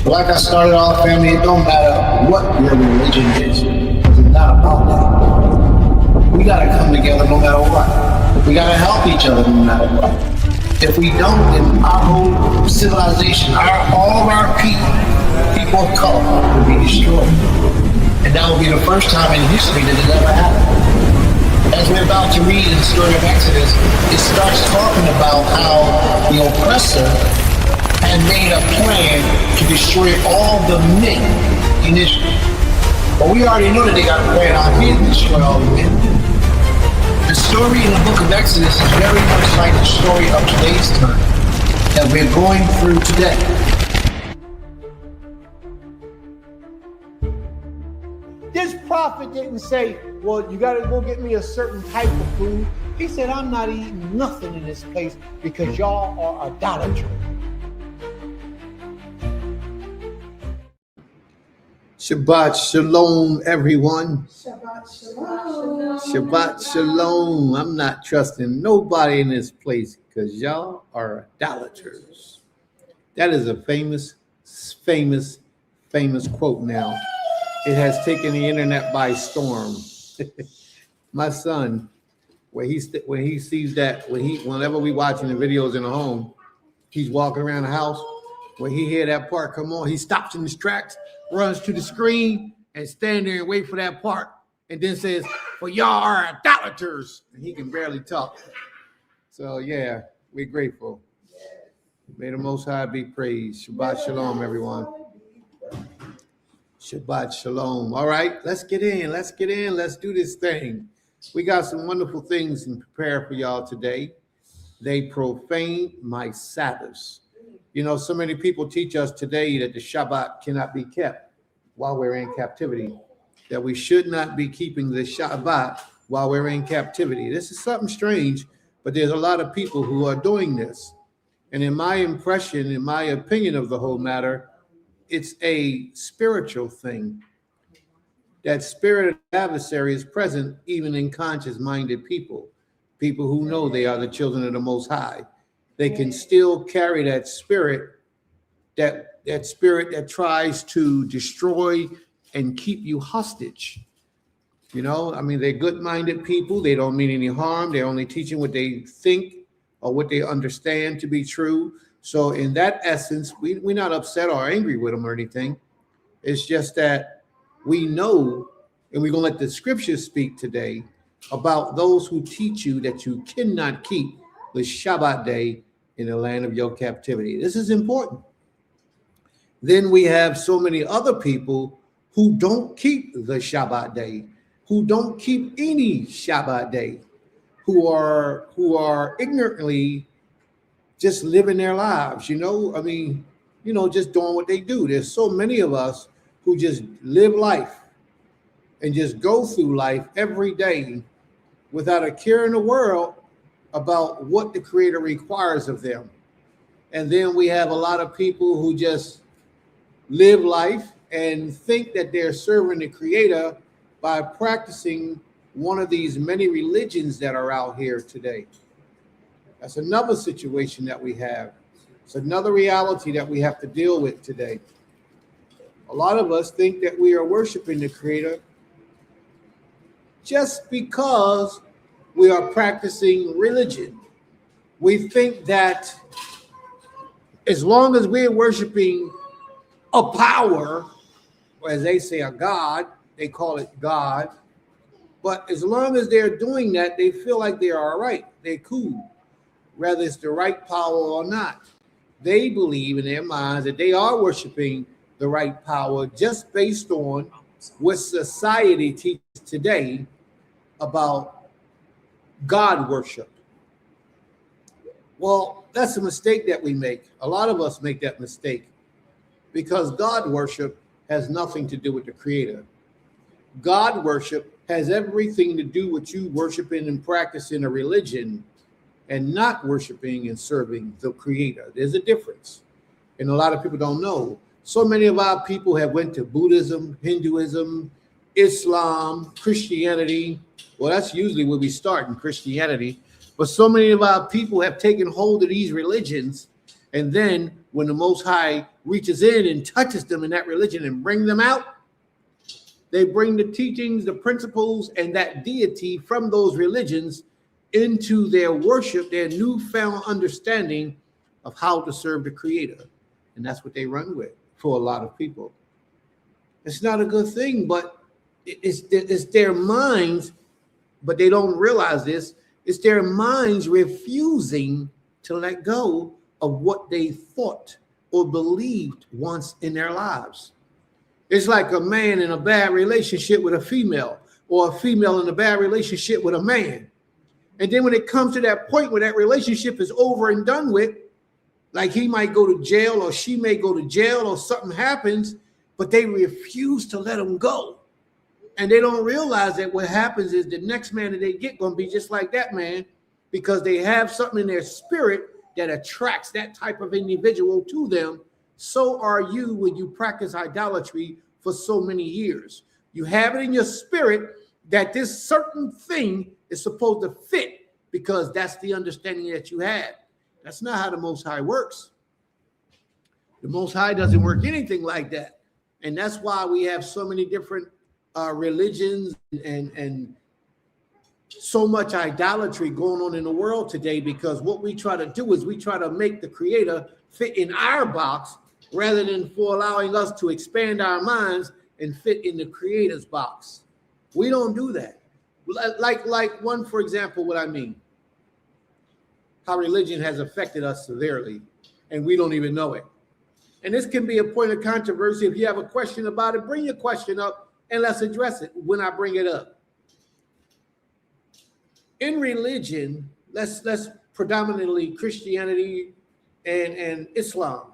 Like I started off, family, it don't matter what your religion is, because it's not about that. We gotta come together no matter what. We gotta help each other no matter what. If we don't, then our whole civilization, all of our people of color, will be destroyed. And that will be the first time in history that it ever happened. As we're about to read in the story of Exodus, it starts talking about how the oppressor had made a plan to destroy all the men in Israel. But we already know that they got a plan out here to destroy all the men. The story in the book of Exodus is very much like the story of today's time that we're going through today. This prophet didn't say, well, you got to go get me a certain type of food. He said, I'm not eating nothing in this place because y'all are idolatry. Shabbat Shalom, everyone. Shabbat Shalom. Shabbat Shalom. I'm not trusting nobody in this place because y'all are idolaters. That is a famous quote now. It has taken the internet by storm. My son, when he sees that, whenever we watching the videos in the home, he's walking around the house. When he hear that part come on, he stops in his tracks, runs to the screen, and stand there and wait for that part, and then says, "For y'all are idolaters," and he can barely talk. So yeah, we're grateful. May the Most High be praised. Shabbat Shalom, everyone. Shabbat Shalom. All right, let's get in. Let's do this thing. We got some wonderful things in prepare for y'all today. They profaned my Sabbaths. You know, so many people teach us today that the Shabbat cannot be kept while we're in captivity, that we should not be keeping the Shabbat while we're in captivity. This is something strange, but there's a lot of people who are doing this. And in my impression, in my opinion of the whole matter, it's a spiritual thing. That spirit of the adversary is present even in conscious-minded people who know they are the children of the Most High. They can still carry that spirit that tries to destroy and keep you hostage. You know, I mean, they're good-minded people. They don't mean any harm. They're only teaching what they think or what they understand to be true. So in that essence, we're not upset or angry with them or anything. It's just that we know, and we're going to let the scriptures speak today about those who teach you that you cannot keep the Shabbat day in the land of your captivity. This is important. Then we have so many other people who don't keep the Shabbat day, who don't keep any Shabbat day, who are ignorantly just living their lives, you know? I mean, you know, just doing what they do. There's so many of us who just live life and just go through life every day without a care in the world about what the Creator requires of them. And then we have a lot of people who just live life and think that they're serving the Creator by practicing one of these many religions that are out here today. That's another situation that we have. It's another reality that we have to deal with today. A lot of us think that we are worshiping the Creator just because we are practicing religion. We think that as long as we're worshiping a power, or as they say, a God, they call it God. But as long as they're doing that, they feel like they're all right. They're cool, whether it's the right power or not. They believe in their minds that they are worshiping the right power just based on what society teaches today about God worship. Well, that's a mistake that we make. A lot of us make that mistake because God worship has nothing to do with the Creator. God worship has everything to do with you worshiping and practicing a religion and not worshiping and serving the Creator. There's a difference. And a lot of people don't know. So many of our people have went to Buddhism, Hinduism, Islam, Christianity. Well, that's usually where we start, in Christianity. But so many of our people have taken hold of these religions And then when the Most High reaches in and touches them in that religion and bring them out, they bring the teachings, the principles, and that deity from those religions into their worship, their newfound understanding of how to serve the Creator. And that's what they run with for a lot of people. It's not a good thing, but it's their minds, but they don't realize this. It's their minds refusing to let go of what they thought or believed once in their lives. It's like a man in a bad relationship with a female, or a female in a bad relationship with a man. And then when it comes to that point where that relationship is over and done with, like he might go to jail or she may go to jail or something happens, but they refuse to let him go. And they don't realize that what happens is the next man that they get going to be just like that man, because they have something in their spirit that attracts that type of individual to them. So are you when you practice idolatry for so many years. You have it in your spirit that this certain thing is supposed to fit because that's the understanding that you had. That's not how the Most High works. The Most High doesn't work anything like that. And that's why we have so many different religions and so much idolatry going on in the world today, because what we try to do is we try to make the Creator fit in our box rather than for allowing us to expand our minds and fit in the Creator's box. We don't do that. Like one, for example, what I mean, how religion has affected us severely, and we don't even know it. And this can be a point of controversy. If you have a question about it, bring your question up and let's address it when I bring it up. In religion, let's predominantly Christianity and Islam.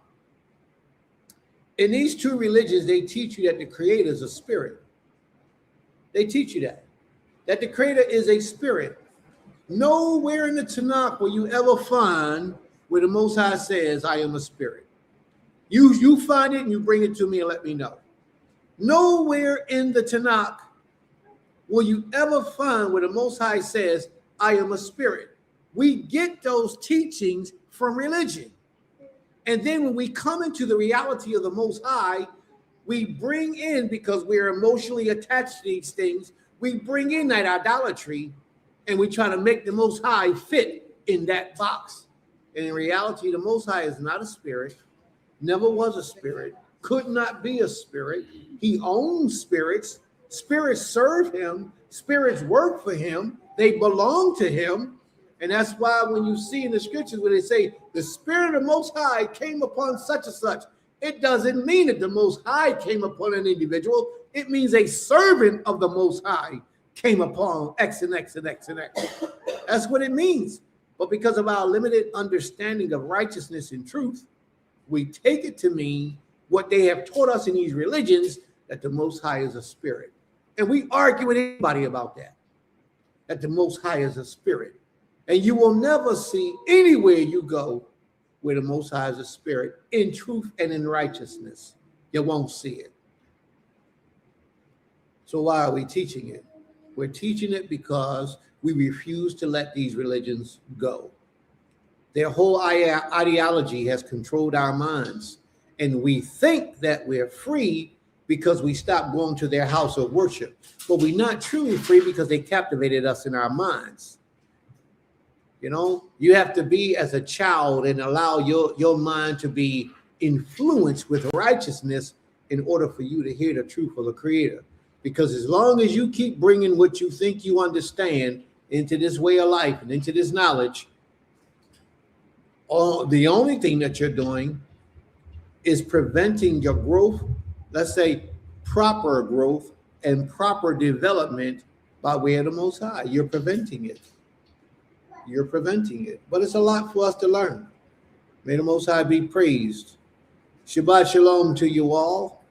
In these two religions, they teach you that the Creator is a spirit. They teach you that the Creator is a spirit. Nowhere in the Tanakh will you ever find where the Most High says, I am a spirit. You find it and you bring it to me and let me know. Nowhere in the Tanakh will you ever find where the Most High says, I am a spirit. We get those teachings from religion. And then when we come into the reality of the Most High, we bring in, because we're emotionally attached to these things, we bring in that idolatry and we try to make the Most High fit in that box. And in reality, the Most High is not a spirit, never was a spirit, could not be a spirit. He owns spirits. Spirits serve him. Spirits work for him. They belong to him. And that's why when you see in the scriptures where they say the Spirit of the Most High came upon such and such, it doesn't mean that the Most High came upon an individual. It means a servant of the Most High came upon X and X and X and X. That's what it means. But because of our limited understanding of righteousness and truth, we take it to mean what they have taught us in these religions, that the Most High is a spirit. And we argue with anybody about that the Most High is a spirit. And you will never see anywhere you go where the Most High is a spirit in truth and in righteousness. You won't see it. So why are we teaching it? We're teaching it because we refuse to let these religions go. Their whole ideology has controlled our minds, and we think that we're free because we stopped going to their house of worship. But we're not truly free because they captivated us in our minds. You know, you have to be as a child and allow your mind to be influenced with righteousness in order for you to hear the truth of the Creator. Because as long as you keep bringing what you think you understand into this way of life and into this knowledge, the only thing that you're doing is preventing your growth, let's say proper growth and proper development by way of the Most High. You're preventing it. You're preventing it. But it's a lot for us to learn. May the Most High be praised. Shabbat shalom to you all.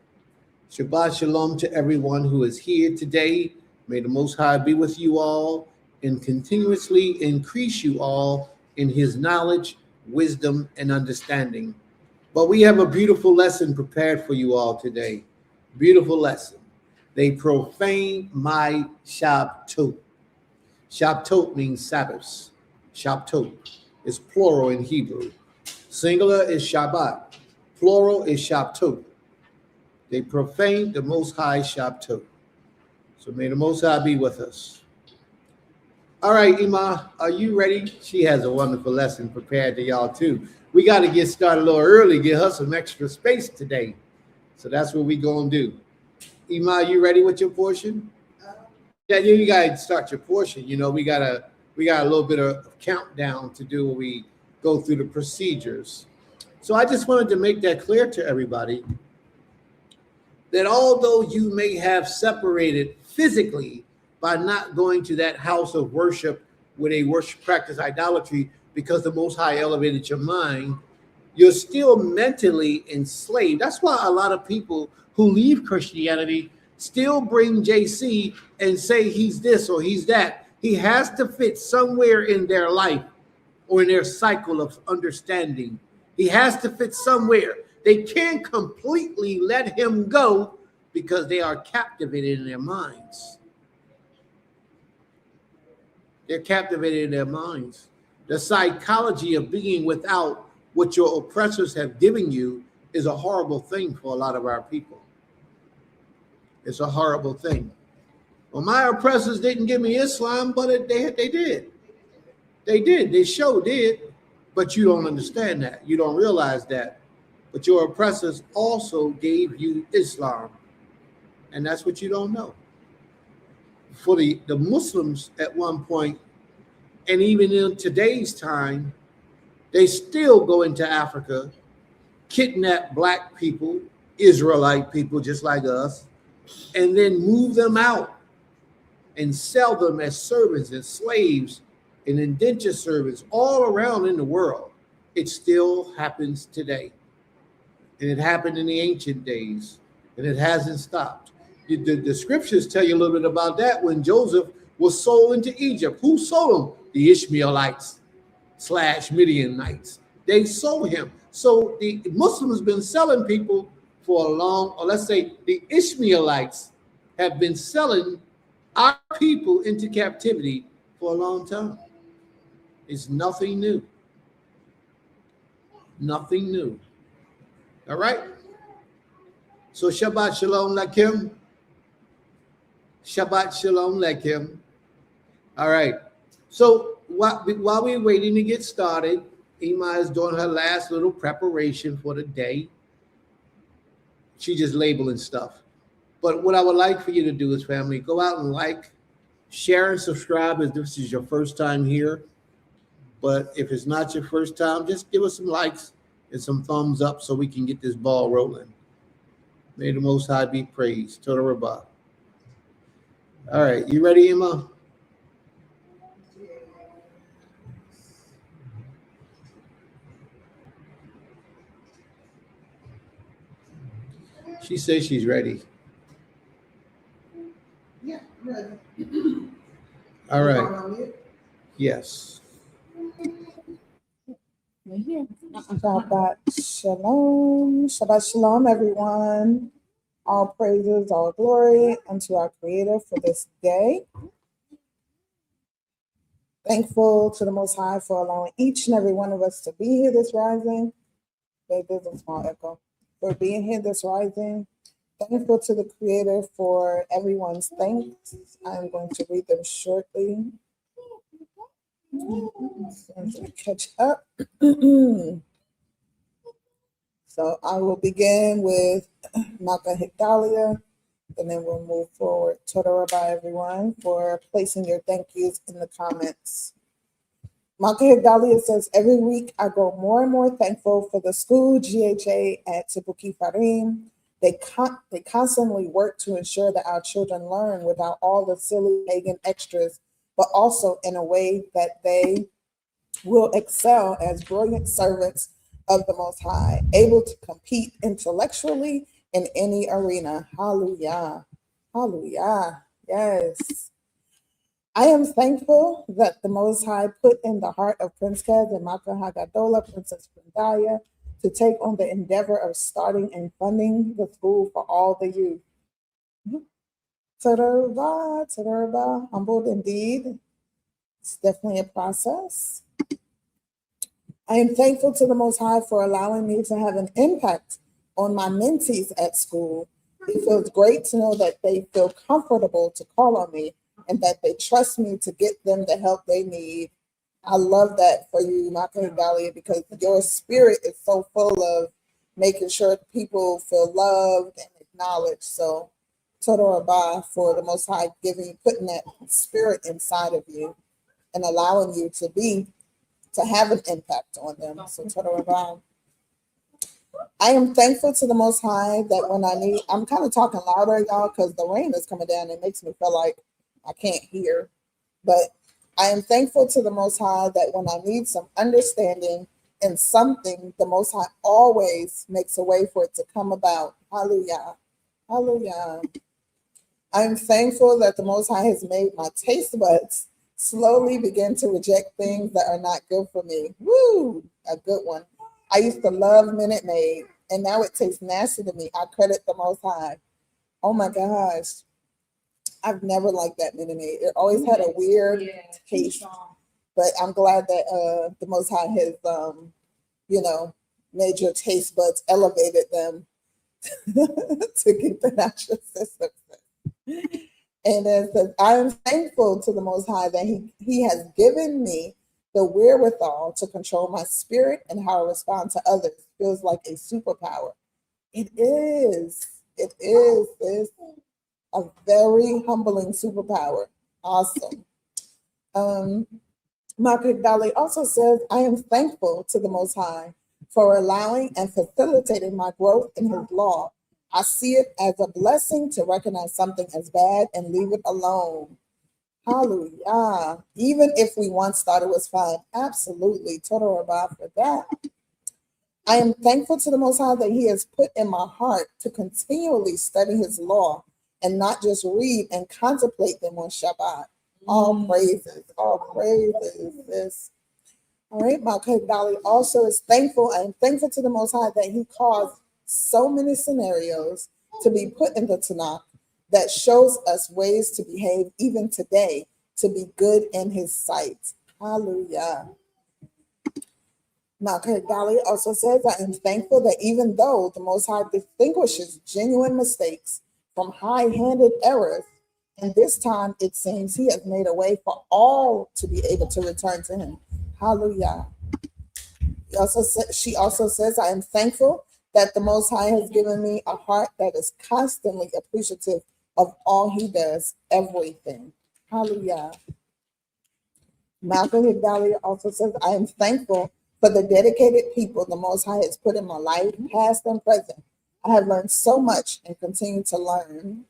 Shabbat shalom to everyone who is here today. May the Most High be with you all and continuously increase you all in his knowledge, wisdom, and understanding. But we have a beautiful lesson prepared for you all today. Beautiful lesson. They profane my Shabbat. Shabbat means Sabbaths. Shabbat is plural in Hebrew. Singular is Shabbat. Plural is Shabtot. They profaned the Most High Shabtot. So may the Most High be with us. All right, Ima, are you ready? She has a wonderful lesson prepared to y'all too. We got to get started a little early, get her some extra space today. So that's what we gonna do. Ima, you ready with your portion? Yeah, you gotta start your portion. You know, we got a little bit of countdown to do when we go through the procedures. So I just wanted to make that clear to everybody that although you may have separated physically by not going to that house of worship where they practice idolatry because the Most High elevated your mind, you're still mentally enslaved. That's why a lot of people who leave Christianity still bring JC and say he's this or he's that. He has to fit somewhere in their life or in their cycle of understanding. He has to fit somewhere. They can't completely let him go because they are captivated in their minds. They're captivated in their minds. The psychology of being without what your oppressors have given you is a horrible thing for a lot of our people. It's a horrible thing. Well, my oppressors didn't give me Islam, but they did. They did. They sure did. But you don't understand that. You don't realize that. But your oppressors also gave you Islam. And that's what you don't know. For the Muslims at one point, and even in today's time, they still go into Africa, kidnap black people, Israelite people just like us, and then move them out and sell them as servants and slaves and indentured servants all around in the world. It still happens today. And it happened in the ancient days, and it hasn't stopped. The scriptures tell you a little bit about that when Joseph was sold into Egypt. Who sold him? The Ishmaelites / Midianites. They sold him. So the Muslims been selling people for a long, or let's say the Ishmaelites have been selling our people into captivity for a long time. It's nothing new. Nothing new. All right? So Shabbat Shalom Lakim. Shabbat Shalom Lakim. All right. So while we're waiting to get started, Ima is doing her last little preparation for the day. She's just labeling stuff. But what I would like for you to do is, family, go out and like, share, and subscribe if this is your first time here. But if it's not your first time, just give us some likes and some thumbs up so we can get this ball rolling. May the Most High be praised. Toda Rabbah. All right, you ready, Emma? She says she's ready. Yeah, ready. All right. Yes. Shabbat Shalom. Shabbat Shalom, everyone. All praises, all glory unto our Creator for this day. Thankful to the Most High for allowing each and every one of us to be here this rising. There's a small echo. For being here this rising. Thankful to the Creator for everyone's thanks. I'm going to read them shortly. Catch up. So I will begin with Malka Higdalia, and then we'll move forward. Toda Rabbi, everyone, for placing your thank yous in the comments. Malka Higdalia says, every week I grow more and more thankful for the school GHA at Tibuki Farim. They constantly work to ensure that our children learn without all the silly pagan extras, but also in a way that they will excel as brilliant servants of the Most High, able to compete intellectually in any arena. Hallelujah. Hallelujah. Yes. I am thankful that the Most High put in the heart of Prince Kez and Maka Hagadola, Princess Brindaya, to take on the endeavor of starting and funding the school for all the youth. Toda Rabba, humbled indeed. It's definitely a process. I am thankful to the Most High for allowing me to have an impact on my mentees at school. It feels great to know that they feel comfortable to call on me and that they trust me to get them the help they need. I love that for you, Maka Dahlia, because your spirit is so full of making sure people feel loved and acknowledged. So, Total Rabah for the Most High putting that spirit inside of you and allowing you to have an impact on them. So, Total Rabah. I am thankful to the Most High that when I need, I'm kind of talking louder, y'all, because the rain is coming down. It makes me feel like I can't hear. But I am thankful to the Most High that when I need some understanding in something, the Most High always makes a way for it to come about. Hallelujah. Hallelujah. I am thankful that the Most High has made my taste buds slowly begin to reject things that are not good for me. Woo, a good one. I used to love Minute Maid, and now it tastes nasty to me. I credit the Most High. Oh my gosh. I've never liked that Minute Maid. It always had a weird taste. But I'm glad that the Most High has, made your taste buds, elevated them to get the natural system. And it says, I am thankful to the Most High that he has given me the wherewithal to control my spirit and how I respond to others. Feels like a superpower. It is. It is. It's a very humbling superpower. Awesome. Margaret Dali also says, I am thankful to the Most High for allowing and facilitating my growth in his law. I see it as a blessing to recognize something as bad and leave it alone. Hallelujah. Even if we once thought it was fine. Absolutely. Total Rabah for that. I am thankful to the Most High that he has put in my heart to continually study his law and not just read and contemplate them on Shabbat. All praises, all praises. This. All right, Malka Dali also is thankful. I am thankful to the Most High that he caused so many scenarios to be put in the Tanakh that shows us ways to behave even today to be good in his sight. Hallelujah. Malka Dali also says, I am thankful that even though the Most High distinguishes genuine mistakes from high-handed errors, and this time it seems he has made a way for all to be able to return to him. Hallelujah. She also says, I am thankful that the Most High has given me a heart that is constantly appreciative of all he does, everything. Hallelujah. Malcolm Higdali also says, I am thankful for the dedicated people the Most High has put in my life, past and present. I have learned so much and continue to learn.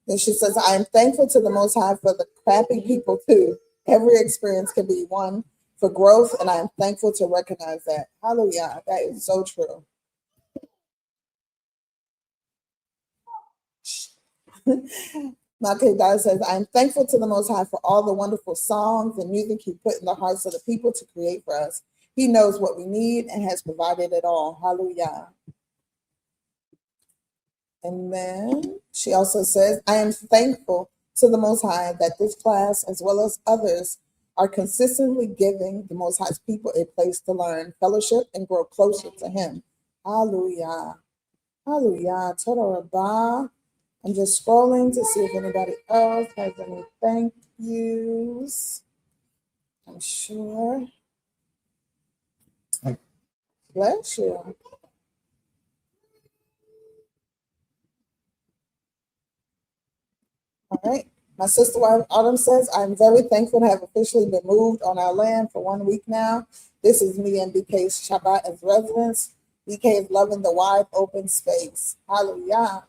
Then she says, I am thankful to the Most High for the crappy people too. Every experience can be one for growth, and I am thankful to recognize that. Hallelujah. That is so true. Malcolm Dyer says, I am thankful to the Most High for all the wonderful songs and music he put in the hearts of the people to create for us. He knows what we need and has provided it all. Hallelujah. And then she also says, I am thankful to the Most High that this class, as well as others, are consistently giving the Most High's people a place to learn, fellowship, and grow closer to him. Hallelujah. Hallelujah. Total Rabbah. I'm just scrolling to see if anybody else has any thank yous. I'm sure. Bless you. All right. My sister wife Autumn says, I'm very thankful to have officially been moved on our land for 1 week now. This is me and BK's Shabbat as residents. BK is loving the wide open space. Hallelujah.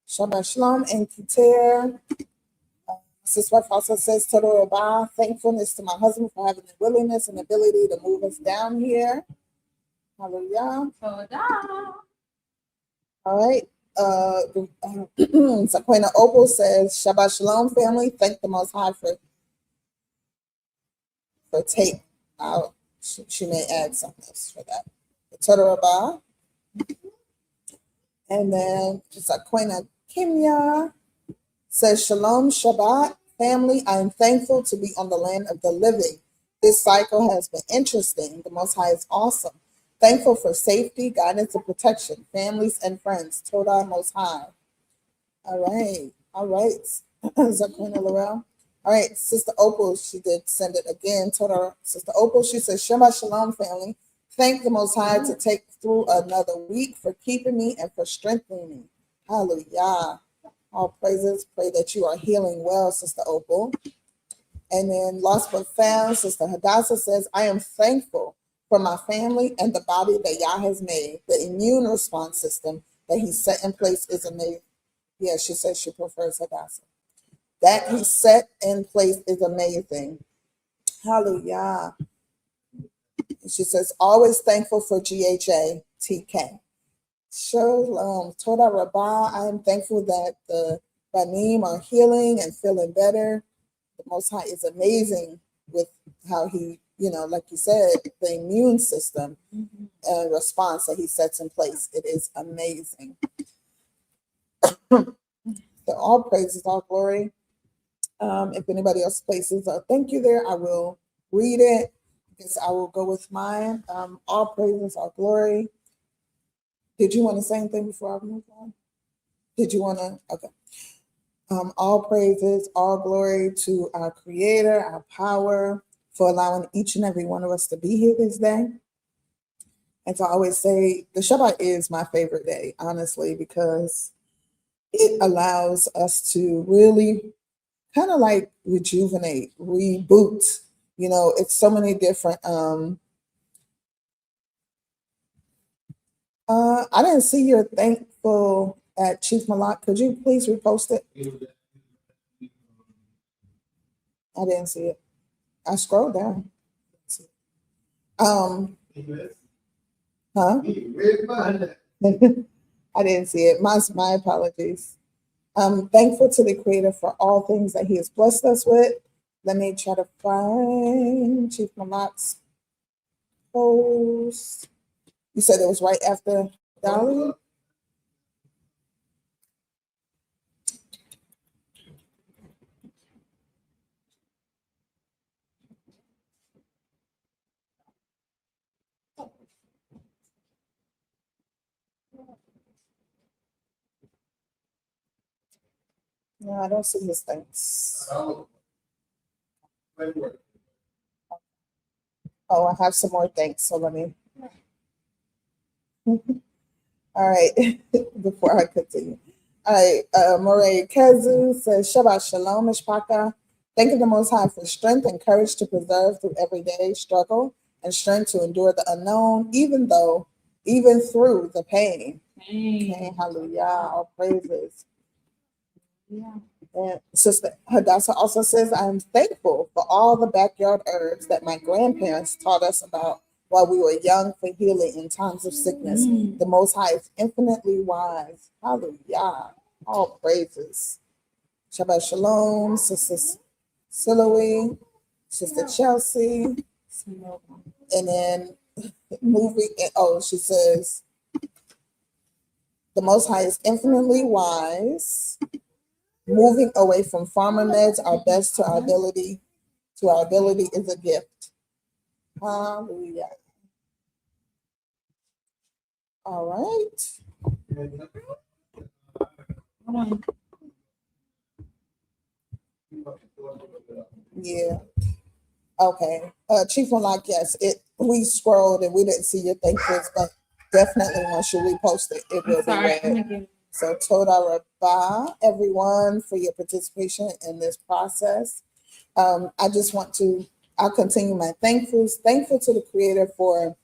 Shabbat Shalom and Keter. Sister wife also says, Total Rabbah, thankfulness to my husband for having the willingness and ability to move us down here. Hallelujah. All right. Saquena Opal says, Shabbat Shalom, family. Thank the Most High for tape. She may add something else for that. Total Rabbah. And then Saquena Kimya Says, Shalom Shabbat, family. I am thankful to be on the land of the living. This cycle has been interesting. The Most High is awesome. Thankful for safety, guidance, and protection, families and friends. Todah Most High. All right. All right. Zaquina Laurel. All right. Sister Opal, she did send it again. Todah, Sister Opal, she says, Shabbat Shalom, family. Thank the Most High to take through another week for keeping me and for strengthening me. Hallelujah. All praises. Pray that you are healing well, Sister Opal. And then Lost but Found, Sister Hadassah says, I am thankful for my family and the body that Yah has made. The immune response system that he set in place is amazing. Yeah, she says she prefers Hadassah. That he set in place is amazing. Hallelujah. She says, always thankful for GHA TK. Shalom. Toda Rabbah, I am thankful that the Banim are healing and feeling better. The Most High is amazing with how he, like you said, the immune system response that he sets in place. It is amazing. So all praises, all glory. If anybody else places a thank you there, I will read it. I guess I will go with mine. All praises, all glory. Did you want to say anything before I move on? Did you want to? Okay. All praises, all glory to our Creator, our power, for allowing each and every one of us to be here this day. And to always say, the Shabbat is my favorite day, honestly, because it allows us to really kind of like rejuvenate, reboot. It's so many different. I didn't see your thankful at Chief Malak. Could you please repost it? I didn't see it. I scrolled down. Huh? I didn't see it. My apologies. I'm thankful to the Creator for all things that He has blessed us with. Let me try to find Chief Malak's post. You said it was right after Dolly? No, I don't see his thanks. Oh, I have some more thanks, so let me. All right, before I continue. All right, Moray Kazu says, Shabbat Shalom, Mishpaka. Thank you the Most High for strength and courage to preserve through everyday struggle and strength to endure the unknown, even through the pain. Okay, hallelujah, all praises. Yeah. And Sister Hadassah also says, I am thankful for all the backyard herbs that my grandparents taught us about while we were young for healing in times of sickness. The Most High is infinitely wise. Hallelujah. All praises. Shabbat Shalom, Sister Siloe, Sister Chelsea. And then she says, the Most High is infinitely wise. Moving away from pharma meds, our best to our ability is a gift. Hallelujah. All right. Yeah. Okay. Chief Malak, yes, we scrolled and we didn't see your thankfuls, but definitely once you repost it, it will be read. So Toda Rabbah, everyone, for your participation in this process. I'll continue my thankful to the Creator for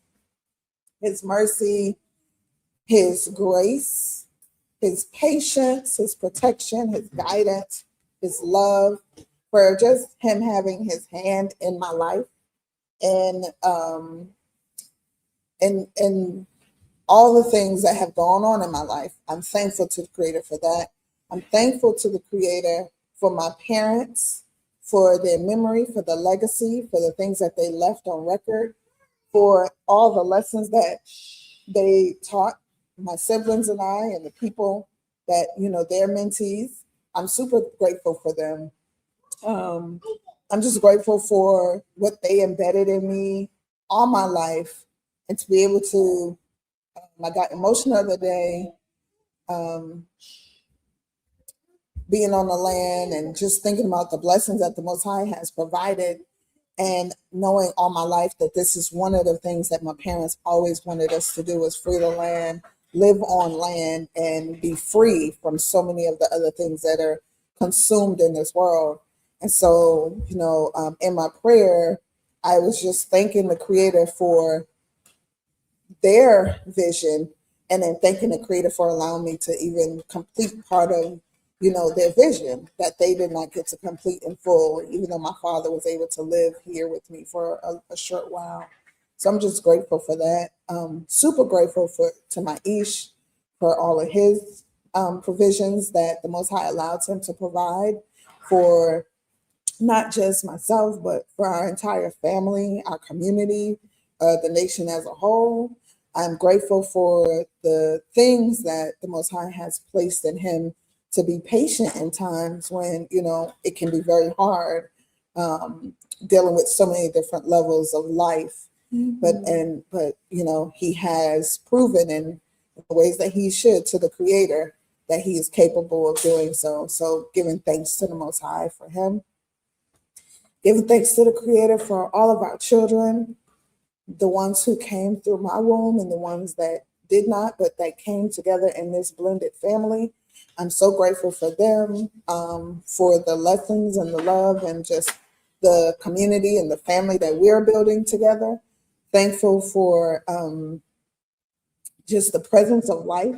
His mercy, His grace, His patience, His protection, His guidance, His love, for just Him having His hand in my life and all the things that have gone on in my life. I'm thankful to the Creator for that. I'm thankful to the Creator for my parents, for their memory, for the legacy, for the things that they left on record, for all the lessons that they taught my siblings and I and the people that, they're mentees. I'm super grateful for them. I'm just grateful for what they embedded in me all my life, and to be able to, I got emotional the other day, being on the land and just thinking about the blessings that the Most High has provided, and knowing all my life that this is one of the things that my parents always wanted us to do, is free the land, live on land, and be free from so many of the other things that are consumed in this world. And so, in my prayer, I was just thanking the Creator for their vision, and then thanking the Creator for allowing me to even complete part of, their vision that they did not get to complete in full, even though my father was able to live here with me for a short while. So I'm just grateful for that. Super grateful to my Ish for all of his provisions that the Most High allowed him to provide for not just myself, but for our entire family, our community, the nation as a whole. I'm grateful for the things that the Most High has placed in him to be patient in times when, it can be very hard, dealing with so many different levels of life. Mm-hmm. But he has proven in the ways that he should to the Creator that he is capable of doing so. So giving thanks to the Most High for him. Giving thanks to the Creator for all of our children, the ones who came through my womb and the ones that did not, but that came together in this blended family. I'm so grateful for them, for the lessons and the love and just the community and the family that we're building together. Thankful for just the presence of life.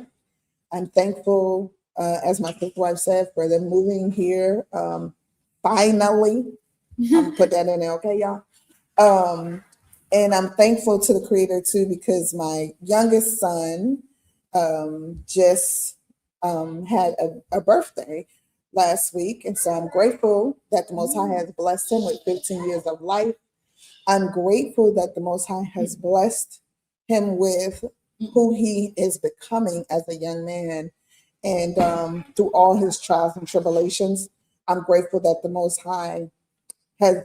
I'm thankful, as my fifth wife said, for them moving here finally. I'm put that in there, okay, y'all? And I'm thankful to the Creator too, because my youngest son just had a birthday last week. And so I'm grateful that the Most High has blessed him with 15 years of life. I'm grateful that the Most High has blessed him with who he is becoming as a young man. And through all his trials and tribulations, I'm grateful that the Most High has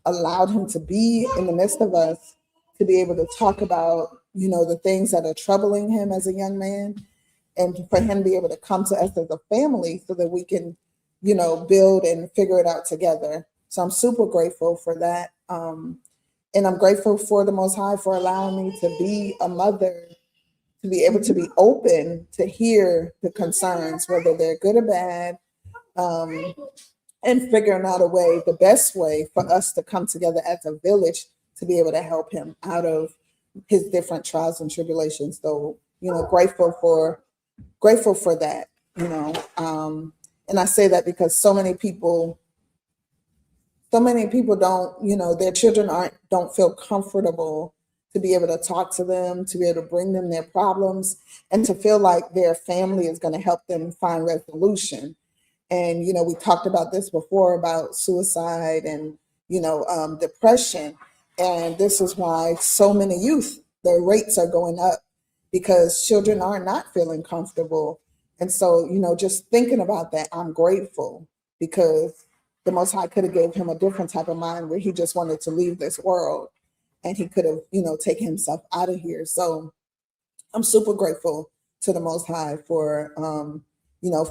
allowed him to be in the midst of us, to be able to talk about, the things that are troubling him as a young man, and for him to be able to come to us as a family so that we can, build and figure it out together. So I'm super grateful for that. And I'm grateful for the Most High for allowing me to be a mother, to be able to be open to hear the concerns, whether they're good or bad, and figuring out a way, the best way for us to come together as a village to be able to help him out of his different trials and tribulations. So, grateful for that, and I say that because so many people don't, their children don't feel comfortable to be able to talk to them, to be able to bring them their problems, and to feel like their family is going to help them find resolution. And, we talked about this before about suicide and, depression. And this is why so many youth, the rates are going up, because children are not feeling comfortable. And so, just thinking about that, I'm grateful, because the Most High could have gave him a different type of mind where he just wanted to leave this world, and he could have, taken himself out of here. So I'm super grateful to the Most High for,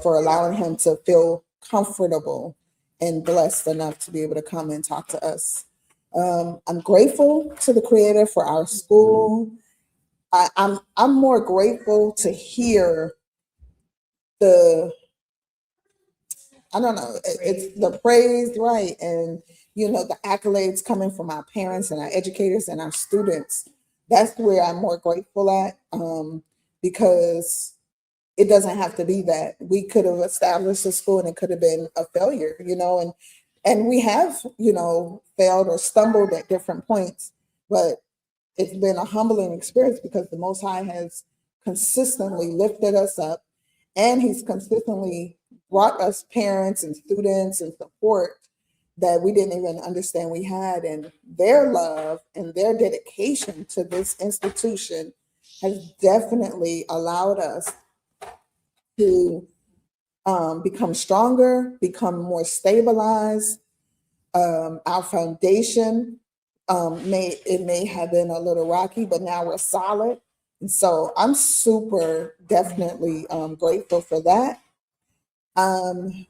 for allowing him to feel comfortable and blessed enough to be able to come and talk to us. I'm grateful to the Creator for our school. I'm more grateful to hear it's the praise, right? And, the accolades coming from our parents and our educators and our students. That's where I'm more grateful at, because it doesn't have to be that. We could have established a school and it could have been a failure, and we have, failed or stumbled at different points, but it's been a humbling experience because the Most High has consistently lifted us up, and he's consistently brought us parents and students and support that we didn't even understand we had. And their love and their dedication to this institution has definitely allowed us to become stronger, become more stabilized. Our foundation may have been a little rocky, but now we're solid. And so I'm super definitely grateful for that. I'm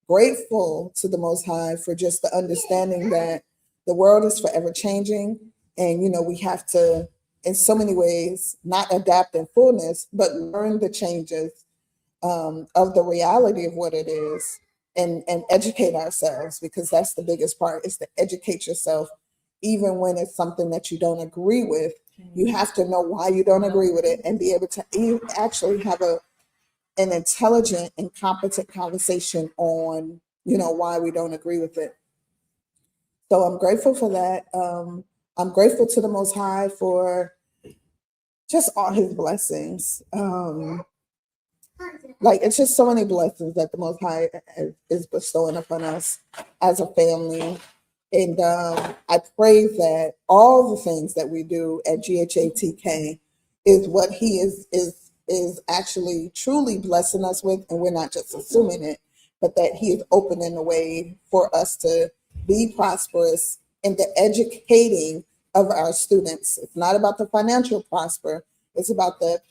grateful to the Most High for just the understanding that the world is forever changing, and we have to, in so many ways, not adapt in fullness, but learn the changes of the reality of what it is, and educate ourselves, because that's the biggest part, is to educate yourself. Even when it's something that you don't agree with, you have to know why you don't agree with it and be able to actually have an intelligent and competent conversation on why we don't agree with it. So I'm grateful for that. I'm grateful to the Most High for just all his blessings. It's just so many blessings that the Most High is bestowing upon us as a family. And I pray that all the things that we do at GHATK is what he is actually truly blessing us with, and we're not just assuming it, but that he is opening the way for us to be prosperous in the educating of our students. It's not about the financial prosper, it's about the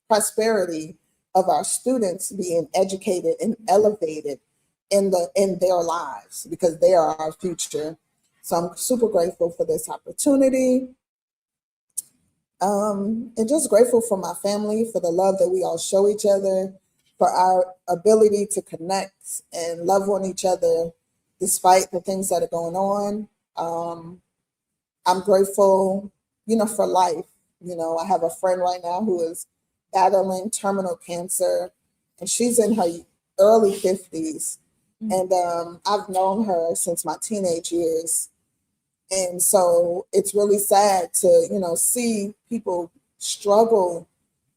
prosperity of our students being educated and elevated in their lives, because they are our future. So I'm super grateful for this opportunity. And just grateful for my family, for the love that we all show each other, for our ability to connect and love on each other despite the things that are going on. I'm grateful, for life. I have a friend right now who is battling terminal cancer, and she's in her early 50s. And I've known her since my teenage years. And so it's really sad to, see people struggle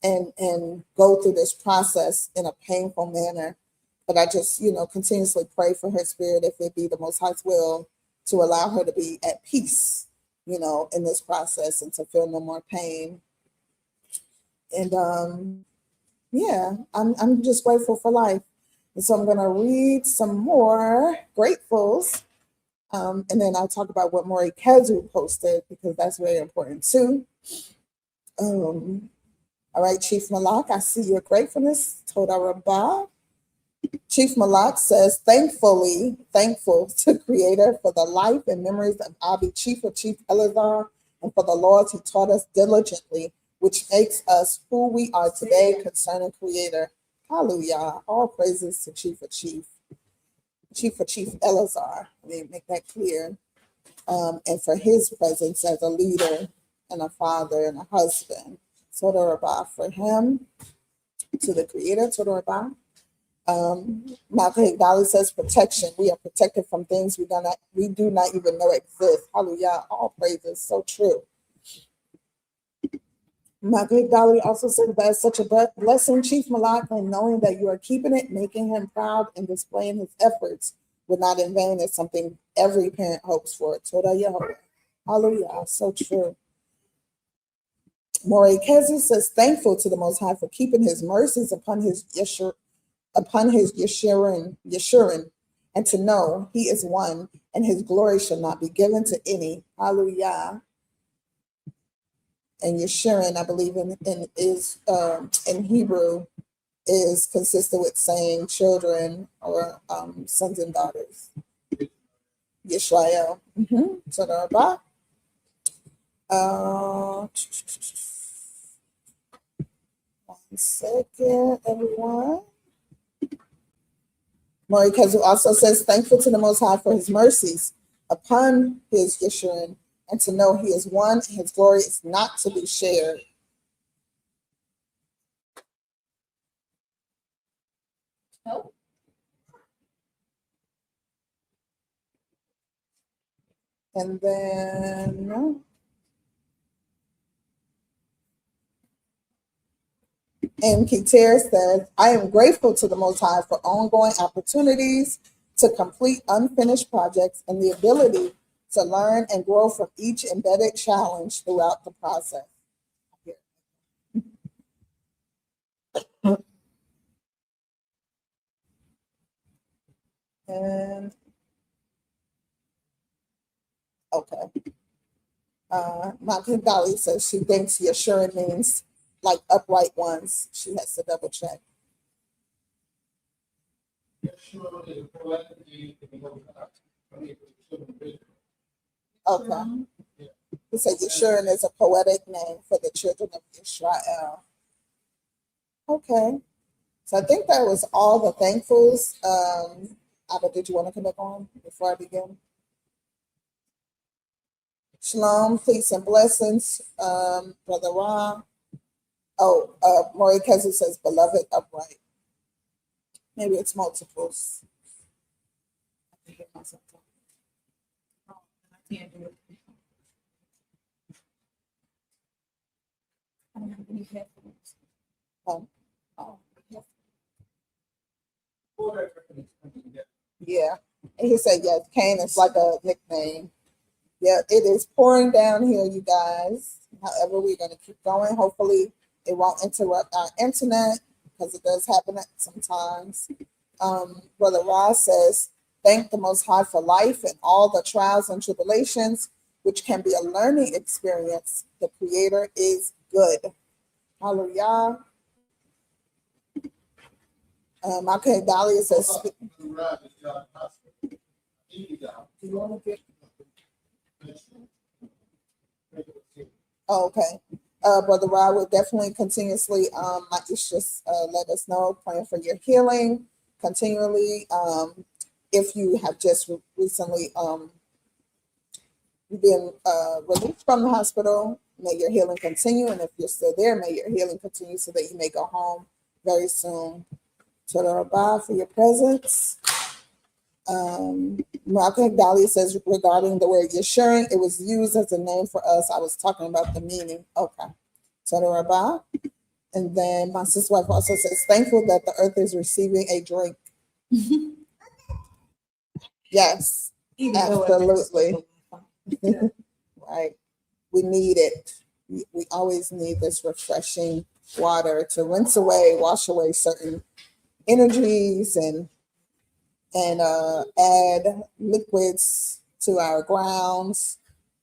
and go through this process in a painful manner. But I just, continuously pray for her spirit, if it be the Most High's will, to allow her to be at peace, in this process, and to feel no more pain. And yeah, I'm just grateful for life. And so I'm going to read some more gratefuls. And then I'll talk about what Maury Kezu posted, because that's very important too. All right, Chief Malak, I see your gratefulness. Toda Rabbah. Chief Malak says, thankful to Creator for the life and memories of Abi, Chief Elazar, and for the laws he taught us diligently, which makes us who we are today concerning Creator. Hallelujah. All praises to Chief Elazar. Let me make that clear. And for his presence as a leader and a father and a husband. Toda Rabbah for him, to the Creator. Toda Rabbah. Malcolm Dolly says protection. We are protected from things we do not even know exist. Hallelujah. All praises. So true. Malcolm Dolly also said that it's such a blessing, Chief Malak, and knowing that you are keeping it, making him proud, and displaying his efforts were not in vain is something every parent hopes for. Toda Yehovah. Hallelujah. So true. Maury Kezu says, thankful to the Most High for keeping his mercies upon his Yeshurun, and to know he is one, and his glory shall not be given to any. Hallelujah. And Yeshurun, I believe in Hebrew, is consistent with saying children or sons and daughters. Yisrael. Toda Rabbah. One second, everyone. Maury Kezu also says, thankful to the Most High for his mercies upon his Yeshurun, and to know he is one, and his glory is not to be shared. Nope. And then M. Keter says, I am grateful to the Most High for ongoing opportunities to complete unfinished projects and the ability to learn and grow from each embedded challenge throughout the process. And okay. Mountain Dolly says she thinks Yeshurun means like upright ones. She has to double check. Okay. He said Yeshurun is a poetic name for the children of Israel. Okay. So I think that was all the thankfuls. Abba, did you want to come back on before I begin? Shalom, peace and blessings, Brother Ron. Oh, Maury Kezi says, beloved upright. Maybe it's multiples. I can hear myself talking. Oh, I can't do it. I don't have any headphones. Oh, yeah. And he said, yes, Cain is like a nickname. Yeah, it is pouring down here, you guys. However, we're going to keep going. Hopefully, it won't interrupt our internet because it does happen sometimes. Brother Ross says, thank the Most High for life and all the trials and tribulations, which can be a learning experience. The Creator is good. Hallelujah. Okay, Dahlia says, do you want to get? Oh, okay. Brother Rod will definitely continuously, like just let us know, praying for your healing continually. If you have just recently been released from the hospital, may your healing continue. And if you're still there, may your healing continue so that you may go home very soon. Toda Rabah for your presence. Malcolm Dali says regarding the word Yeshurun, it was used as a name for us. I was talking about the meaning. Okay. Toda Rabah. And then my sister wife also says, thankful that the earth is receiving a drink. Yes, absolutely. Right. We need it. We always need this refreshing water to rinse away, wash away certain energies and add liquids to our grounds,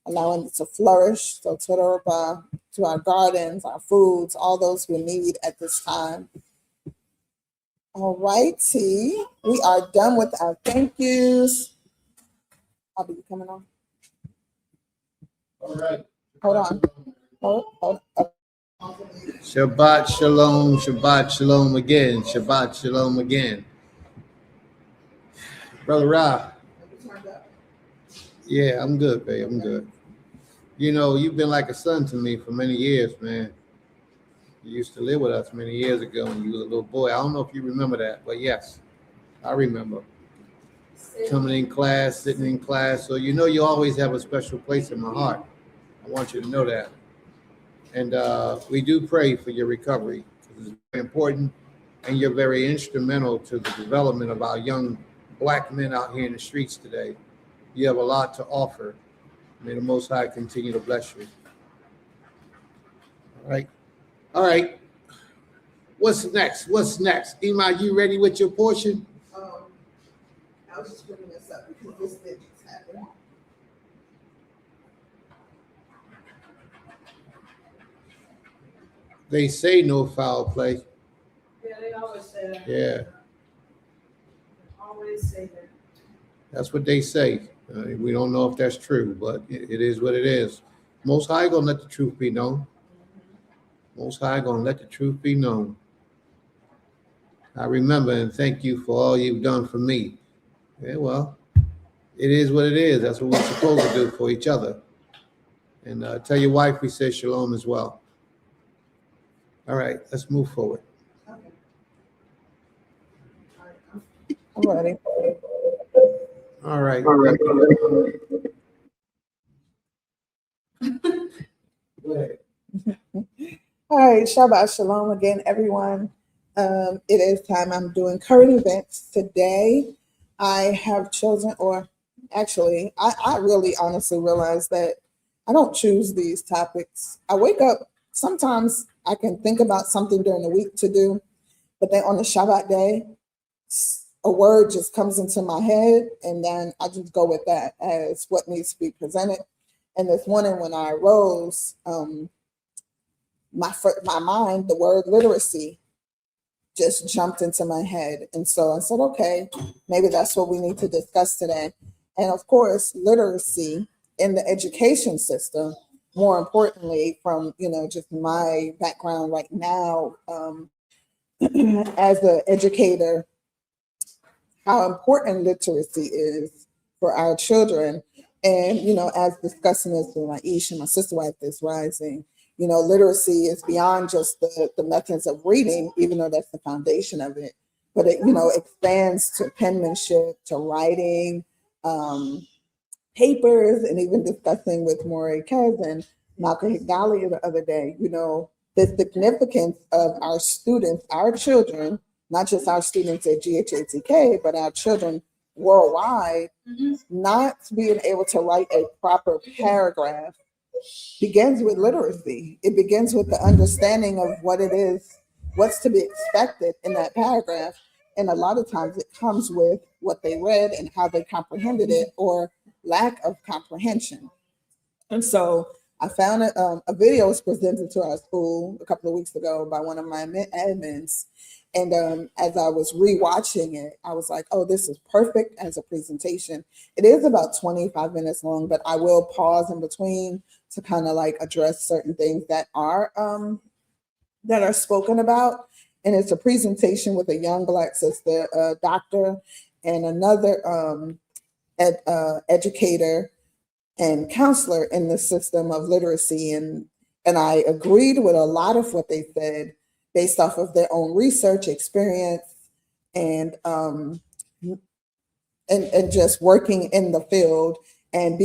allowing it to flourish. So to our gardens, our foods, all those we need at this time. All righty, we are done with our thank yous. I'll be coming on. All right. Hold on. Hold on. Shabbat shalom, Shabbat shalom again, Shabbat shalom again. Brother Ra, yeah, I'm good, babe, I'm good. You know, you've been like a son to me for many years, man. You used to live with us many years ago when you was a little boy. I don't know if you remember that, but yes, I remember. Coming in class, sitting in class. So you know you always have a special place in my heart. I want you to know that. And we do pray for your recovery because it's very important, and you're very instrumental to the development of our young black men out here in the streets today. You have a lot to offer. May the Most High continue to bless you. All right. All right. What's next? What's next? Ima, you ready with your portion? I was just bringing this up because this did just happen. They say no foul play. Yeah, they always say that. Yeah, Always say that. that's what they say. We don't know if that's true, but it is what it is. Most High gonna let the truth be known. Most High gonna let the truth be known. I remember and thank you for all you've done for me. Yeah, well, it is what it is. That's what we're supposed to do for each other. And tell your wife we say shalom as well. All right, let's move forward. Okay. I'm ready. All right. All right, Shabbat Shalom again, everyone. It is time. I'm doing current events today. I have chosen, or actually, I really honestly realize that I don't choose these topics. I wake up, sometimes I can think about something during the week to do, but then on the Shabbat day, a word just comes into my head, and then I just go with that as what needs to be presented. And this morning when I arose, my mind, the word literacy just jumped into my head. And so I said, okay, maybe that's what we need to discuss today. And of course, literacy in the education system, more importantly, from, just my background right now, as an educator, how important literacy is for our children. And, as discussing this with my Ish and my sister wife that's rising, literacy is beyond just the methods of reading, even though that's the foundation of it, but it, expands to penmanship, to writing, papers, and even discussing with Maury Kez, Malcolm Higdali the other day, the significance of our students, our children, not just our students at GHATK, but our children worldwide, not being able to write a proper paragraph begins with literacy. It begins with the understanding of what it is, what's to be expected in that paragraph. And a lot of times it comes with what they read and how they comprehended it, or lack of comprehension. And so I found a video was presented to our school a couple of weeks ago by one of my admins. And as I was rewatching it, I was like, oh, this is perfect as a presentation. It is about 25 minutes long, but I will pause in between to kind of like address certain things that are spoken about. And it's a presentation with a young Black sister, a doctor, and another educator and counselor in the system of literacy. And I agreed with a lot of what they said based off of their own research experience and just working in the field and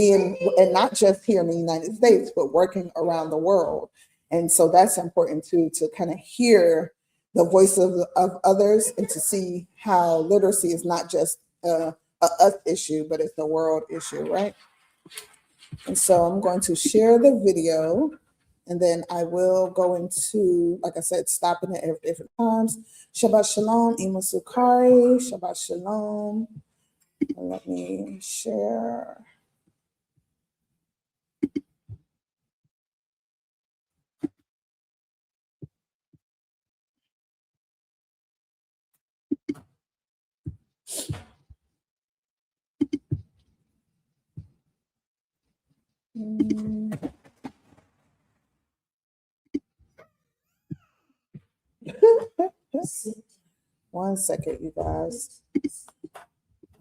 not just here in the United States, but working around the world. And so that's important too, to kind of hear the voice of others and to see how literacy is not just a us issue, but it's a world issue, right? And so I'm going to share the video, and then I will go into, like I said, stopping it at different times. Shabbat Shalom, Ima Sukari, Shabbat Shalom. Let me share. One second, you guys.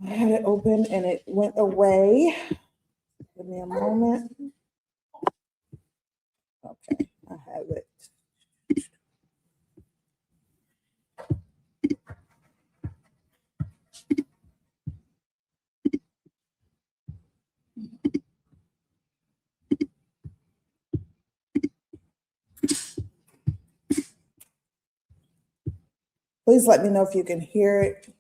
I had it open and it went away. Give me a moment. Okay, I have it. Please let me know if you can hear it.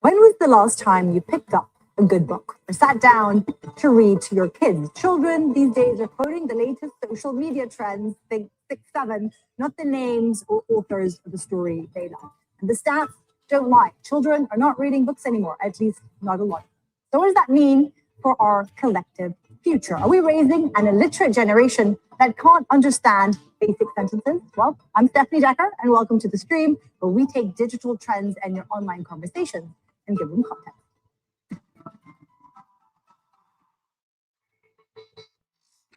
When was the last time you picked up a good book or sat down to read to your kids? Children these days are quoting the latest social media trends, think 6, 7, not the names or authors of the story they like. And the stats don't lie. Children are not reading books anymore, at least not a lot. So what does that mean for our collective future? Are we raising an illiterate generation that can't understand basic sentences? Well, I'm Stephanie Decker, and welcome to the stream, where we take digital trends and your online conversations and give them context.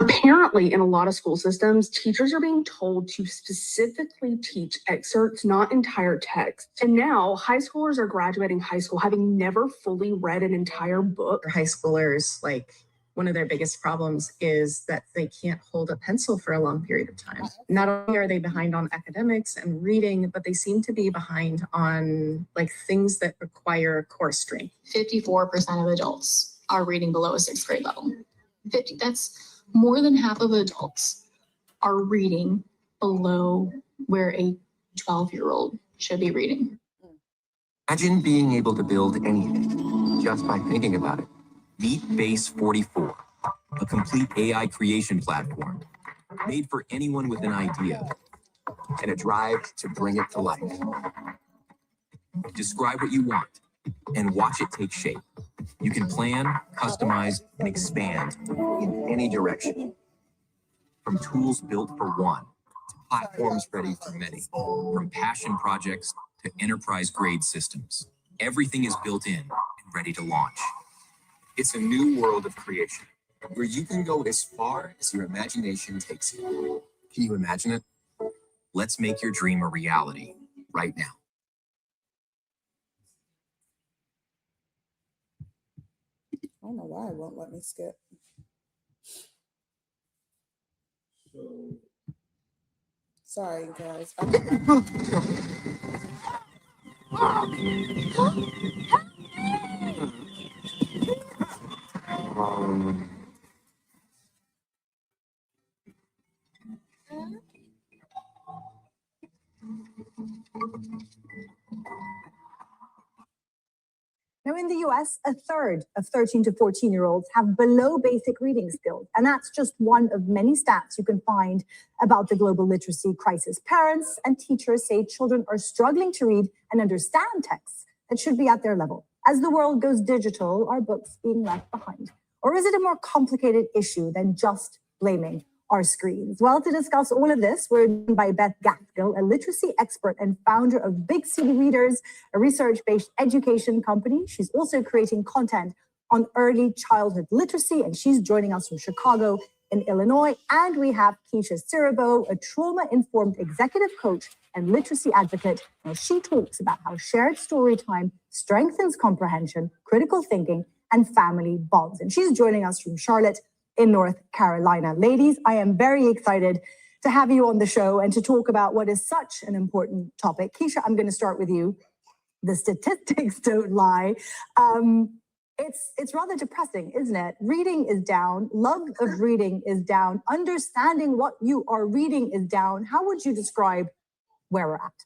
Apparently, in a lot of school systems, teachers are being told to specifically teach excerpts, not entire text. And now high schoolers are graduating high school having never fully read an entire book. For high schoolers, like, one of their biggest problems is that they can't hold a pencil for a long period of time. Not only are they behind on academics and reading, but they seem to be behind on like things that require core strength. 54% of adults are reading below a 6th grade level. That's more than half of adults are reading below where a 12-year-old should be reading. Imagine being able to build anything just by thinking about it. Meet Base 44, a complete AI creation platform made for anyone with an idea and a drive to bring it to life. Describe what you want and watch it take shape. You can plan, customize, and expand in any direction. From tools built for one to platforms ready for many. From passion projects to enterprise-grade systems. Everything is built in and ready to launch. It's a new world of creation where you can go as far as your imagination takes you. Can you imagine it? Let's make your dream a reality right now. I don't know why it won't let me skip. Sorry, guys. Now, in the US, a third of 13 to 14-year-olds have below basic reading skills. And that's just one of many stats you can find about the global literacy crisis. Parents and teachers say children are struggling to read and understand texts that should be at their level. As the world goes digital, are books being left behind? Or is it a more complicated issue than just blaming our screens? Well, to discuss all of this, we're joined by Beth Gaskell, a literacy expert and founder of Big City Readers, a research-based education company. She's also creating content on early childhood literacy, and she's joining us from Chicago in Illinois. And we have Keisha Siribo, a trauma-informed executive coach and literacy advocate. Now, she talks about how shared story time strengthens comprehension, critical thinking, and family bonds. And she's joining us from Charlotte in North Carolina. Ladies, I am very excited to have you on the show and to talk about what is such an important topic. Keisha, I'm going to start with you. The statistics don't lie. It's rather depressing, isn't it? Reading is down. Love of reading is down. Understanding what you are reading is down. How would you describe where we're at?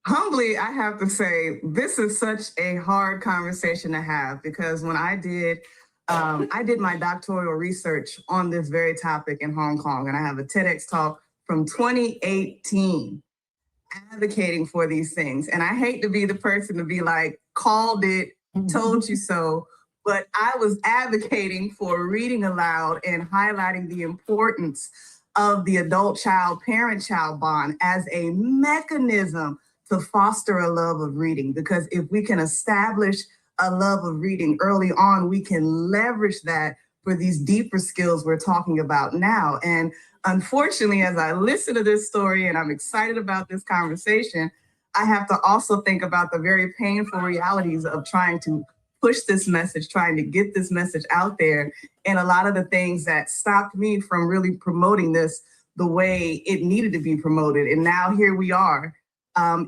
Humbly, I have to say, this is such a hard conversation to have, because when I did my doctoral research on this very topic in Hong Kong, and I have a TEDx talk from 2018 advocating for these things. And I hate to be the person to be like, called it, told you so, but I was advocating for reading aloud and highlighting the importance of the adult-child, parent-child bond as a mechanism to foster a love of reading. Because if we can establish a love of reading early on, we can leverage that for these deeper skills we're talking about now. And unfortunately, as I listen to this story and I'm excited about this conversation, I have to also think about the very painful realities of trying to push this message, trying to get this message out there, and a lot of the things that stopped me from really promoting this the way it needed to be promoted. And now here we are.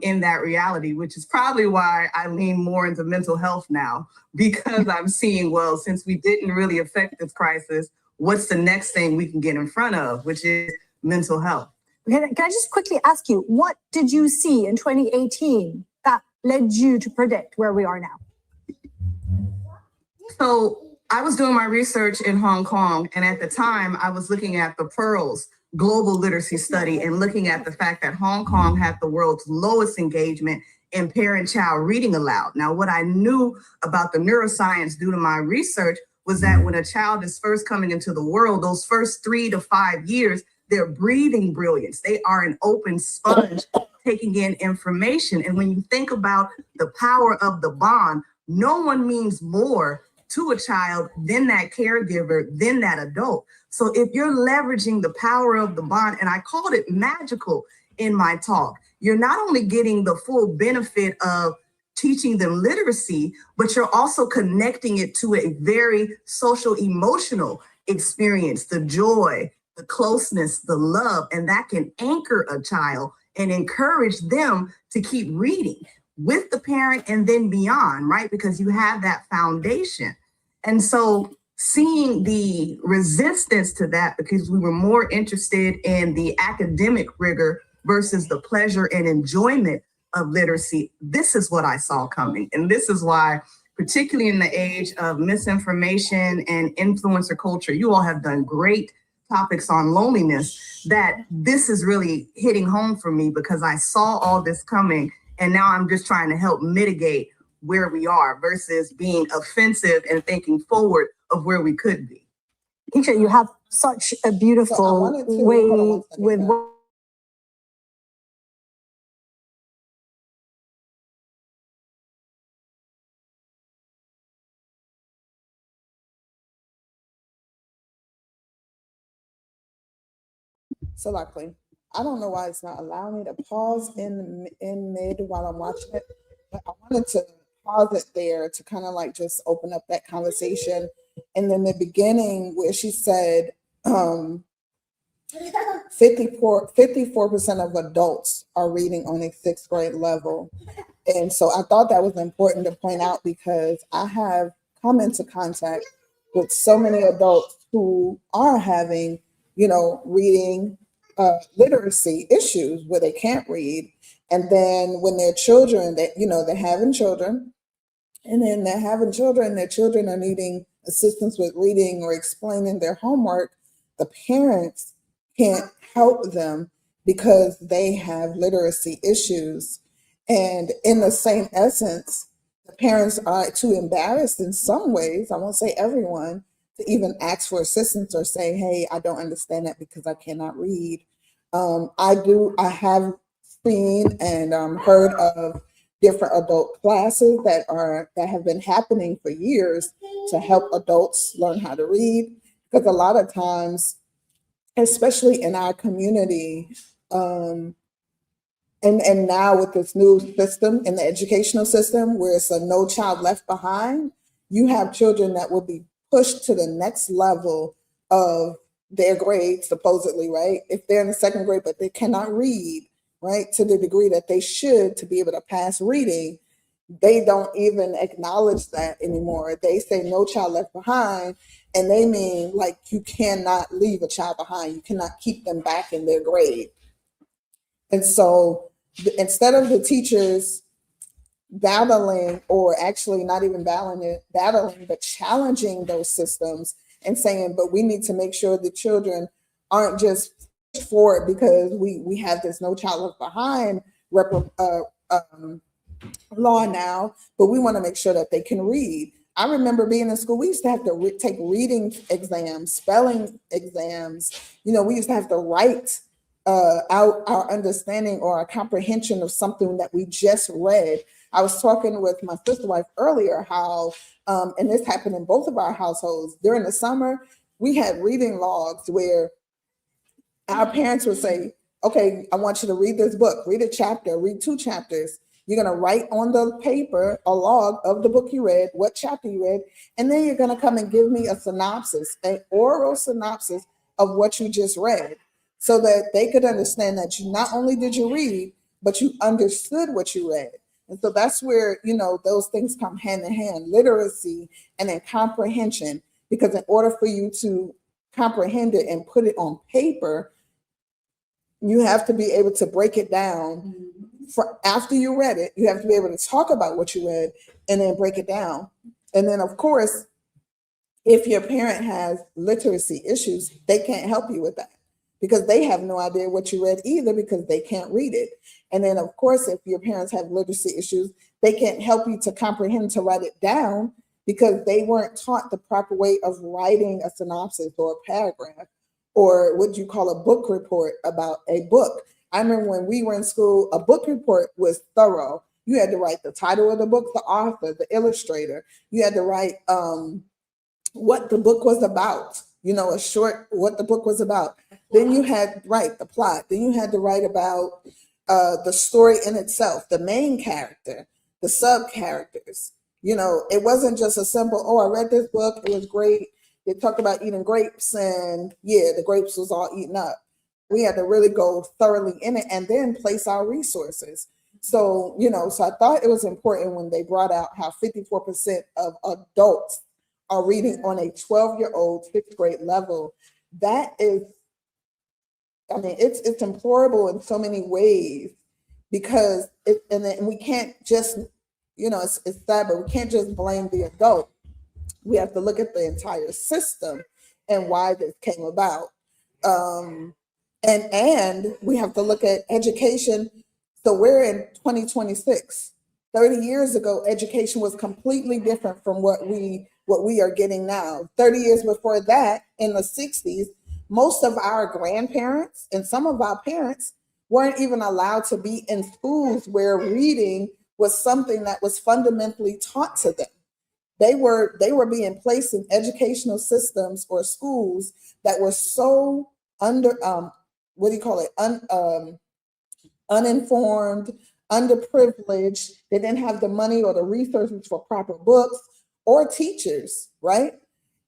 In that reality, which is probably why I lean more into mental health now, because I'm seeing, well, since we didn't really affect this crisis, what's the next thing we can get in front of, which is mental health. Can I just quickly ask you, what did you see in 2018 that led you to predict where we are now? So I was doing my research in Hong Kong, and at the time I was looking at the Pearls Global Literacy Study and looking at the fact that Hong Kong had the world's lowest engagement in parent-child reading aloud. Now, what I knew about the neuroscience due to my research was that when a child is first coming into the world, those first 3 to 5 years, they're breathing brilliance. They are an open sponge taking in information. And when you think about the power of the bond, no one means more to a child than that caregiver, than that adult. So if you're leveraging the power of the bond, and I called it magical in my talk, you're not only getting the full benefit of teaching them literacy, but you're also connecting it to a very social emotional experience, the joy, the closeness, the love, and that can anchor a child and encourage them to keep reading with the parent and then beyond, right? Because you have that foundation. And so seeing the resistance to that, because we were more interested in the academic rigor versus the pleasure and enjoyment of literacy, this is what I saw coming. And this is why, particularly in the age of misinformation and influencer culture, you all have done great topics on loneliness, that this is really hitting home for me because I saw all this coming and now I'm just trying to help mitigate where we are versus being offensive and thinking forward of where we could be. Teacher, you have such a beautiful way with So luckily, I don't know why it's not allowing me to pause in mid while I'm watching it, but I wanted to pause it there to kind of like just open up that conversation. And then the beginning where she said 54% of adults are reading on a 6th grade level. And so I thought that was important to point out because I have come into contact with so many adults who are having, reading literacy issues where they can't read. And then when their children, they're having children, and then they're having children, their children are needing assistance with reading or explaining their homework, the parents can't help them because they have literacy issues. And in the same essence, the parents are too embarrassed in some ways, I won't say everyone, to even ask for assistance or say, hey, I don't understand that because I cannot read. I have seen and heard of different adult classes that have been happening for years to help adults learn how to read. Because a lot of times, especially in our community, and now with this new system in the educational system where it's a No Child Left Behind, you have children that will be pushed to the next level of their grade, supposedly, right? If they're in the 2nd grade, but they cannot read, right, to the degree that they should to be able to pass reading, they don't even acknowledge that anymore. They say No Child Left Behind, and they mean like you cannot leave a child behind. You cannot keep them back in their grade. And so instead of the teachers battling, or actually not even battling, but challenging those systems and saying, but we need to make sure the children aren't just for it because we have this No Child Left Behind law now, but we want to make sure that they can read. I remember being in school, we used to have to take reading exams, spelling exams. We used to have to write out our understanding or our comprehension of something that we just read. I was talking with my sister wife earlier how, and this happened in both of our households, during the summer, we had reading logs where our parents would say, okay, I want you to read this book, read a chapter, read 2 chapters. You're going to write on the paper a log of the book you read, what chapter you read, and then you're going to come and give me a synopsis, an oral synopsis of what you just read, so that they could understand that you not only did you read, but you understood what you read. And so that's where, those things come hand in hand, literacy and then comprehension, because in order for you to comprehend it and put it on paper, you have to be able to break it down. After you read it, you have to be able to talk about what you read and then break it down. And then, of course, if your parent has literacy issues, they can't help you with that because they have no idea what you read either because they can't read it. And then, of course, if your parents have literacy issues, they can't help you to comprehend, to write it down because they weren't taught the proper way of writing a synopsis or a paragraph or what you call a book report about a book. I remember when we were in school, a book report was thorough. You had to write the title of the book, the author, the illustrator. You had to write what the book was about, a short, what the book was about. Then you had to write the plot. Then you had to write about the story in itself, the main character, the sub characters. It wasn't just a simple, oh, I read this book, it was great. They talked about eating grapes and yeah, the grapes was all eaten up. We had to really go thoroughly in it and then place our resources. So, so I thought it was important when they brought out how 54% of adults are reading on a 12-year-old 6th grade level. That is, it's deplorable in so many ways because and we can't just, it's sad, but we can't just blame the adult. We have to look at the entire system and why this came about. And we have to look at education. So we're in 2026. 30 years ago, education was completely different from what we are getting now. 30 years before that, in the 60s, most of our grandparents and some of our parents weren't even allowed to be in schools where reading was something that was fundamentally taught to them. They were being placed in educational systems or schools that were so uninformed, underprivileged. They didn't have the money or the resources for proper books or teachers, right?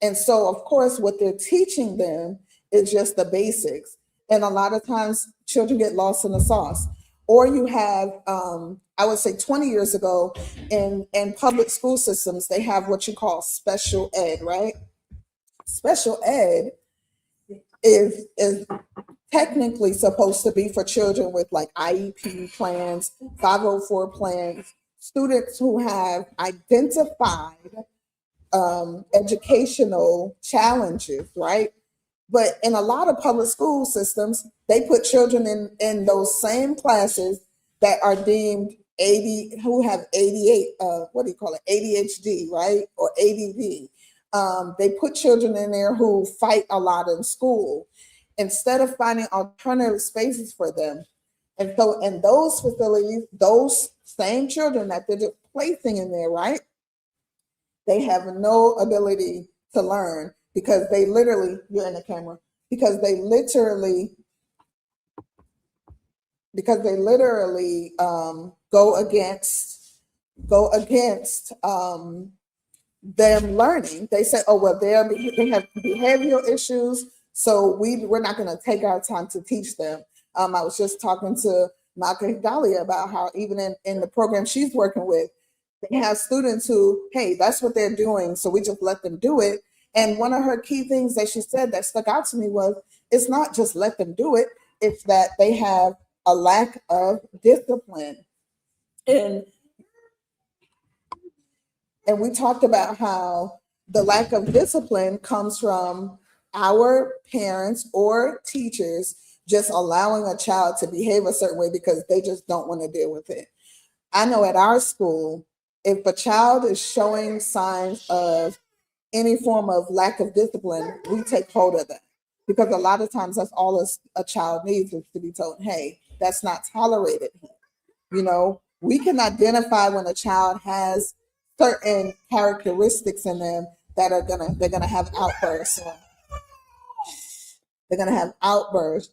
And so, of course, what they're teaching them is just the basics. And a lot of times children get lost in the sauce. Or you have, I would say 20 years ago, in public school systems, they have what you call special ed, right? Special ed is technically supposed to be for children with like IEP plans, 504 plans, students who have identified educational challenges, right? But in a lot of public school systems, they put children in those same classes that are deemed who have ADHD, right? Or ADD. They put children in there who fight a lot in school instead of finding alternative spaces for them. And so in those facilities, those same children that they're just placing in there, right? They have no ability to learn because they literally, you're in the camera, because they literally go against them learning. They say, oh, well, they have behavioral issues, so we're not going to take our time to teach them. I was just talking to Malka Dahlia about how even in the program she's working with, they have students who, hey, that's what they're doing, so we just let them do it. And one of her key things that she said that stuck out to me was, it's not just let them do it, it's that they have a lack of discipline. And we talked about how the lack of discipline comes from our parents or teachers just allowing a child to behave a certain way because they just don't want to deal with it. I know at our school, if a child is showing signs of any form of lack of discipline, we take hold of that. Because a lot of times that's all a child needs is to be told, hey, that's not tolerated here. You know, we can identify when a child has certain characteristics in them that they're gonna have outbursts,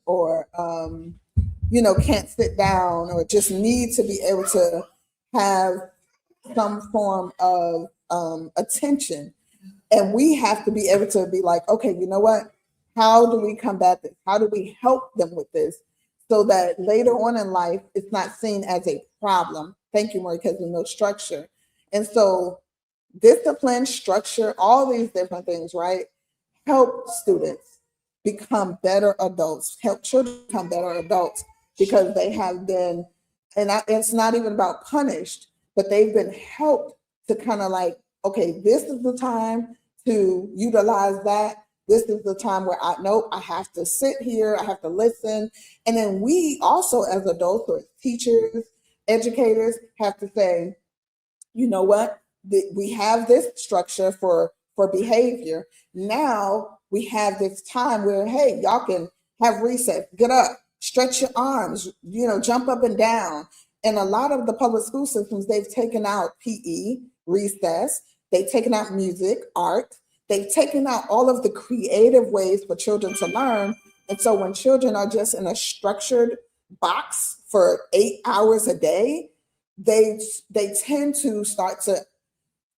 or can't sit down, or just need to be able to have some form of attention. And we have to be able to be like, okay, you know what? How do we combat this? How do we help them with this so that later on in life, it's not seen as a problem? Thank you, Marie, because there's no structure. And so discipline, structure, all these different things, right? Help students become better adults, help children become better adults, because they have been, and it's not even about punished, but they've been helped to kind of like, okay, this is the time to utilize that. This is the time where I have to sit here, I have to listen. And then we also, as adults or teachers, educators, have to say, you know what? We have this structure for behavior. Now we have this time where, hey, y'all can have recess, get up, stretch your arms, jump up and down. And a lot of the public school systems, they've taken out PE, recess, they've taken out music, art, they've taken out all of the creative ways for children to learn. And so when children are just in a structured box for 8 hours a day, they tend to start to,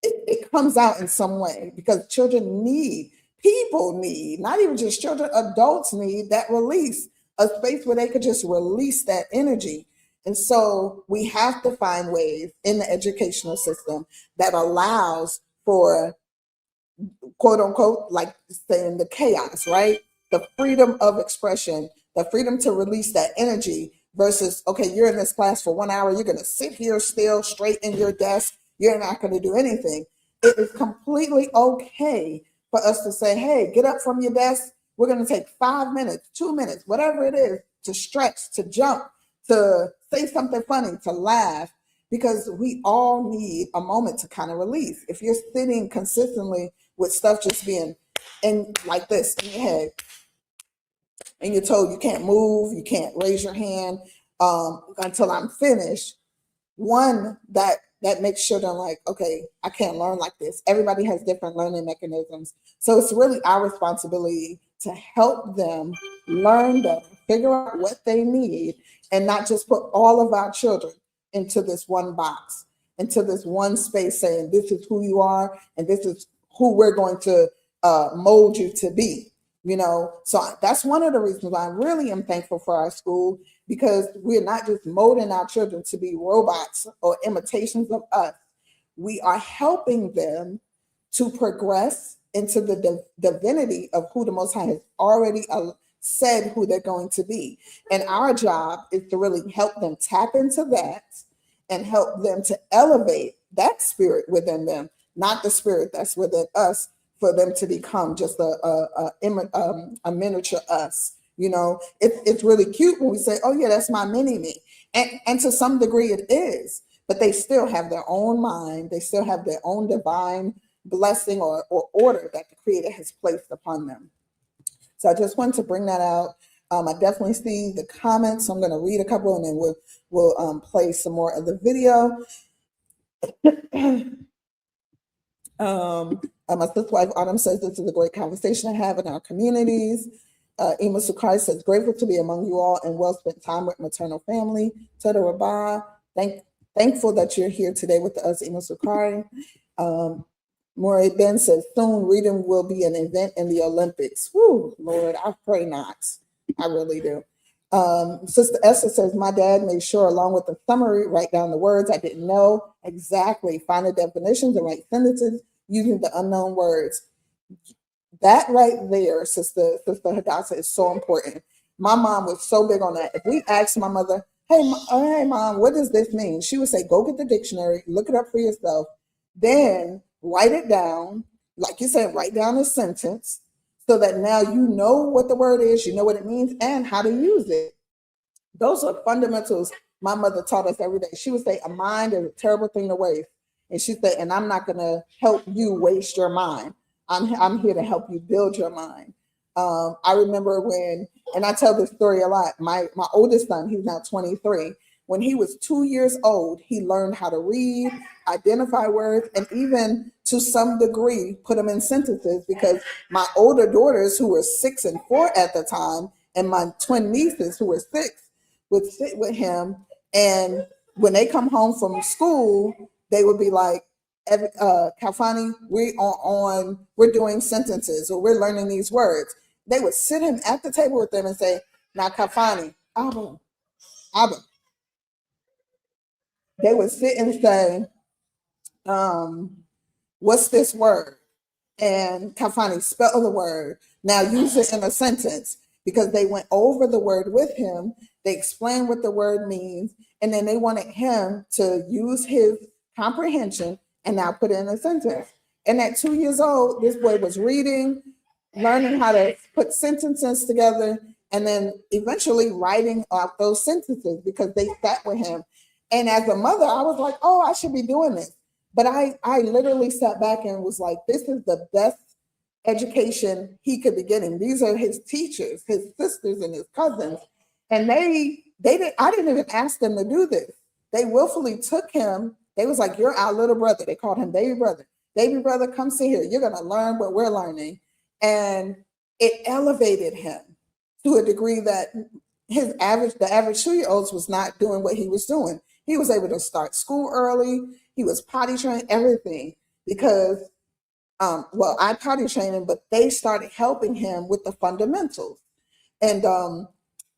it comes out in some way, because people need, not even just children, adults need that release, a space where they could just release that energy. And so we have to find ways in the educational system that allows for, quote unquote, like saying the chaos, right? The freedom of expression, the freedom to release that energy versus, okay, you're in this class for 1 hour, you're going to sit here still straight in your desk, you're not going to do anything. It is completely okay for us to say, hey, get up from your desk, We're going to take 5 minutes, 2 minutes, whatever it is, to stretch, to jump, to say something funny, to laugh, because we all need a moment to kind of release. If you're sitting consistently with stuff just being in like this in your head, and you're told you can't move, you can't raise your hand until I'm finished, one, that makes children like, okay, I can't learn like this. Everybody has different learning mechanisms. So it's really our responsibility to help them learn them, figure out what they need, and not just put all of our children into this one box, into this one space saying, this is who you are, and this is who we're going to mold you to be. You know, so that's one of the reasons why I really am thankful for our school, because we're not just molding our children to be robots or imitations of us. We are helping them to progress into the divinity of who the Most High has already said who they're going to be. And our job is to really help them tap into that and help them to elevate that spirit within them, not the spirit that's within us, for them to become just a miniature us. You know, it's really cute when we say, oh yeah, that's my mini me. And to some degree it is, but they still have their own mind. They still have their own divine blessing or order that the Creator has placed upon them. So I just wanted to bring that out. I definitely see the comments. So I'm going to read a couple and then we'll play some more of the video. My sister wife Autumn says this is a great conversation to have in our communities. Ima Sukai says, grateful to be among you all and well spent time with maternal family. Toda Rabah, thankful that you're here today with us, Ima Sukai. Maury Ben says, soon reading will be an event in the Olympics. Whew, Lord, I pray not. I really do. Sister Esther says, my dad made sure along with the summary, write down the words I didn't know exactly, find the definitions and write sentences using the unknown words. That right there, Sister Hadassah, is so important. My mom was so big on that. If we asked my mother, hey mom, what does this mean? She would say, go get the dictionary, look it up for yourself, then write it down. Like you said, write down a sentence so that now you know what the word is, you know what it means, and how to use it. Those are fundamentals my mother taught us every day. She would say, a mind is a terrible thing to waste. And she said, and I'm not going to help you waste your mind. I'm here to help you build your mind. I remember when, and I tell this story a lot, my oldest son, he's now 23. When he was 2 years old, he learned how to read, identify words, and even to some degree put them in sentences, because my older daughters, who were 6 and 4 at the time, and my twin nieces, who were 6, would sit with him. And when they come home from school, they would be like, Kalfani, we're doing sentences, or we're learning these words. They would sit him at the table with them and say, now Kalfani, Abba. They would sit and say, what's this word? And Kalfani, spell the word. Now use it in a sentence, because they went over the word with him. They explained what the word means, and then they wanted him to use his comprehension and now put it in a sentence. And at 2 years old, this boy was reading, learning how to put sentences together, and then eventually writing out those sentences because they sat with him. And as a mother, I was like, oh, I should be doing this. But I literally sat back and was like, this is the best education he could be getting. These are his teachers, his sisters and his cousins. And I didn't even ask them to do this. They willfully took him. They was like, you're our little brother. They called him baby brother. Baby brother, come sit here. You're going to learn what we're learning. And it elevated him to a degree that the average 2-year-olds was not doing what he was doing. He was able to start school early. He was potty trained, everything, because, I potty trained him, but they started helping him with the fundamentals. And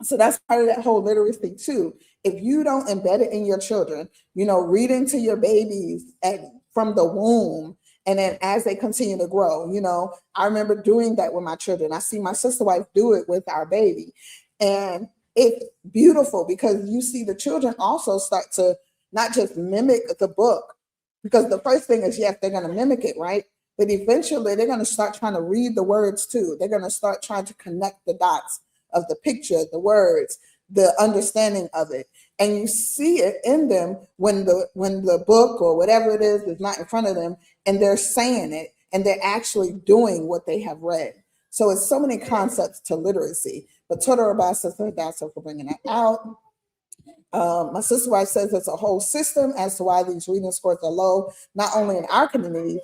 so that's part of that whole literacy too. If you don't embed it in your children, reading to your babies from the womb, and then as they continue to grow, I remember doing that with my children. I see my sister wife do it with our baby. And it's beautiful because you see the children also start to not just mimic the book, because the first thing is, yes, they're going to mimic it, right? but eventually they're going to start trying to read the words too. They're going to start trying to connect the dots of the picture, the words, the understanding of it. And you see it in them when the book or whatever it is not in front of them, and they're saying it, and they're actually doing what they have read. So it's so many concepts to literacy. But Toda Rabbi says, that's for bringing that out. My sister wife says it's a whole system as to why these reading scores are low, not only in our community,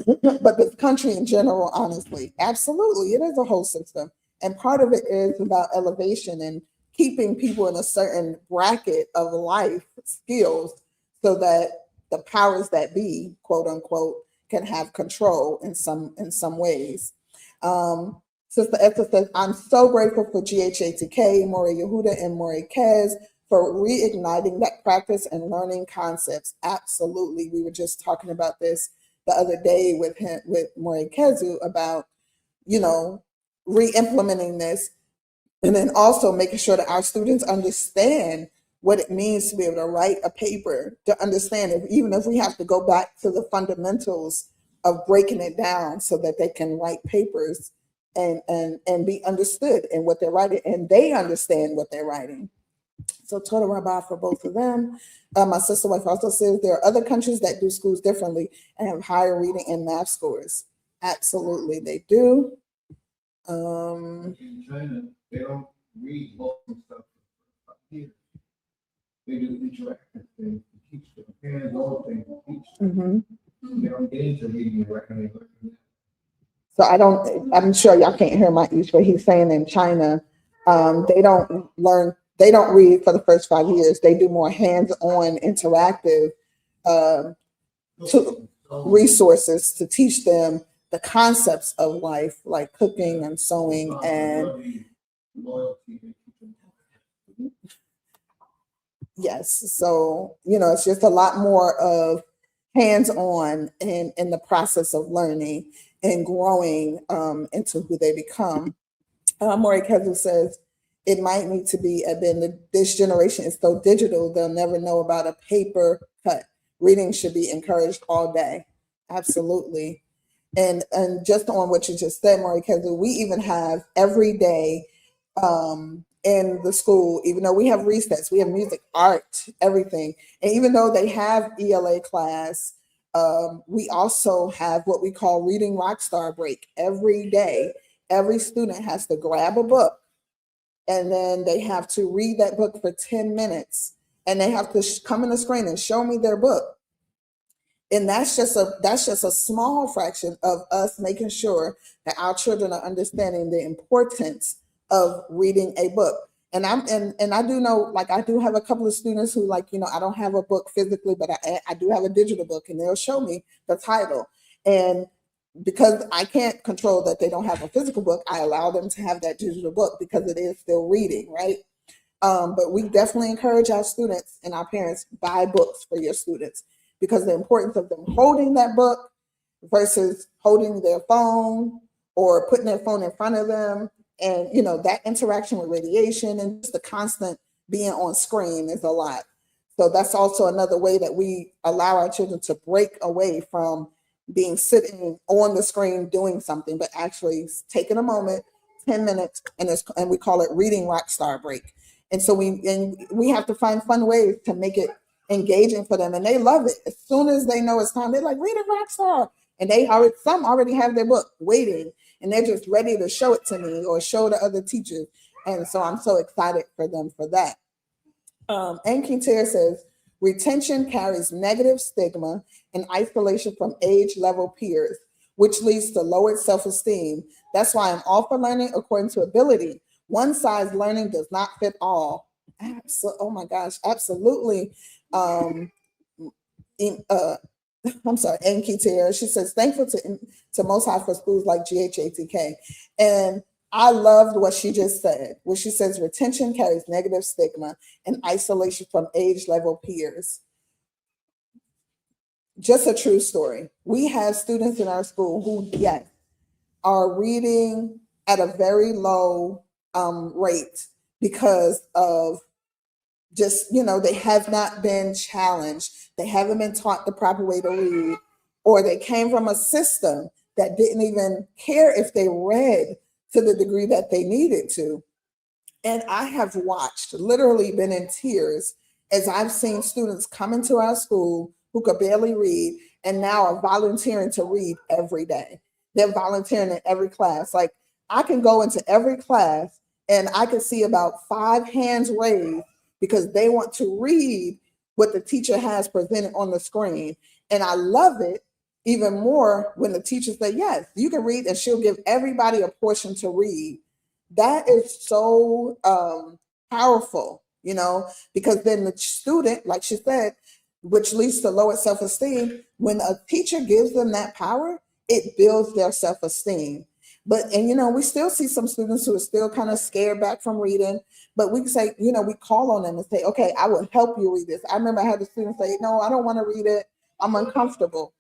but the country in general, honestly. Absolutely, it is a whole system. And part of it is about elevation and keeping people in a certain bracket of life skills so that the powers that be, quote unquote, can have control in some ways. Sister Esther says, I'm so grateful for GHATK, Maury Yehuda, and Maury Kez for reigniting that practice and learning concepts. Absolutely. We were just talking about this the other day with Maury Kezu about, re-implementing this, and then also making sure that our students understand what it means to be able to write a paper, to understand even if we have to go back to the fundamentals of breaking it down so that they can write papers and be understood in what they're writing, and they understand what they're writing. So Toda Rabbi for both of them. My sister wife also says there are other countries that do schools differently and have higher reading and math scores. Absolutely, they do. In China, they don't read books and stuff here. They do interactive things to teach them, hands-on things to teach them. They don't get into reading and writing. So I'm sure y'all can't hear my each, but he's saying in China, they don't read for the first 5 years. They do more hands-on interactive resources to teach them the concepts of life, like cooking and sewing and yes. So, it's just a lot more of hands-on in the process of learning and growing into who they become. Maury Kezu says, it might need to be, this generation is so digital, they'll never know about a paper cut. Reading should be encouraged all day. Absolutely. And just on what you just said, Maury Kezu, we even have every day in the school, even though we have recess, we have music, art, everything. And even though they have ELA class, we also have what we call Reading Rockstar Break. Every day, every student has to grab a book, and then they have to read that book for 10 minutes, and they have to come in the screen and show me their book. And that's just a small fraction of us making sure that our children are understanding the importance of reading a book. And I do know, like, I do have a couple of students who, like, I don't have a book physically, but I do have a digital book, and they'll show me the title. And because I can't control that they don't have a physical book, I allow them to have that digital book because it is still reading, right? But we definitely encourage our students and our parents, buy books for your students, because the importance of them holding that book versus holding their phone or putting their phone in front of them, and that interaction with radiation and just the constant being on screen is a lot. So that's also another way that we allow our children to break away from being sitting on the screen doing something, but actually taking a moment, 10 minutes, and we call it Reading Rockstar Break. And so we have to find fun ways to make it engaging for them, and they love it. As soon as they know it's time, they're like, Reading Rockstar, and some already have their book waiting, and they're just ready to show it to me or show the other teachers. And so I'm so excited for them for that. Enki Ter says, retention carries negative stigma and isolation from age-level peers, which leads to lowered self-esteem. That's why I'm all for learning according to ability. One-size learning does not fit all. Oh my gosh, absolutely. I'm sorry, Enki Ter. She says, thankful to Most High for schools like GHATK. And I loved what she just said, where she says retention carries negative stigma and isolation from age-level peers. Just a true story. We have students in our school who, yes, are reading at a very low rate because of just, they have not been challenged. They haven't been taught the proper way to read. or they came from a system that didn't even care if they read to the degree that they needed to. And I have watched, literally been in tears, as I've seen students come into our school who could barely read and now are volunteering to read every day. They're volunteering in every class. Like, I can go into every class and I can see about 5 hands raised because they want to read what the teacher has presented on the screen. And I love it even more when the teacher says, yes, you can read, and she'll give everybody a portion to read. That is so powerful, you know, because then the student, like she said, which leads to lower self-esteem, when a teacher gives them that power, it builds their self-esteem. But, and, you know, we still see some students who are still kind of scared back from reading, but we can say, you know, we call on them and say, okay, I will help you read this. I remember I had a student say, no, I don't want to read it. I'm uncomfortable.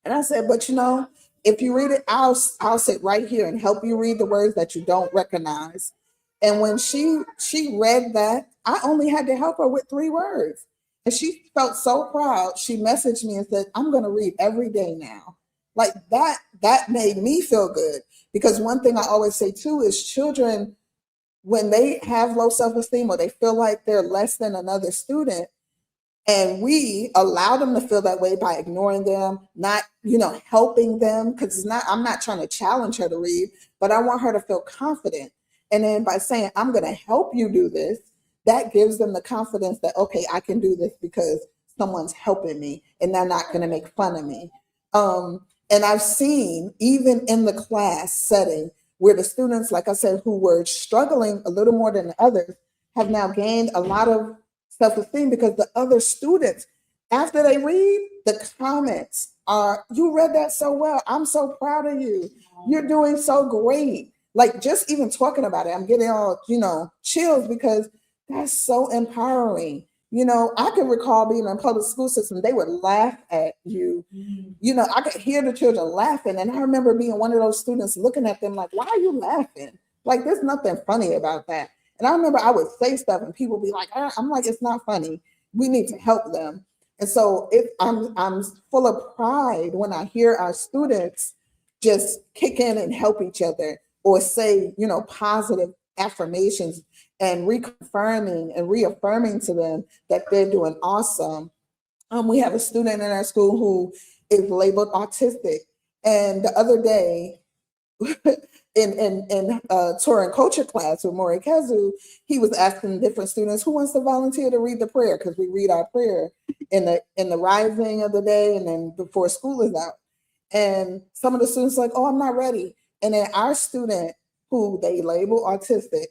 And I said, but you know, if you read it, I'll sit right here and help you read the words that you don't recognize. And when she read that, I only had to help her with 3 words. And she felt so proud. She messaged me and said, I'm going to read every day now. Like that made me feel good. Because one thing I always say too is children, when they have low self-esteem or they feel like they're less than another student, and we allow them to feel that way by ignoring them, not, you know, helping them, because it's not, I'm not trying to challenge her to read, but I want her to feel confident. And then by saying, I'm going to help you do this, that gives them the confidence that, okay, I can do this because someone's helping me and they're not going to make fun of me. And I've seen, even in the class setting, where the students, like I said, who were struggling a little more than the others, have now gained a lot of self-esteem because the other students, after they read, the comments are, you read that so well. I'm so proud of you. You're doing so great. Like, just even talking about it, I'm getting all, you know, chills, because that's so empowering. You know, I can recall being in public school system, they would laugh at you. You know, I could hear the children laughing. And I remember being one of those students looking at them like, why are you laughing? Like, there's nothing funny about that. And I remember I would say stuff and people be like, I'm like, it's not funny. We need to help them. And so I'm full of pride when I hear our students just kick in and help each other, or say, you know, positive affirmations and reconfirming and reaffirming to them that they're doing awesome. We have a student in our school who is labeled autistic. And the other day, in Torah and culture class with Maury Kazu, he was asking different students who wants to volunteer to read the prayer, because we read our prayer in the rising of the day and then before school is out. And some of the students like, oh, I'm not ready. And then our student, who they label autistic,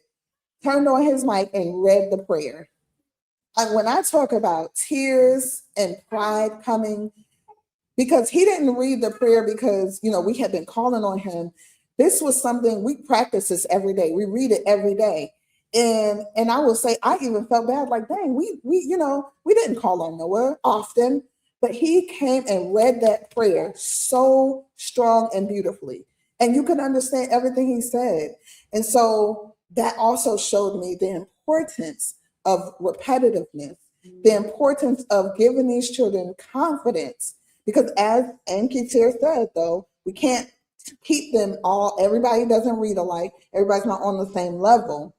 turned on his mic and read the prayer. And when I talk about tears and pride coming, because he didn't read the prayer because, you know, we had been calling on him. This was something we practice this every day. We read it every day. And I will say, I even felt bad, like, dang, we you know, we didn't call on Noah often, but he came and read that prayer so strong and beautifully. And you can understand everything he said. And so that also showed me the importance of repetitiveness, the importance of giving these children confidence. Because as Anki said, though, we can't keep them all, everybody doesn't read alike, everybody's not on the same level.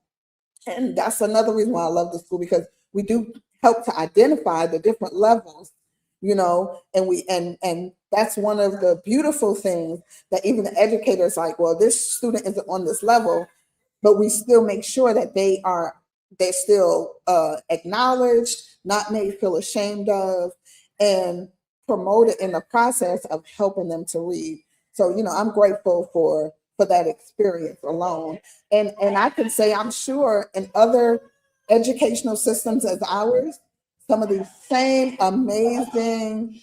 And that's another reason why I love the school, because we do help to identify the different levels, you know, and that's one of the beautiful things, that even the educators like, well, this student isn't on this level, but we still make sure that they're still acknowledged, not made feel ashamed of, and promoted in the process of helping them to read. So, you know, I'm grateful for that experience alone. And I can say, I'm sure in other educational systems as ours, some of these same amazing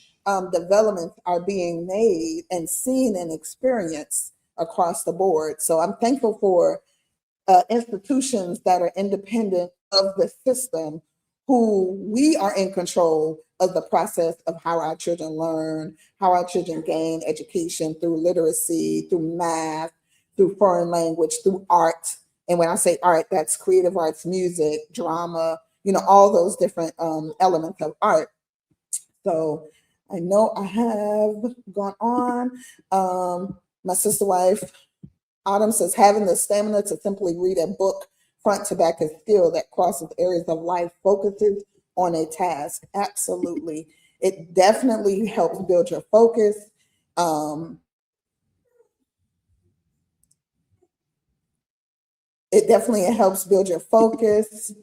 developments are being made and seen and experienced across the board. So I'm thankful for institutions that are independent of the system, who we are in control of the process of how our children learn, how our children gain education through literacy, through math, through foreign language, through art. And when I say art, that's creative arts, music, drama, you know, all those different elements of art. So I know I have gone on. My sister wife, Autumn, says having the stamina to simply read a book front to back is skill that crosses areas of life, focuses on a task. Absolutely. It definitely helps build your focus. It definitely helps build your focus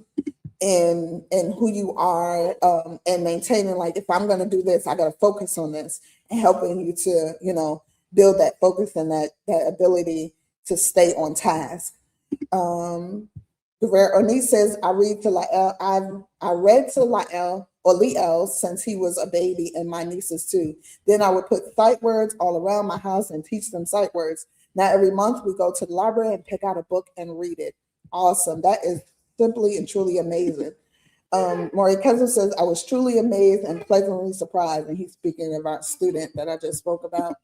in who you are, and maintaining, like, if I'm going to do this, I got to focus on this, and helping you to, build that focus and that ability to stay on task. Ernie says, I read to Lael. I read to Lael or Liel since he was a baby, and my nieces too. Then I would put sight words all around my house and teach them sight words. Now every month we go to the library and pick out a book and read it. Awesome. That is simply and truly amazing. Maury Cousin says, I was truly amazed and pleasantly surprised. And he's speaking of our student that I just spoke about.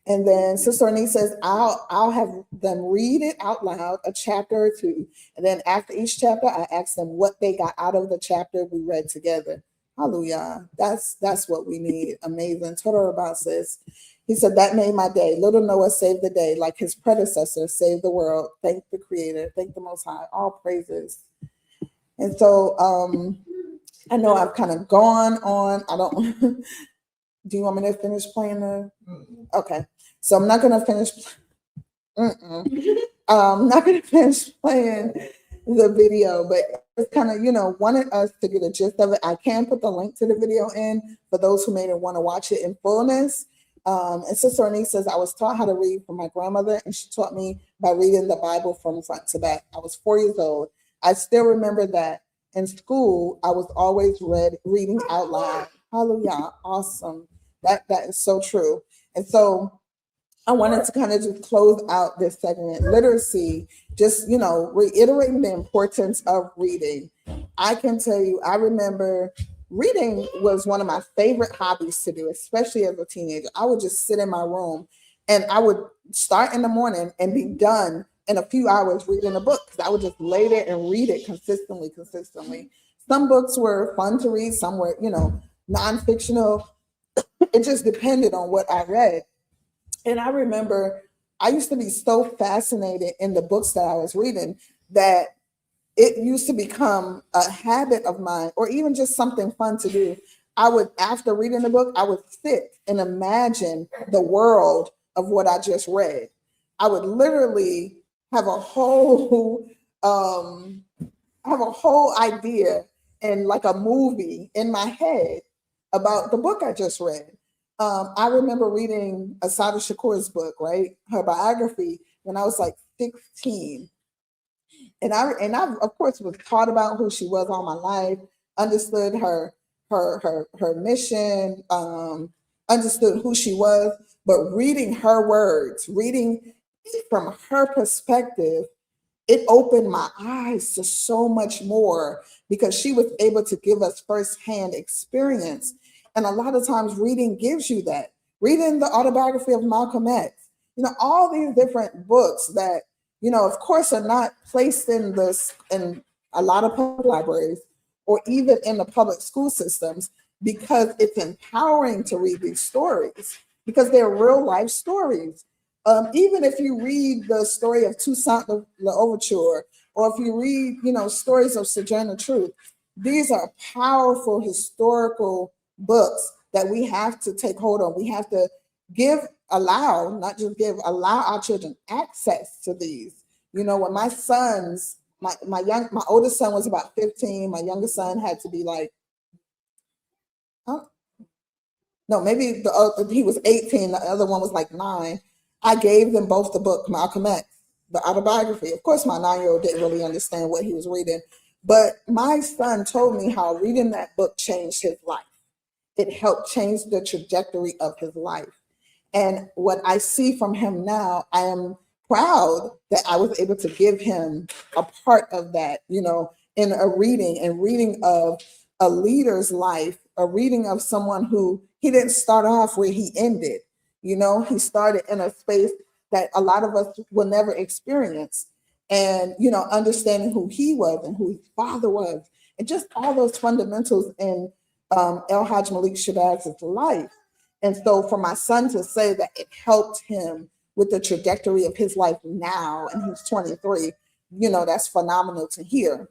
And then Sister Annie says, I'll have them read it out loud, a chapter or two. And then after each chapter, I ask them what they got out of the chapter we read together. Hallelujah. That's what we need. Amazing. Total about says, he said, that made my day. Little Noah saved the day, like his predecessor saved the world. Thank the Creator. Thank the Most High. All praises. And so I know I've kind of gone on. I don't. Do you want me to finish playing the? Okay. So I'm not going to finish. I'm not going to finish playing the video, but it's kind of, wanted us to get a gist of it. I can put the link to the video in for those who may want to watch it in fullness. And Sister Annie says, I was taught how to read from my grandmother, and she taught me by reading the Bible from front to back. I was 4 years old. I still remember that in school, I was always reading out loud. Hallelujah. Awesome. That is so true. And so I wanted to kind of just close out this segment. Literacy, just, reiterating the importance of reading. I can tell you, I remember reading was one of my favorite hobbies to do, especially as a teenager. I would just sit in my room and I would start in the morning and be done in a few hours reading a book, because I would just lay there and read it consistently. Some books were fun to read, some were, non-fictional. It just depended on what I read. And I remember I used to be so fascinated in the books that I was reading that it used to become a habit of mine, or even just something fun to do. I would, after reading the book, I would sit and imagine the world of what I just read. I would literally have a whole idea and like a movie in my head about the book I just read. I remember reading Asada Shakur's book, right? Her biography, when I was like 16. And I of course was taught about who she was all my life, understood her mission, understood who she was, but reading her words, reading from her perspective, it opened my eyes to so much more, because she was able to give us firsthand experience. And a lot of times reading gives you that. Reading the autobiography of Malcolm X, all these different books that, of course, are not placed in a lot of public libraries or even in the public school systems, because it's empowering to read these stories, because they're real life stories. Even if you read the story of Toussaint L'Ouverture, or if you read, stories of Sojourner Truth, these are powerful historical books that we have to take hold of. We have to allow our children access to these. When my sons, my oldest son was about 15, my youngest son had to be like, he was 18, the other one was like 9. I gave them both the book, Malcolm X, the autobiography. Of course, my 9-year-old didn't really understand what he was reading, but my son told me how reading that book changed his life. It helped change the trajectory of his life. And what I see from him now, I am proud that I was able to give him a part of that, in a reading of a leader's life, a reading of someone who he didn't start off where he ended. He started in a space that a lot of us will never experience. And, understanding who he was and who his father was, and just all those fundamentals in El Hajj Malik Shabazz' life. And so for my son to say that it helped him with the trajectory of his life now, and he's 23, you know, that's phenomenal to hear.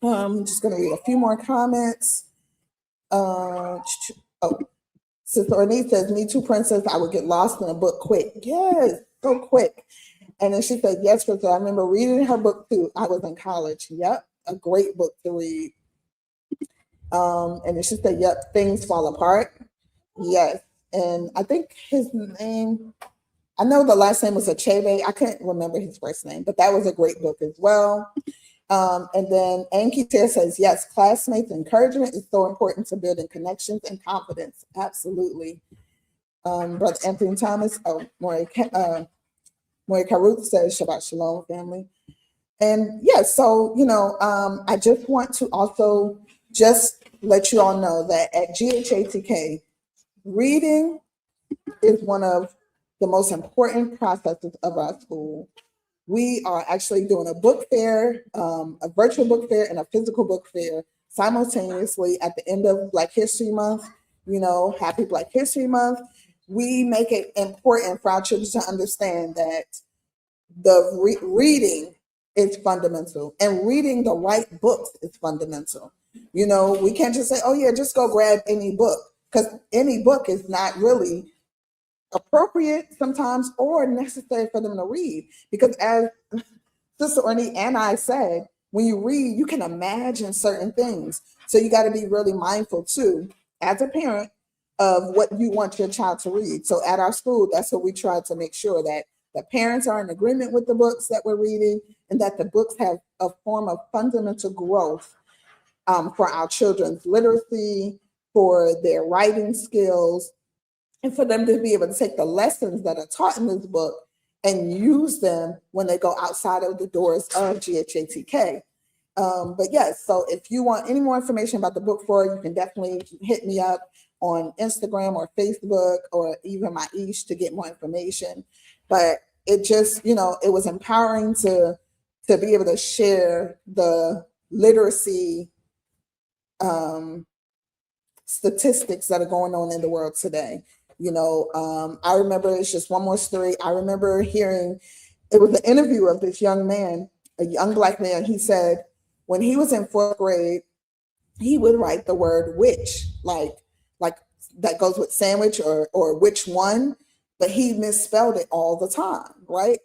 I'm just going to read a few more comments. Sister Ornette says, me too, Princess. I would get lost in a book quick. Yes, so quick. And then she said, yes, Princess. I remember reading her book too. I was in college. Yep, a great book to read. And then she said, yep, things fall apart. Yes. And I think his name, I know the last name was Achebe. I couldn't remember his first name, but that was a great book as well. And then Anki says, yes, classmates' encouragement is so important to building connections and confidence. Absolutely. Brother Anthony Thomas, Maury Karuth says, Shabbat Shalom, family. And yeah, so, you know, I just want to also just let you all know that at GHATK, reading is one of the most important processes of our school. We are actually doing a book fair, a virtual book fair and a physical book fair simultaneously at the end of Black History Month. You know, happy Black History Month. We make it important for our children to understand that the reading is fundamental, and reading the right books is fundamental. You know, we can't just say, oh yeah, just go grab any book, because any book is not really appropriate sometimes or necessary for them to read. Because as Sister Ornette and I said, when you read, you can imagine certain things. So you got to be really mindful too, as a parent, of what you want your child to read. So at our school, that's what we try to make sure, that the parents are in agreement with the books that we're reading, and that the books have a form of fundamental growth for our children's literacy, for their writing skills, and for them to be able to take the lessons that are taught in this book and use them when they go outside of the doors of GHATK. But yes, so if you want any more information about the book fair, you can definitely hit me up on Instagram or Facebook or even my Ish to get more information. But it just, you know, it was empowering to be able to share the literacy statistics that are going on in the world today. You know, I remember, it's just one more story. I remember hearing, it was an interview of this young man, a young Black man. He said when he was in 4th grade, he would write the word which, like that goes with sandwich or which one, but he misspelled it all the time, right?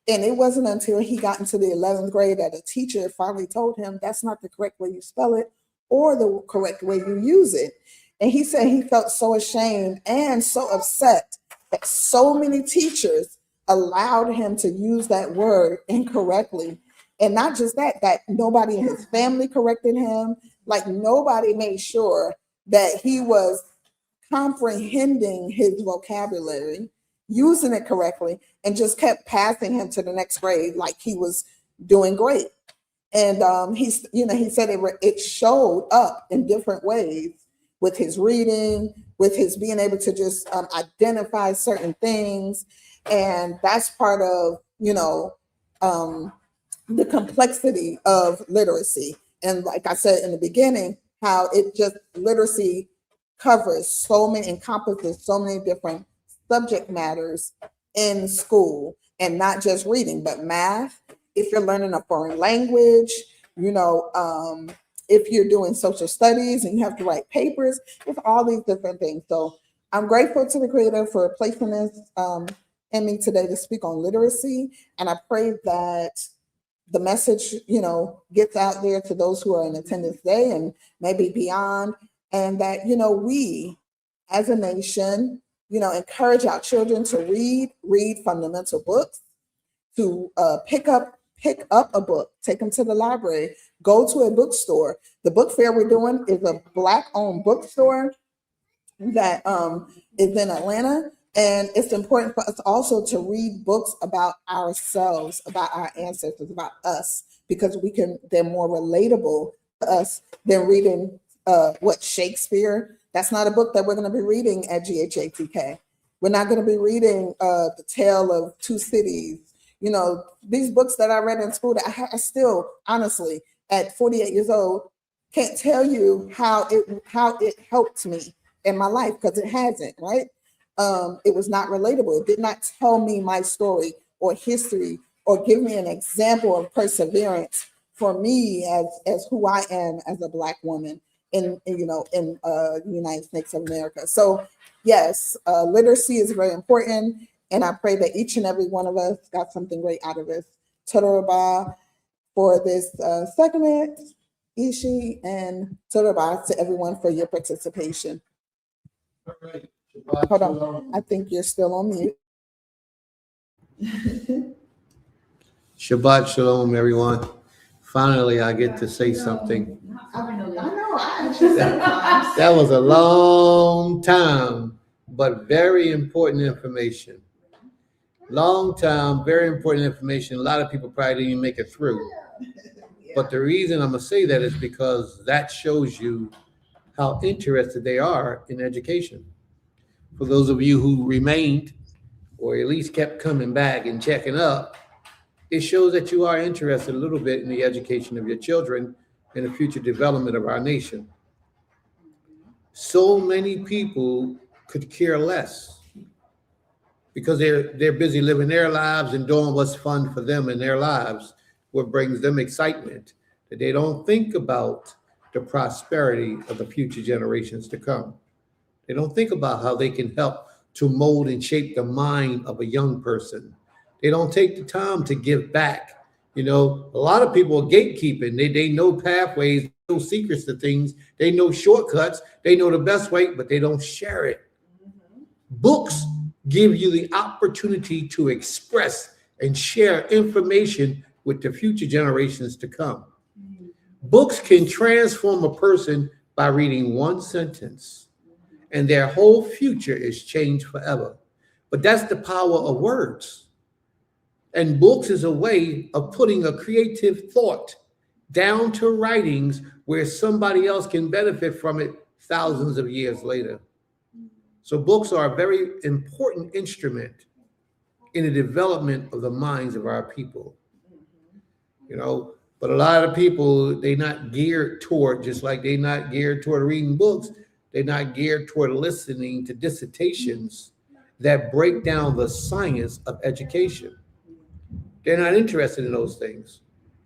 And it wasn't until he got into the 11th grade that a teacher finally told him that's not the correct way you spell it or the correct way you use it. And he said he felt so ashamed and so upset that so many teachers allowed him to use that word incorrectly. And not just that nobody in his family corrected him. Like, nobody made sure that he was comprehending his vocabulary, using it correctly, and just kept passing him to the next grade like he was doing great. And he said it showed up in different ways, with his reading, with his being able to just identify certain things. And that's part of, you know, the complexity of literacy. And like I said in the beginning, how it just, literacy covers encompasses so many different subject matters in school, and not just reading, but math. If you're learning a foreign language, you know, if you're doing social studies and you have to write papers, it's all these different things. So I'm grateful to the Creator for placing this in me today to speak on literacy. And I pray that the message, you know, gets out there to those who are in attendance today and maybe beyond. And that, you know, we as a nation, you know, encourage our children to read fundamental books, to pick up a book, take them to the library, go to a bookstore. The book fair we're doing is a Black-owned bookstore that is in Atlanta. And it's important for us also to read books about ourselves, about our ancestors, about us, because they're more relatable to us than reading Shakespeare. That's not a book that we're going to be reading at GHATK. We're not going to be reading The Tale of Two Cities. You know, these books that I read in school that I still, honestly, at 48 years old, can't tell you how it helped me in my life, because it hasn't, right? It was not relatable. It did not tell me my story or history or give me an example of perseverance for me as who I am as a Black woman in the United States of America. So yes, literacy is very important, and I pray that each and every one of us got something great out of this. Toda Rabah for this segment, Ishi, and Toda Rabah to everyone for your participation. All right. Hold on, I think you're still on mute. Shabbat shalom, everyone. Finally, I get to say something. I know, I actually sometimes. That was a long time, but very important information. Long time, very important information. A lot of people probably didn't even make it through. But the reason I'm going to say that is because that shows you how interested they are in education. For those of you who remained, or at least kept coming back and checking up, it shows that you are interested a little bit in the education of your children and the future development of our nation. So many people could care less because they're busy living their lives and doing what's fun for them in their lives, what brings them excitement, that they don't think about the prosperity of the future generations to come. They don't think about how they can help to mold and shape the mind of a young person. They don't take the time to give back. You know, a lot of people are gatekeeping. They know pathways, know secrets to things. They know shortcuts. They know the best way, but they don't share it. Books give you the opportunity to express and share information with the future generations to come. Books can transform a person by reading one sentence, and their whole future is changed forever. But that's the power of words. And books is a way of putting a creative thought down to writings where somebody else can benefit from it thousands of years later. So books are a very important instrument in the development of the minds of our people. You know, but a lot of people, they're not geared toward, just like they're not geared toward reading books, they're not geared toward listening to dissertations that break down the science of education. They're not interested in those things.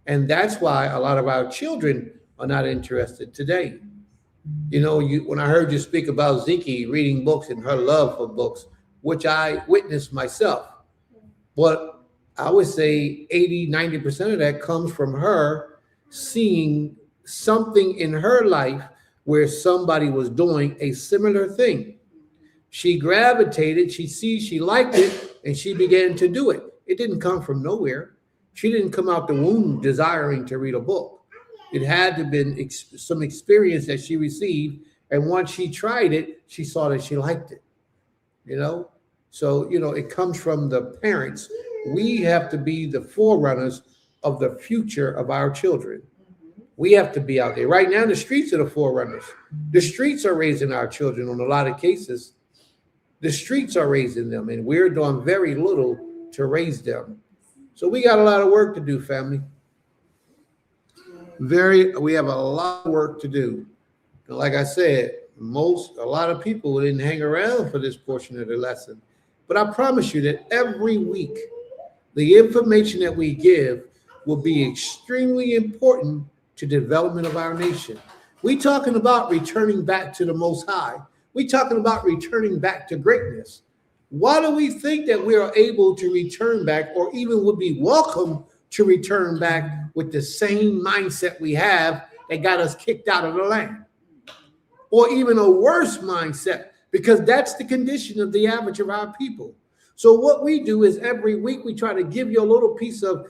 And that's why a lot of our children are not interested today. You know, when I heard you speak about Ziki reading books and her love for books, which I witnessed myself, but I would say 80, 90% of that comes from her seeing something in her life where somebody was doing a similar thing. She gravitated, she liked it, and she began to do it. It didn't come from nowhere. She didn't come out the womb desiring to read a book. It had to have been some experience that she received. And once she tried it, she saw that she liked it, you know? So, you know, it comes from the parents. We have to be the forerunners of the future of our children. We have to be out there. Right now, the streets are the forerunners. The streets are raising our children on a lot of cases. The streets are raising them, and we're doing very little to raise them. So we got a lot of work to do, family. We have a lot of work to do. And like I said, a lot of people didn't hang around for this portion of the lesson. But I promise you that every week, the information that we give will be extremely important to the development of our nation. We're talking about returning back to the Most High. We're talking about returning back to greatness. Why do we think that we are able to return back, or even would be welcome to return back with the same mindset we have that got us kicked out of the land? Or even a worse mindset, because that's the condition of the average of our people. So what we do is every week we try to give you a little piece of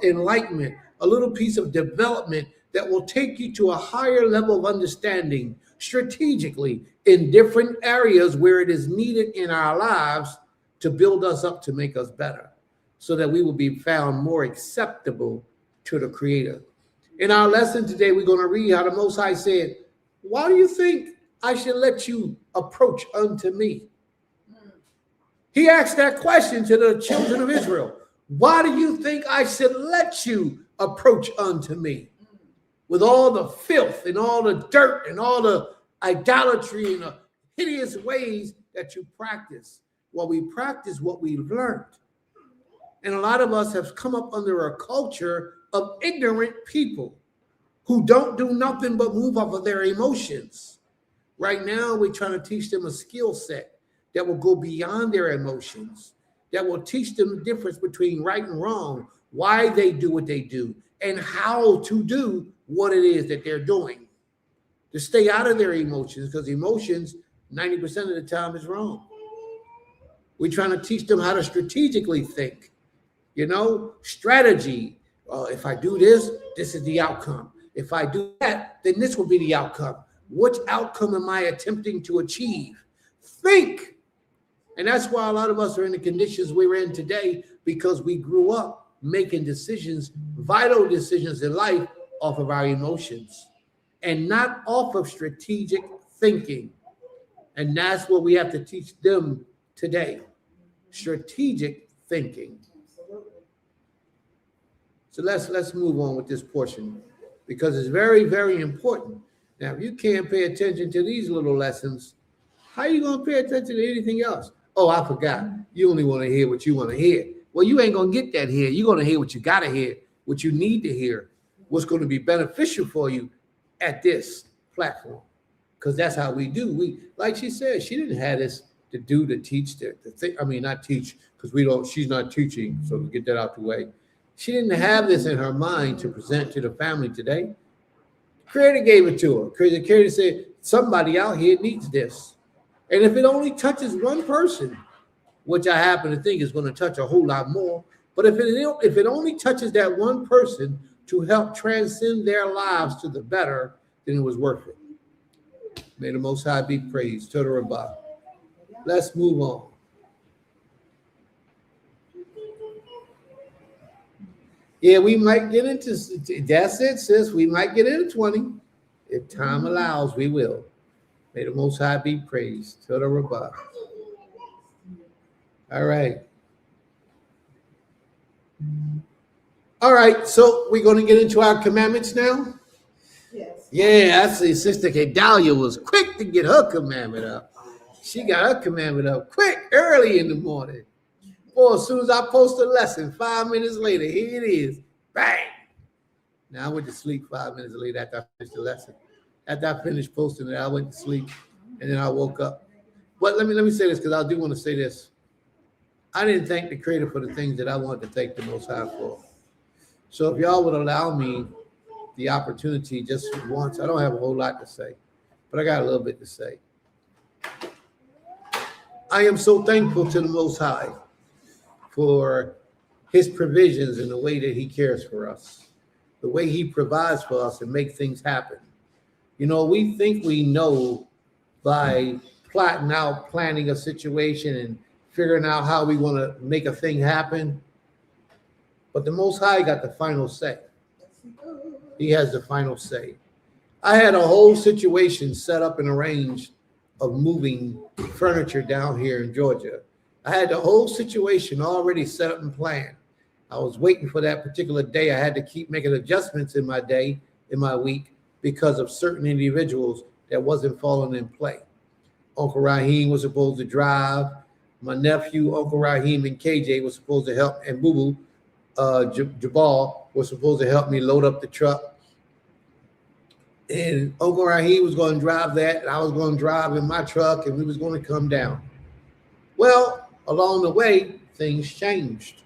enlightenment, a little piece of development that will take you to a higher level of understanding strategically in different areas where it is needed in our lives to build us up, to make us better, so that we will be found more acceptable to the Creator. In our lesson today, we're going to read how the Most High said, "Why do you think I should let you approach unto me?" He asked that question to the children of Israel. Why do you think I should let you approach unto me? with all the filth and all the dirt and all the idolatry and the hideous ways that you practice. Well, we practice what we've learned. And a lot of us have come up under a culture of ignorant people who don't do nothing but move off of their emotions. Right now, we're trying to teach them a skill set that will go beyond their emotions, that will teach them the difference between right and wrong, why they do what they do, and how to do what it is that they're doing. To stay out of their emotions, because emotions, 90% of the time, is wrong. We're trying to teach them how to strategically think. You know, strategy. If I do this, this is the outcome. If I do that, then this will be the outcome. Which outcome am I attempting to achieve? Think. And that's why a lot of us are in the conditions we're in today, because we grew up making decisions, vital decisions in life, off of our emotions and not off of strategic thinking. And that's what we have to teach them today. Strategic thinking. So let's move on with this portion, because it's very, very important. Now, if you can't pay attention to these little lessons, how are you going to pay attention to anything else? Oh, I forgot. You only want to hear what you want to hear. Well, you ain't going to get that here. You're going to hear what you got to hear, what you need to hear, what's going to be beneficial for you at this platform, because that's how we do. We, like she said, she didn't have this to do to teach the thing. I mean, not teach, because we don't. She's not teaching, so we get that out the way. She didn't have this in her mind to present to the family today. Creator gave it to her. Creator said, somebody out here needs this. And if it only touches one person, which I happen to think is going to touch a whole lot more, but if it only touches that one person to help transcend their lives to the better, then it was worth it. May the Most High be praised. Toda Rabbah. Let's move on. Yeah, we might get into, that's it, sis. We might get into 20. If time allows, we will. May the Most High be praised. Toda Rabbah. All right. All right, so we're going to get into our commandments now? Yes. Yeah, I see Sister Kedalia was quick to get her commandment up. She got her commandment up quick, early in the morning. Boy, as soon as I post a lesson, 5 minutes later, here it is. Bang! Now, I went to sleep 5 minutes later after I finished the lesson. After I finished posting it, I went to sleep, and then I woke up. But let me say this, because I do want to say this. I didn't thank the Creator for the things that I wanted to thank the Most High for. So if y'all would allow me the opportunity just once, I don't have a whole lot to say, but I got a little bit to say. I am so thankful to the Most High for his provisions and the way that he cares for us, the way he provides for us and make things happen. You know, we think we know by plotting out, planning a situation and figuring out how we want to make a thing happen. But the Most High got the final say. He has the final say. I had a whole situation set up and arranged of moving furniture down here in Georgia. I had the whole situation already set up and planned. I was waiting for that particular day. I had to keep making adjustments in my day, in my week, because of certain individuals that wasn't falling in play. Uncle Raheem was supposed to drive. My nephew, Uncle Raheem, and KJ was supposed to help, and Boo Boo, Jabal was supposed to help me load up the truck. And Uncle Raheem was going to drive that, and I was going to drive in my truck, and we was going to come down. Well, along the way, things changed.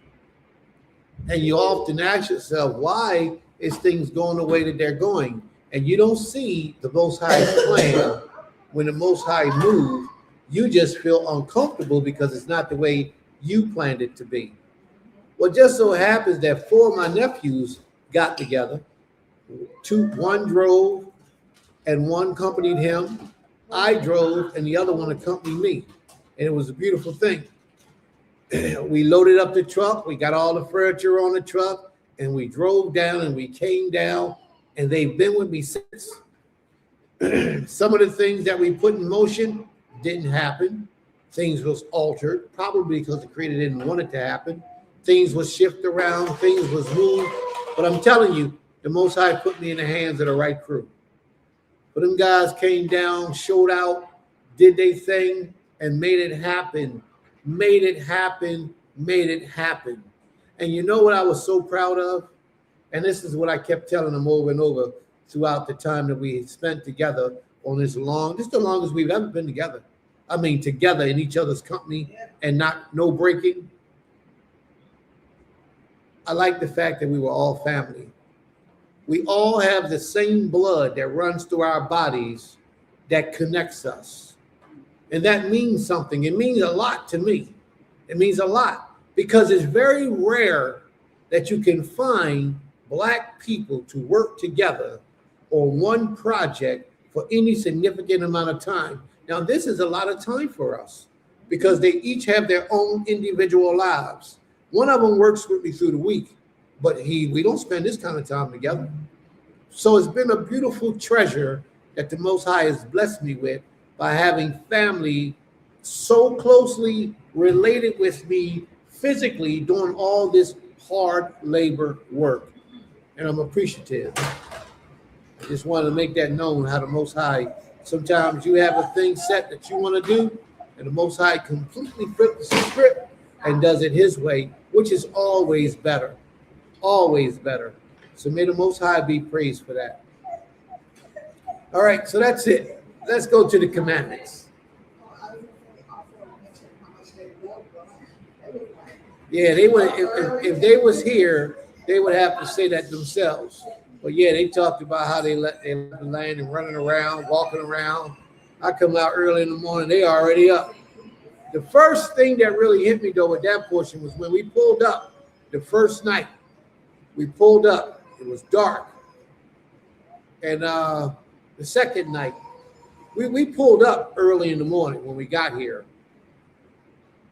And you often ask yourself, why is things going the way that they're going? And you don't see the Most High's plan. When the Most High moves, you just feel uncomfortable because it's not the way you planned it to be. Well, just so happens that 4 of my nephews got together. 1 drove and 1 accompanied him. I drove and the other one accompanied me. And it was a beautiful thing. We loaded up the truck. We got all the furniture on the truck and we drove down and we came down, and they've been with me since. Some of the things that we put in motion didn't happen. Things was altered, probably because the Creator didn't want it to happen. Things was shifted around, things was moved. But I'm telling you, the Most High put me in the hands of the right crew. But them guys came down, showed out, did their thing, and made it happen. Made it happen. Made it happen. And you know what I was so proud of? And this is what I kept telling them over and over throughout the time that we spent together on this the longest we've ever been together. I mean, together in each other's company and no breaking. I like the fact that we were all family. We all have the same blood that runs through our bodies that connects us. And that means something. It means a lot to me. It means a lot because it's very rare that you can find Black people to work together on one project for any significant amount of time. Now, this is a lot of time for us because they each have their own individual lives. One of them works with me through the week, but we don't spend this kind of time together. So it's been a beautiful treasure that the Most High has blessed me with by having family so closely related with me physically doing all this hard labor work. And I'm appreciative. I just wanted to make that known how the Most High, sometimes you have a thing set that you want to do, and the Most High completely flips the script and does it his way, which is always better. Always better. So may the Most High be praised for that. All right, so that's it. Let's go to the commandments. Yeah, they would if they was here, they would have to say that themselves. But yeah, they talked about how they left the land and running around, walking around. I come out early in the morning, they already up. The first thing that really hit me though with that portion was when we pulled up the first night. We pulled up, it was dark. And the second night, we pulled up early in the morning when we got here.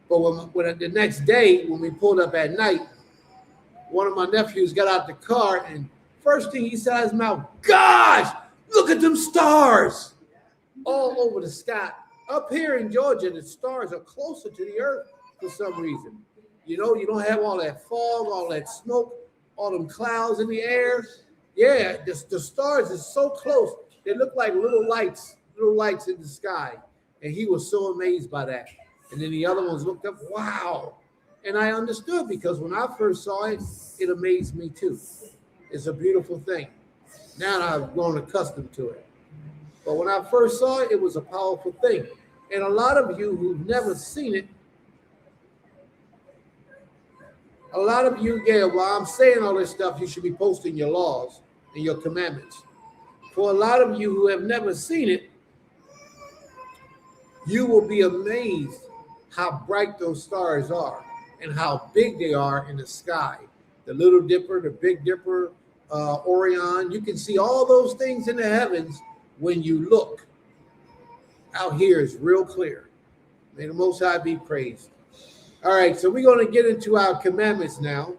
But when the next day, when we pulled up at night, one of my nephews got out the car and first thing he said out of his mouth, "Gosh, look at them stars all over the sky." Up here in Georgia, the stars are closer to the earth for some reason. You know, you don't have all that fog, all that smoke, all them clouds in the air. Yeah, the stars are so close. They look like little lights in the sky. And he was so amazed by that. And then the other ones looked up, wow. And I understood because when I first saw it, it amazed me too. It's a beautiful thing. Now I've grown accustomed to it. But when I first saw it, it was a powerful thing. And a lot of you who've never seen it, a lot of you, yeah, while I'm saying all this stuff, you should be posting your laws and your commandments. For a lot of you who have never seen it, you will be amazed how bright those stars are and how big they are in the sky. The Little Dipper, the Big Dipper, Orion. You can see all those things in the heavens when you look. Out here is real clear. May the Most High be praised. All right, so we're going to get into our commandments now.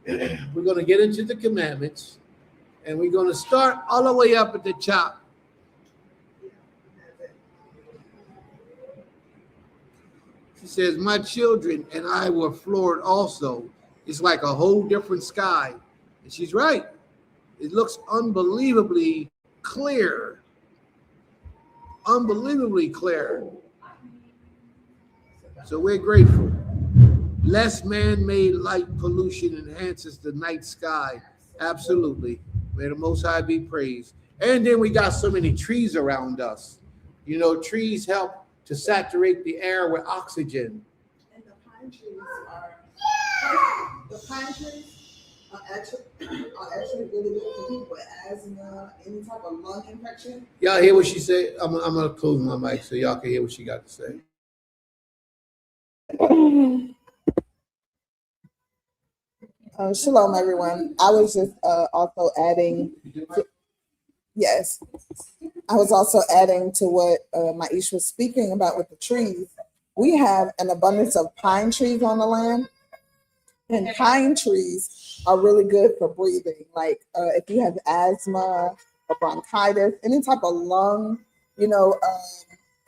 We're going to get into the commandments, and we're going to start all the way up at the top. She says, "My children and I were floored also. It's like a whole different sky." And she's right. It looks unbelievably clear. Unbelievably clear. So we're grateful. Less man-made light pollution enhances the night sky. Absolutely. May the Most High be praised. And then we got so many trees around us. You know, trees help to saturate the air with oxygen. And the pine trees are actually really good for people with asthma, any type of lung infection. Y'all hear what she said? I'm gonna close my mic so y'all can hear what she got to say. Shalom, everyone. I was just also adding. Yes, I was also adding to what Maish was speaking about with the trees. We have an abundance of pine trees on the land, and pine trees are really good for breathing. Like if you have asthma or bronchitis, any type of lung,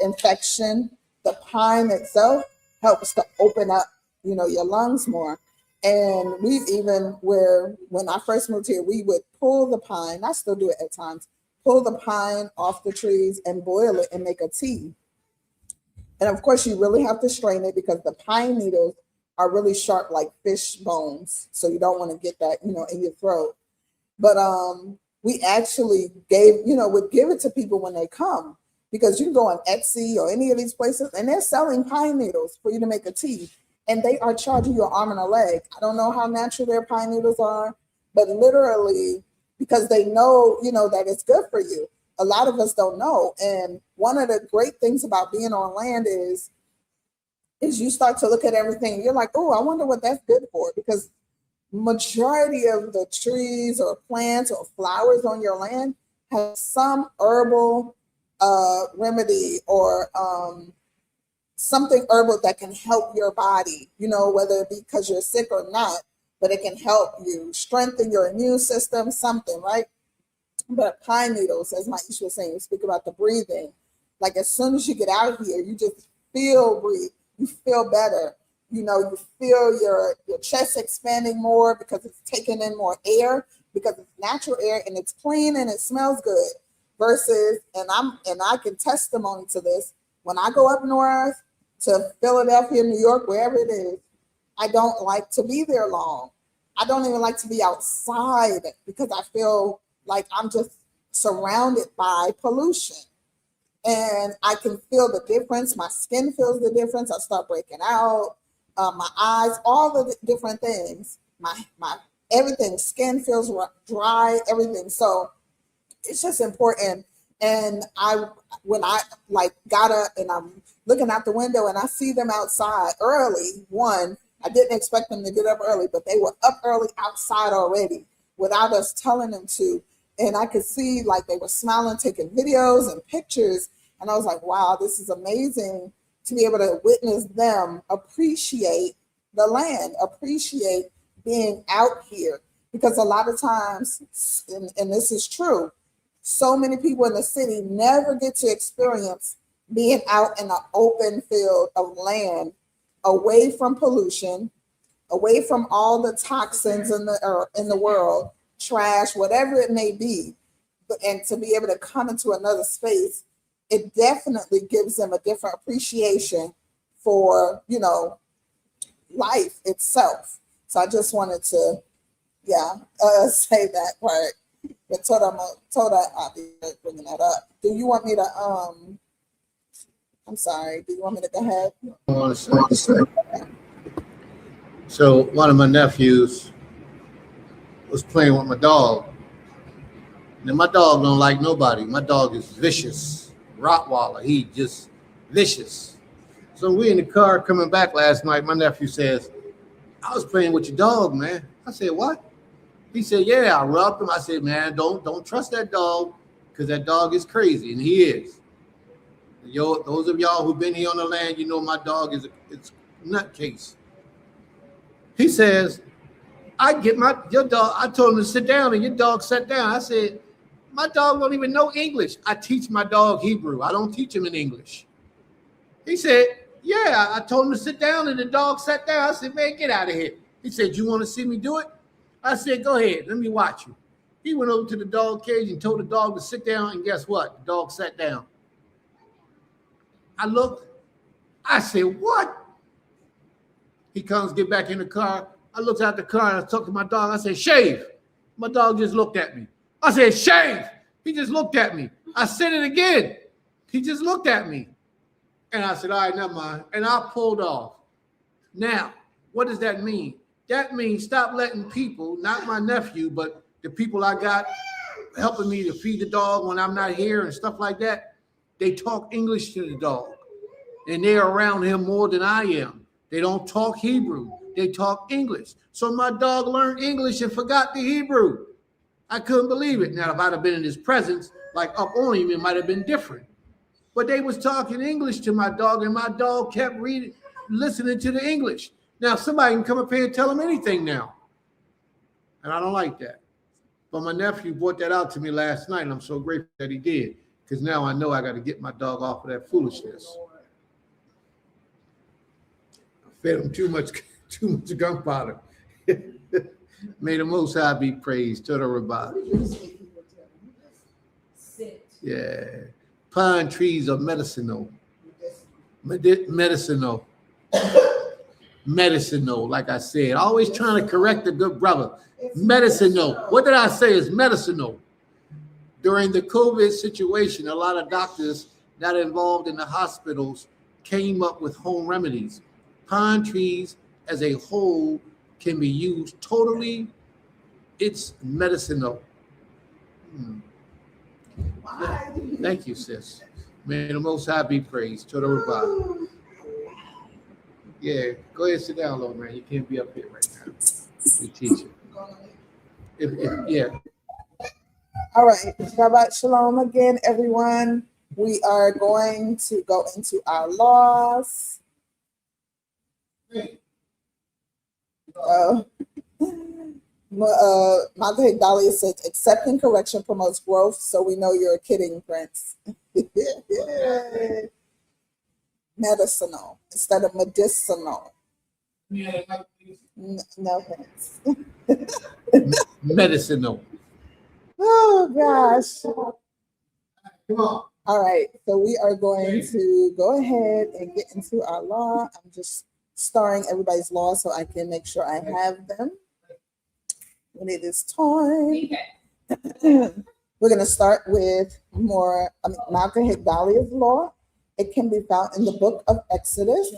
infection, the pine itself helps to open up, your lungs more. And we've even where when I first moved here, we would pull the pine. I still do it at times. Pull the pine off the trees and boil it and make a tea. And of course, you really have to strain it because the pine needles are really sharp like fish bones. So you don't want to get that, in your throat. But we actually would give it to people when they come, because you can go on Etsy or any of these places and they're selling pine needles for you to make a tea. And they are charging you an arm and a leg. I don't know how natural their pine needles are, but literally because they know, that it's good for you. A lot of us don't know. And one of the great things about being on land is you start to look at everything and you're like, oh, I wonder what that's good for, because majority of the trees or plants or flowers on your land have some herbal remedy or something herbal that can help your body, whether it be because you're sick or not, but it can help you strengthen your immune system, something, right? But pine needles, as Maisha was saying, you speak about the breathing. Like as soon as you get out of here, you just breathe. You feel better. You feel your chest expanding more because it's taking in more air, because it's natural air and it's clean and it smells good. Versus, and I can testimony to this, when I go up north to Philadelphia, New York, wherever it is, I don't like to be there long. I don't even like to be outside because I feel like I'm just surrounded by pollution. And I can feel the difference. My skin feels the difference. I start breaking out. My eyes, all the different things. My everything, skin feels dry, everything. So it's just important. And when I got up and I'm looking out the window and I see them outside early, I didn't expect them to get up early, but they were up early outside already without us telling them to. And I could see they were smiling, taking videos and pictures. And I was like, wow, this is amazing to be able to witness them appreciate the land, appreciate being out here. Because a lot of times, and this is true, so many people in the city never get to experience being out in an open field of land, away from pollution, away from all the toxins in the world, trash, whatever it may be. And to be able to come into another space, it definitely gives them a different appreciation for, life itself. So I just wanted to, say that part. But Toda, I'll be bringing that up. Do you want me to, I'm sorry, do you want me to go ahead? I want to say. So one of my nephews was playing with my dog. Now my dog don't like nobody. My dog is vicious. Rottweiler, he just vicious. So we in the car coming back last night, my nephew says, I was playing with your dog, man. I said, what? He said, yeah, I rubbed him. I said, man, don't trust that dog, because that dog is crazy, and he is. Those of y'all who've been here on the land, my dog is it's nutcase. He says, your dog, I told him to sit down, and your dog sat down. I said, my dog don't even know English. I teach my dog Hebrew. I don't teach him in English. He said, yeah, I told him to sit down, and the dog sat down. I said, man, get out of here. He said, you want to see me do it? I said, go ahead, let me watch you. He went over to the dog cage and told the dog to sit down, and guess what? The dog sat down. I looked. I said, what? He comes, get back in the car. I looked out the car, and I talked to my dog. I said, shave. My dog just looked at me. I said, shave. He just looked at me. I said it again. He just looked at me. And I said, all right, never mind. And I pulled off. Now, what does that mean? That means stop letting people, not my nephew, but the people I got helping me to feed the dog when I'm not here and stuff like that, they talk English to the dog. And they're around him more than I am. They don't talk Hebrew. They talk English. So my dog learned English and forgot the Hebrew. I couldn't believe it. Now, if I'd have been in his presence, like up on him, it might have been different. But they was talking English to my dog, and my dog kept listening to the English. Now, somebody can come up here and tell him anything now. And I don't like that. But my nephew brought that out to me last night, and I'm so grateful that he did, because now I know I got to get my dog off of that foolishness. I fed him too much gunpowder. May the Most High be praised. To the Rabbi. Yeah. Pine trees are medicinal. Medicinal. Medicinal, like I said. Always trying to correct the good brother. Medicinal. What did I say? It's medicinal. During the COVID situation, a lot of doctors that are involved in the hospitals came up with home remedies. Pine trees as a whole can be used totally. It's medicinal. Thank you, sis. May the Most High be praised. To the Rabbi. Yeah, go ahead and sit down, little man. You can't be up here right now. We teach you. Yeah. All right. Shabbat Shalom again, everyone. We are going to go into our laws. Margaret Dahlia says, accepting correction promotes growth, so we know you're kidding, Prince. Medicinal instead of medicinal. No thanks. Medicinal. Oh, gosh. Come on. All right, so we are going to go ahead and get into our law. I'm just starring everybody's law so I can make sure I have them when it is time. We're going to start with Malcolm Higdalia's law. It can be found in the book of Exodus.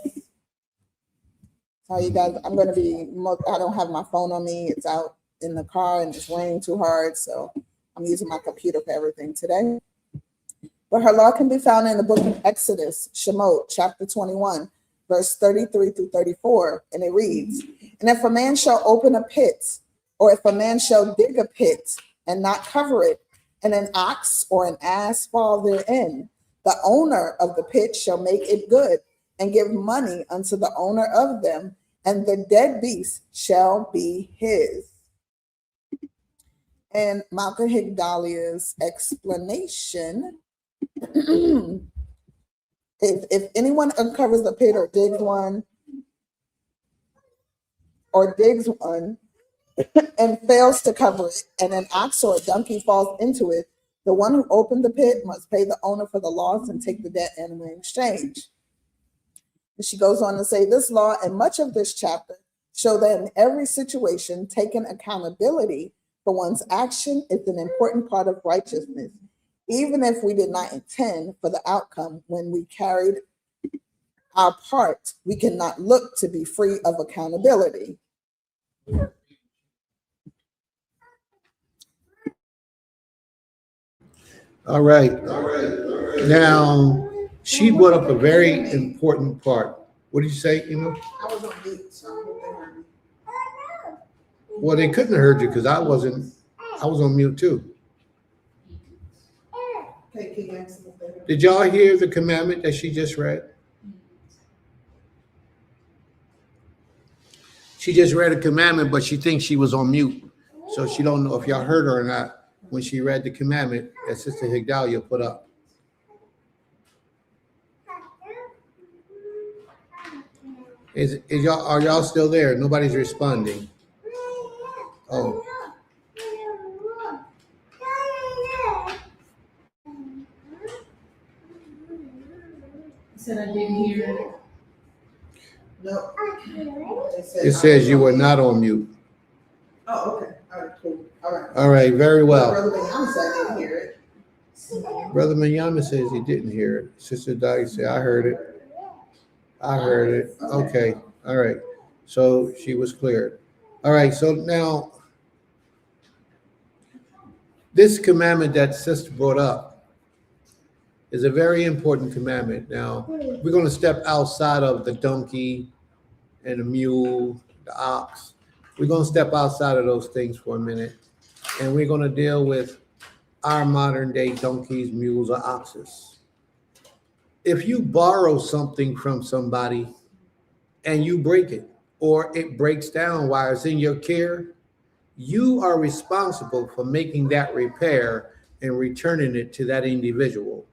So you guys, I don't have my phone on me. It's out in the car and it's raining too hard. So I'm using my computer for everything today. But her law can be found in the book of Exodus, Shemot, chapter 21, verse 33 through 34. And it reads, and if a man shall open a pit, or if a man shall dig a pit and not cover it, and an ox or an ass fall therein, the owner of the pit shall make it good and give money unto the owner of them, and the dead beast shall be his. And Malcolm Higdalia's explanation, if anyone uncovers a pit or digs one and fails to cover it, and an ox or a donkey falls into it, the one who opened the pit must pay the owner for the loss and take the dead animal in exchange. And she goes on to say, this law and much of this chapter show that in every situation, taking accountability for one's action is an important part of righteousness, even if we did not intend for the outcome when we carried our part. We cannot look to be free of accountability. All right. Now, she brought up a very important part. What did you say, Emma? I was on mute, so I hope they heard me. Well, they couldn't have heard you because I was on mute too. Okay, can you ask them if they heard me? Did y'all hear the commandment that she just read? She just read a commandment, but she thinks she was on mute. So she don't know if y'all heard her or not when she read the commandment that Sister Higdalia put up. Are y'all still there? Nobody's responding. Oh. Said I didn't hear it. No. It says you were not on mute. Oh, okay. All right, cool. All right. All right, very well. Brother Benyama said I didn't hear it. Brother Minyama says he didn't hear it. Sister Dottie said, I heard it. I heard it. Okay. All right. So she was cleared. All right. So now, this commandment that Sister brought up is a very important commandment. Now, we're going to step outside of the donkey and the mule, the ox. We're going to step outside of those things for a minute, and we're going to deal with our modern day donkeys, mules, or oxes. If you borrow something from somebody and you break it, or it breaks down while it's in your care, you are responsible for making that repair and returning it to that individual.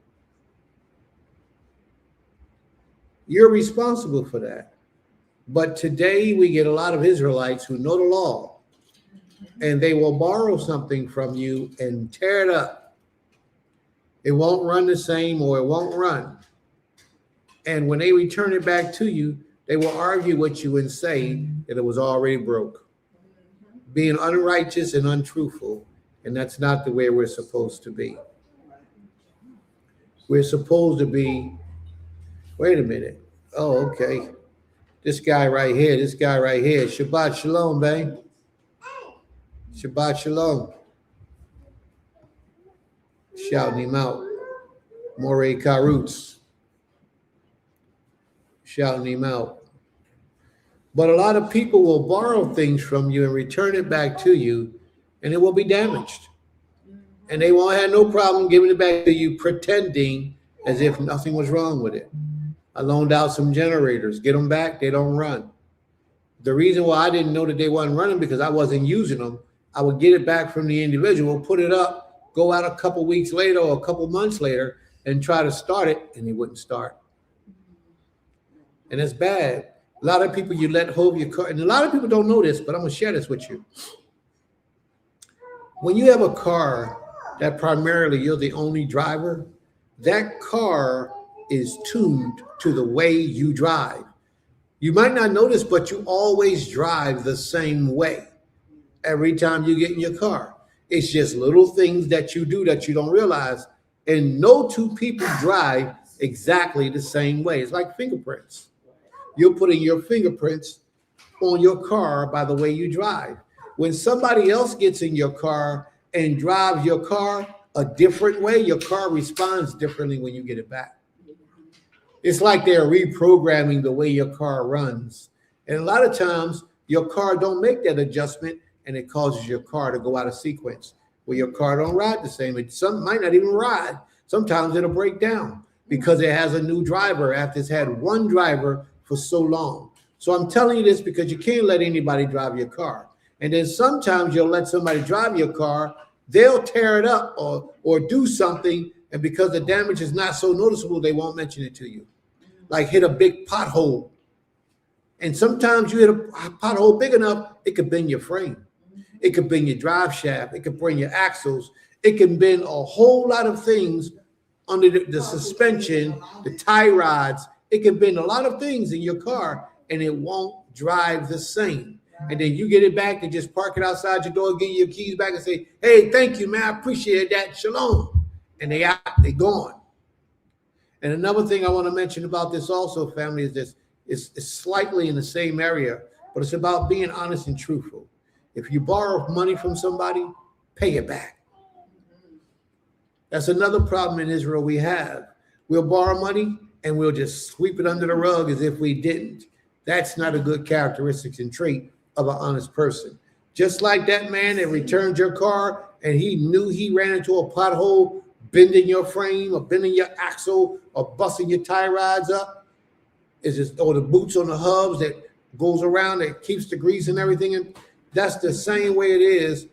You're responsible for that. But today we get a lot of Israelites who know the law, and they will borrow something from you and tear it up. It won't run the same, or it won't run. And when they return it back to you, they will argue with you and say that it was already broke, being unrighteous and untruthful. And that's not the way we're supposed to be. We're supposed to be, wait a minute. Oh, okay. This guy right here, Shabbat Shalom, babe. Shabbat Shalom. Shouting him out. Morey Karutz. Shouting him out. But a lot of people will borrow things from you and return it back to you, and it will be damaged. And they won't have no problem giving it back to you, pretending as if nothing was wrong with it. I loaned out some generators. Get them back, they don't run. The reason why I didn't know that they weren't running, because I wasn't using them. I would get it back from the individual, put it up, go out a couple weeks later or a couple months later and try to start it, and it wouldn't start. And it's bad. A lot of people, you let hold of your car, and a lot of people don't know this, but I'm going to share this with you. When you have a car that primarily you're the only driver, that car is tuned to the way you drive. You might not notice, but you always drive the same way every time you get in your car. It's just little things that you do that you don't realize. And no two people drive exactly the same way. It's like fingerprints. You're putting your fingerprints on your car by the way you drive. When somebody else gets in your car and drives your car a different way, your car responds differently when you get it back. It's like they're reprogramming the way your car runs. And a lot of times your car don't make that adjustment, and it causes your car to go out of sequence where your car don't ride the same. Some might not even ride. Sometimes it'll break down because it has a new driver after it's had one driver for so long. So I'm telling you this because you can't let anybody drive your car. And then sometimes you'll let somebody drive your car, they'll tear it up or do something, and because the damage is not so noticeable, they won't mention it to you. Like hit a big pothole. And sometimes you hit a pothole big enough, it could bend your frame. It could bend your drive shaft. It could bend your axles. It can bend a whole lot of things under the suspension, the tie rods. It can bend a lot of things in your car, and it won't drive the same. And then you get it back and just park it outside your door, give you your keys back and say, hey, thank you, man. I appreciate that. Shalom. And they gone. And another thing I want to mention about this also, family, is this. It's slightly in the same area, but it's about being honest and truthful. If you borrow money from somebody, pay it back. That's another problem in Israel we have. We'll borrow money and we'll just sweep it under the rug as if we didn't. That's not a good characteristic and trait of an honest person. Just like that man that returned your car and he knew he ran into a pothole, bending your frame or bending your axle or busting your tie rods up, or the boots on the hubs that goes around that keeps the grease and everything. And that's the same way it is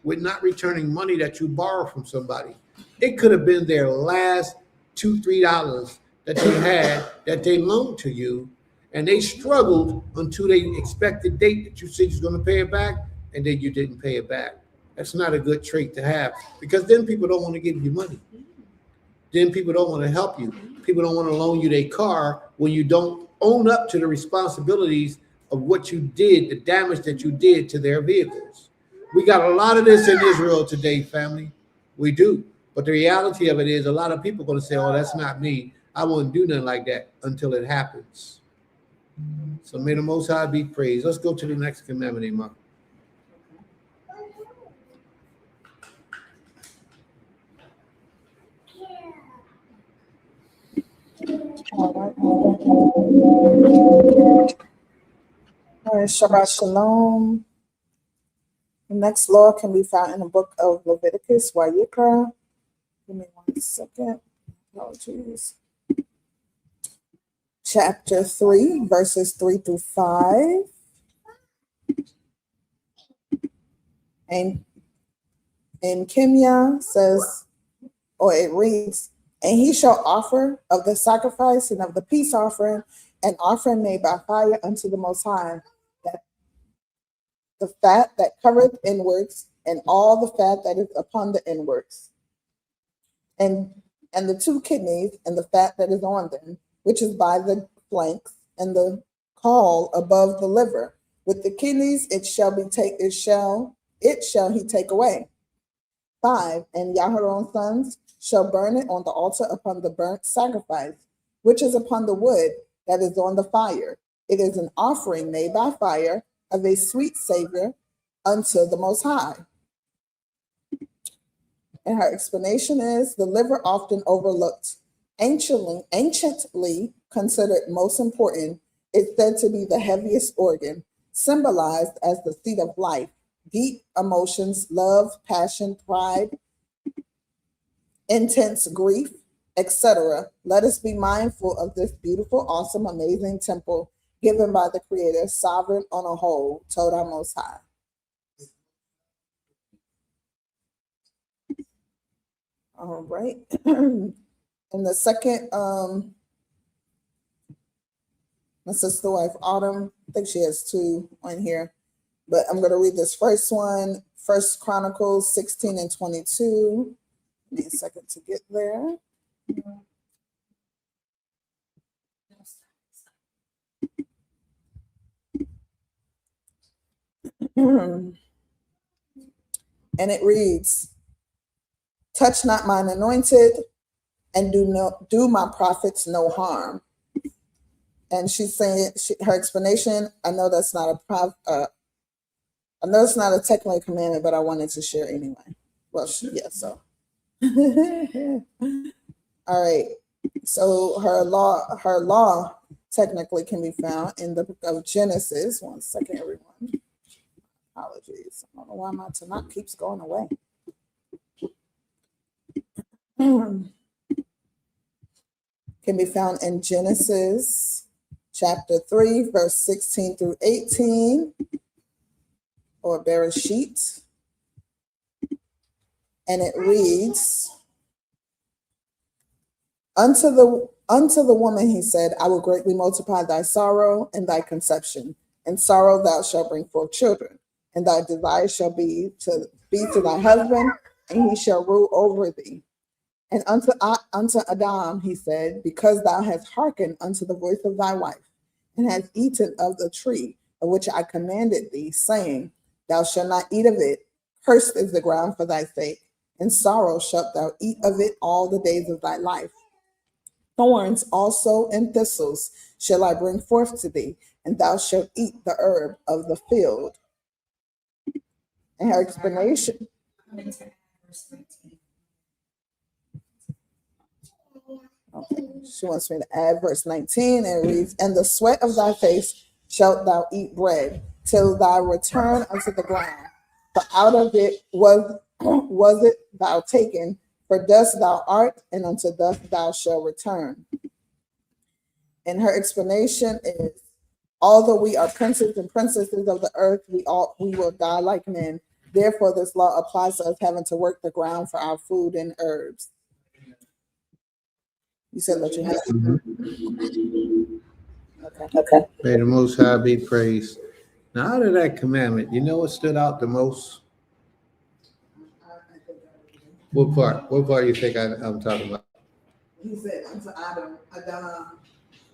with not returning money that you borrow from somebody. It could have been their last $2-3 that they had that they loaned to you, and they struggled until they expected the date that you said you're going to pay it back, and then you didn't pay it back. That's not a good trait to have, because then people don't want to give you money. Then people don't want to help you. People don't want to loan you their car when you don't own up to the responsibilities of what you did, the damage that you did to their vehicles. We got a lot of this in Israel today, family. We do. But the reality of it is a lot of people are going to say, oh, that's not me. I won't do nothing like that until it happens. So may the Most High be praised. Let's go to the next commandment, Mark. All right, Shabbat Shalom. The next law can be found in the book of Leviticus, Vayikra. Give me 1 second. Apologies. Chapter 3, verses 3 through 5. And Kimya says, or it reads, And he shall offer of the sacrifice and of the peace offering an offering made by fire unto the Most High, that the fat that covereth inwards, and all the fat that is upon the inwards, and the 2 kidneys, and the fat that is on them, which is by the flanks, and the caul above the liver. With the kidneys it shall he take away. 5, and Yaharon's sons shall burn it on the altar upon the burnt sacrifice, which is upon the wood that is on the fire. It is an offering made by fire of a sweet savor unto the Most High. And her explanation is the liver often overlooked. Anciently considered most important, is said to be the heaviest organ, symbolized as the seat of life, deep emotions, love, passion, pride, intense grief, etc. Let us be mindful of this beautiful, awesome, amazing temple given by the Creator, sovereign on a whole, Todah Most High. All right. And the second, my sister wife Autumn, I think she has 2 on here, but I'm going to read this first one, 1 Chronicles 16 and 22. Give me a second to get there. And it reads, touch not mine anointed, and do my prophets no harm. And she's saying, her explanation, I know that's not a technical commandment, but I wanted to share anyway. Well, so. All right. So her law technically can be found in the book of Genesis. One second, everyone. Apologies. I don't know why my Tanakh keeps going away. Can be found in Genesis chapter 3, verse 16 through 18, or Bereshit. And it reads, Unto the woman he said, I will greatly multiply thy sorrow and thy conception. In sorrow thou shalt bring forth children, and thy desire shall be to thy husband, and he shall rule over thee. And unto Adam he said, because thou hast hearkened unto the voice of thy wife, and hast eaten of the tree of which I commanded thee, saying, thou shalt not eat of it, cursed is the ground for thy sake, in sorrow shalt thou eat of it all the days of thy life. Thorns also and thistles shall I bring forth to thee, and thou shalt eat the herb of the field. And her explanation. Okay. She wants me to add verse 19, and it reads, and the sweat of thy face shalt thou eat bread, till thy return unto the ground. For out of it was it thou taken, for dust thou art, and unto dust thou shalt return. And her explanation is, although we are princes and princesses of the earth, we will die like men. Therefore, this law applies to us having to work the ground for our food and herbs. You said let you have. Okay. May the Most High be praised. Now, out of that commandment, you know what stood out the most? What part? What part you think I'm talking about? He said unto Adam,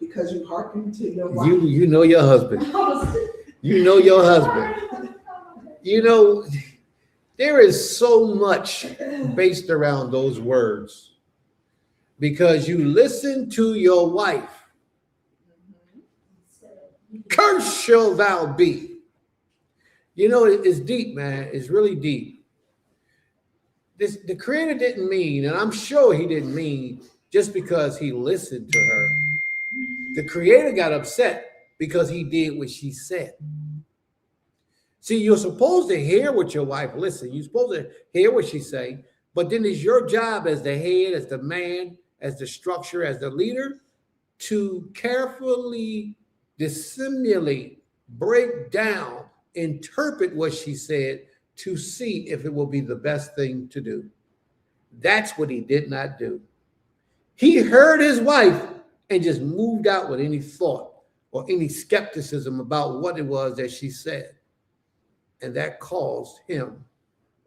because you hearken to your wife. You know your husband. You know your husband. You know, there is so much based around those words. Because you listen to your wife. Cursed shall thou be. You know, it's deep, man. It's really deep. The Creator didn't mean, and I'm sure he didn't mean just because he listened to her. The Creator got upset because he did what she said. See, you're supposed to hear what your wife listen. You're supposed to hear what she say, but then it's your job as the head, as the man, as the structure, as the leader, to carefully dissimulate, break down, interpret what she said to see if it will be the best thing to do. That's what he did not do. He heard his wife and just moved out with any thought or any skepticism about what it was that she said. And that caused him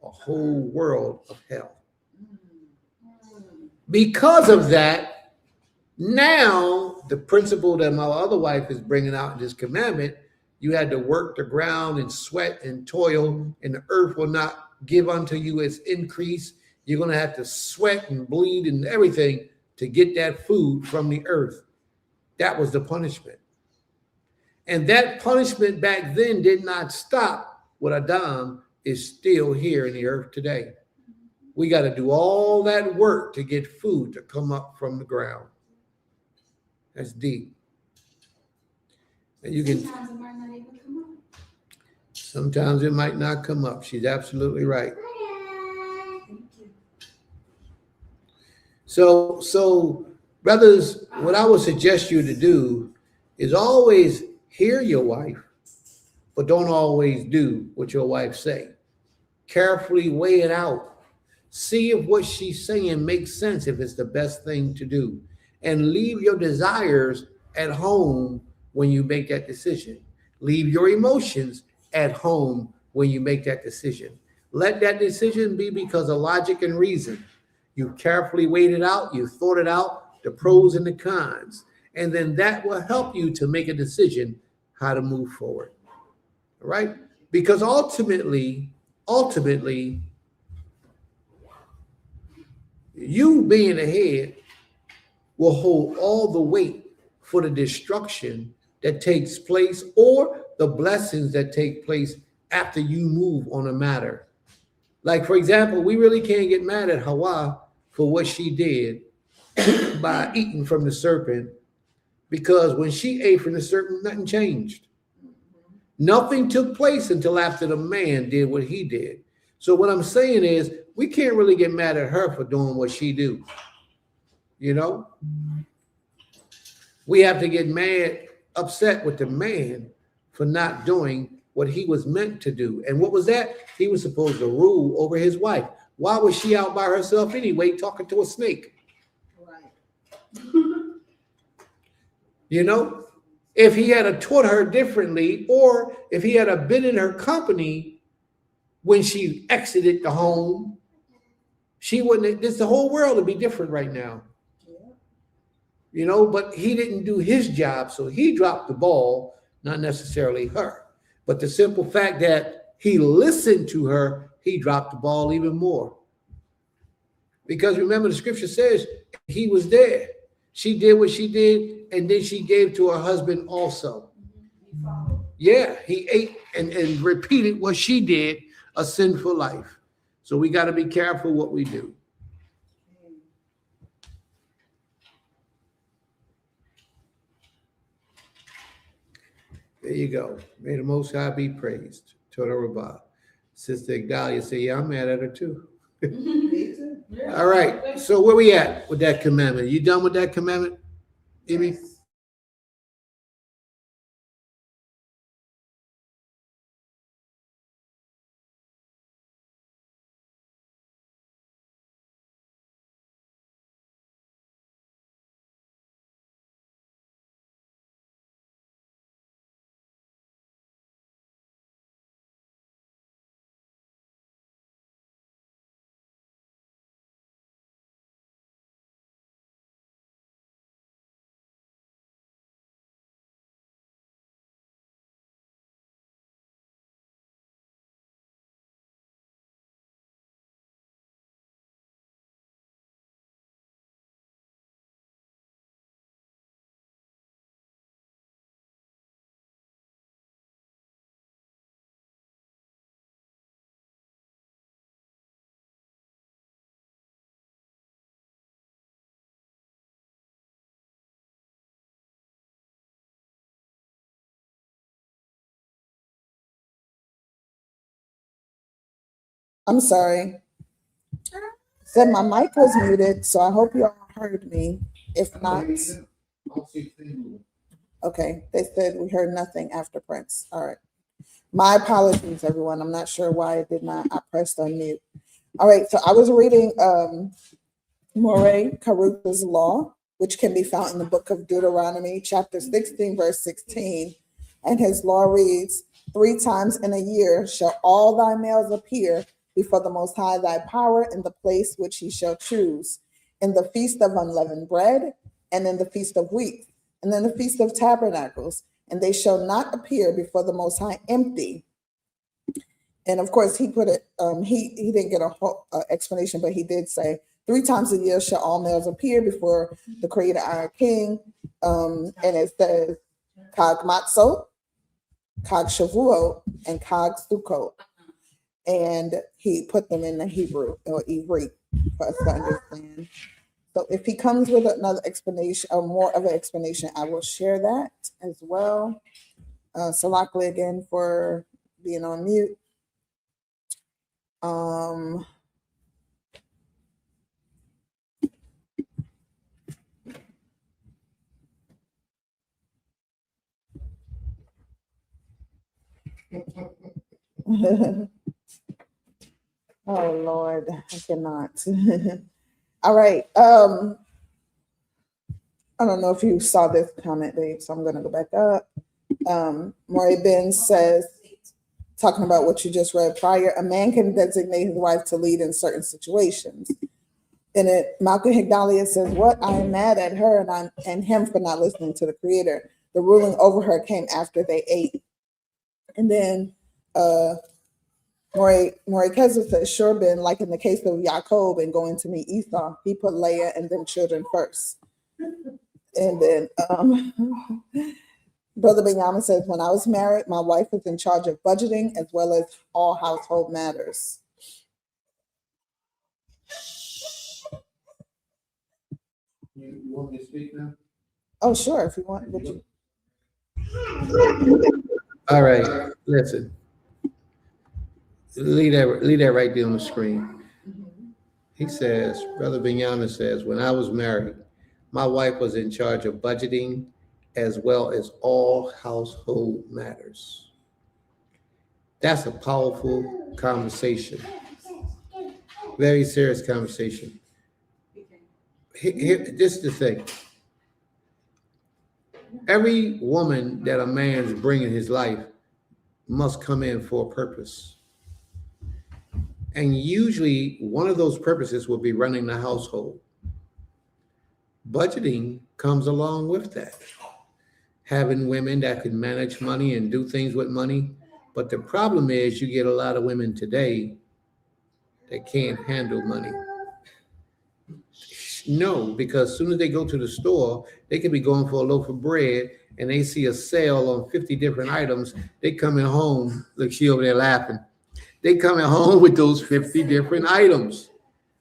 a whole world of hell. Because of that, now the principle that my other wife is bringing out in this commandment, you had to work the ground and sweat and toil, and the earth will not give unto you its increase. You're going to have to sweat and bleed and everything to get that food from the earth. That was the punishment. And that punishment back then did not stop what Adam is still here in the earth today. We got to do all that work to get food to come up from the ground. That's deep. And you can. Sometimes it might not come up. She's absolutely right. So, brothers, what I would suggest you to do is always hear your wife, but don't always do what your wife say. Carefully weigh it out. See if what she's saying makes sense, if it's the best thing to do. And leave your desires at home when you make that decision. Leave your emotions at home when you make that decision. Let that decision be because of logic and reason. You carefully weighed it out, you thought it out, the pros and the cons. And then that will help you to make a decision how to move forward. All right? Because ultimately, you being the head will hold all the weight for the destruction that takes place or the blessings that take place after you move on a matter. Like, for example, we really can't get mad at Hawa for what she did by eating from the serpent, because when she ate from the serpent, nothing changed. Nothing took place until after the man did what he did. So what I'm saying is, we can't really get mad at her for doing what she do. You know? We have to get upset with the man for not doing what he was meant to do. And what was that? He was supposed to rule over his wife. Why was she out by herself anyway, talking to a snake? Right. You know? If he had taught her differently, or if he had been in her company when she exited the home, she wouldn't, the whole world would be different right now. You know, but he didn't do his job, so he dropped the ball, not necessarily her. But the simple fact that he listened to her, he dropped the ball even more. Because remember, the scripture says he was there. She did what she did, and then she gave to her husband also. Yeah, he ate and repeated what she did, a sinful life. So we got to be careful what we do. There you go. May the Most High be praised. Toda Rabbah. Sister Igdalia say, yeah, I'm mad at her too. All right. So where we at with that commandment? You done with that commandment, Amy? Yes. I'm sorry. Said my mic was muted, so I hope you all heard me. If not, okay. They said we heard nothing after Prince. All right. My apologies, everyone. I'm not sure why it did not. I pressed unmute. All right. So I was reading Moreh Karuta's law, which can be found in the book of Deuteronomy, chapter 16, verse 16. And his law reads, 3 times in a year shall all thy males appear before the Most High thy power in the place which he shall choose, in the feast of unleavened bread, and in the feast of weeks, and in the feast of tabernacles, and they shall not appear before the Most High empty. And of course, he put it, he didn't get a whole explanation, but he did say, 3 times a year shall all males appear before the Creator our King. And it says, Kag Matzot, Kag Shavuot, and Kag Sukkot. And he put them in the Hebrew or Ivrit for us to understand. So if he comes with another explanation or more of an explanation, I will share that as well. Salakli again for being on mute. Oh Lord, I cannot. All right. I don't know if you saw this comment, Dave, so I'm gonna go back up. Maury Ben says, talking about what you just read prior, a man can designate his wife to lead in certain situations. And Malcolm Higdalia says, what? I am mad at her and him for not listening to the Creator. The ruling over her came after they ate. And then Maury Kessler says, sure, Ben, like in the case of Yaakov and going to meet Esau, he put Leah and them children first. And then Brother Benyamin says, when I was married, my wife was in charge of budgeting as well as all household matters. You want me to speak now? Oh, sure, if you want. Would you? All right, listen. Leave that right there on the screen. He says, Brother Benyamin says, when I was married, my wife was in charge of budgeting as well as all household matters. That's a powerful conversation. Very serious conversation. This is the thing. Every woman that a man's bringing in his life must come in for a purpose. And usually one of those purposes will be running the household. Budgeting comes along with that. Having women that can manage money and do things with money. But the problem is you get a lot of women today that can't handle money. No, because as soon as they go to the store, they could be going for a loaf of bread and they see a sale on 50 different items. They coming home, look, she over there laughing. They coming home with those 50 different items.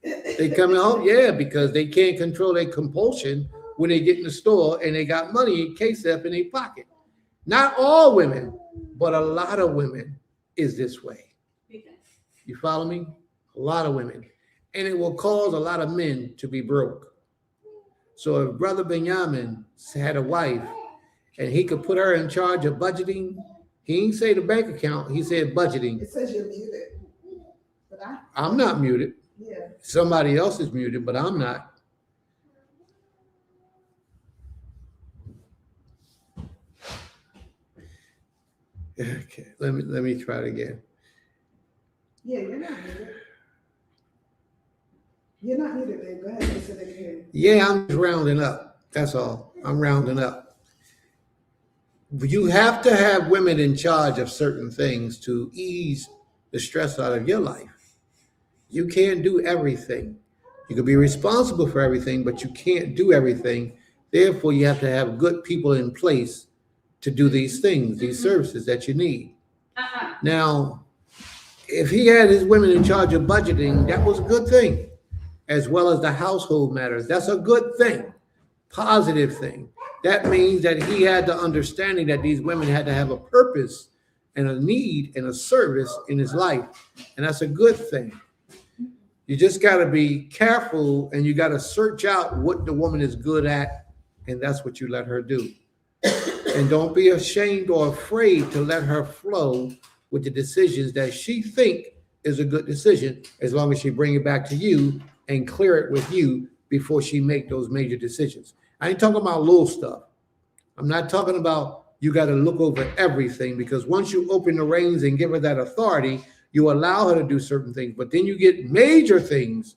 They coming home, yeah, because they can't control their compulsion when they get in the store and they got money in KSF in their pocket. Not all women, but a lot of women is this way. You follow me? A lot of women. And it will cause a lot of men to be broke. So if Brother Benjamin had a wife and he could put her in charge of budgeting, he didn't say the bank account, he said budgeting. It says you're muted. But I'm not muted. Yeah. Somebody else is muted, but I'm not. Okay, let me try it again. Yeah, you're not muted. You're not muted, babe. Go ahead and say it again. Yeah, I'm just rounding up. That's all. I'm rounding up. You have to have women in charge of certain things to ease the stress out of your life. You can't do everything. You can be responsible for everything, but you can't do everything. Therefore, you have to have good people in place to do these things, these services that you need. Now, if he had his women in charge of budgeting, that was a good thing, as well as the household matters. That's a good thing, positive thing. That means that he had the understanding that these women had to have a purpose and a need and a service in his life. And that's a good thing. You just got to be careful and you got to search out what the woman is good at. And that's what you let her do. And don't be ashamed or afraid to let her flow with the decisions that she think is a good decision, as long as she bring it back to you and clear it with you before she make those major decisions. I ain't talking about little stuff. I'm not talking about you got to look over everything, because once you open the reins and give her that authority, you allow her to do certain things. But then you get major things.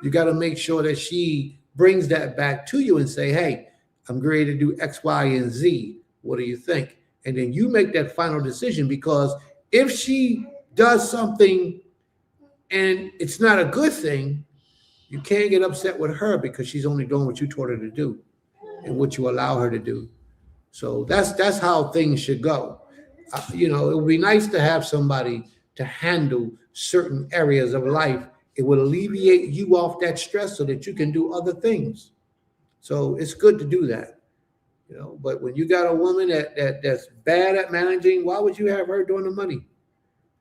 You got to make sure that she brings that back to you and say, hey, I'm ready to do X, Y, and Z. What do you think? And then you make that final decision, because if she does something and it's not a good thing, you can't get upset with her because she's only doing what you taught her to do and what you allow her to do. So that's how things should go. You know, it would be nice to have somebody to handle certain areas of life. It will alleviate you off that stress so that you can do other things. So it's good to do that, you know. But when you got a woman that's bad at managing, why would you have her doing the money?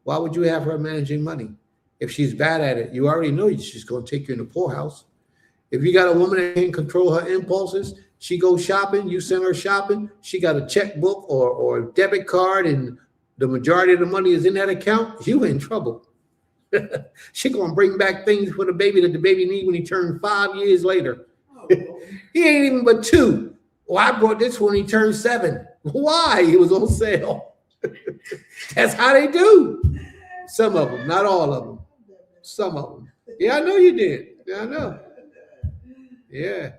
Why would you have her managing money? If she's bad at it, you already know she's going to take you in the poorhouse. If you got a woman that can control her impulses, she goes shopping, you send her shopping, she got a checkbook or a debit card, and the majority of the money is in that account, you in trouble. She going to bring back things for the baby that the baby need when he turned 5 years later. He ain't even but 2. Well, I brought this when he turned 7. Why? It was on sale. That's how they do. Some of them, not all of them. Some of them. Yeah, I know you did. Yeah, I know. Yeah.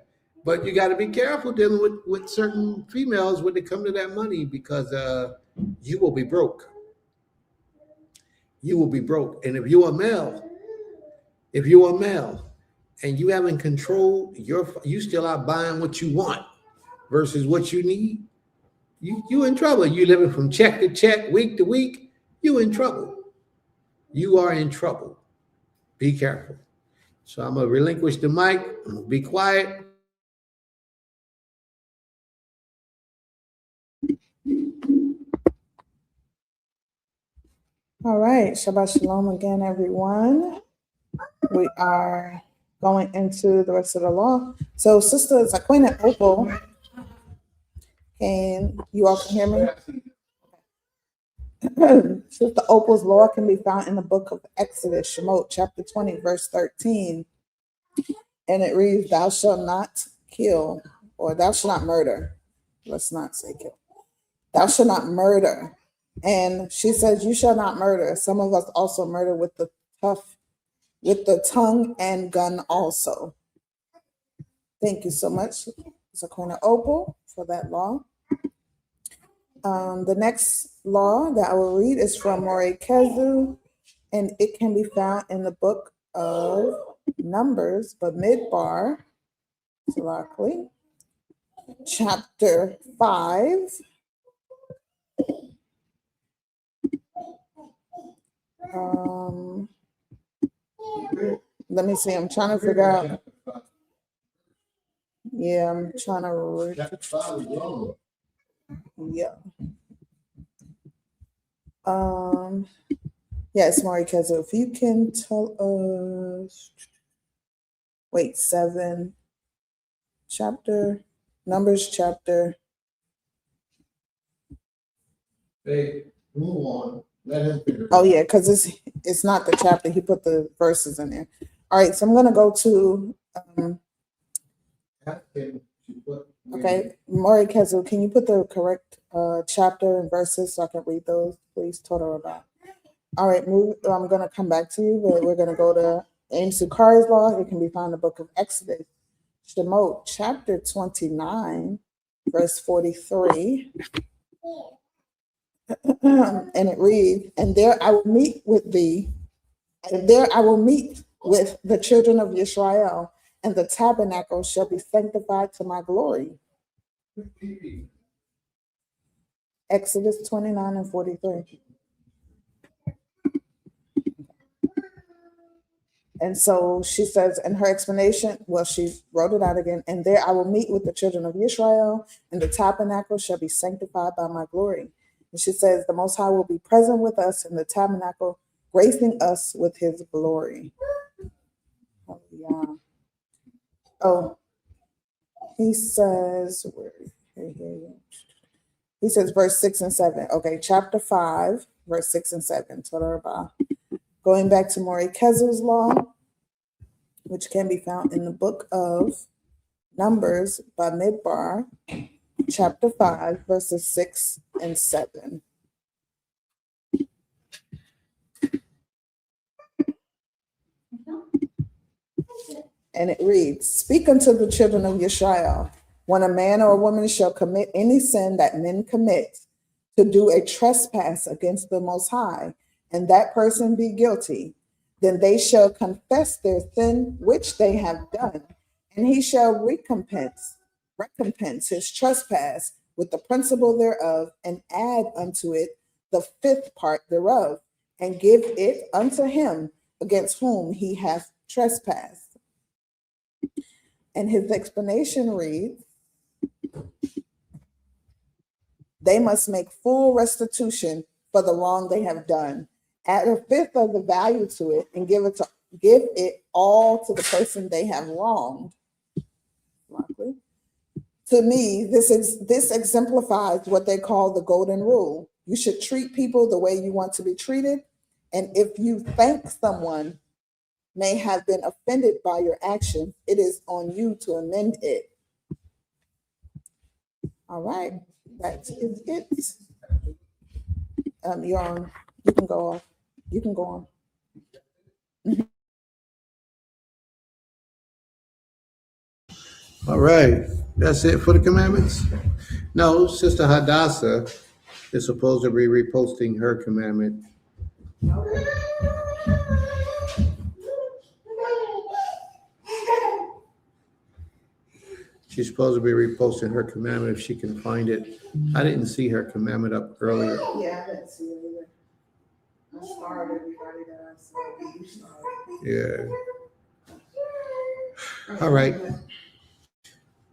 But you got to be careful dealing with certain females when they come to that money, because you will be broke. You will be broke. And if you're a male and you haven't controlled you still are buying what you want versus what you need, you in trouble. You living from check to check, week to week, you in trouble. You are in trouble. Be careful. So I'm going to relinquish the mic. I'm going to be quiet. All right, Shabbat Shalom again, everyone. We are going into the rest of the law. So, Sister Zaquina Opal, can you all can hear me? Sister Opal's law can be found in the book of Exodus, Shemot, chapter 20, verse 13. And it reads, thou shalt not kill, or thou shalt not murder. Let's not say kill. Thou shalt not murder. And she says, you shall not murder. Some of us also murder with the tongue and gun also. Thank you so much, Zaquina Opal, for that law. The next law that I will read is from Moreh Kezu, and it can be found in the book of Numbers, but Midbar, Salakli, chapter 5. Let me see. I'm trying to figure out. Yeah, I'm trying to. Yeah. Yes, Moreh Kezu, if you can tell us. Wait, 7 chapter, Numbers chapter. Hey, move on. Let him figure. Oh yeah, because it's not the chapter. He put the verses in there. All right, so I'm gonna go to. Okay, Moreh Kezu, can you put the correct chapter and verses so I can read those, please? Total about. All right, I'm gonna come back to you, but we're gonna go to Aim Sukari's law. It can be found in the book of Exodus, Shemot, chapter 29, verse 43. And it reads, and there I will meet with thee, and there I will meet with the children of Israel, and the tabernacle shall be sanctified to my glory. Exodus 29 and 43. And so she says in her explanation, well, she wrote it out again, and there I will meet with the children of Israel, and the tabernacle shall be sanctified by my glory. And she says, the Most High will be present with us in the tabernacle, gracing us with his glory. Hallelujah. Oh, he says, he says verse 6 and 7. Okay, chapter 5, verse 6 and 7. Going back to Moreh Kezu's law, which can be found in the book of Numbers by Midbar, chapter 5, verses 6 and 7. And it reads, "Speak unto the children of Yisrael, when a man or a woman shall commit any sin that men commit, to do a trespass against the Most High, and that person be guilty, then they shall confess their sin which they have done, and he shall recompense his trespass with the principal thereof, and add unto it the fifth part thereof, and give it unto him against whom he hath trespassed." And his explanation reads, "They must make full restitution for the wrong they have done. Add a fifth of the value to it and give it all to the person they have wronged." To me, this exemplifies what they call the golden rule. You should treat people the way you want to be treated, and if you think someone may have been offended by your action, it is on you to amend it. All right, that is it. You're on. You can go off. You can go on. All right, that's it for the commandments? No, Sister Hadassah is supposed to be reposting her commandment. She's supposed to be reposting her commandment if she can find it. I didn't see her commandment up earlier. Yeah, I didn't see it either. I started everybody that I saw. You started. Yeah. All right.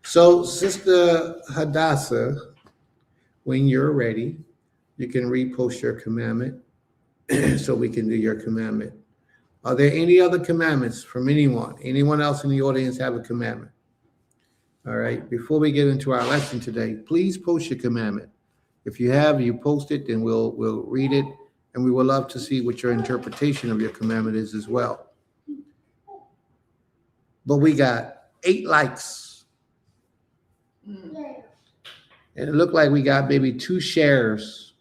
So, Sister Hadassah, when you're ready, you can repost your commandment so we can do your commandment. Are there any other commandments from anyone? Anyone else in the audience have a commandment? All right. Before we get into our lesson today, please post your commandment. If you have, you post it, then we'll read it, and we would love to see what your interpretation of your commandment is as well. But we got 8 likes. And it looked like we got maybe 2 shares.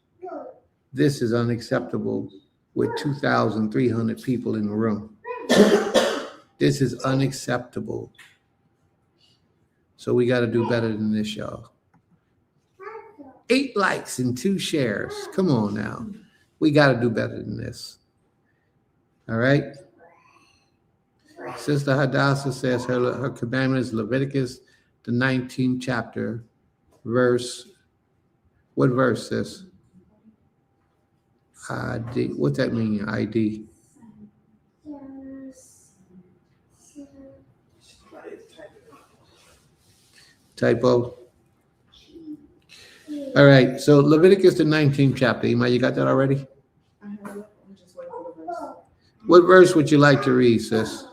This is unacceptable with 2,300 people in the room. This is unacceptable. So we got to do better than this, y'all. 8 likes and 2 shares. Come on now. We got to do better than this. All right. Sister Hadassah says her commandment is Leviticus, the 19th chapter, verse. What verse says? ID. What's that mean? ID. Typo. All right. So Leviticus, the 19th chapter. Ima, you got that already? What verse would you like to read, sis?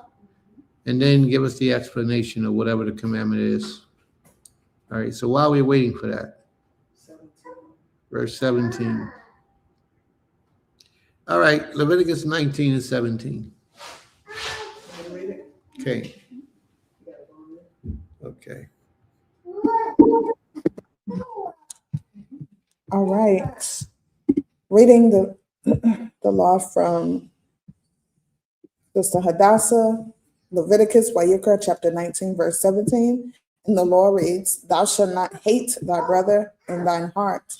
And then give us the explanation of whatever the commandment is. All right. So while we're waiting for that, 17. Verse 17. All right. Leviticus 19 and 17. Okay. Okay. All right. Reading the law from Sister Hadassah, Leviticus, Wayikra, chapter 19, verse 17. And the law reads, "Thou shalt not hate thy brother in thine heart.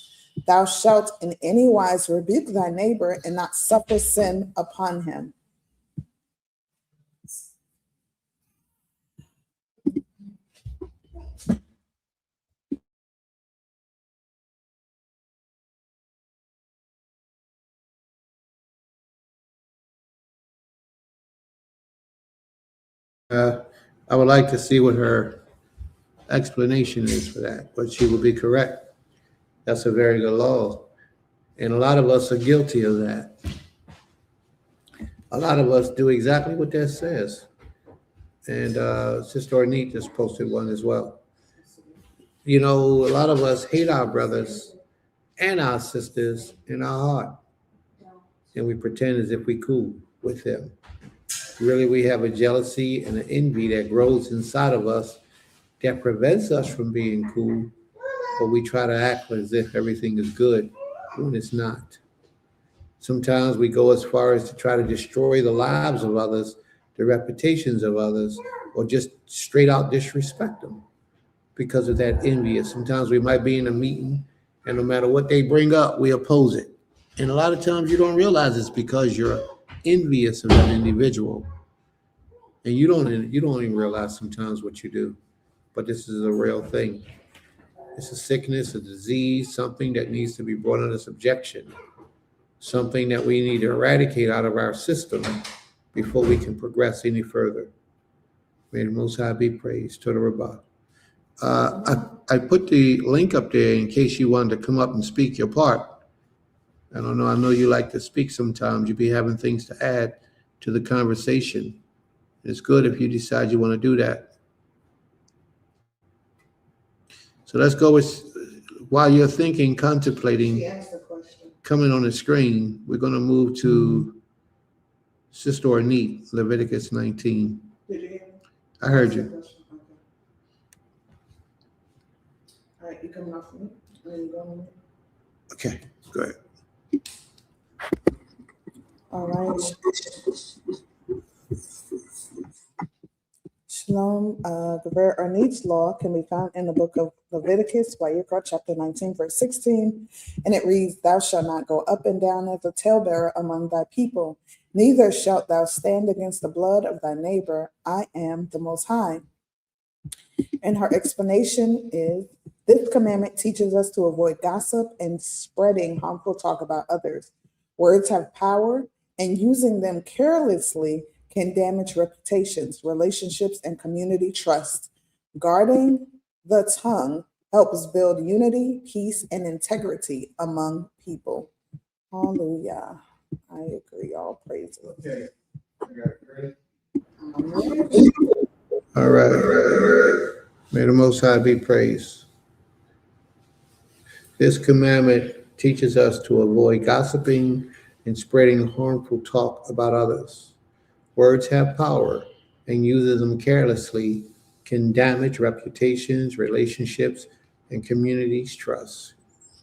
Thou shalt in any wise rebuke thy neighbor and not suffer sin upon him." I would like to see what her explanation is for that, but she would be correct. That's a very good law. And a lot of us are guilty of that. A lot of us do exactly what that says. And Sister Ornette just posted one as well. You know, a lot of us hate our brothers and our sisters in our heart. And we pretend as if we're cool with them. Really, we have a jealousy and an envy that grows inside of us that prevents us from being cool, but we try to act as if everything is good when it's not. Sometimes we go as far as to try to destroy the lives of others, the reputations of others, or just straight out disrespect them because of that envy. Sometimes we might be in a meeting, and no matter what they bring up, we oppose it. And a lot of times you don't realize it's because you're envious of that individual. And you don't even realize sometimes what you do. But this is a real thing. It's a sickness, a disease, something that needs to be brought under subjection, something that we need to eradicate out of our system before we can progress any further. May the Most High be praised. To the Rabbah. I put the link up there in case you wanted to come up and speak your part. I don't know. I know you like to speak sometimes. You be having things to add to the conversation. It's good if you decide you want to do that. So let's go with, while you're thinking, contemplating, coming on the screen, we're going to move to Sister Ornette, Leviticus 19. Did you hear me? I heard you. All right, you coming off of me? Okay, go ahead. All right. Shalom. The very Ornette's law can be found in the book of Leviticus, Vayikra, chapter 19, verse 16. And it reads, "Thou shalt not go up and down as a talebearer among thy people, neither shalt thou stand against the blood of thy neighbor. I am the Most High." And her explanation is, this commandment teaches us to avoid gossip and spreading harmful talk about others. Words have power, and using them carelessly can damage reputations, relationships, and community trust. Guarding the tongue helps build unity, peace, and integrity among people. Hallelujah. I agree. All praises. Okay. All right. May the Most High be praised. This commandment teaches us to avoid gossiping and spreading harmful talk about others. Words have power, and using them carelessly can damage reputations, relationships, and communities' trust.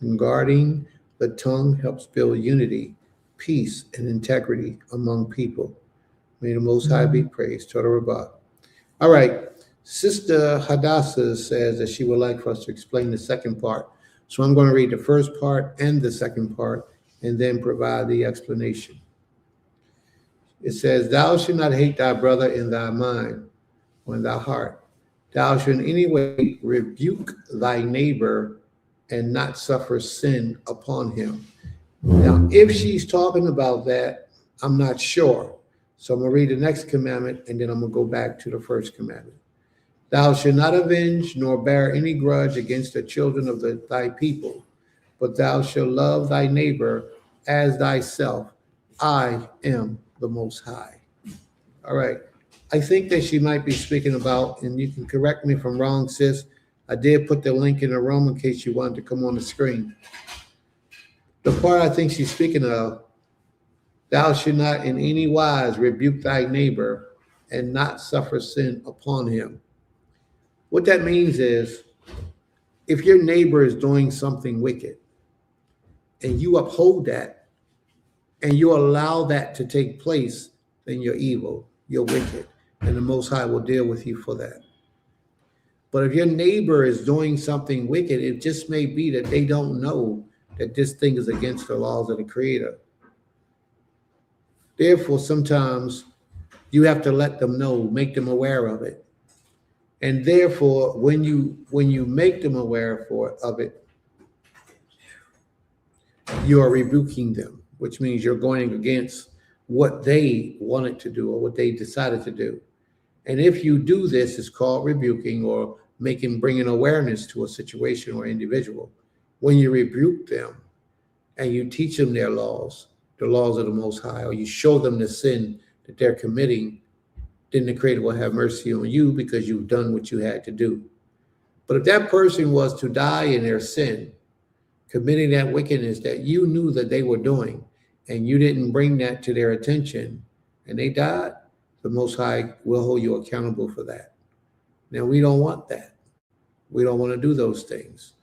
And guarding the tongue helps build unity, peace, and integrity among people. May the Most High be praised. To the Rabbah. All right. Sister Hadassah says that she would like for us to explain the second part. So I'm going to read the first part and the second part and then provide the explanation. It says, "Thou shalt not hate thy brother in thy mind or in thy heart. Thou shalt in any way rebuke thy neighbor and not suffer sin upon him." Now, if she's talking about that, I'm not sure. So I'm going to read the next commandment and then I'm going to go back to the first commandment. "Thou shalt not avenge nor bear any grudge against the children of thy people, but thou shalt love thy neighbor as thyself. I am the Most High." All right. I think that she might be speaking about, and you can correct me if I'm wrong, sis, I did put the link in the room in case you wanted to come on the screen. The part I think she's speaking of, "Thou shalt not in any wise rebuke thy neighbor and not suffer sin upon him." What that means is, if your neighbor is doing something wicked and you uphold that and you allow that to take place, then you're evil, you're wicked, and the Most High will deal with you for that. But if your neighbor is doing something wicked, it just may be that they don't know that this thing is against the laws of the Creator. Therefore, sometimes you have to let them know, make them aware of it. And therefore, when you make them aware of it, you are rebuking them, which means you're going against what they wanted to do or what they decided to do. And if you do this, it's called rebuking or bringing awareness to a situation or individual. When you rebuke them and you teach them their laws, the laws of the Most High, or you show them the sin that they're committing, then the Creator will have mercy on you because you've done what you had to do. But if that person was to die in their sin, committing that wickedness that you knew that they were doing, and you didn't bring that to their attention, and they died, the Most High will hold you accountable for that. Now, we don't want that. We don't want to do those things.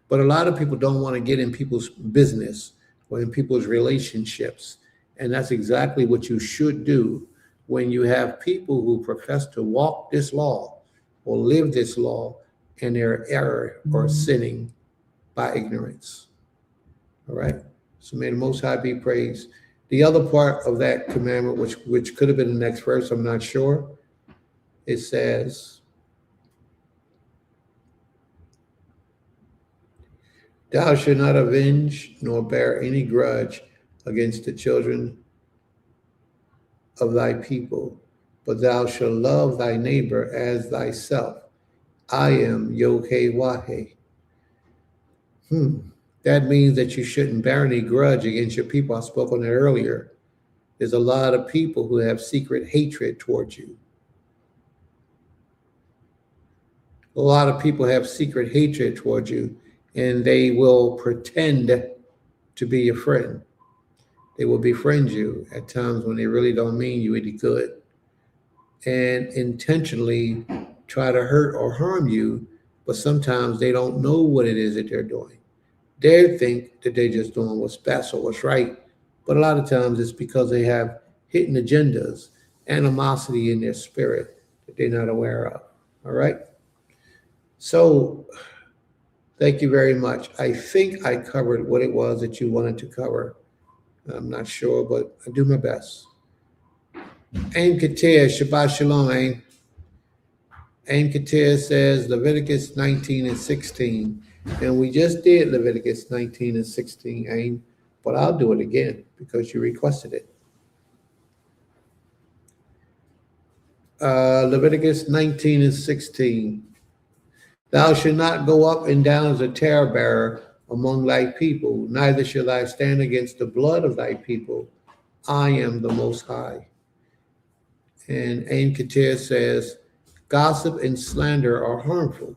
But a lot of people don't want to get in people's business or in people's relationships. And that's exactly what you should do when you have people who profess to walk this law or live this law and they're error or sinning by ignorance. All right? So may the Most High be praised. The other part of that commandment, which could have been the next verse, I'm not sure, it says, thou shalt not avenge nor bear any grudge against the children of thy people, but thou shalt love thy neighbor as thyself. I am Yod-Heh-Wah-Heh. That means that you shouldn't bear any grudge against your people. I spoke on that earlier. There's a lot of people who have secret hatred towards you. A lot of people have secret hatred towards you, and they will pretend to be your friend. They will befriend you at times when they really don't mean you any good, and intentionally try to hurt or harm you, but sometimes they don't know what it is that they're doing. They think that they're just doing what's best or what's right, but a lot of times it's because they have hidden agendas, animosity in their spirit that they're not aware of. All right? So thank you very much. I think I covered what it was that you wanted to cover. I'm not sure, but I do my best. Aim Katir, Shabbat Shalom, Aim. Aim Katir says Leviticus 19 and 16. And we just did Leviticus 19 and 16, Aim, but I'll do it again because you requested it. Leviticus 19 and 16. Thou shalt not go up and down as a talebearer among thy people, neither shall I stand against the blood of thy people. I am the Most High. And Aim Katir says, gossip and slander are harmful,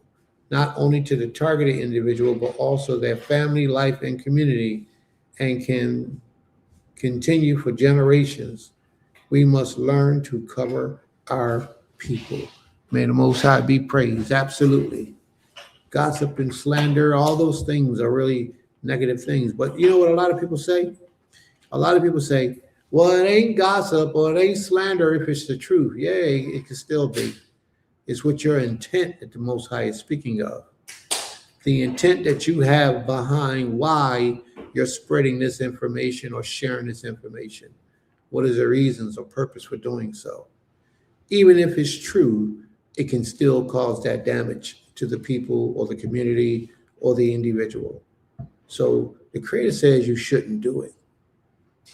not only to the targeted individual, but also their family, life, and community, and can continue for generations. We must learn to cover our people. May the Most High be praised. Absolutely. Gossip and slander, all those things are really negative things. But you know what a lot of people say? A lot of people say, well, it ain't gossip or it ain't slander if it's the truth. Yeah, it can still be. It's what your intent that the Most High is speaking of. The intent that you have behind why you're spreading this information or sharing this information. What is the reasons or purpose for doing so? Even if it's true, it can still cause that damage to the people or the community or the individual. So the Creator says you shouldn't do it.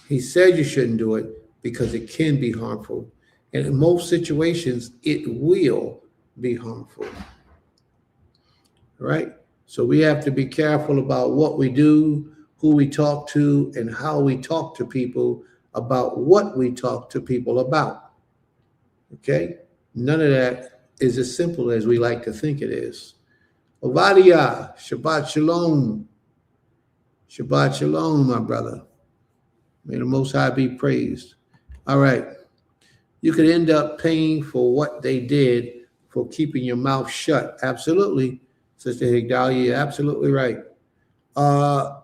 He said you shouldn't do it because it can be harmful. And in most situations, it will be harmful. Right? So we have to be careful about what we do, who we talk to, and how we talk to people about what we talk to people about. Okay? None of that is as simple as we like to think it is. Ovadia, Shabbat Shalom. Shabbat Shalom, my brother. May the Most High be praised. All right. You could end up paying for what they did for keeping your mouth shut. Absolutely. Sister Higdalia, you're absolutely right.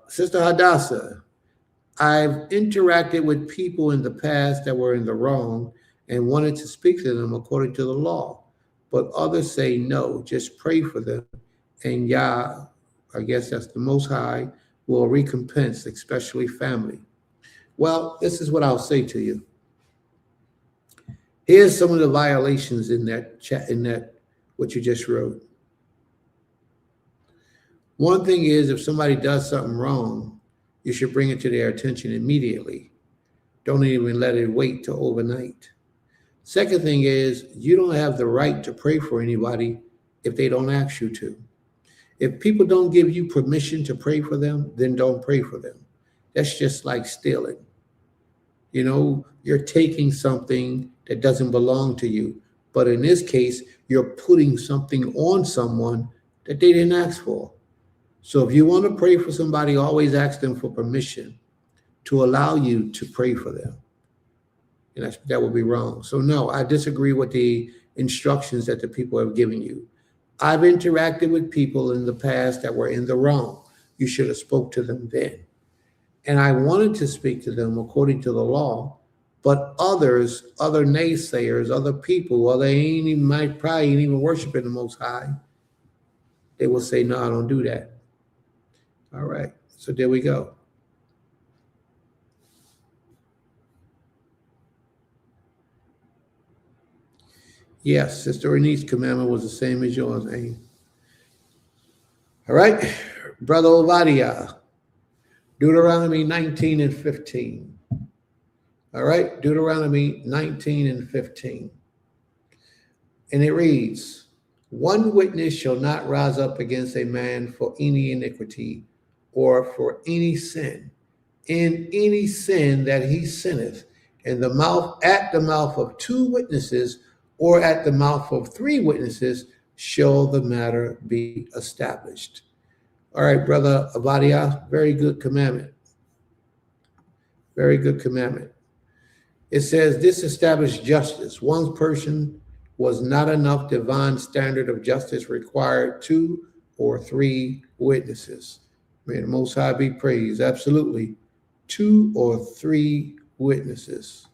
Sister Hadassah, I've interacted with people in the past that were in the wrong and wanted to speak to them according to the law. But others say no, just pray for them. And Yah, I guess that's the Most High, will recompense, especially family. Well, this is what I'll say to you. Here's some of the violations in that chat, in that what you just wrote. One thing is, if somebody does something wrong, you should bring it to their attention immediately. Don't even let it wait till overnight. Second thing is, you don't have the right to pray for anybody if they don't ask you to. If people don't give you permission to pray for them, then don't pray for them. That's just like stealing. You know, you're taking something that doesn't belong to you. But in this case, you're putting something on someone that they didn't ask for. So if you want to pray for somebody, always ask them for permission to allow you to pray for them. and that would be wrong. So no, I disagree with the instructions that the people have given you. I've interacted with people in the past that were in the wrong. You should have spoke to them then. And I wanted to speak to them according to the law, but others, other naysayers, other people, well, they ain't even, might probably ain't even worshiping the Most High. They will say, no, I don't do that. All right, so there we go. Yes, Sister Renice's commandment was the same as yours, Aim. All right, Brother Obadiah, Deuteronomy 19 and 15. All right, Deuteronomy 19 and 15. And it reads, one witness shall not rise up against a man for any iniquity or for any sin, in any sin that he sinneth, at the mouth of two witnesses or at the mouth of three witnesses shall the matter be established. All right, Brother Obadiah, very good commandment. Very good commandment. It says, this established justice. One person was not enough. Divine standard of justice required two or three witnesses. May the Most High be praised. Absolutely. Two or three witnesses.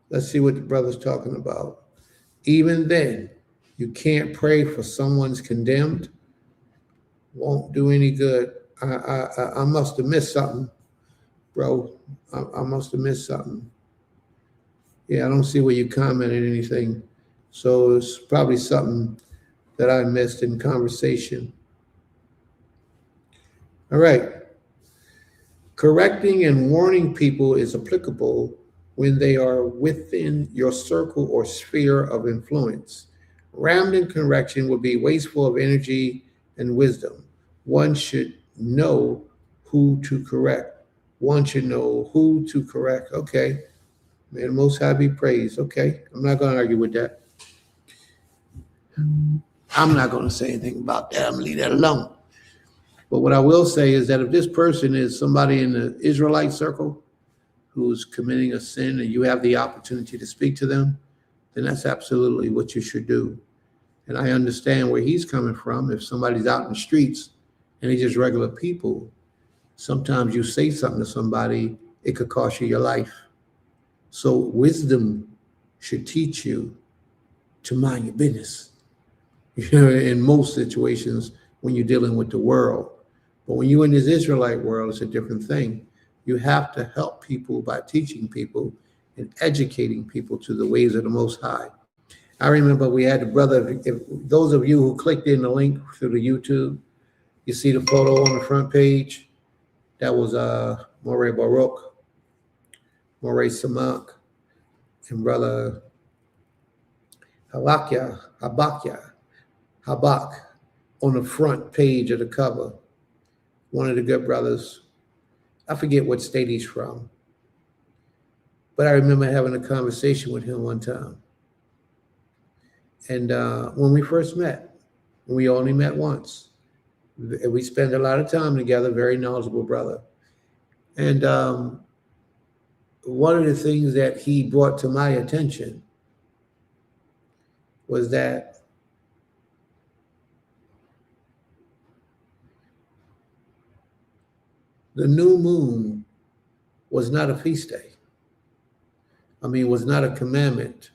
Let's see what the brother's talking about. Even then, you can't pray for someone's condemned. Won't do any good. I must have missed something, bro. I must have missed something. Yeah, I don't see where you commented anything. So it's probably something that I missed in conversation. All right. Correcting and warning people is applicable when they are within your circle or sphere of influence. Rambling correction would be wasteful of energy and wisdom. One should know who to correct. One should know who to correct. Okay. May the Most High be praised. Okay. I'm not going to argue with that. I'm not going to say anything about that. I'm going to leave that alone. But what I will say is that if this person is somebody in the Israelite circle who's committing a sin and you have the opportunity to speak to them, then that's absolutely what you should do. And I understand where he's coming from. If somebody's out in the streets and they're just regular people, sometimes you say something to somebody, it could cost you your life. So wisdom should teach you to mind your business. You know, in most situations when you're dealing with the world. But when you're in this Israelite world, it's a different thing. You have to help people by teaching people and educating people to the ways of the Most High. I remember we had the brother, if those of you who clicked in the link through the YouTube, you see the photo on the front page. That was Morey Baruch, Morey Samak, and brother Habak on the front page of the cover. One of the good brothers. I forget what state he's from. But I remember having a conversation with him one time. And when we first met, we only met once. We spent a lot of time together, very knowledgeable brother. And one of the things that he brought to my attention was that the new moon was not a feast day. I mean, it was not a commandment.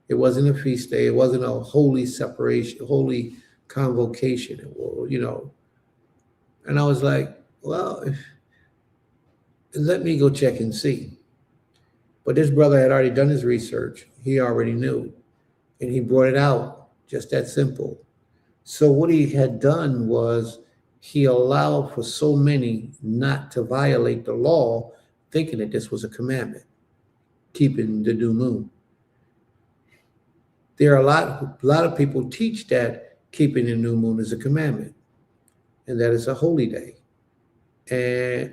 It wasn't a feast day. It wasn't a holy separation, holy convocation, you know. And I was like, well, let me go check and see. But this brother had already done his research. He already knew. And he brought it out, just that simple. So what he had done was he allowed for so many not to violate the law, thinking that this was a commandment, keeping the new moon. There are a lot of people teach that keeping the new moon is a commandment, and that it's a holy day,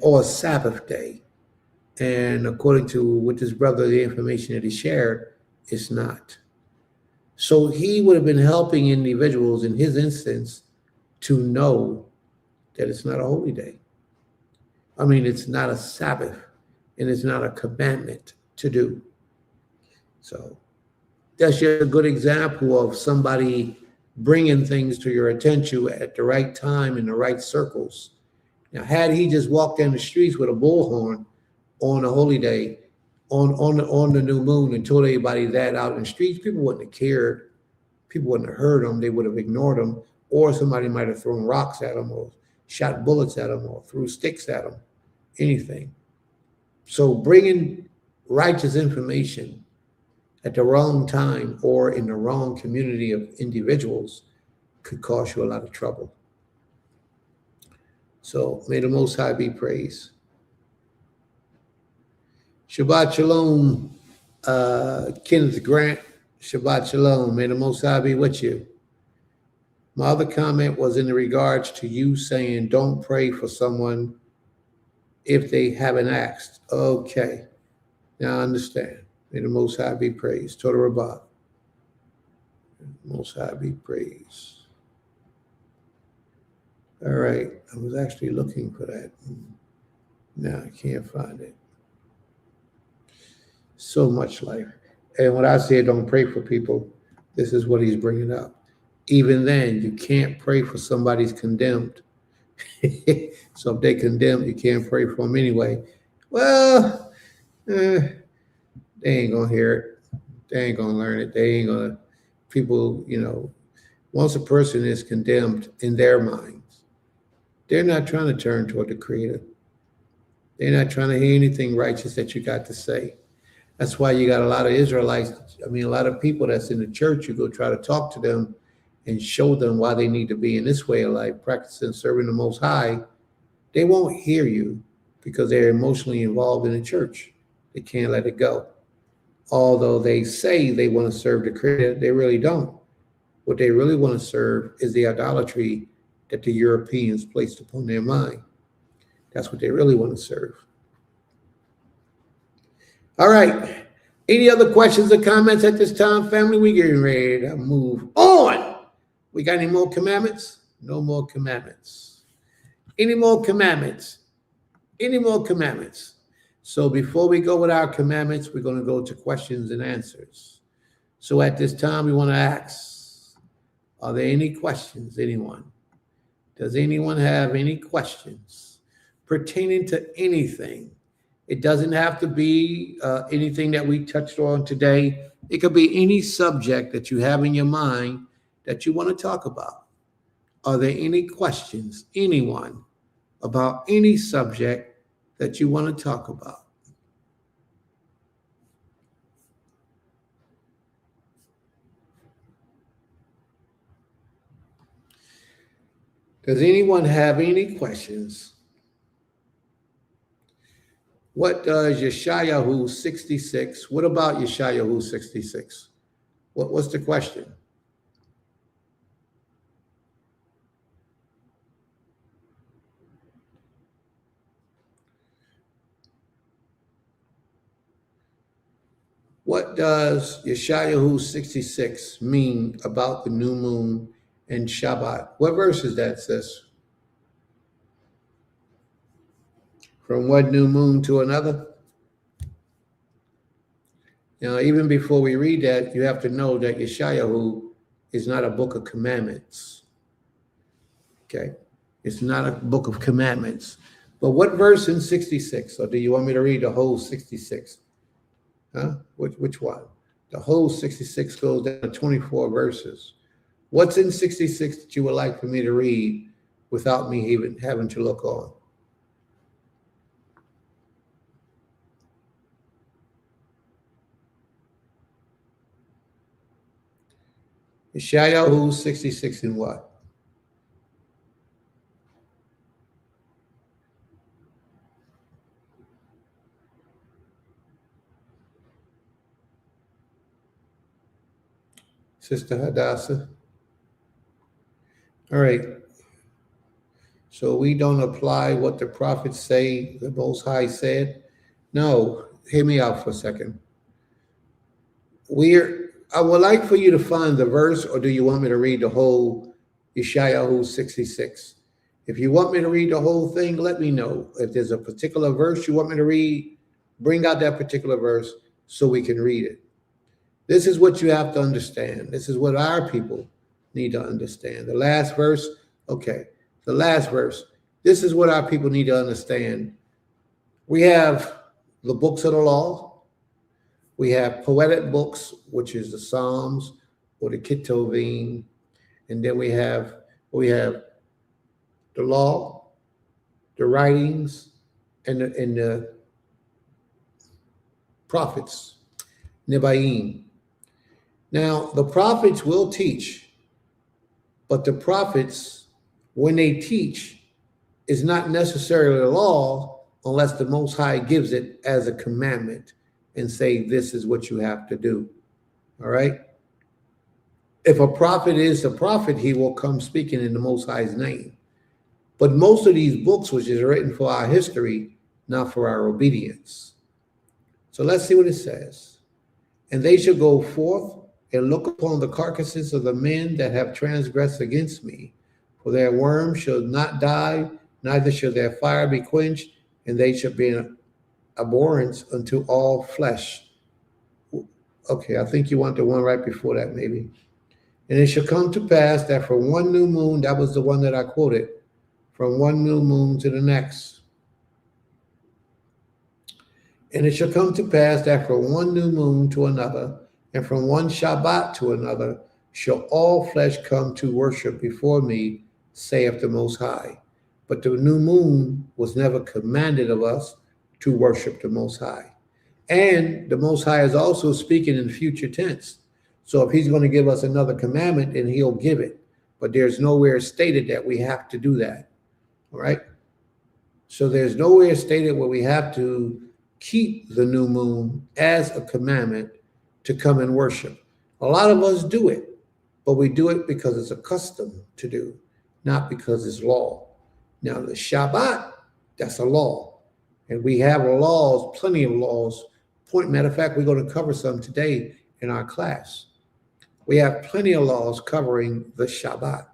or a Sabbath day. And according to what this brother, the information that he shared, it's not. So he would have been helping individuals in his instance to know that it's not a holy day. I mean, it's not a Sabbath and it's not a commandment to do. So that's just a good example of somebody bringing things to your attention at the right time in the right circles. Now, had he just walked down the streets with a bullhorn on a holy day, on the new moon, and told everybody that out in the streets, people wouldn't have cared. People wouldn't have heard him. They would have ignored him, or somebody might have thrown rocks at him, or shot bullets at him, or threw sticks at him, anything. So bringing righteous information at the wrong time or in the wrong community of individuals could cause you a lot of trouble. So may the Most High be praised. Shabbat Shalom, Kenneth Grant. Shabbat Shalom. May the Most High be with you. My other comment was in regards to you saying don't pray for someone if they haven't asked. Okay. Now I understand. May the Most High be praised. Total Rabbah. Most High be praised. All right. I was actually looking for that. Now I can't find it. So much life. And when I say don't pray for people, this is what he's bringing up. Even then, you can't pray for somebody's condemned. So if they condemned, you can't pray for them anyway. Well, they ain't going to hear it. They ain't going to learn it. They ain't going to, people, once a person is condemned in their minds, they're not trying to turn toward the Creator. They're not trying to hear anything righteous that you got to say. That's why you got a lot of Israelites, a lot of people that's in the church, you go try to talk to them and show them why they need to be in this way of life, practicing serving the Most High. They won't hear you because they're emotionally involved in the church. They can't let it go. Although they say they want to serve the Creator, they really don't. What they really want to serve is the idolatry that the Europeans placed upon their mind. That's what they really want to serve. All right. Any other questions or comments at this time, family? We getting ready to move on. We got any more commandments? No more commandments. Any more commandments? Any more commandments? So before we go with our commandments, we're going to go to questions and answers. So at this time, we want to ask, are there any questions, anyone? Does anyone have any questions pertaining to anything? It doesn't have to be anything that we touched on today. It could be any subject that you have in your mind that you want to talk about. Are there any questions, anyone, about any subject that you want to talk about? Does anyone have any questions? What does Yeshayahu 66? What about Yeshayahu 66? What's the question? What does Yeshayahu 66 mean about the new moon and Shabbat? What verse is that, sis? From one new moon to another? Even before we read that, you have to know that Yeshayahu is not a book of commandments. Okay? It's not a book of commandments. But what verse in 66? Or do you want me to read the whole 66? Huh? Which one? The whole 66 goes down to 24 verses. What's in 66 that you would like for me to read without me even having to look on? Yeshayahu 66 and what? Sister Hadassah. All right. So we don't apply what the prophets say, the Most High said. No, hear me out for a second. I would like for you to find the verse, or do you want me to read the whole Yeshayahu 66? If you want me to read the whole thing, let me know. If there's a particular verse you want me to read, bring out that particular verse so we can read it. This is what you have to understand. This is what our people need to understand. The last verse, okay, the last verse. This is what our people need to understand. We have the books of the law. We have poetic books, which is the Psalms or the Ketuvim. And then we have the law, the writings, and the prophets, Nebaim. Now, the prophets will teach, but the prophets, when they teach, is not necessarily the law unless the Most High gives it as a commandment and say, this is what you have to do. All right? If a prophet is a prophet, he will come speaking in the Most High's name. But most of these books, which is written for our history, not for our obedience. So let's see what it says. And they shall go forth and look upon the carcasses of the men that have transgressed against me. For their worm shall not die, neither shall their fire be quenched, and they shall be an abhorrence unto all flesh. Okay, I think you want the one right before that, maybe. And it shall come to pass that from one new moon, that was the one that I quoted, from one new moon to the next. And it shall come to pass that from one new moon to another, and from one Shabbat to another, shall all flesh come to worship before me, saith the Most High. But the new moon was never commanded of us to worship the Most High. And the Most High is also speaking in future tense. So if he's going to give us another commandment, then he'll give it. But there's nowhere stated that we have to do that. All right? So there's nowhere stated where we have to keep the new moon as a commandment to come and worship. A lot of us do it, but we do it because it's a custom to do, not because it's law. Now, the Shabbat, that's a law. And we have laws, plenty of laws. Matter of fact, we're going to cover some today in our class. We have plenty of laws covering the Shabbat,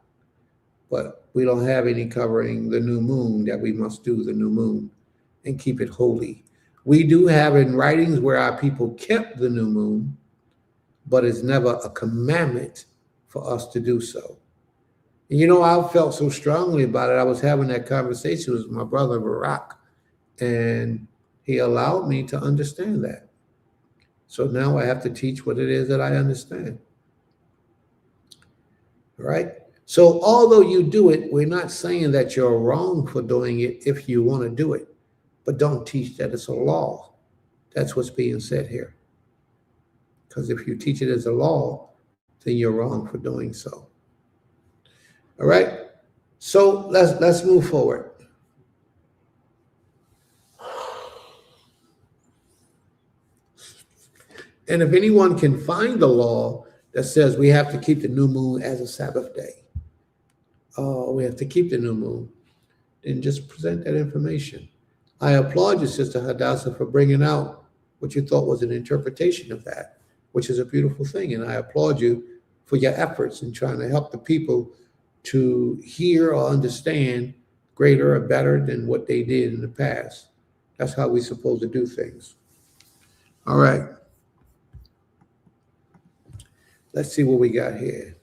but we don't have any covering the new moon, that we must do the new moon and keep it holy. We do have in writings where our people kept the new moon, but it's never a commandment for us to do so. And you know, I felt so strongly about it. I was having that conversation with my brother Barak, and he allowed me to understand that. So now I have to teach what it is that I understand. All right? So although you do it, we're not saying that you're wrong for doing it if you want to do it. But don't teach that it's a law. That's what's being said here. Because if you teach it as a law, then you're wrong for doing so. All right? So let's move forward. And if anyone can find the law that says we have to keep the new moon as a Sabbath day, we have to keep the new moon, then just present that information. I applaud you, Sister Hadassah, for bringing out what you thought was an interpretation of that, which is a beautiful thing. And I applaud you for your efforts in trying to help the people to hear or understand greater or better than what they did in the past. That's how we're supposed to do things. All right. Let's see what we got here.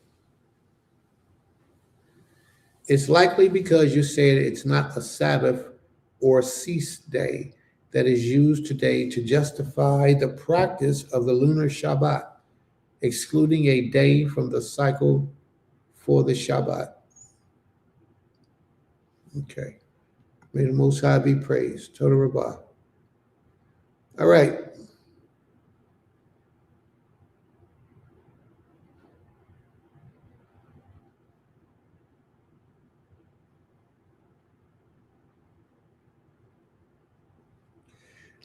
It's likely because you said it's not a Sabbath or cease day that is used today to justify the practice of the lunar Shabbat, excluding a day from the cycle for the Shabbat. Okay. May the Most High be praised. Toda Rabbah. All right.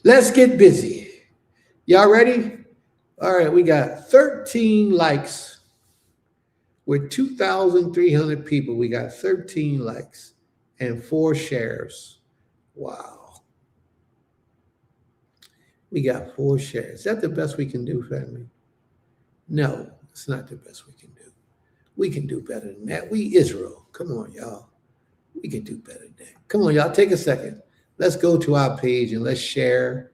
Let's get busy. Y'all ready? All right, we got 13 likes. With 2,300 people, we got 13 likes and 4 shares. Wow. We got 4 shares. Is that the best we can do, family? No, it's not the best we can do. We can do better than that. We Israel. Come on, y'all. We can do better than that. Come on, y'all, take a second. Let's go to our page and let's share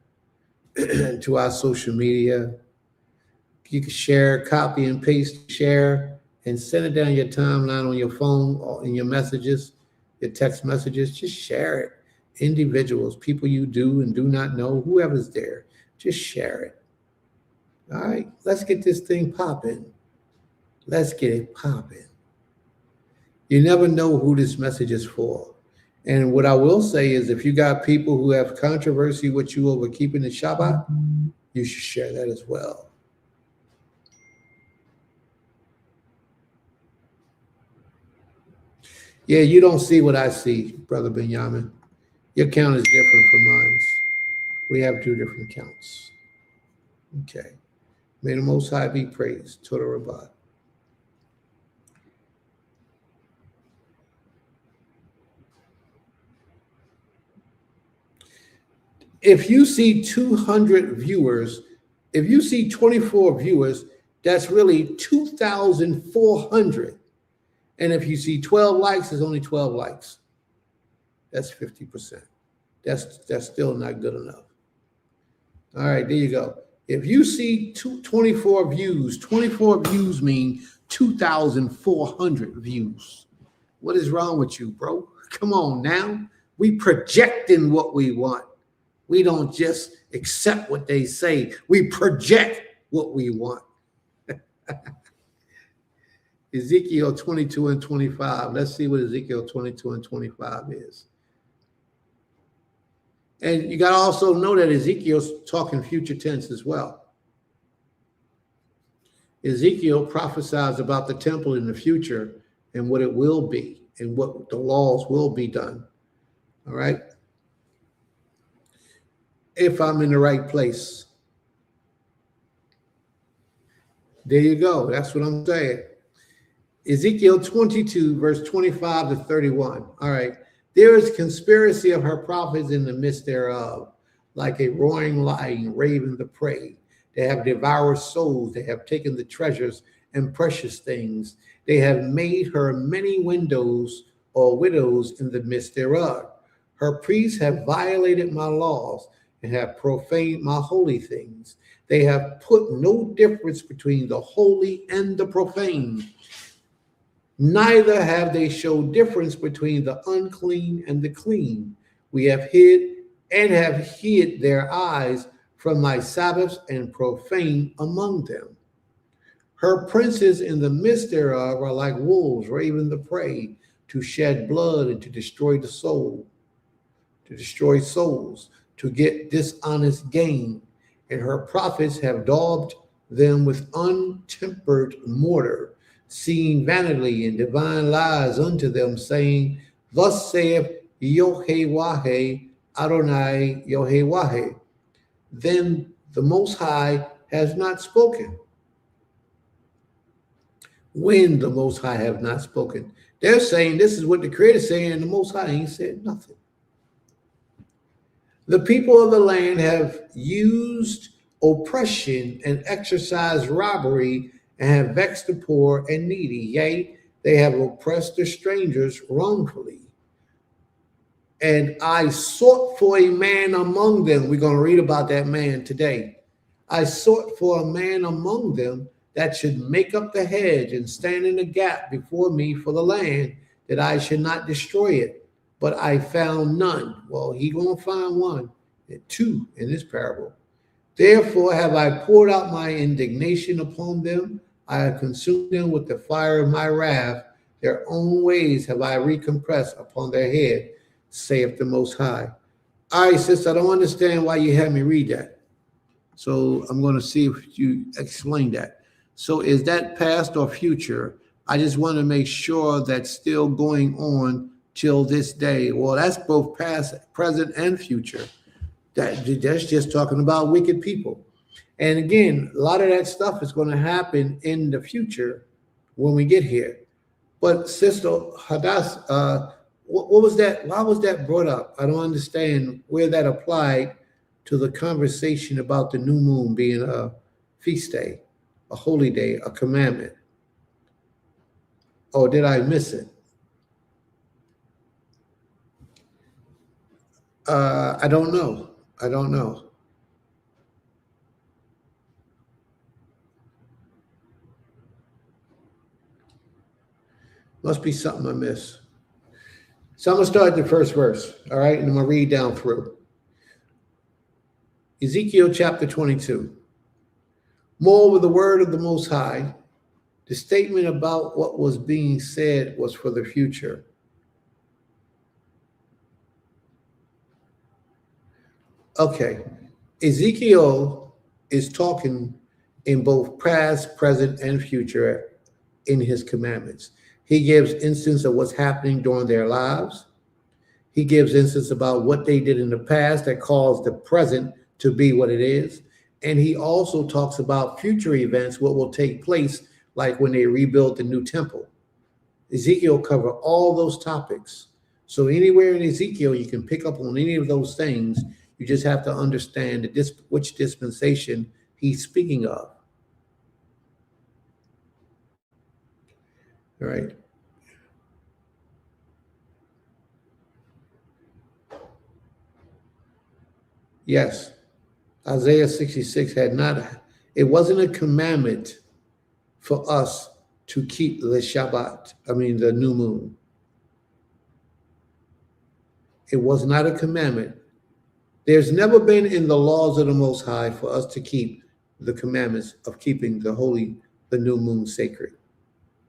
to our social media. You can share, copy and paste, share, and send it down your timeline on your phone or in your messages, your text messages. Just share it. Individuals, people you do and do not know, whoever's there, just share it. All right, let's get this thing popping. Let's get it popping. You never know who this message is for. And what I will say is if you got people who have controversy with you over keeping the Shabbat, you should share that as well. Yeah, you don't see what I see, Brother Benjamin. Your count is different from mine. We have two different counts. Okay. May the Most High be praised. Toda Rabbah. If you see 200 viewers, if you see 24 viewers, that's really 2,400. And if you see 12 likes, it's only 12 likes. That's 50%. That's still not good enough. All right, there you go. If you see 24 views mean 2,400 views. What is wrong with you, bro? Come on now. We projecting what we want. We don't just accept what they say. We project what we want. Ezekiel 22 and 25. Let's see what Ezekiel 22 and 25 is. And you got to also know that Ezekiel's talking future tense as well. Ezekiel prophesies about the temple in the future and what it will be and what the laws will be done. All right. If I'm in the right place. There you go. That's what I'm saying. Ezekiel 22, verse 25 to 31. All right. There is conspiracy of her prophets in the midst thereof, like a roaring lion raving the prey. They have devoured souls. They have taken the treasures and precious things. They have made her many windows or widows in the midst thereof. Her priests have violated my laws and have profaned my holy things. They have put no difference between the holy and the profane. Neither have they showed difference between the unclean and the clean. We have hid their eyes from my Sabbaths and profaned among them. Her princes in the midst thereof are like wolves raving the prey, to shed blood and to destroy the soul, to destroy souls, to get dishonest gain. And her prophets have daubed them with untempered mortar, seeing vanity and divine lies unto them, saying, Thus saith Yahweh Adonai Yahweh. Then the Most High has not spoken. When the Most High have not spoken. They're saying this is what the Creator is saying, and the Most High ain't said nothing. The people of the land have used oppression and exercised robbery and have vexed the poor and needy. Yea, they have oppressed the strangers wrongfully. And I sought for a man among them. We're going to read about that man today. I sought for a man among them that should make up the hedge and stand in the gap before me for the land, that I should not destroy it. But I found none. Well, he going to find one, two in this parable. Therefore have I poured out my indignation upon them. I have consumed them with the fire of my wrath. Their own ways have I recompressed upon their head, saith the Most High. All right, sis, I don't understand why you had me read that. So I'm going to see if you explain that. So is that past or future? I just want to make sure that's still going on till this day. Well, that's both past, present, and future. That's just talking about wicked people. And again, a lot of that stuff is going to happen in the future when we get here. But Sister Hadass, what was that? Why was that brought up? I don't understand where that applied to the conversation about the new moon being a feast day, a holy day, a commandment. Or did I miss it? I don't know. I don't know. Must be something I miss. So I'm going to start the first verse, all right? And I'm going to read down through. Ezekiel chapter 22. Moreover, the word of the Most High, the statement about what was being said was for the future. Okay. Ezekiel is talking in both past, present, and future in his commandments. He gives instance of what's happening during their lives. He gives instance about what they did in the past that caused the present to be what it is. And he also talks about future events, what will take place, like when they rebuild the new temple. Ezekiel covered all those topics. So anywhere in Ezekiel, you can pick up on any of those things. You just have to understand which dispensation he's speaking of. All right. Yes. Isaiah 66 it wasn't a commandment for us to keep the Shabbat, the new moon. It was not a commandment. There's never been in the laws of the Most High for us to keep the commandments of keeping the new moon sacred.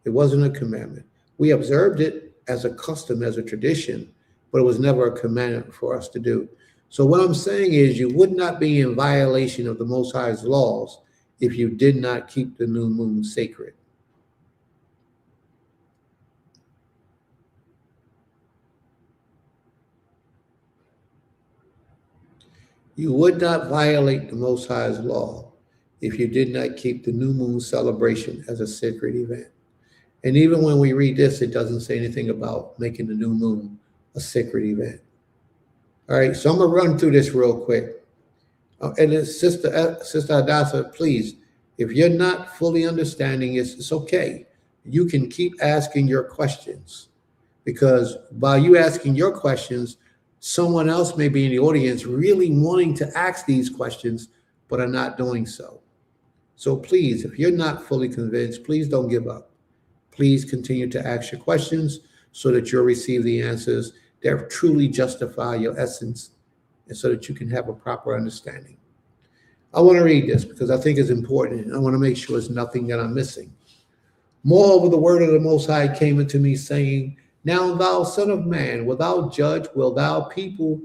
It wasn't a commandment. We observed it as a custom, as a tradition, but it was never a commandment for us to do. So what I'm saying is you would not be in violation of the Most High's laws if you did not keep the new moon sacred. You would not violate the Most High's law if you did not keep the new moon celebration as a sacred event. And even when we read this, it doesn't say anything about making the new moon a sacred event. All right, so I'm going to run through this real quick. And then Sister Hadassah, please, if you're not fully understanding this, it's okay. You can keep asking your questions, because by you asking your questions, someone else may be in the audience really wanting to ask these questions, but are not doing so. So please, if you're not fully convinced, please don't give up. Please continue to ask your questions so that you'll receive the answers that truly justify your essence, and so that you can have a proper understanding. I want to read this because I think it's important, and I want to make sure it's nothing that I'm missing. Moreover, the word of the Most High came unto me, saying, Now thou son of man, wilt thou judge, will thou people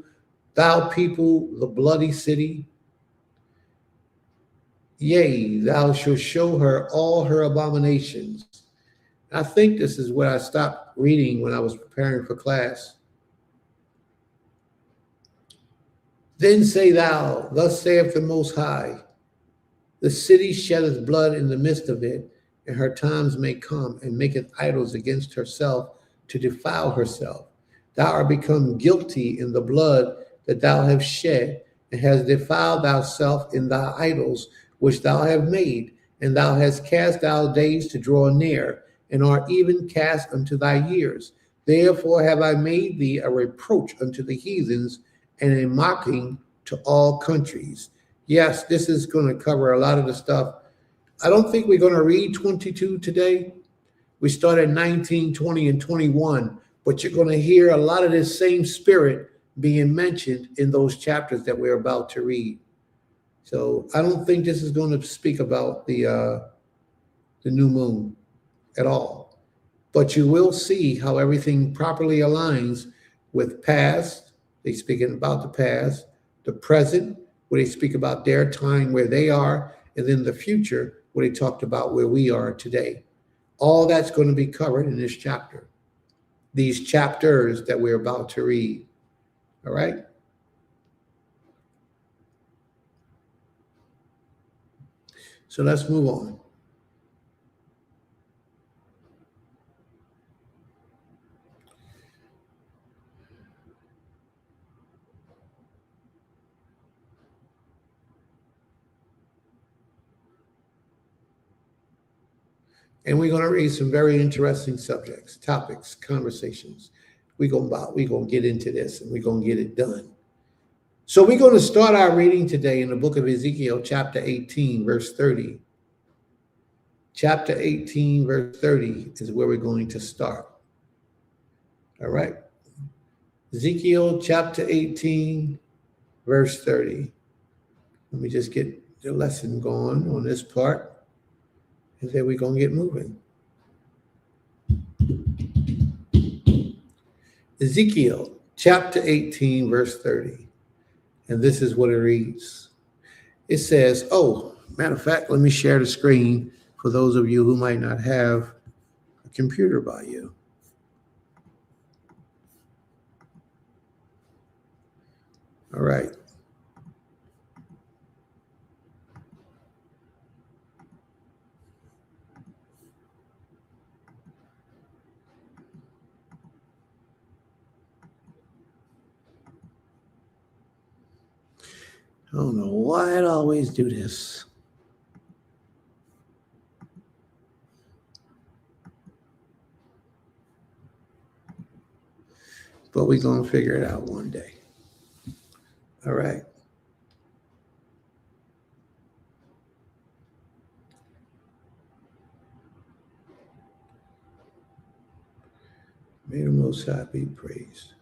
the bloody city? Yea, thou shalt show her all her abominations. I think this is where I stopped reading when I was preparing for class. Then say thou, thus saith the Most High, the city sheddeth blood in the midst of it, and her times may come, and maketh idols against herself to defile herself. Thou art become guilty in the blood that thou hast shed, and hast defiled thyself in thy idols which thou hast made, and thou hast cast thy days to draw near, and art even cast unto thy years. Therefore have I made thee a reproach unto the heathens, and a mocking to all countries. Yes, this is going to cover a lot of the stuff. I don't think we're going to read 22 today. We start at 19, 20, and 21, but you're going to hear a lot of this same spirit being mentioned in those chapters that we're about to read. So I don't think this is going to speak about the new moon at all. But you will see how everything properly aligns with past. They speaking about the past, the present, where they speak about their time where they are, and then the future, where they talked about where we are today. All that's going to be covered in this chapter, these chapters that we're about to read. All right? So let's move on. And we're going to read some very interesting topics, conversations. We're going to get into this, and we're going to get it done. So we're going to start our reading today in the book of Ezekiel, chapter 18, verse 30. Chapter 18, verse 30 is where we're going to start. All right. Ezekiel chapter 18, verse 30. Let me just get the lesson going on this part, and then we're going to get moving. Ezekiel chapter 18, verse 30. And this is what it reads. It says, oh, matter of fact, let me share the screen for those of you who might not have a computer by you. All right. I don't know why I always do this. But we're going to figure it out one day. All right. May the Most High be praised.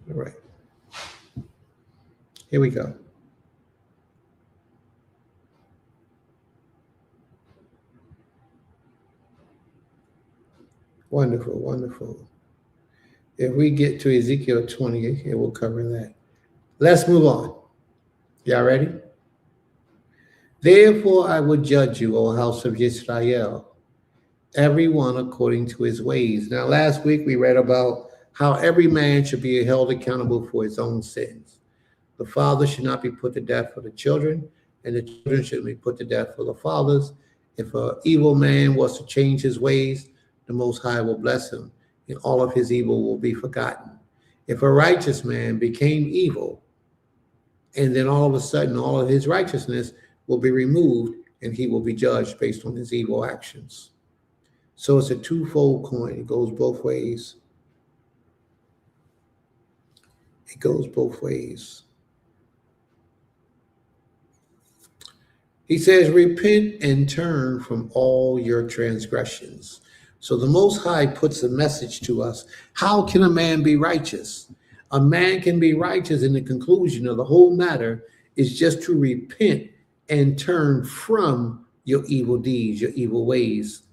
All right. Here we go. Wonderful, wonderful. If we get to Ezekiel 20, it will cover that. Let's move on. Y'all ready? Therefore I will judge you, O house of Israel, everyone according to his ways. Now, last week we read about how every man should be held accountable for his own sins. The father should not be put to death for the children, and the children should be put to death for the fathers. If an evil man was to change his ways, the Most High will bless him, and all of his evil will be forgotten. If a righteous man became evil, and then all of a sudden all of his righteousness will be removed, and he will be judged based on his evil actions. So it's a twofold coin. It goes both ways. It goes both ways. He says, repent and turn from all your transgressions. So the Most High puts a message to us. How can a man be righteous? A man can be righteous, and the conclusion of the whole matter is just to repent and turn from your evil deeds, your evil ways.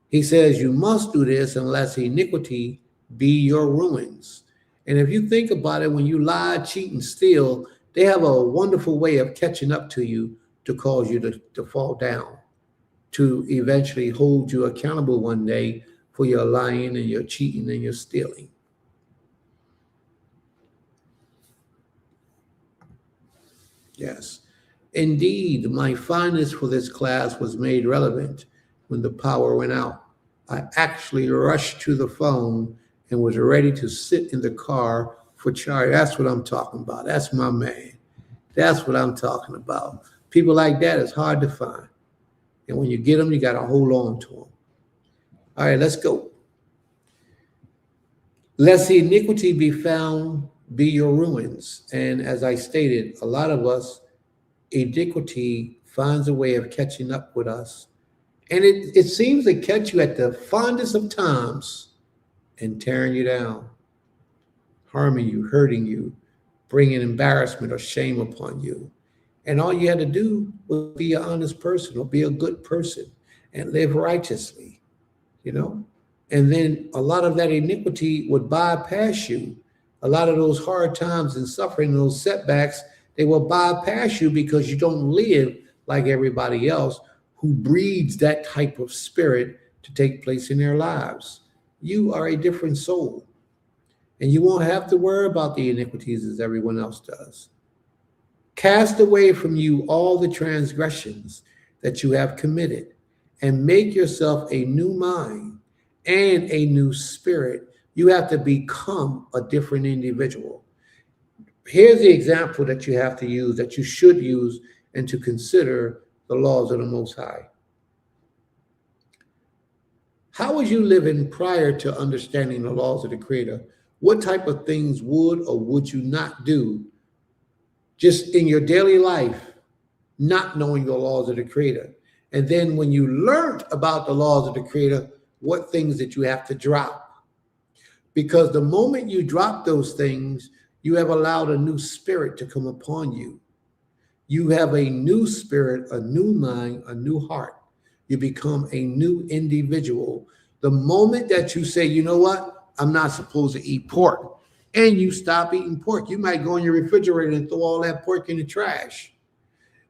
He says you must do this unless iniquity be your ruins. And if you think about it, when you lie, cheat, and steal, they have a wonderful way of catching up to you to cause you to fall down, to eventually hold you accountable one day for your lying and your cheating and your stealing. Yes. Indeed, my fondness for this class was made relevant when the power went out. I actually rushed to the phone and was ready to sit in the car for charge. That's what I'm talking about. That's my man. That's what I'm talking about. People like that is hard to find. And when you get them, you got to hold on to them. All right, let's go. Lest the iniquity be found, be your ruins. And as I stated, a lot of us, iniquity finds a way of catching up with us. And it seems to catch you at the fondest of times and tearing you down, harming you, hurting you, bringing embarrassment or shame upon you. And all you had to do was be an honest person or be a good person and live righteously, you know? And then a lot of that iniquity would bypass you. A lot of those hard times and suffering, those setbacks, they will bypass you because you don't live like everybody else who breeds that type of spirit to take place in their lives. You are a different soul, and you won't have to worry about the iniquities as everyone else does. Cast away from you all the transgressions that you have committed, and make yourself a new mind and a new spirit. You have to become a different individual. Here's the example that you have to use, that you should use, and to consider the laws of the Most High. How was you living prior to understanding the laws of the Creator? What type of things would or would you not do just in your daily life, not knowing the laws of the Creator? And then when you learned about the laws of the Creator, what things that you have to drop? Because the moment you drop those things, you have allowed a new spirit to come upon you. You have a new spirit, a new mind, a new heart. You become a new individual. The moment that you say, you know what, I'm not supposed to eat pork, and you stop eating pork, you might go in your refrigerator and throw all that pork in the trash.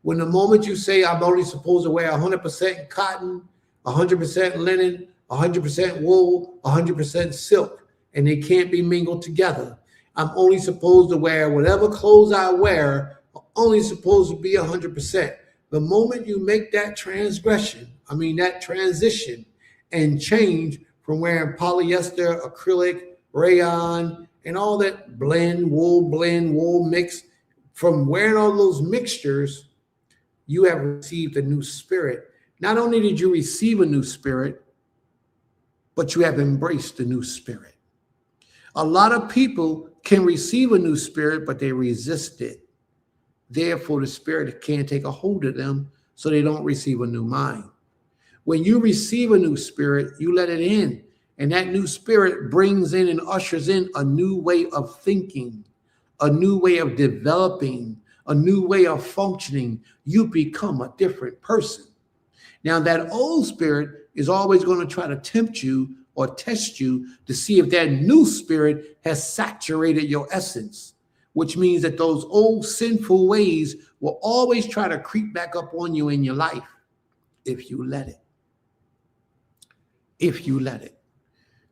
When the moment you say, I'm only supposed to wear 100% cotton, 100% linen, 100% wool, 100% silk, and they can't be mingled together. I'm only supposed to wear whatever clothes I wear, only supposed to be 100%. The moment you make that that transition and change from wearing polyester, acrylic, rayon, and all that blend, wool mix, from wearing all those mixtures, you have received a new spirit. Not only did you receive a new spirit, but you have embraced the new spirit. A lot of people can receive a new spirit, but they resist it. Therefore, the spirit can't take a hold of them, so they don't receive a new mind. When you receive a new spirit, you let it in, and that new spirit brings in and ushers in a new way of thinking, a new way of developing, a new way of functioning. You become a different person. Now, that old spirit is always going to try to tempt you or test you to see if that new spirit has saturated your essence, which means that those old sinful ways will always try to creep back up on you in your life if you let it. If you let it.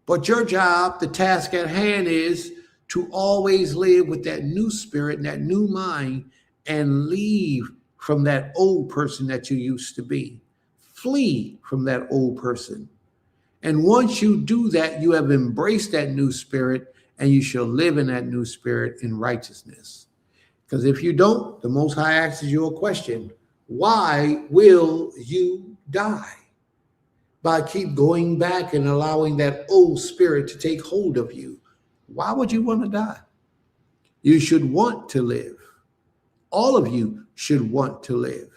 But your job, the task at hand, is to always live with that new spirit and that new mind and leave from that old person that you used to be. Flee from that old person. And once you do that, you have embraced that new spirit, and you shall live in that new spirit in righteousness. Because if you don't, the Most High asks you a question. Why will you die? By keep going back and allowing that old spirit to take hold of you. Why would you want to die? You should want to live. All of you should want to live.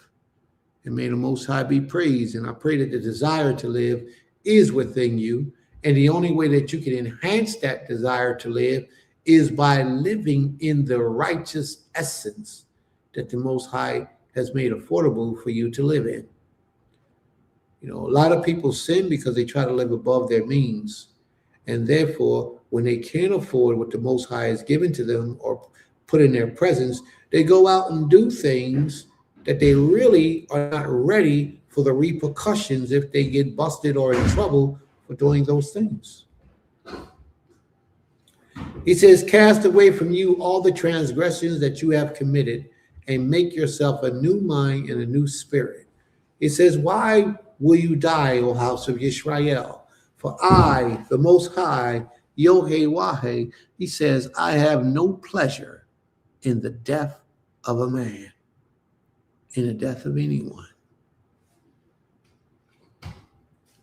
And may the Most High be praised. And I pray that the desire to live is within you. And the only way that you can enhance that desire to live is by living in the righteous essence that the Most High has made affordable for you to live in. You know, a lot of people sin because they try to live above their means. And therefore, when they can't afford what the Most High has given to them or put in their presence, they go out and do things that they really are not ready for the repercussions if they get busted or in trouble for doing those things. He says, cast away from you all the transgressions that you have committed and make yourself a new mind and a new spirit. He says, why will you die, O house of Yisrael? For I, the Most High, Yod-Heh-Wah-Heh, he says, I have no pleasure in the death of a man, in the death of anyone.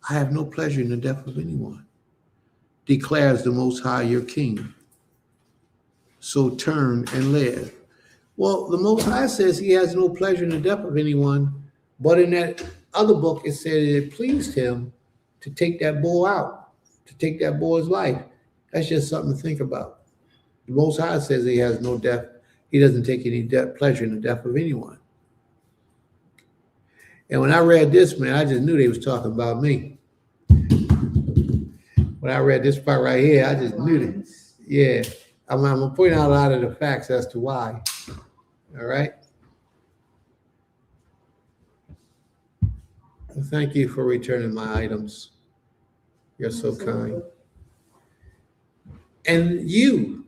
I have no pleasure in the death of anyone, declares the Most High, your King. So turn and live. Well, the Most High says he has no pleasure in the death of anyone, but in that other book, it said it pleased him to take that bull out, to take that boy's life. That's just something to think about. The Most High says he has no death. He doesn't take any pleasure in the death of anyone. And when I read this, man, I just knew they was talking about me. When I read this part right here, I just knew that. Yeah, I'm going to point out a lot of the facts as to why. All right? Thank you for returning my items. You're so kind. And you,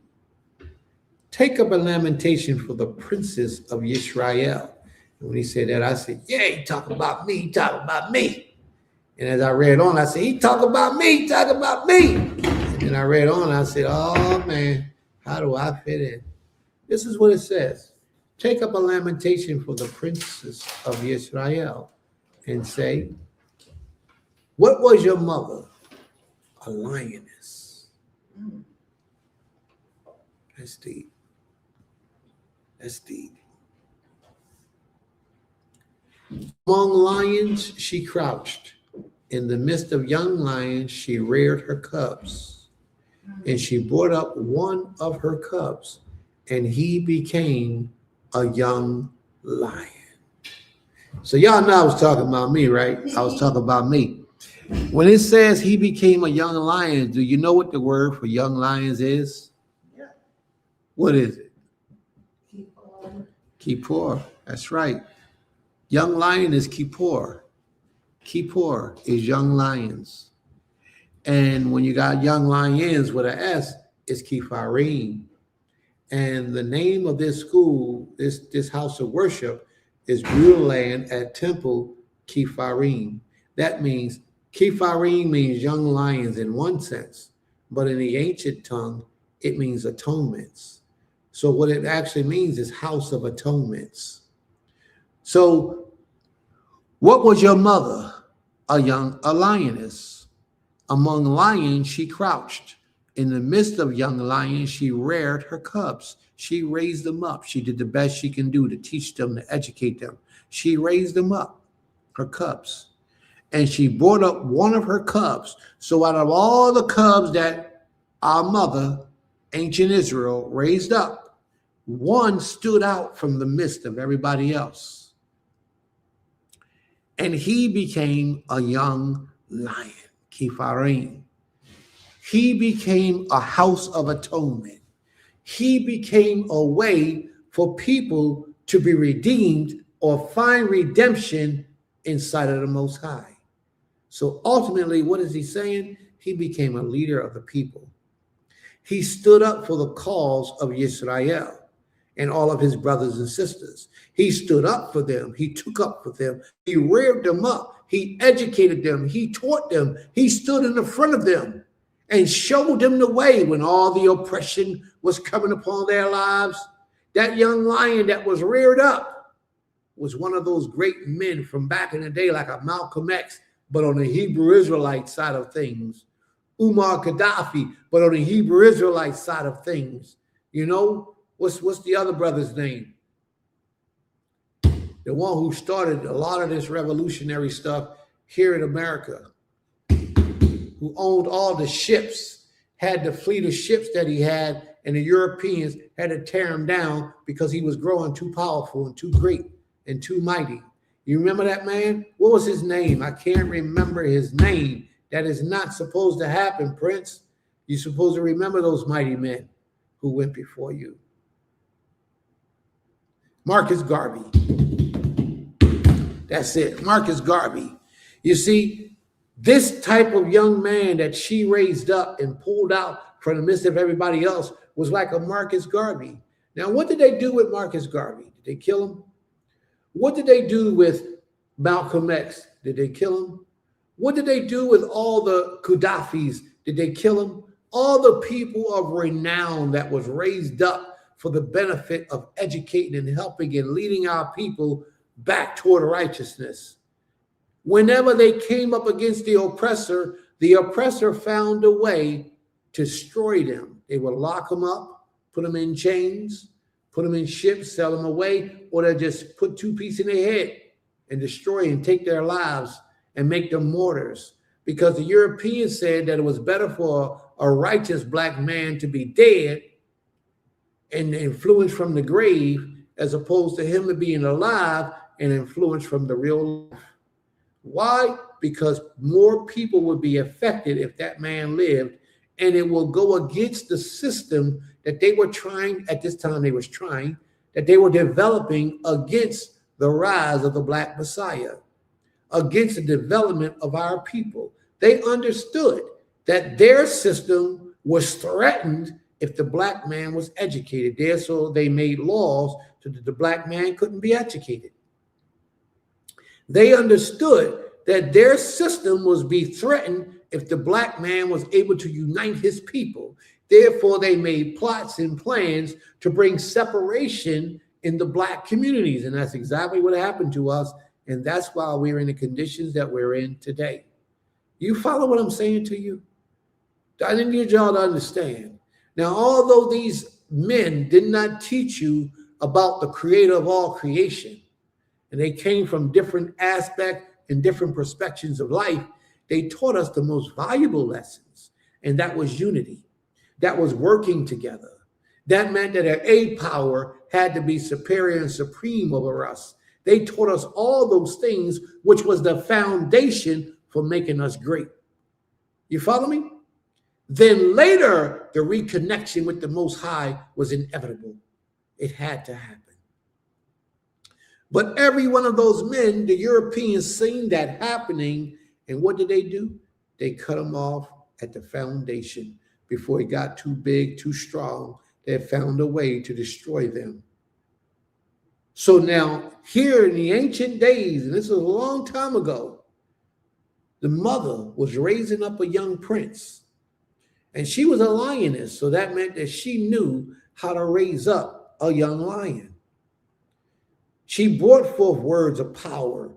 take up a lamentation for the princes of Yisrael. And when he said that, I said, yeah, he talking about me, he talking about me. And as I read on, I said, he talking about me, talking about me. And then I read on, I said, oh man, how do I fit in? This is what it says. Take up a lamentation for the princes of Israel and say, what was your mother a lioness. That's deep. That's deep. Among lions, she crouched. In the midst of young lions, she reared her cubs. And she brought up one of her cubs, and he became a young lion. So y'all know I was talking about me, right? I was talking about me. When it says he became a young lion, do you know what the word for young lions is? Yeah. What is it? Kippur. That's right. Young lion is Kippur. Kippur is young lions. And when you got young lions with an S, it's Kipharim. And the name of this school, this house of worship, is Beulah at Temple Kipharim. That means, Kipharim means young lions in one sense, but in the ancient tongue, it means atonements. So what it actually means is house of atonements. So what was your mother? A lioness. Among lions, she crouched. In the midst of young lions, she reared her cubs. She raised them up. She did the best she can do to teach them, to educate them. She raised them up, her cubs. And she brought up one of her cubs. So out of all the cubs that our mother, ancient Israel, raised up, one stood out from the midst of everybody else. And he became a young lion, Kipharim. He became a house of atonement. He became a way for people to be redeemed or find redemption inside of the Most High. So ultimately, what is he saying? He became a leader of the people. He stood up for the cause of Israel and all of his brothers and sisters. He stood up for them. He took up for them. He reared them up. He educated them. He taught them. He stood in the front of them and showed them the way when all the oppression was coming upon their lives. That young lion that was reared up was one of those great men from back in the day, like a Malcolm X, but on the Hebrew Israelite side of things. Umar Gaddafi, but on the Hebrew Israelite side of things. You know, what's the other brother's name? The one who started a lot of this revolutionary stuff here in America, who owned all the ships, had the fleet of ships that he had, and the Europeans had to tear him down because he was growing too powerful and too great and too mighty. You remember that man? What was his name? I can't remember his name. That is not supposed to happen, Prince. You're supposed to remember those mighty men who went before you. Marcus Garvey. That's it, Marcus Garvey. You see, this type of young man that she raised up and pulled out from the midst of everybody else was like a Marcus Garvey. Now, what did they do with Marcus Garvey? Did they kill him? What did they do with Malcolm X? Did they kill him? What did they do with all the Gaddafis? Did they kill him? All the people of renown that was raised up for the benefit of educating and helping and leading our people back toward righteousness. Whenever they came up against the oppressor found a way to destroy them. They would lock them up, put them in chains, put them in ships, sell them away, or they just put two pieces in their head and destroy and take their lives and make them martyrs. Because the Europeans said that it was better for a righteous black man to be dead and influenced from the grave as opposed to him being alive and influenced from the real life. Why? Because more people would be affected if that man lived, and it will go against the system that they were trying, at this time they was trying, that they were developing against the rise of the Black Messiah, against the development of our people. They understood that their system was threatened if the black man was educated. Therefore, they made laws so that the black man couldn't be educated. They understood that their system was being threatened if the black man was able to unite his people. Therefore, they made plots and plans to bring separation in the black communities. And that's exactly what happened to us. And that's why we're in the conditions that we're in today. You follow what I'm saying to you? I need y'all to understand. Now, although these men did not teach you about the creator of all creation, and they came from different aspects and different perspectives of life, they taught us the most valuable lessons, and that was unity. That was working together. That meant that our A power had to be superior and supreme over us. They taught us all those things, which was the foundation for making us great. You follow me? Then later, the reconnection with the Most High was inevitable. It had to happen. But every one of those men, the Europeans, seen that happening, and what did they do? They cut them off at the foundation before it got too big, too strong. They had found a way to destroy them. So now, here in the ancient days, and this is a long time ago, the mother was raising up a young prince, and she was a lioness, so that meant that she knew how to raise up a young lion. She brought forth words of power,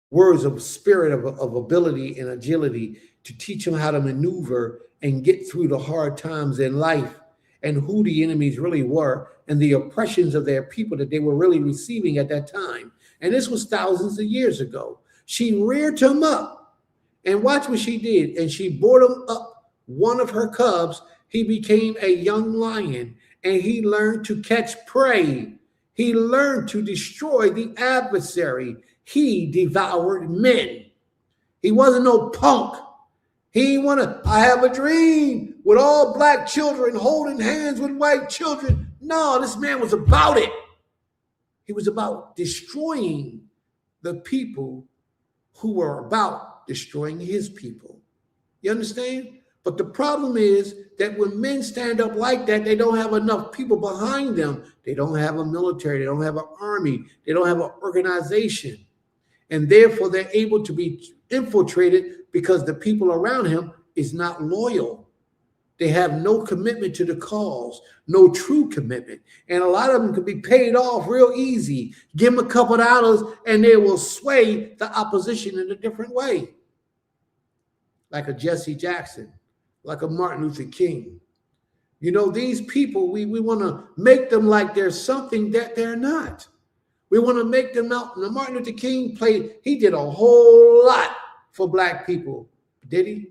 words of spirit, of ability and agility to teach him how to maneuver and get through the hard times in life and who the enemies really were and the oppressions of their people that they were really receiving at that time. And this was thousands of years ago. She reared him up, and watch what she did. And she brought him up, one of her cubs. He became a young lion, and he learned to catch prey. He learned to destroy the adversary. He devoured men. He wasn't no punk. He wanted, I have a dream with all black children holding hands with white children. No, this man was about it. He was about destroying the people who were about destroying his people. You understand? But the problem is that when men stand up like that, they don't have enough people behind them. They don't have a military. They don't have an army. They don't have an organization. And therefore, they're able to be infiltrated because the people around him is not loyal. They have no commitment to the cause, no true commitment. And a lot of them could be paid off real easy. Give them a couple of dollars and they will sway the opposition in a different way. Like a Jesse Jackson, like a Martin Luther King. You know, these people, we want to make them like they're something that they're not. We want to make them out. Now, Martin Luther King he did a whole lot for black people. Did he?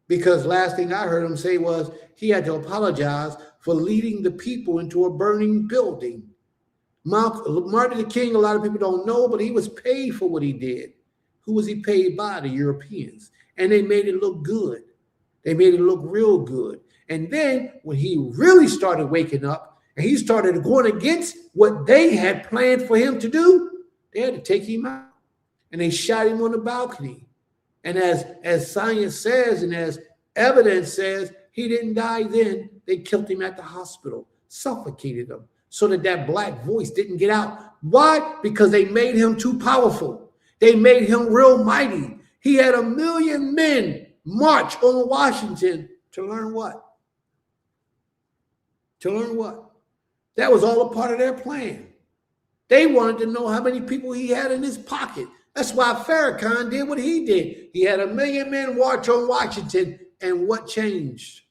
Because last thing I heard him say was he had to apologize for leading the people into a burning building. Martin Luther King, a lot of people don't know, but he was paid for what he did. Who was he paid by? The Europeans. And they made it look good. They made it look real good. And then when he really started waking up and he started going against what they had planned for him to do, they had to take him out. And they shot him on the balcony. And as science says and as evidence says, he didn't die then. They killed him at the hospital, suffocated him so that black voice didn't get out. Why? Because they made him too powerful. They made him real mighty. He had 1 million men march on Washington to learn what? To learn what? That was all a part of their plan. They wanted to know how many people he had in his pocket. That's why Farrakhan did what he did. He had 1 million men march on Washington, and what changed?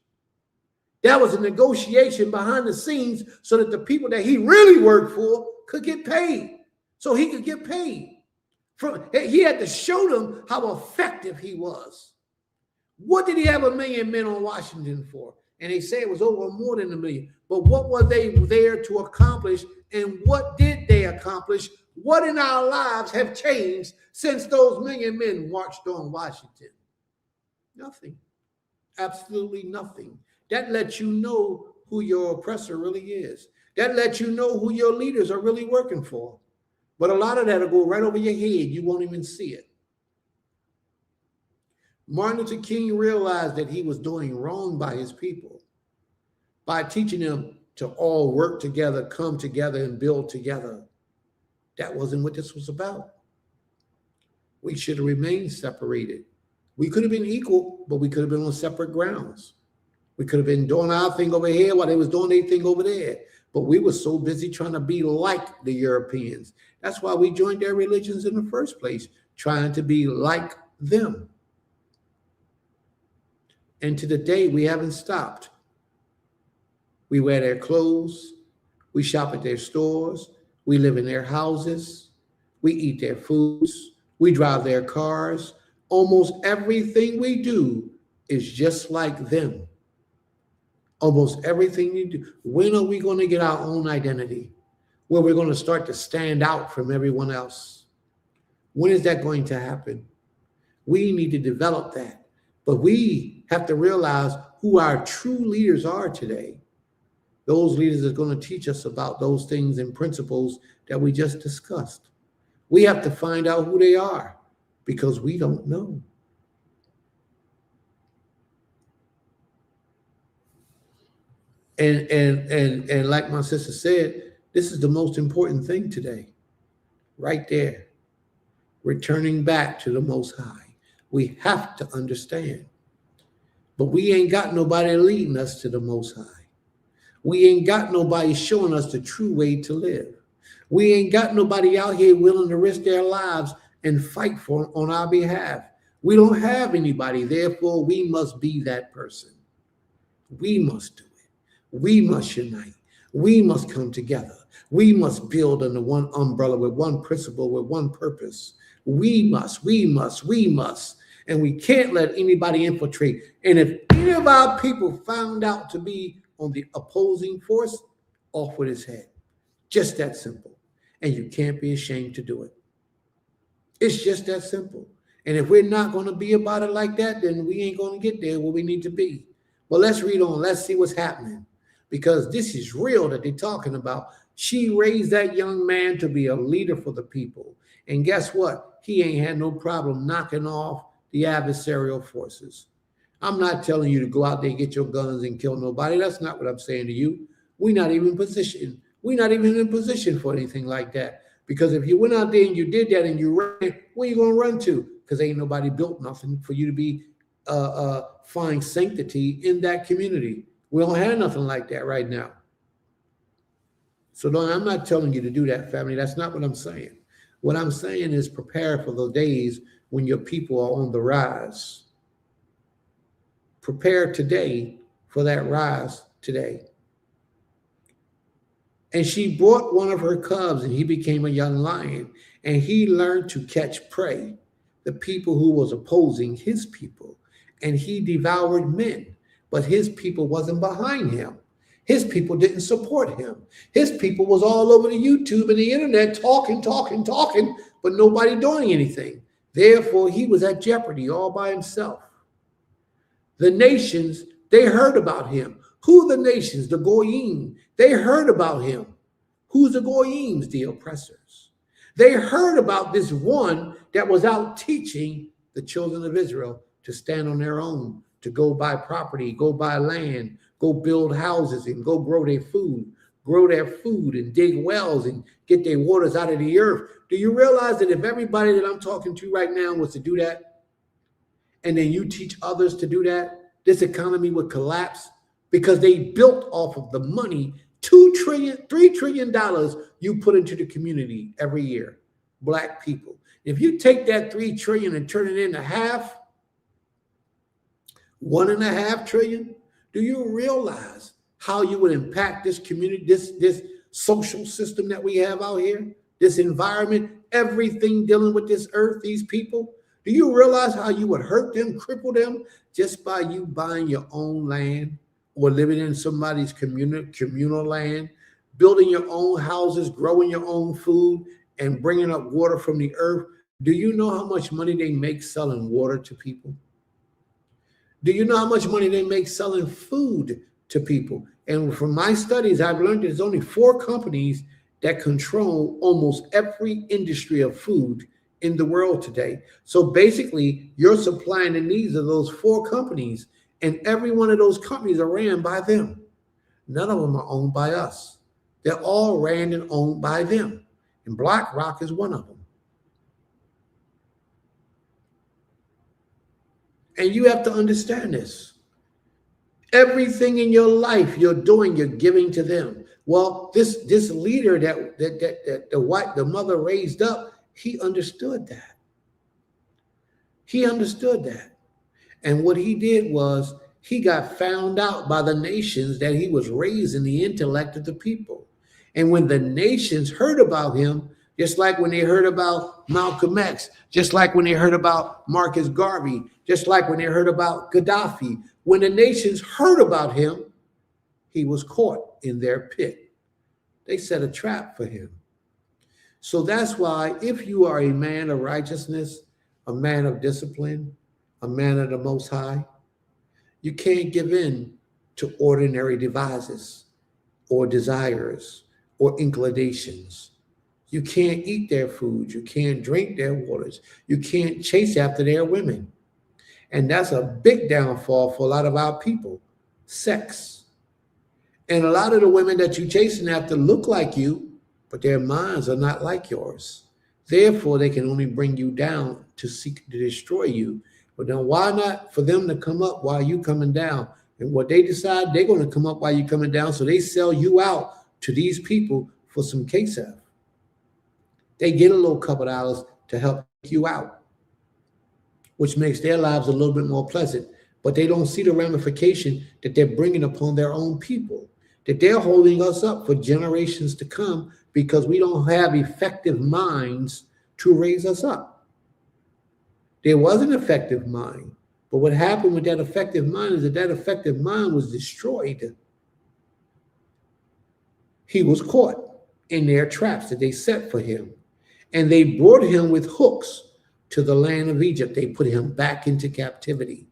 That was a negotiation behind the scenes so that the people that he really worked for could get paid, so he could get paid. He had to show them how effective he was. What did he have 1 million men on Washington for? And they say it was over more than 1 million. But what were they there to accomplish? And what did they accomplish? What in our lives have changed since those 1 million men marched on Washington? Nothing. Absolutely nothing. That lets you know who your oppressor really is. That lets you know who your leaders are really working for. But a lot of that will go right over your head. You won't even see it. Martin Luther King realized that he was doing wrong by his people by teaching them to all work together, come together, and build together. That wasn't what this was about. We should have remained separated. We could have been equal, but we could have been on separate grounds. We could have been doing our thing over here while they was doing their thing over there. But we were so busy trying to be like the Europeans. That's why we joined their religions in the first place, trying to be like them. And to the day, we haven't stopped. We wear their clothes. We shop at their stores. We live in their houses. We eat their foods. We drive their cars. Almost everything we do is just like them. Almost everything you do. When are we going to get our own identity? Where we're going to start to stand out from everyone else? When is that going to happen? We need to develop that. But we have to realize who our true leaders are today. Those leaders are going to teach us about those things and principles that we just discussed. We have to find out who they are because we don't know. And like my sister said, this is the most important thing today, right there. Returning back to the Most High. We have to understand. But we ain't got nobody leading us to the Most High. We ain't got nobody showing us the true way to live. We ain't got nobody out here willing to risk their lives and fight for on our behalf. We don't have anybody. Therefore, we must be that person. We must do it. We must unite. We must come together. We must build under one umbrella with one principle, with one purpose. We must. And we can't let anybody infiltrate. And if any of our people found out to be on the opposing force, off with his head. Just that simple. And you can't be ashamed to do it. It's just that simple. And if we're not going to be about it like that, then we ain't going to get there where we need to be. Well, let's read on. Let's see what's happening. Because this is real that they're talking about. She raised that young man to be a leader for the people. And guess what? He ain't had no problem knocking off the adversarial forces. I'm not telling you to go out there and get your guns and kill nobody. That's not what I'm saying to you. We're not even in position. We're not even in position for anything like that. Because if you went out there and you did that and you ran, where you going to run to? Because ain't nobody built nothing for you to be find sanctity in that community. We don't have nothing like that right now. So I'm not telling you to do that, family. That's not what I'm saying. What I'm saying is prepare for the days when your people are on the rise. Prepare today for that rise today. And she brought one of her cubs, and he became a young lion, and he learned to catch prey, the people who was opposing his people, and he devoured men. But his people wasn't behind him. His people didn't support him. His people was all over the YouTube and the internet talking, but nobody doing anything. Therefore, he was at jeopardy all by himself. The nations, they heard about him. Who the nations? The Goyim. They heard about him. Who's the Goyims? The oppressors. They heard about this one that was out teaching the children of Israel to stand on their own, to go buy property, go buy land, go build houses and go grow their food and dig wells and get their waters out of the earth. Do you realize that if everybody that I'm talking to right now was to do that, and then you teach others to do that, this economy would collapse because they built off of the money, $3 trillion you put into the community every year, Black people. If you take that 3 trillion and turn it into half, 1.5 trillion, do you realize how you would impact this community, this social system that we have out here, this environment, everything dealing with this earth, these people? Do you realize how you would hurt them, cripple them just by you buying your own land or living in somebody's communal land, building your own houses, growing your own food, and bringing up water from the earth? Do you know how much money they make selling water to people? Do you know how much money they make selling food to people? And from my studies, I've learned there's only 4 companies that control almost every industry of food in the world today. So basically, you're supplying the needs of those 4 companies, and every one of those companies are ran by them. None of them are owned by us. They're all ran and owned by them. And BlackRock is one of them. And you have to understand this. Everything in your life you're doing, you're giving to them. Well, this leader that the mother raised up, he understood that. He understood that. And what he did was he got found out by the nations that he was raising the intellect of the people. And when the nations heard about him, just like when they heard about Malcolm X, just like when they heard about Marcus Garvey, just like when they heard about Gaddafi, when the nations heard about him, he was caught in their pit. They set a trap for him. So that's why if you are a man of righteousness, a man of discipline, a man of the Most High, you can't give in to ordinary devices or desires or inclinations. You can't eat their food. You can't drink their waters. You can't chase after their women. And that's a big downfall for a lot of our people, sex. And a lot of the women that you're chasing after look like you, but their minds are not like yours. Therefore, they can only bring you down to seek to destroy you. But then why not for them to come up while you coming down? And what they decide, they're going to come up while you're coming down. So they sell you out to these people for some KSF. They get a little couple dollars to help you out, which makes their lives a little bit more pleasant. But they don't see the ramification that they're bringing upon their own people, that they're holding us up for generations to come because we don't have effective minds to raise us up. There was an effective mind, but what happened with that effective mind is that that effective mind was destroyed. He was caught in their traps that they set for him. And they brought him with hooks to the land of Egypt. They put him back into captivity.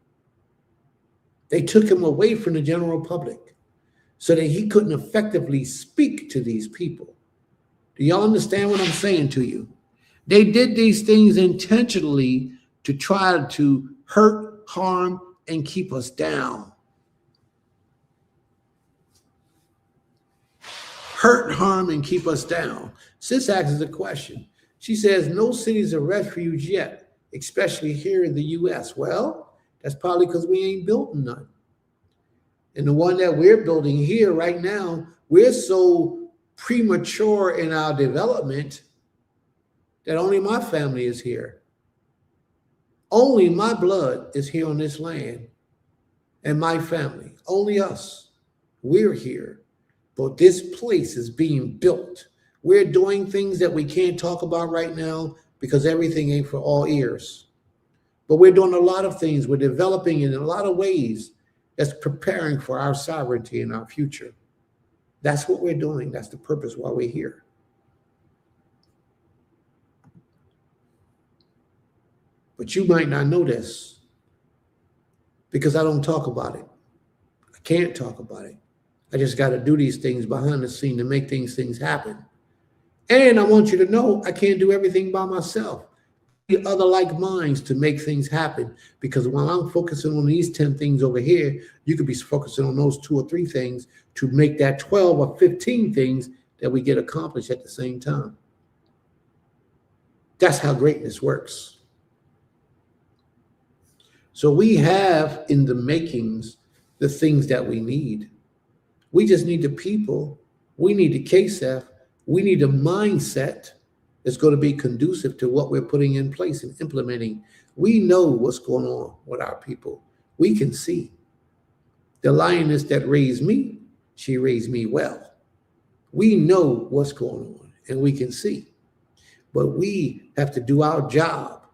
They took him away from the general public so that he couldn't effectively speak to these people. Do y'all understand what I'm saying to you? They did these things intentionally to try to hurt, harm, and keep us down. Hurt, harm, and keep us down. Sis asks a question. She says, no cities of refuge yet, especially here in the U.S. Well, that's probably because we ain't built none. And the one that we're building here right now, we're so premature in our development that only my family is here. Only my blood is here on this land and my family, only us. We're here, but this place is being built. We're doing things that we can't talk about right now because everything ain't for all ears. But we're doing a lot of things. We're developing in a lot of ways that's preparing for our sovereignty and our future. That's what we're doing. That's the purpose why we're here. But you might not know this because I don't talk about it. I can't talk about it. I just got to do these things behind the scene to make things happen. And I want you to know I can't do everything by myself. The other like minds to make things happen, because while I'm focusing on these 10 things over here, you could be focusing on those 2 or 3 things to make that 12 or 15 things that we get accomplished at the same time. That's how greatness works. So we have in the makings the things that we need. We just need the people. We need the KSF. We need a mindset that's going to be conducive to what we're putting in place and implementing. We know what's going on with our people. We can see. The lioness that raised me, she raised me well. We know what's going on and we can see. But we have to do our job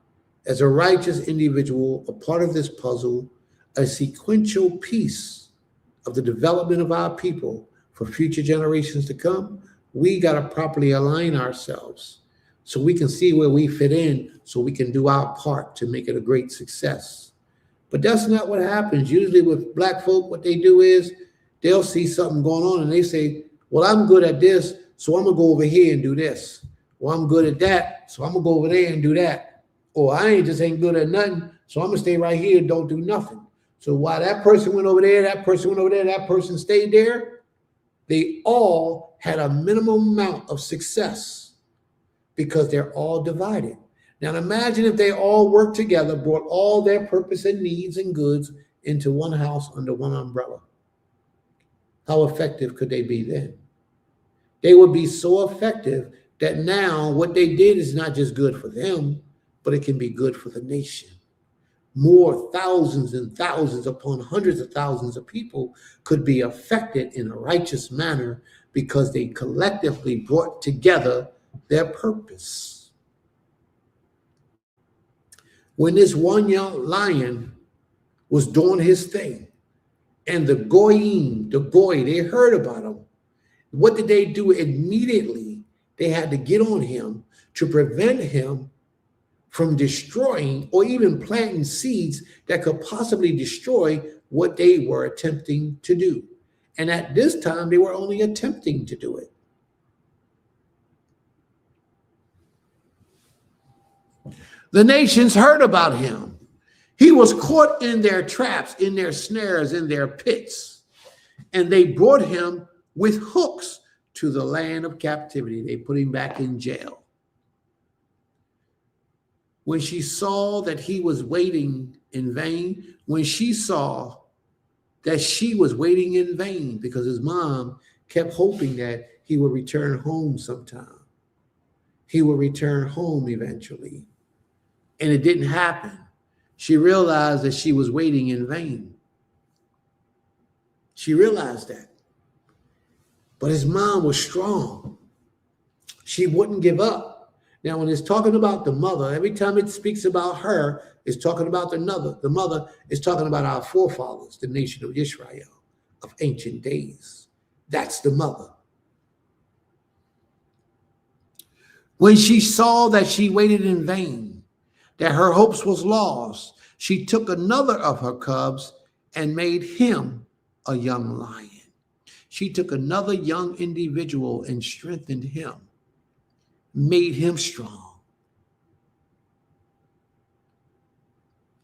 as a righteous individual, a part of this puzzle, a sequential piece of the development of our people for future generations to come. We got to properly align ourselves so we can see where we fit in, so we can do our part to make it a great success. But that's not what happens. Usually with Black folk, what they do is they'll see something going on and they say, well, I'm good at this, so I'm going to go over here and do this. Well, I'm good at that, so I'm going to go over there and do that. Or I ain't good at nothing, so I'm going to stay right here and don't do nothing. So while that person went over there, that person went over there, that person stayed there, they all had a minimum amount of success because they're all divided. Now imagine if they all worked together, brought all their purpose and needs and goods into one house under one umbrella. How effective could they be then? They would be so effective that now what they did is not just good for them, but it can be good for the nation. more thousands and thousands upon hundreds of thousands of people could be affected in a righteous manner because they collectively brought together their purpose. When this one young lion was doing his thing, and the goy, they heard about him, what did they do immediately? They had to get on him to prevent him from destroying or even planting seeds that could possibly destroy what they were attempting to do. And at this time, they were only attempting to do it. The nations heard about him. He was caught in their traps, in their snares, in their pits. And they brought him with hooks to the land of captivity. They put him back in jail. When she saw that he was waiting in vain, when she saw that she was waiting in vain because his mom kept hoping that he would return home sometime. He would return home eventually. And it didn't happen. She realized that she was waiting in vain. She realized that. But his mom was strong. She wouldn't give up. Now, when it's talking about the mother, every time it speaks about her, it's talking about the mother. The mother is talking about our forefathers, the nation of Israel of ancient days. That's the mother. When she saw that she waited in vain, that her hopes was lost, she took another of her cubs and made him a young lion. She took another young individual and strengthened him, made him strong,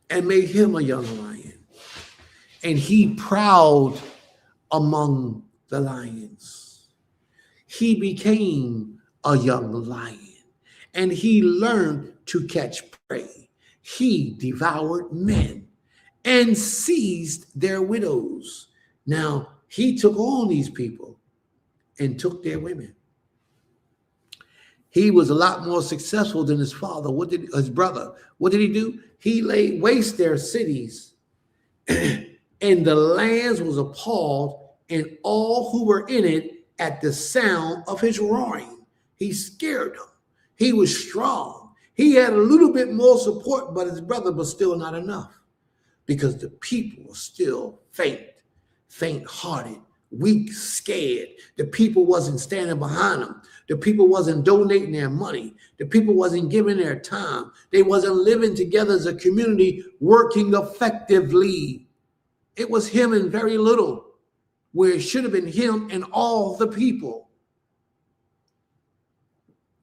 and made him a young lion. And he prowled among the lions. He became a young lion, and he learned to catch prey. He devoured men and seized their widows. Now, he took on these people and took their women. He was a lot more successful than his father. His brother? What did he do? He laid waste their cities, and the lands was appalled, and all who were in it at the sound of his roaring. He scared them. He was strong. He had a little bit more support, but his brother was still not enough because the people were still faint-hearted, weak, scared. The people wasn't standing behind them. The people wasn't donating their money. The people wasn't giving their time. They wasn't living together as a community, working effectively. It was him and very little, where it should have been him and all the people.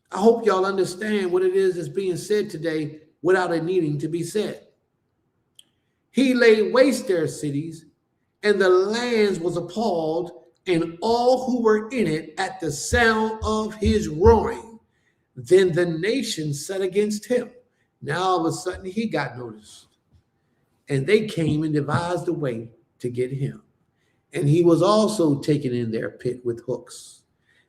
I hope y'all understand what it is that's being said today without it needing to be said. He laid waste their cities, and the lands was appalled, and all who were in it at the sound of his roaring. Then the nation set against him. Now all of a sudden he got noticed. And they came and devised a way to get him. And he was also taken in their pit with hooks.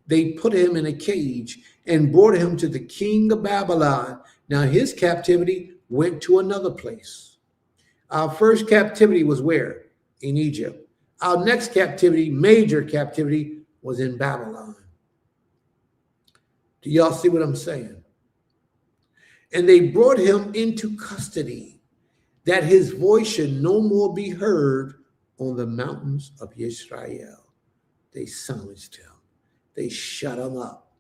They put him in a cage and brought him to the king of Babylon. Now his captivity went to another place. Our first captivity was where? In Egypt. Our next captivity, major captivity, was in Babylon. Do y'all see what I'm saying? And they brought him into custody, that his voice should no more be heard on the mountains of Israel. They silenced him. They shut him up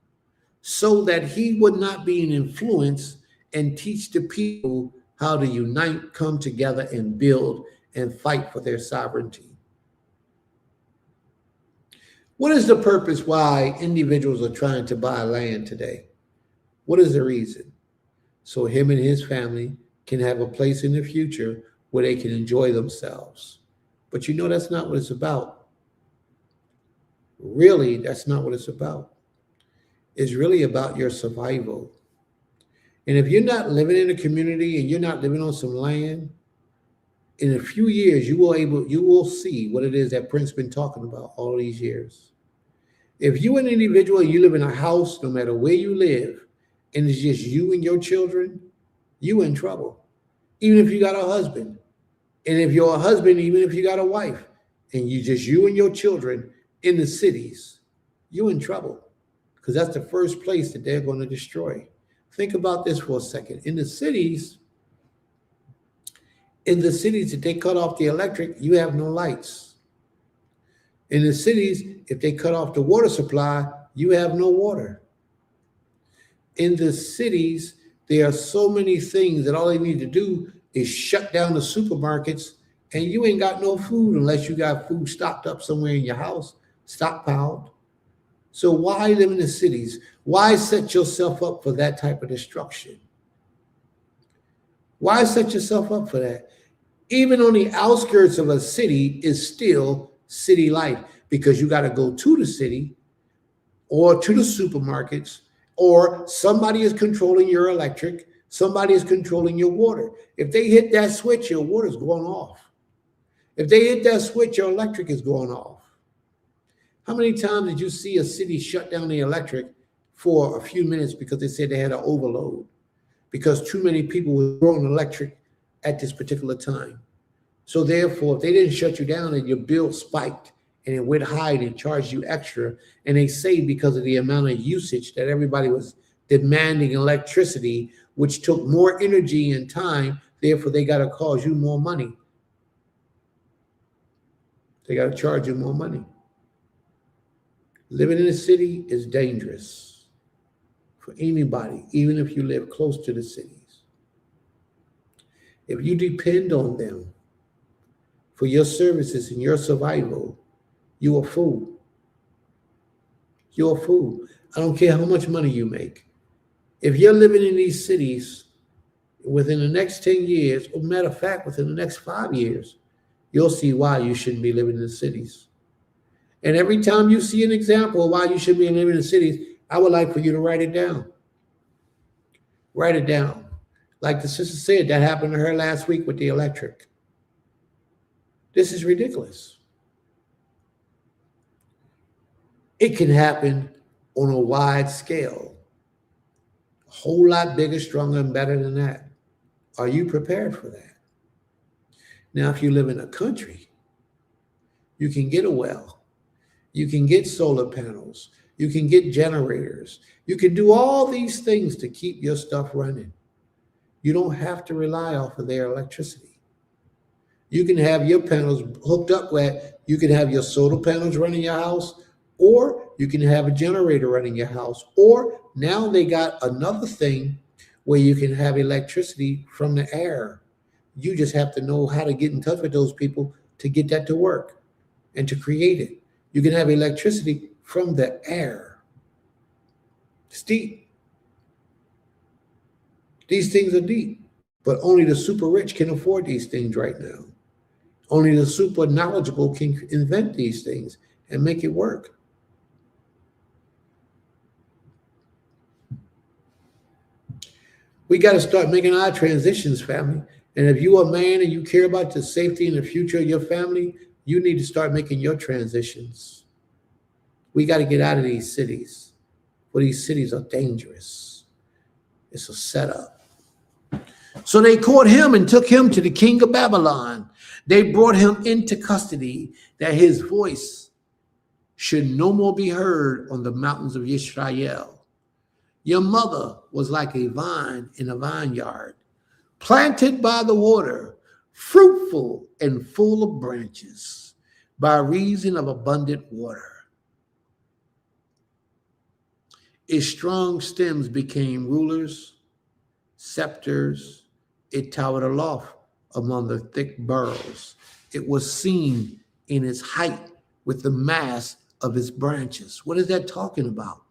so that he would not be an influence and teach the people how to unite, come together, and build and fight for their sovereignty. What is the purpose why individuals are trying to buy land today? What is the reason? So him and his family can have a place in the future where they can enjoy themselves. But you know, that's not what it's about. Really, that's not what it's about. It's really about your survival. And if you're not living in a community and you're not living on some land, in a few years, you will see what it is that Prince been talking about all these years. If you're an individual and you live in a house, no matter where you live, and it's just you and your children, you in trouble. even if you got a husband. And if you're a husband, even if you got a wife, and you and your children in the cities, you're in trouble, because that's the first place that they're going to destroy. Think about this for a second. In the cities, if they cut off the electric, you have no lights. In the cities, if they cut off the water supply, you have no water. In the cities, there are so many things that all they need to do is shut down the supermarkets, and you ain't got no food unless you got food stocked up somewhere in your house, stockpiled. So why live in the cities? Why set yourself up for that type of destruction? Why set yourself up for that? Even on the outskirts of a city is still city life, because you got to go to the city or to the supermarkets, or somebody is controlling your electric, somebody is controlling your water. If they hit that switch, your water's going off. If they hit that switch, your electric is going off. How many times did you see a city shut down the electric for a few minutes because they said they had an overload, because too many people were drawing electric at this particular time? So therefore, if they didn't shut you down and your bill spiked and it went high and it charged you extra, and they say because of the amount of usage that everybody was demanding electricity, which took more energy and time, therefore they got to cause you more money. They got to charge you more money. Living in a city is dangerous for anybody, even if you live close to the cities. If you depend on them for your services and your survival, you're a fool. You're a fool. I don't care how much money you make. If you're living in these cities, within the next 10 years, or matter of fact, within the next 5 years, you'll see why you shouldn't be living in the cities. And every time you see an example of why you should be living in the cities, I would like for you to write it down. Write it down. Like the sister said, that happened to her last week with the electric. This is ridiculous. It can happen on a wide scale, a whole lot bigger, stronger, and better than that. Are you prepared for that? Now, if you live in a country, you can get a well. You can get solar panels. You can get generators. You can do all these things to keep your stuff running. You don't have to rely off of their electricity. You can have your panels hooked up where you can have your solar panels running your house, or you can have a generator running your house, or now they got another thing where you can have electricity from the air. You just have to know how to get in touch with those people to get that to work and to create it. You can have electricity from the air. It's deep. These things are deep, but only the super rich can afford these things right now. Only the super knowledgeable can invent these things and make it work. We got to start making our transitions, family. And if you're a man and you care about the safety and the future of your family, you need to start making your transitions. We got to get out of these cities, for these cities are dangerous. It's a setup. So they caught him and took him to the king of Babylon. They brought him into custody, that his voice should no more be heard on the mountains of Israel. Your mother was like a vine in a vineyard, planted by the water, fruitful and full of branches, by reason of abundant water. Its strong stems became rulers, scepters. It towered aloft among the thick burls. It was seen in its height with the mass of its branches. What is that talking about?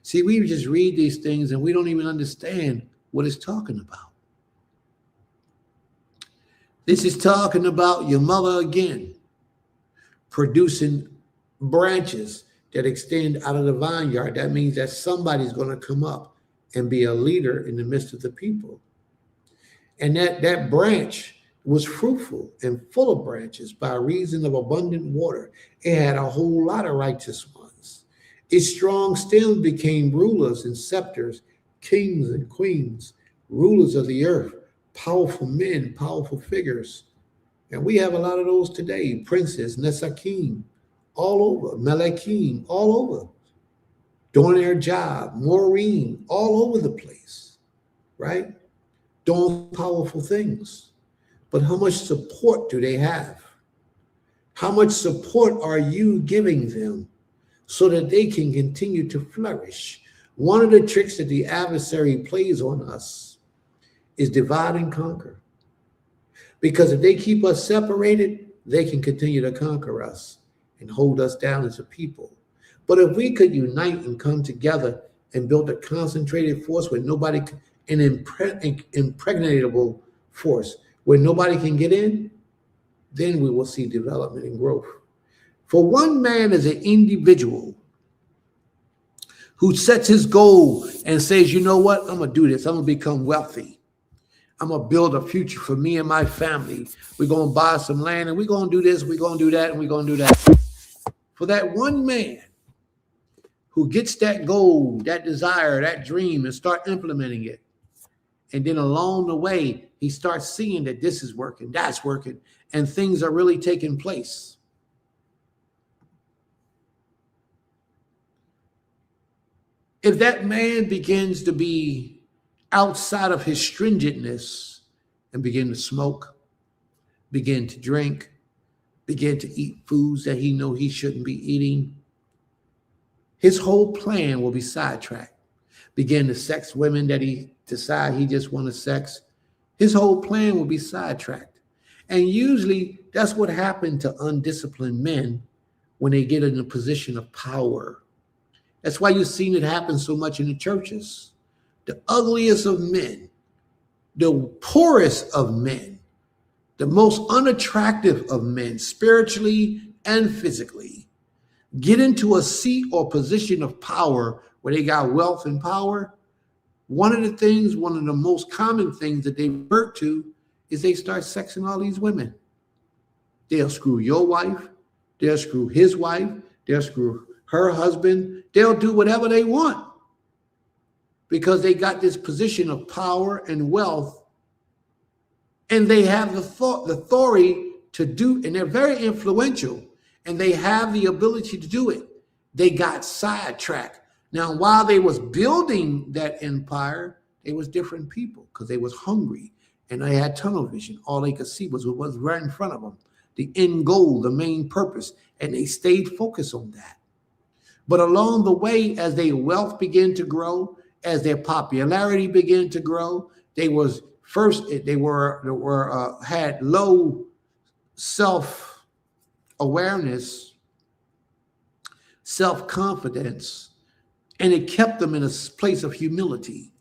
See, we just read these things and we don't even understand what it's talking about. This is talking about your mother again, producing branches that extend out of the vineyard. That means that somebody's going to come up and be a leader in the midst of the people. And that branch was fruitful and full of branches by reason of abundant water. It had a whole lot of righteous ones. Its strong stems became rulers and scepters, kings and queens, rulers of the earth, powerful men, powerful figures. And we have a lot of those today. Princes, Nesakim, all over, Melakim, all over, doing their job, Maureen, all over the place, right? Doing powerful things. But how much support do they have? How much support are you giving them so that they can continue to flourish? One of the tricks that the adversary plays on us is divide and conquer. Because if they keep us separated, they can continue to conquer us and hold us down as a people. But if we could unite and come together and build a concentrated force where nobody, an impregnable force, where nobody can get in, then we will see development and growth. For one man as an individual who sets his goal and says, you know what, I'm going to do this. I'm going to become wealthy. I'm going to build a future for me and my family. We're going to buy some land and we're going to do this, we're going to do that, and we're going to do that. For that one man who gets that goal, that desire, that dream, and start implementing it, and then along the way, he starts seeing that this is working, that's working, and things are really taking place. If that man begins to be outside of his stringentness and begin to smoke, begin to drink, begin to eat foods that he knows he shouldn't be eating, his whole plan will be sidetracked. Begin to sex women that he decide he just want to sex. His whole plan will be sidetracked. And usually that's what happened to undisciplined men when they get in a position of power. That's why you've seen it happen so much in the churches. The ugliest of men, the poorest of men, the most unattractive of men, spiritually and physically, get into a seat or position of power where they got wealth and power. One of the most common things that they revert to is they start sexing all these women. They'll screw your wife, they'll screw his wife, they'll screw her husband, they'll do whatever they want because they got this position of power and wealth, and they have the authority to do, and they're very influential, and they have the ability to do it. They got sidetracked. Now, while they was building that empire, they was different people because they was hungry and they had tunnel vision. All they could see was what was right in front of them, the end goal, the main purpose, and they stayed focused on that. But along the way, as their wealth began to grow, as their popularity began to grow, they had low self-awareness, self-confidence, and it kept them in a place of humility.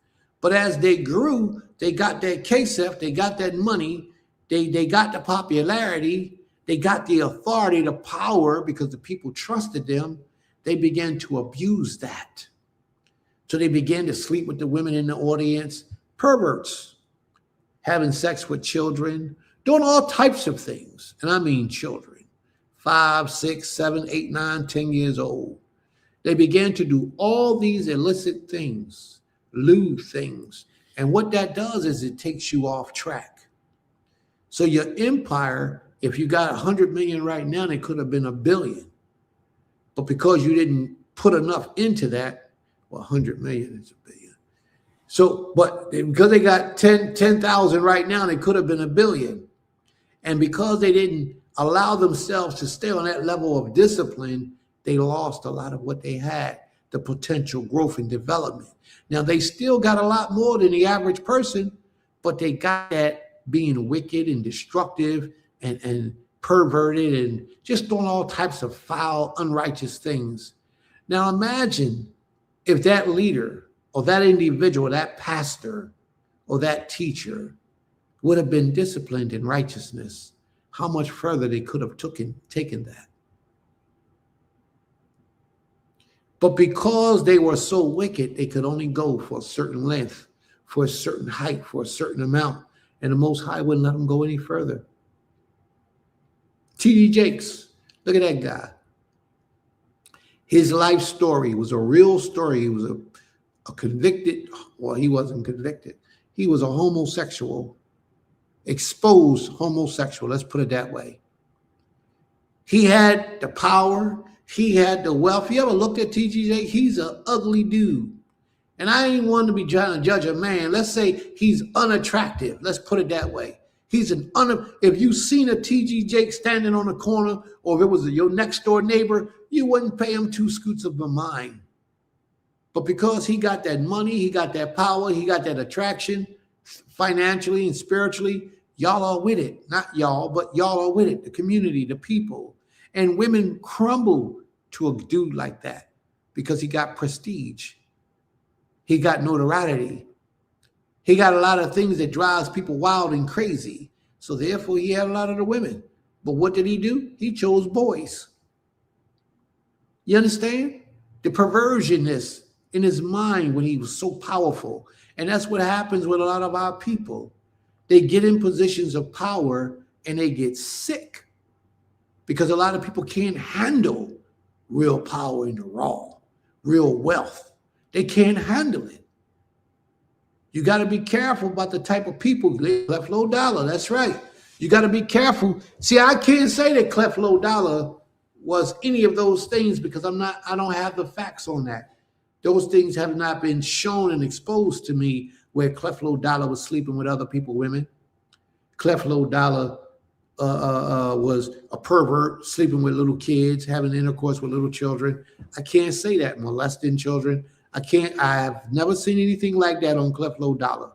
But as they grew, they got that KSF, they got that money, they got the popularity, they got the authority, the power, because the people trusted them. They began to abuse that. So they began to sleep with the women in the audience, perverts, having sex with children, doing all types of things. And I mean children, 5, 6, 7, 8, 9, 10 years old. They began to do all these illicit things, lewd things. And what that does is it takes you off track. So your empire, if you got 100 million right now, it could have been 1 billion. But because you didn't put enough into that, well, 100 million is 1 billion. So, but because they got 10,000 right now, they could have been 1 billion. And because they didn't allow themselves to stay on that level of discipline, they lost a lot of what they had, the potential growth and development. Now, they still got a lot more than the average person, but they got that being wicked and destructive and perverted and just doing all types of foul, unrighteous things. Now, imagine if that leader or that individual, that pastor or that teacher would have been disciplined in righteousness, how much further they could have taken that. But because they were so wicked, they could only go for a certain length, for a certain height, for a certain amount. And the Most High wouldn't let them go any further. T.D. Jakes, look at that guy. His life story was a real story. He was a convicted, well, he wasn't convicted. He was a homosexual exposed homosexual. Let's put it that way. He had the power. He had the wealth. You ever looked at TGJ? He's an ugly dude. And I ain't one to be trying to judge a man. Let's say he's unattractive. Let's put it that way. He's if you seen a TG Jake standing on the corner, or if it was your next door neighbor, you wouldn't pay him 2 scoots of a mind. But because he got that money, he got that power, he got that attraction, financially and spiritually, y'all are with it. Not y'all, but y'all are with it. The community, the people. And women crumble to a dude like that because he got prestige. He got notoriety. He got a lot of things that drives people wild and crazy. So therefore, he had a lot of the women. But what did he do? He chose boys. You understand? The perversionness in his mind when he was so powerful. And that's what happens with a lot of our people. They get in positions of power and they get sick because a lot of people can't handle real power in the raw, real wealth. They can't handle it. You got to be careful about the type of people. Clef Low Dollar, that's right. You got to be careful. See, I can't say that Clef Low Dollar was any of those things because I don't have the facts on that. Those things have not been shown and exposed to me where Clef Low Dollar was sleeping with other people, women. Clef Low Dollar was a pervert, sleeping with little kids, having intercourse with little children. I can't say that, molesting children. I've never seen anything like that on Clef Low Dollar.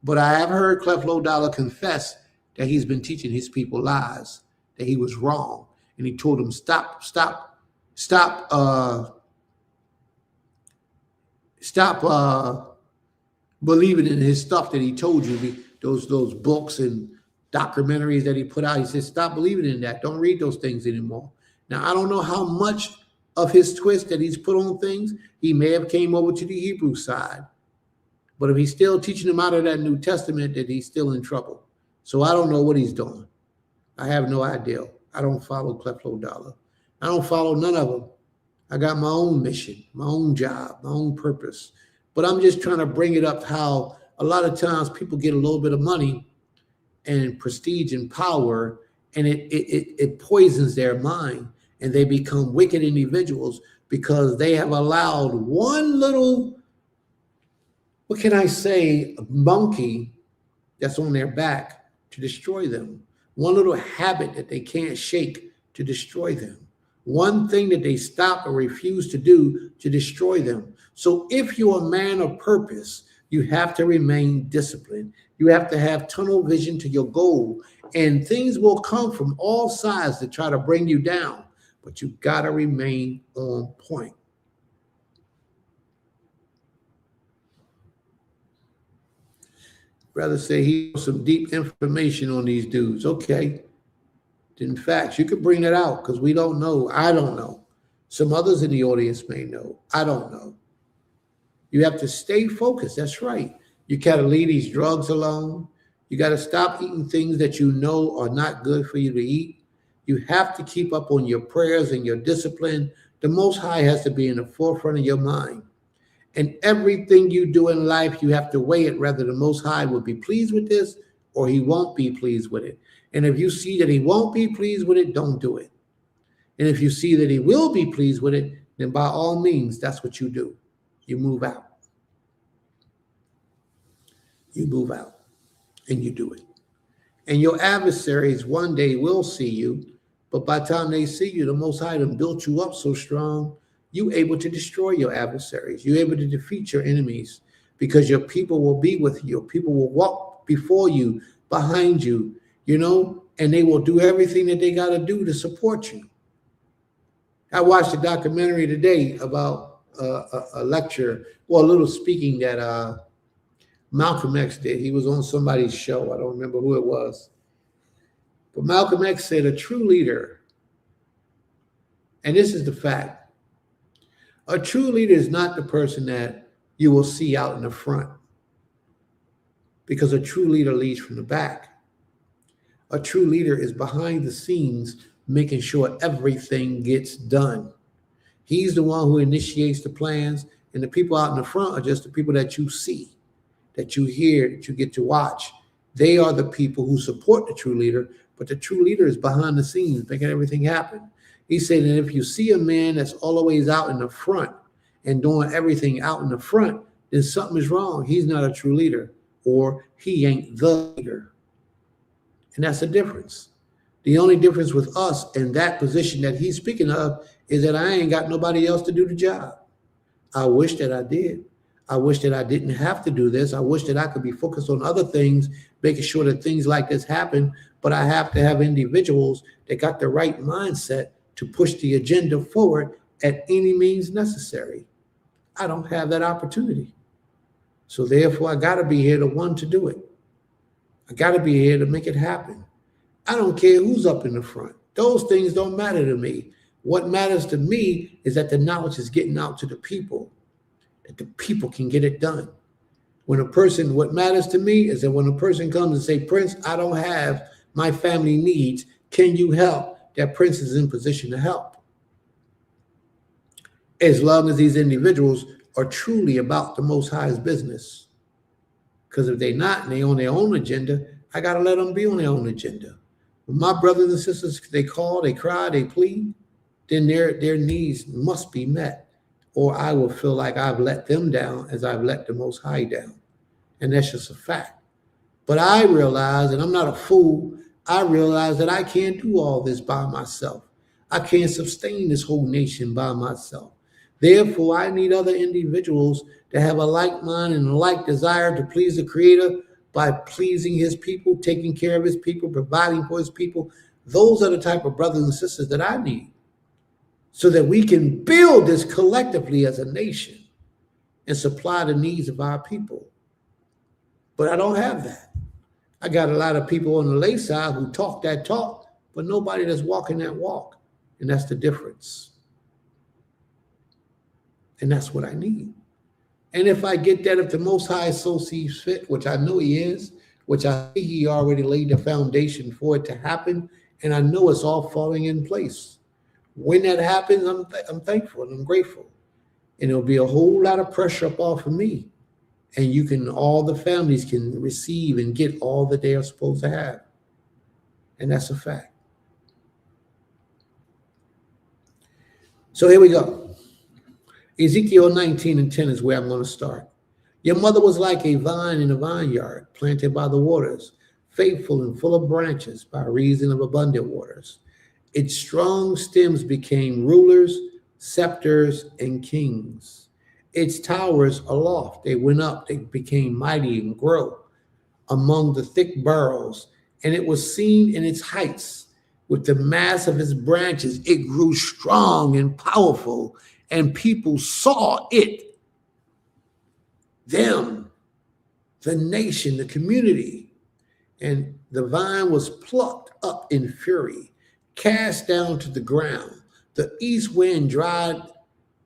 But I have heard Clef Low Dollar confess that he's been teaching his people lies, that he was wrong. And he told them, stop believing in his stuff that he told you, those books and documentaries that he put out. He said, stop believing in that. Don't read those things anymore. Now, I don't know how much of his twist that he's put on things. He may have came over to the Hebrew side. But if he's still teaching them out of that New Testament, that he's still in trouble. So I don't know what he's doing. I have no idea. I don't follow Clef Low Dollar. I don't follow none of them. I got my own mission, my own job, my own purpose. But I'm just trying to bring it up how a lot of times people get a little bit of money and prestige and power, and it poisons their mind, and they become wicked individuals because they have allowed one little, what can I say, monkey that's on their back to destroy them. One little habit that they can't shake to destroy them. One thing that they stop or refuse to do to destroy them. So if you're a man of purpose, you have to remain disciplined. You have to have tunnel vision to your goal, and things will come from all sides to try to bring you down, but you got to remain on point. Rather say he has some deep information on these dudes. Okay. In fact, you could bring it out because we don't know. I don't know. Some others in the audience may know. I don't know. You have to stay focused. That's right. You got to leave these drugs alone. You got to stop eating things that you know are not good for you to eat. You have to keep up on your prayers and your discipline. The Most High has to be in the forefront of your mind. And everything you do in life, you have to weigh it whether the Most High will be pleased with this or he won't be pleased with it. And if you see that he won't be pleased with it, don't do it. And if you see that he will be pleased with it, then by all means, that's what you do. You move out. You move out and you do it. And your adversaries one day will see you, but by the time they see you, the Most High done built you up so strong, you able to destroy your adversaries. You're able to defeat your enemies because your people will be with you. People will walk before you, behind you, and they will do everything that they got to do to support you. I watched a documentary today about a lecture, or a little speaking that Malcolm X did. He was on somebody's show. I don't remember who it was. But Malcolm X said a true leader, and this is the fact, a true leader is not the person that you will see out in the front, because a true leader leads from the back. A true leader is behind the scenes, making sure everything gets done. He's the one who initiates the plans, and the people out in the front are just the people that you see, that you hear, that you get to watch. They are the people who support the true leader, but the true leader is behind the scenes making everything happen. He said that if you see a man that's always out in the front and doing everything out in the front, then something is wrong. He's not a true leader, or he ain't the leader. And that's the difference. The only difference with us in that position that he's speaking of is that I ain't got nobody else to do the job. I wish that I did. I wish that I didn't have to do this. I wish that I could be focused on other things, making sure that things like this happen. But I have to have individuals that got the right mindset to push the agenda forward at any means necessary. I don't have that opportunity. So therefore, I got to be here, the one to do it. I got to be here to make it happen. I don't care who's up in the front. Those things don't matter to me. What matters to me is that the knowledge is getting out to the people, that the people can get it done. What matters to me is that when a person comes and say, Prince, I don't have, my family needs, can you help? That Prince is in position to help. As long as these individuals are truly about the Most High's business. Because if they're not and they on their own agenda, I got to let them be on their own agenda. When my brothers and sisters, they call, they cry, they plead, then their needs must be met, or I will feel like I've let them down as I've let the Most High down. And that's just a fact. But I realize, and I'm not a fool, I realize that I can't do all this by myself. I can't sustain this whole nation by myself. Therefore, I need other individuals to have a like mind and a like desire to please the Creator by pleasing his people, taking care of his people, providing for his people. Those are the type of brothers and sisters that I need, so that we can build this collectively as a nation and supply the needs of our people. But I don't have that. I got a lot of people on the lay side who talk that talk, but nobody that's walking that walk. And that's the difference. And that's what I need. And if I get that, if the Most High so sees fit, which I know he is, which I think he already laid the foundation for it to happen, and I know it's all falling in place. When that happens, I'm thankful and I'm grateful. And it'll be a whole lot of pressure up off of me. And all the families can receive and get all that they are supposed to have. And that's a fact. So here we go. Ezekiel 19:10 is where I'm going to start. Your mother was like a vine in a vineyard, planted by the waters, faithful and full of branches by reason of abundant waters. Its strong stems became rulers, scepters, and kings. Its towers aloft, they went up, they became mighty and grow among the thick burrows, and it was seen in its heights. With the mass of its branches, it grew strong and powerful, and people saw it. Them, the nation, the community. And the vine was plucked up in fury, cast down to the ground. The east wind dried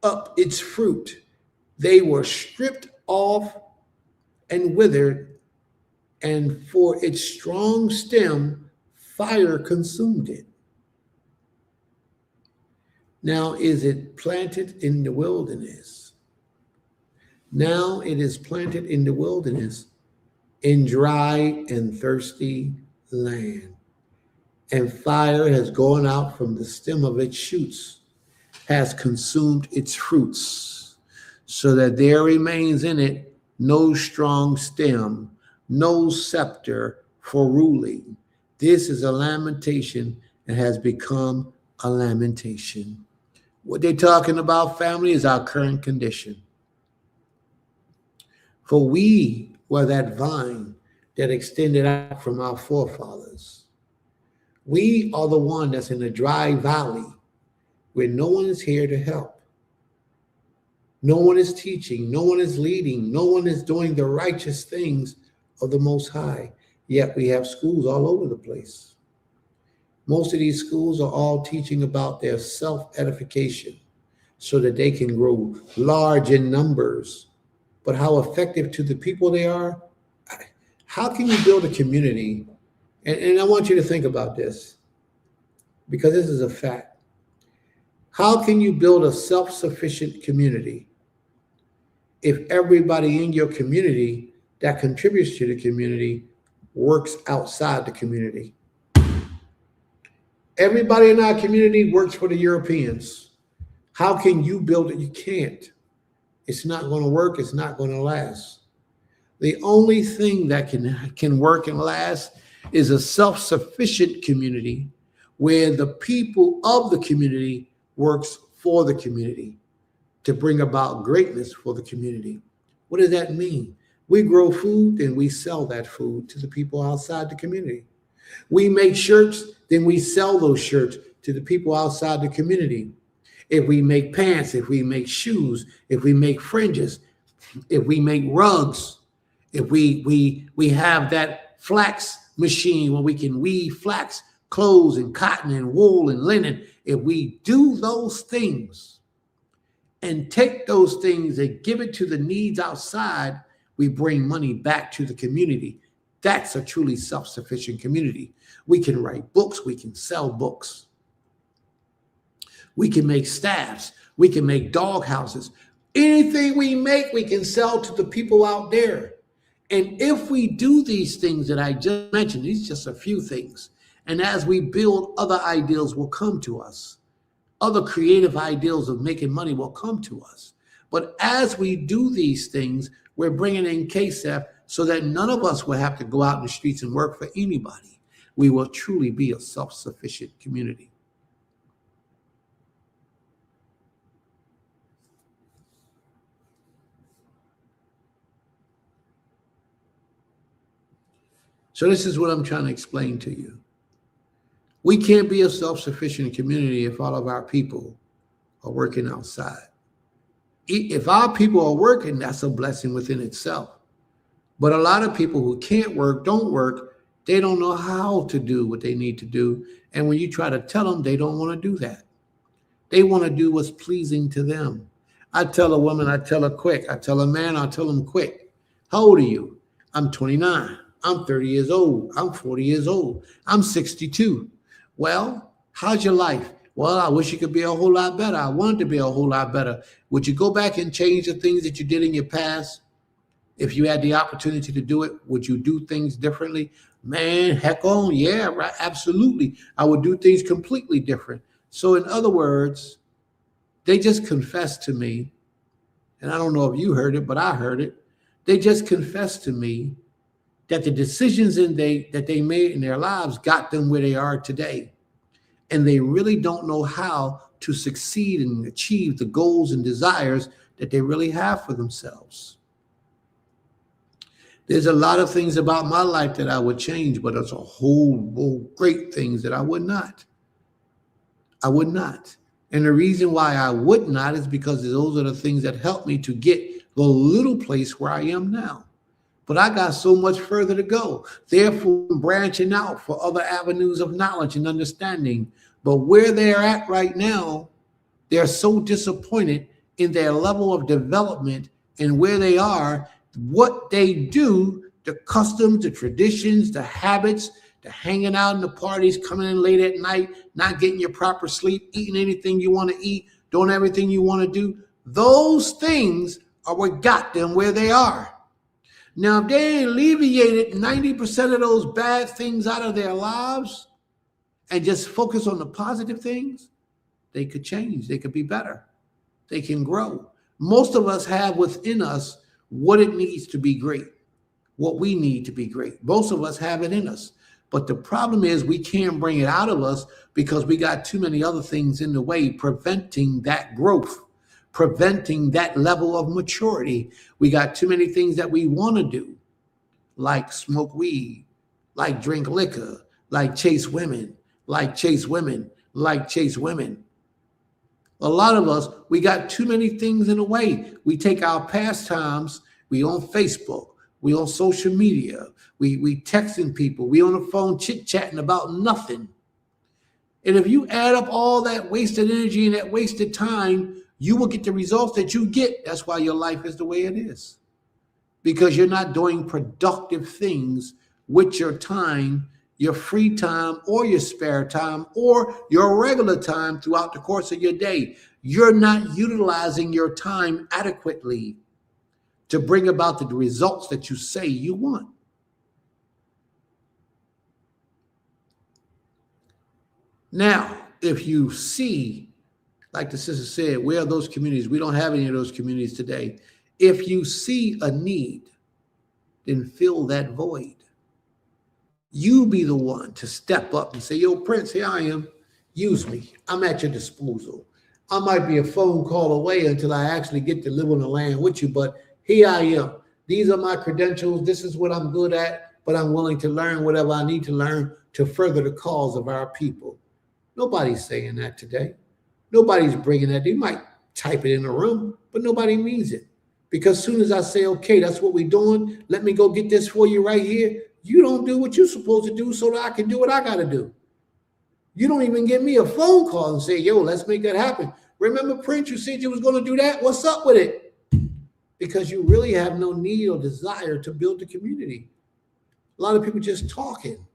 up its fruit. They were stripped off and withered, and for its strong stem, fire consumed it. Now is it planted in the wilderness. Now it is planted in the wilderness, in dry and thirsty land. And fire has gone out from the stem of its shoots, has consumed its fruits, so that there remains in it no strong stem, no scepter for ruling. This is a lamentation and has become a lamentation. What they're talking about, family, is our current condition. For we were that vine that extended out from our forefathers. We are the one that's in a dry valley where no one is here to help. No one is teaching, no one is leading, no one is doing the righteous things of the Most High. Yet we have schools all over the place. Most of these schools are all teaching about their self-edification so that they can grow large in numbers. But how effective to the people they are? How can you build a community? And I want you to think about this, because this is a fact. How can you build a self-sufficient community if everybody in your community that contributes to the community works outside the community. Everybody in our community works for the Europeans. How can you build it? You can't. It's not going to work. It's not going to last. The only thing that can work and last is a self-sufficient community where the people of the community works for the community to bring about greatness for the community. What does that mean? We grow food and we sell that food to the people outside the community. We make shirts, then we sell those shirts to the people outside the community. If we make pants, if we make shoes, if we make fringes, if we make rugs, if we have that flax machine where we can weave flax clothes and cotton and wool and linen, if we do those things and take those things and give it to the needs outside, we bring money back to the community. That's a truly self-sufficient community. We can write books. We can sell books. We can make staffs. We can make dog houses. Anything we make, we can sell to the people out there. And if we do these things that I just mentioned, these are just a few things. And as we build, other ideals will come to us. Other creative ideals of making money will come to us. But as we do these things, we're bringing in KSEF so that none of us will have to go out in the streets and work for anybody. We will truly be a self-sufficient community. So this is what I'm trying to explain to you. We can't be a self-sufficient community if all of our people are working outside. If our people are working, that's a blessing within itself. But a lot of people who can't work, don't work, they don't know how to do what they need to do. And when you try to tell them, they don't want to do that. They want to do what's pleasing to them. I tell a woman, I tell her quick. I tell a man, I tell him quick. How old are you? I'm 29. I'm 30 years old. I'm 40 years old. I'm 62. Well, how's your life? Well, I wish it could be a whole lot better. I want it to be a whole lot better. Would you go back and change the things that you did in your past? If you had the opportunity to do it, would you do things differently? Man, heck on, yeah, right, absolutely. I would do things completely different. So in other words, they just confessed to me, and I don't know if you heard it, but I heard it. They just confessed to me that the decisions that they made in their lives got them where they are today. And they really don't know how to succeed and achieve the goals and desires that they really have for themselves. There's a lot of things about my life that I would change, but there's a whole great things that I would not. I would not. And the reason why I would not is because those are the things that helped me to get the little place where I am now. But I got so much further to go. Therefore, I'm branching out for other avenues of knowledge and understanding. But where they're at right now, they're so disappointed in their level of development and where they are, what they do, the customs, the traditions, the habits, the hanging out in the parties, coming in late at night, not getting your proper sleep, eating anything you want to eat, doing everything you want to do. Those things are what got them where they are. Now, if they alleviated 90% of those bad things out of their lives and just focus on the positive things, they could change. They could be better. They can grow. Most of us have within us what it needs to be great, what we need to be great. Most of us have it in us. But the problem is we can't bring it out of us because we got too many other things in the way preventing that growth, preventing that level of maturity. We got too many things that we want to do, like smoke weed, like drink liquor, like chase women, like chase women, like chase women. A lot of us, we got too many things in the way. We take our pastimes, we on Facebook, we on social media, we texting people, we on the phone chit-chatting about nothing. And if you add up all that wasted energy and that wasted time, you will get the results that you get. That's why your life is the way it is. Because you're not doing productive things with your time, your free time, or your spare time, or your regular time throughout the course of your day. You're not utilizing your time adequately to bring about the results that you say you want. Now, if you see, like the sister said, where are those communities? We don't have any of those communities today. If you see a need, then fill that void. You be the one to step up and say, yo, Prince, here I am. Use me. I'm at your disposal. I might be a phone call away until I actually get to live on the land with you, but here I am. These are my credentials. This is what I'm good at, but I'm willing to learn whatever I need to learn to further the cause of our people. Nobody's saying that today. Nobody's bringing that. They might type it in a room, but nobody means it. Because as soon as I say, okay, that's what we're doing, let me go get this for you right here, you don't do what you're supposed to do so that I can do what I got to do. You don't even give me a phone call and say, yo, let's make that happen. Remember, Prince, you said you was going to do that? What's up with it? Because you really have no need or desire to build the community. A lot of people just talking.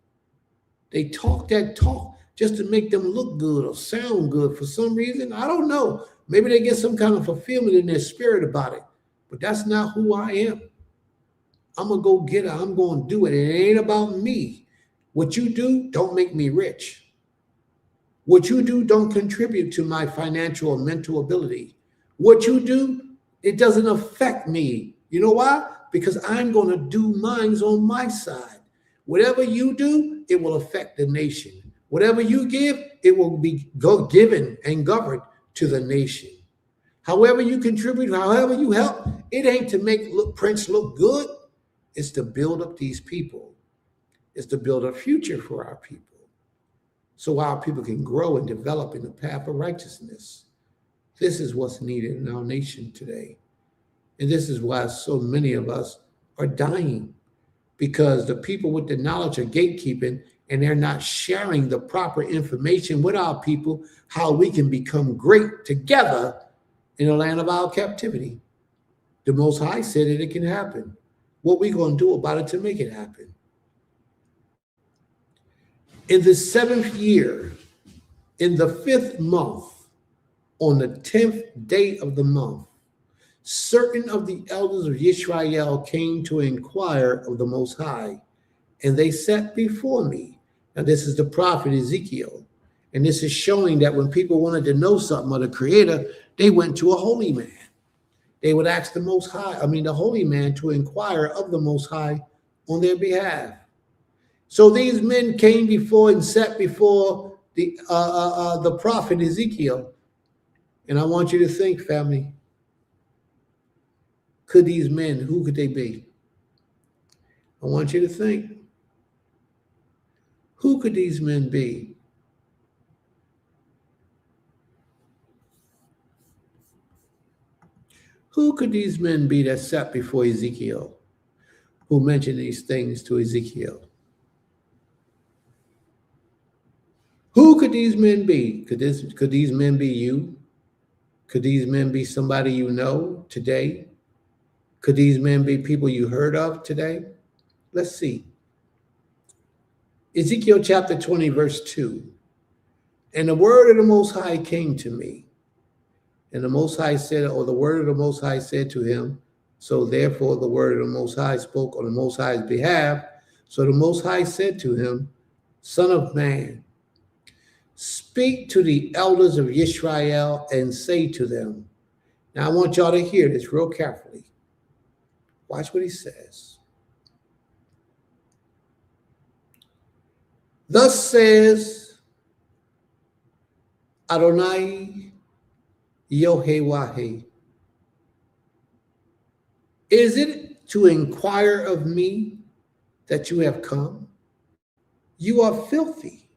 They talk that talk just to make them look good or sound good for some reason. I don't know. Maybe they get some kind of fulfillment in their spirit about it. But that's not who I am. I'm going to go get it. I'm going to do it. It ain't about me. What you do, don't make me rich. What you do, don't contribute to my financial or mental ability. What you do, it doesn't affect me. You know why? Because I'm going to do mines on my side. Whatever you do, it will affect the nation. Whatever you give, it will be given and governed to the nation. However you contribute, however you help, it ain't to make Prince look good. It's to build up these people. It's to build a future for our people. So our people can grow and develop in the path of righteousness. This is what's needed in our nation today. And this is why so many of us are dying, because the people with the knowledge are gatekeeping, and they're not sharing the proper information with our people, how we can become great together in the land of our captivity. The Most High said that it can happen. What we going to do about it to make it happen? In the 7th year, in the 5th month, on the 10th day of the month, certain of the elders of Israel came to inquire of the Most High, and they sat before me. Now, this is the prophet Ezekiel, and this is showing that when people wanted to know something of the Creator, they went to a holy man. They would ask the Most High, the holy man, to inquire of the Most High on their behalf. So these men came before and sat before the prophet Ezekiel. And I want you to think, family, could these men, who could they be? I want you to think. Who could these men be? Who could these men be that sat before Ezekiel, who mentioned these things to Ezekiel? Who could these men be? Could these men be you? Could these men be somebody you know today? Could these men be people you heard of today? Let's see. Ezekiel chapter 20, verse 2. And the word of the Most High came to me. And the Most High said, or the word of the Most High said to him, so therefore the word of the Most High spoke on the Most High's behalf. So the Most High said to him, Son of man, speak to the elders of Israel and say to them. Now I want y'all to hear this real carefully. Watch what he says. Thus says Adonai Yehovah, is it to inquire of me that you have come? You are filthy.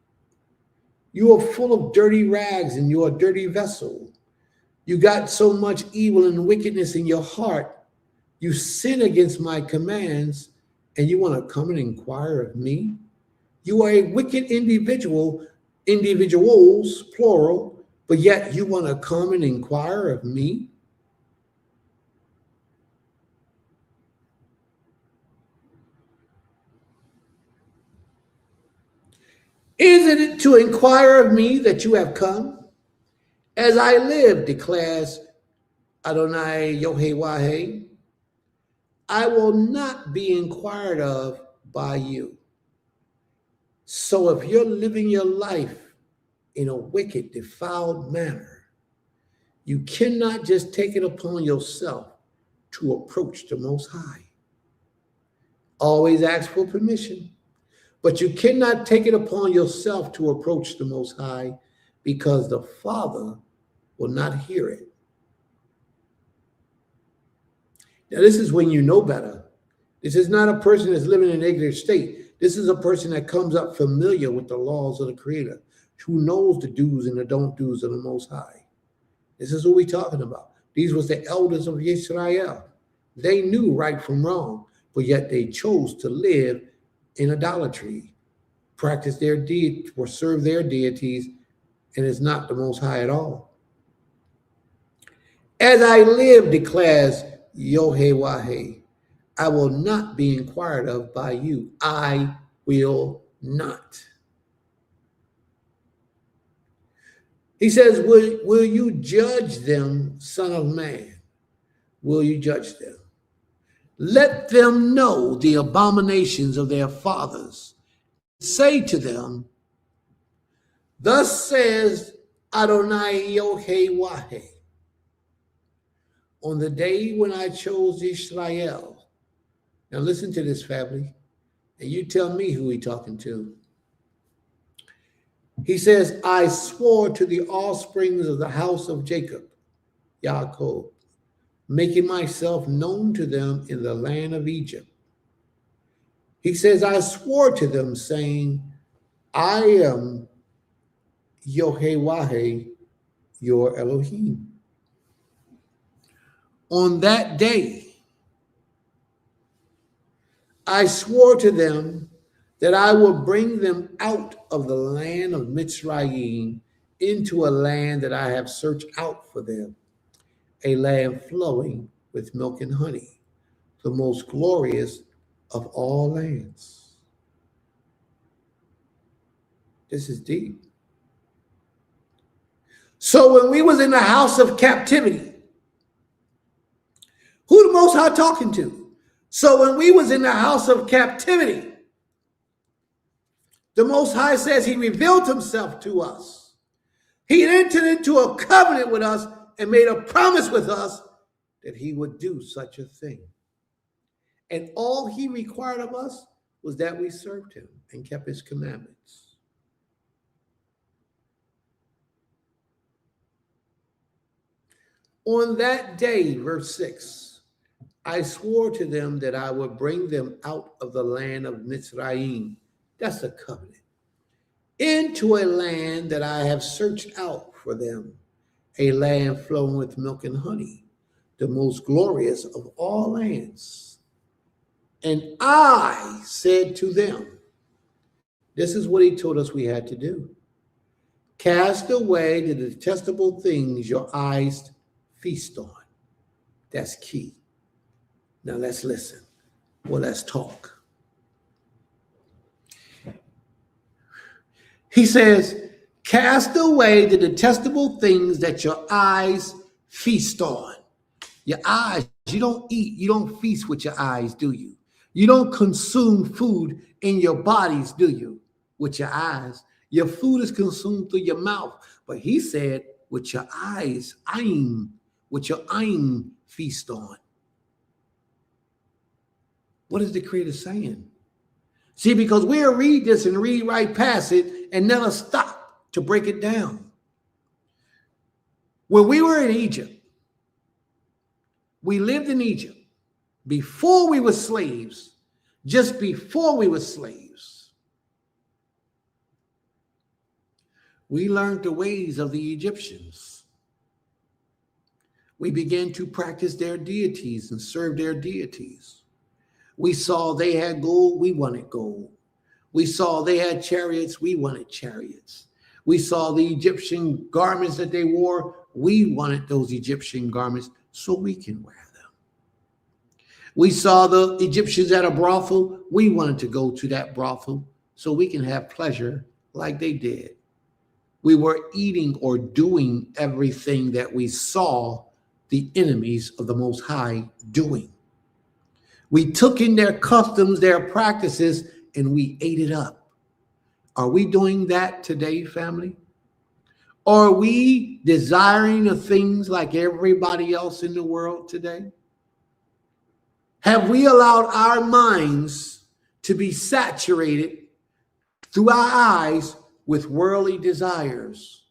You are full of dirty rags, and you are a dirty vessel. You got so much evil and wickedness in your heart. You sin against my commands, and you want to come and inquire of me? You are a wicked individuals, plural, but yet you want to come and inquire of me? Is it to inquire of me that you have come? As I live, declares Adonai Yehovah, I will not be inquired of by you. So if you're living your life in a wicked, defiled manner. You cannot just take it upon yourself to approach the Most High. Always ask for permission, but you cannot take it upon yourself to approach the Most High because the Father will not hear it. Now, this is when you know better. This is not a person that's living in an ignorant state. This is a person that comes up familiar with the laws of the Creator, who knows the do's and the don't do's of the Most High. This is what we're talking about. These was the elders of Israel. They knew right from wrong, but yet they chose to live in idolatry, practice their deity or serve their deities, and it's not the Most High at all. As I live, declares Yahweh, I will not be inquired of by you. I will not. He says, will you judge them, Son of Man? Will you judge them? Let them know the abominations of their fathers. Say to them, thus says Adonai Yahweh, on the day when I chose Israel. Now listen to this, family, and you tell me who he's talking to. He says, I swore to the offsprings of the house of Jacob, Yaakov, making myself known to them in the land of Egypt. He says, I swore to them, saying, I am Yahweh, your Elohim. On that day, I swore to them that I will bring them out of the land of Mitzrayim into a land that I have searched out for them, a land flowing with milk and honey, the most glorious of all lands. This is deep. So when we was in the house of captivity, who the Most High talking to? So when we was in the house of captivity, the Most High says he revealed himself to us. He entered into a covenant with us and made a promise with us that he would do such a thing. And all he required of us was that we served him and kept his commandments. On that day, verse 6, I swore to them that I would bring them out of the land of Mitzrayim. That's a covenant. Into a land that I have searched out for them, a land flowing with milk and honey, the most glorious of all lands. And I said to them, this is what he told us we had to do. Cast away the detestable things your eyes feast on. That's key. Now let's listen. Well, let's talk. He says, cast away the detestable things that your eyes feast on. Your eyes, you don't eat, you don't feast with your eyes, do you? You don't consume food in your bodies, do you? With your eyes. Your food is consumed through your mouth. But he said, with your eyes, with your ayn feast on. What is the Creator saying? See, because we'll read this and read right past it and never stop to break it down. When we were in Egypt, we lived in Egypt before we were slaves, just before we were slaves. We learned the ways of the Egyptians. We began to practice their deities and serve their deities. We saw they had gold, we wanted gold. We saw they had chariots, we wanted chariots. We saw the Egyptian garments that they wore, we wanted those Egyptian garments so we can wear them. We saw the Egyptians at a brothel, we wanted to go to that brothel so we can have pleasure like they did. We were eating or doing everything that we saw the enemies of the Most High doing. We took in their customs, their practices, and we ate it up. Are we doing that today, family? Are we desiring the things like everybody else in the world today? Have we allowed our minds to be saturated through our eyes with worldly desires?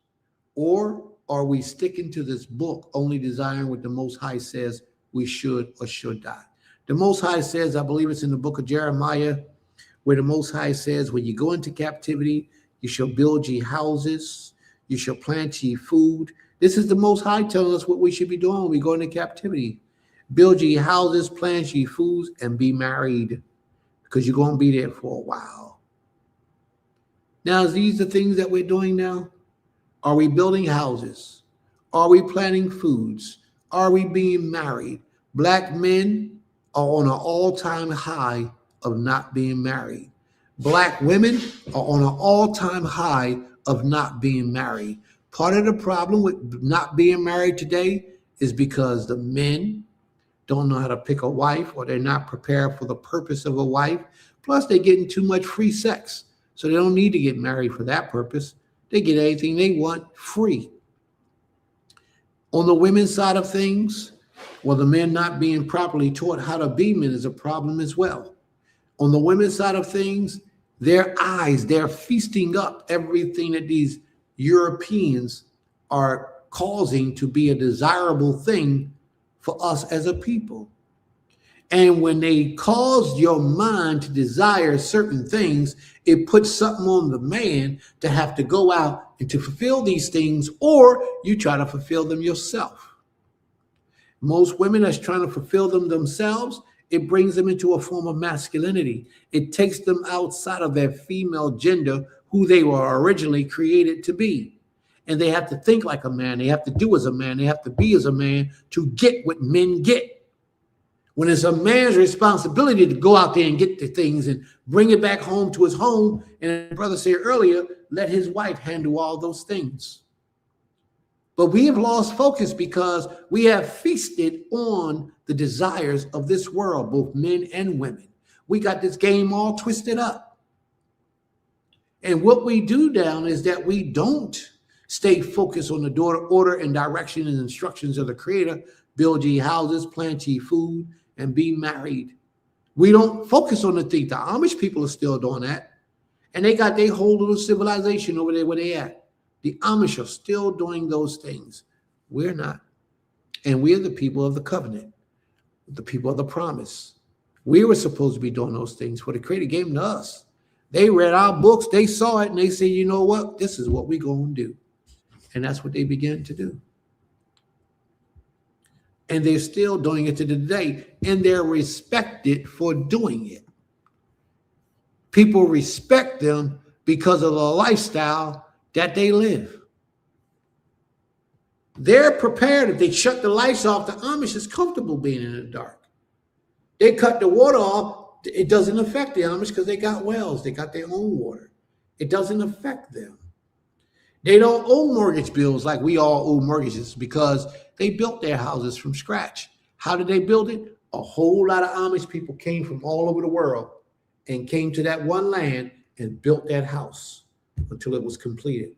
Or are we sticking to this book, only desiring what the Most High says we should or should not? The Most High says, I believe it's in the book of Jeremiah, where the Most High says, when you go into captivity, you shall build ye houses, you shall plant ye food. This is the Most High telling us what we should be doing when we go into captivity. Build ye houses, plant ye foods, and be married, because you're going to be there for a while. Now, is these the things that we're doing now? Are we building houses? Are we planting foods? Are we being married? Black men are on an all-time high of not being married. Black women are on an all-time high of not being married. Part of the problem with not being married today is because the men don't know how to pick a wife, or they're not prepared for the purpose of a wife. Plus, they're getting too much free sex. So they don't need to get married for that purpose. They get anything they want free. On the women's side of things, well, the men not being properly taught how to be men is a problem as well. On the women's side of things, their eyes, they're feasting up everything that these Europeans are causing to be a desirable thing for us as a people. And when they cause your mind to desire certain things, it puts something on the man to have to go out and to fulfill these things, or you try to fulfill them yourself. Most women that's trying to fulfill them themselves, it brings them into a form of masculinity. It takes them outside of their female gender, who they were originally created to be. And they have to think like a man. They have to do as a man. They have to be as a man to get what men get. When it's a man's responsibility to go out there and get the things and bring it back home to his home, and brother said earlier, let his wife handle all those things. But we have lost focus because we have feasted on the desires of this world, both men and women. We got this game all twisted up. And what we do now is that we don't stay focused on the order and direction and instructions of the Creator. Build ye houses, plant ye food, and be married. We don't focus on the thing. The Amish people are still doing that. And they got their whole little civilization over there where they at. The Amish are still doing those things. We're not. And we're the people of the covenant, the people of the promise. We were supposed to be doing those things, for the Creator gave them to us. They read our books, they saw it, and they said, you know what? This is what we're going to do. And that's what they began to do. And they're still doing it to today, and they're respected for doing it. People respect them because of the lifestyle that they live. They're prepared. If they shut the lights off, the Amish is comfortable being in the dark. They cut the water off, it doesn't affect the Amish because they got wells. They got their own water. It doesn't affect them. They don't owe mortgage bills like we all owe mortgages because they built their houses from scratch. How did they build it? A whole lot of Amish people came from all over the world and came to that one land and built that house until it was completed.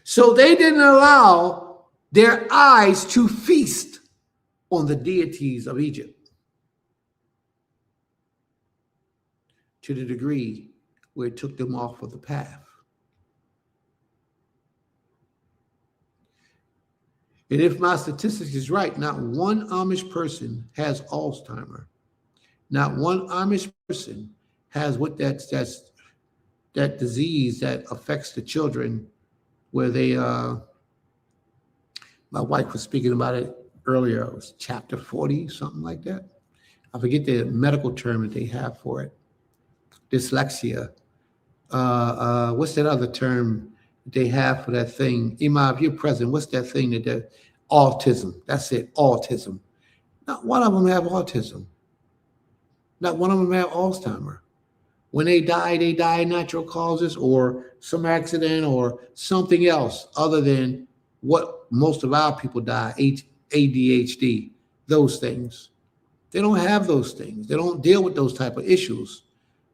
So they didn't allow their eyes to feast on the deities of Egypt to the degree where it took them off of the path. And if my statistics is right, not one Amish person has Alzheimer's. Not one Amish person has that disease that affects the children, where they my wife was speaking about it earlier. It was chapter 40, something like that. I forget the medical term that they have for it. Dyslexia. What's that other term they have for that thing? Ima, if you're present, what's that thing that autism? That's it, autism. Not one of them have autism. Not one of them have Alzheimer's. When they die natural causes or some accident or something else other than what most of our people die, ADHD, those things. They don't have those things. They don't deal with those type of issues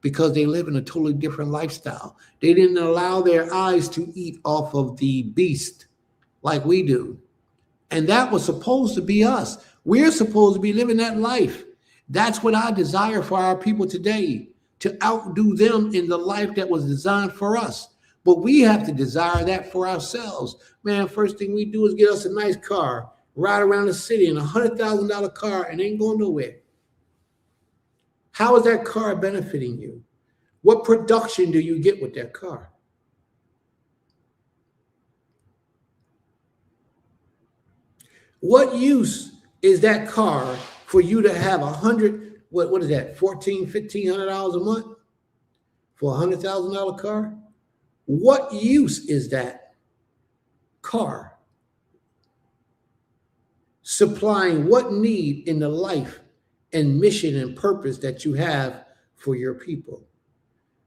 because they live in a totally different lifestyle. They didn't allow their eyes to eat off of the beast like we do. And that was supposed to be us. We're supposed to be living that life. That's what I desire for our people today, to outdo them in the life that was designed for us. But we have to desire that for ourselves. Man, first thing we do is get us a nice car, ride around the city in a $100,000 car and ain't going nowhere. How is that car benefiting you? What production do you get with that car? What use is that car for you to have what is that, $1,400, $1,500 a month for a $100,000 car? What use is that car supplying what need in the life and mission and purpose that you have for your people?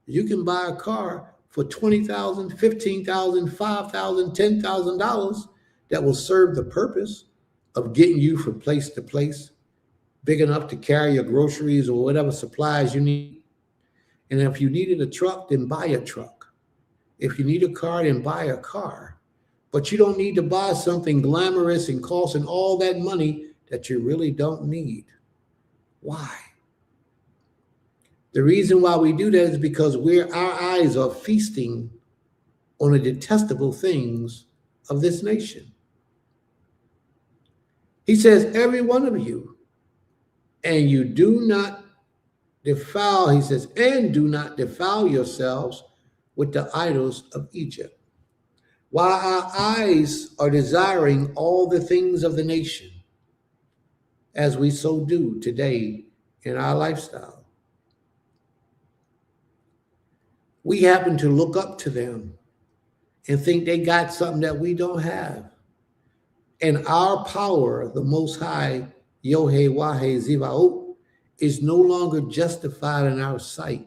You can buy a car for $20,000, $15,000, $5,000, $10,000 that will serve the purpose of getting you from place to place, big enough to carry your groceries or whatever supplies you need. And if you needed a truck, then buy a truck. If you need a car, then buy a car. But you don't need to buy something glamorous and costing all that money that you really don't need. Why? The reason why we do that is because our eyes are feasting on the detestable things of this nation. He says, every one of you, and you do not defile, he says, and do not defile yourselves with the idols of Egypt. While our eyes are desiring all the things of the nation, as we so do today in our lifestyle, we happen to look up to them and think they got something that we don't have. And our power, the Most High, Yohe Wahe Zivaot, is no longer justified in our sight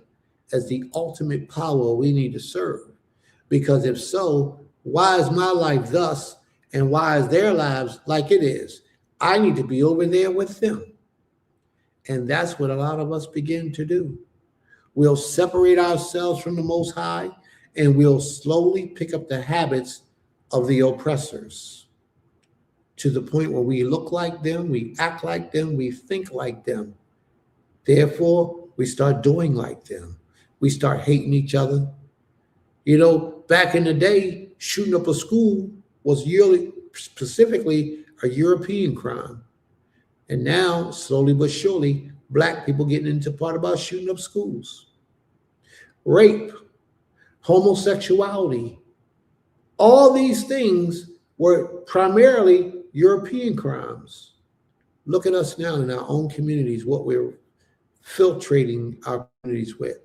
as the ultimate power we need to serve. Because if so, why is my life thus and why is their lives like it is? I need to be over there with them. And that's what a lot of us begin to do. We'll separate ourselves from the Most High and we'll slowly pick up the habits of the oppressors, to the point where we look like them, we act like them, we think like them. Therefore, we start doing like them. We start hating each other. You know, back in the day, shooting up a school was specifically a European crime. And now, slowly but surely, Black people getting into part about shooting up schools. Rape, homosexuality, all these things were primarily European crimes. Look at us now in our own communities, what we're filtrating our communities with.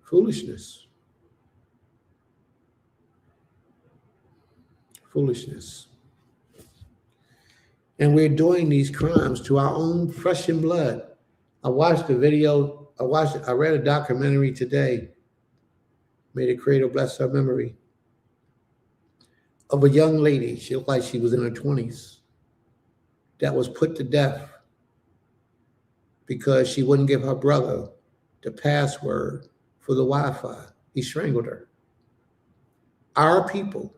Foolishness. Foolishness. And we're doing these crimes to our own flesh and blood. I watched a video, I read a documentary today. May the Creator bless her memory, of a young lady, she looked like she was in her 20s, that was put to death because she wouldn't give her brother the password for the Wi-Fi. He strangled her. Our people.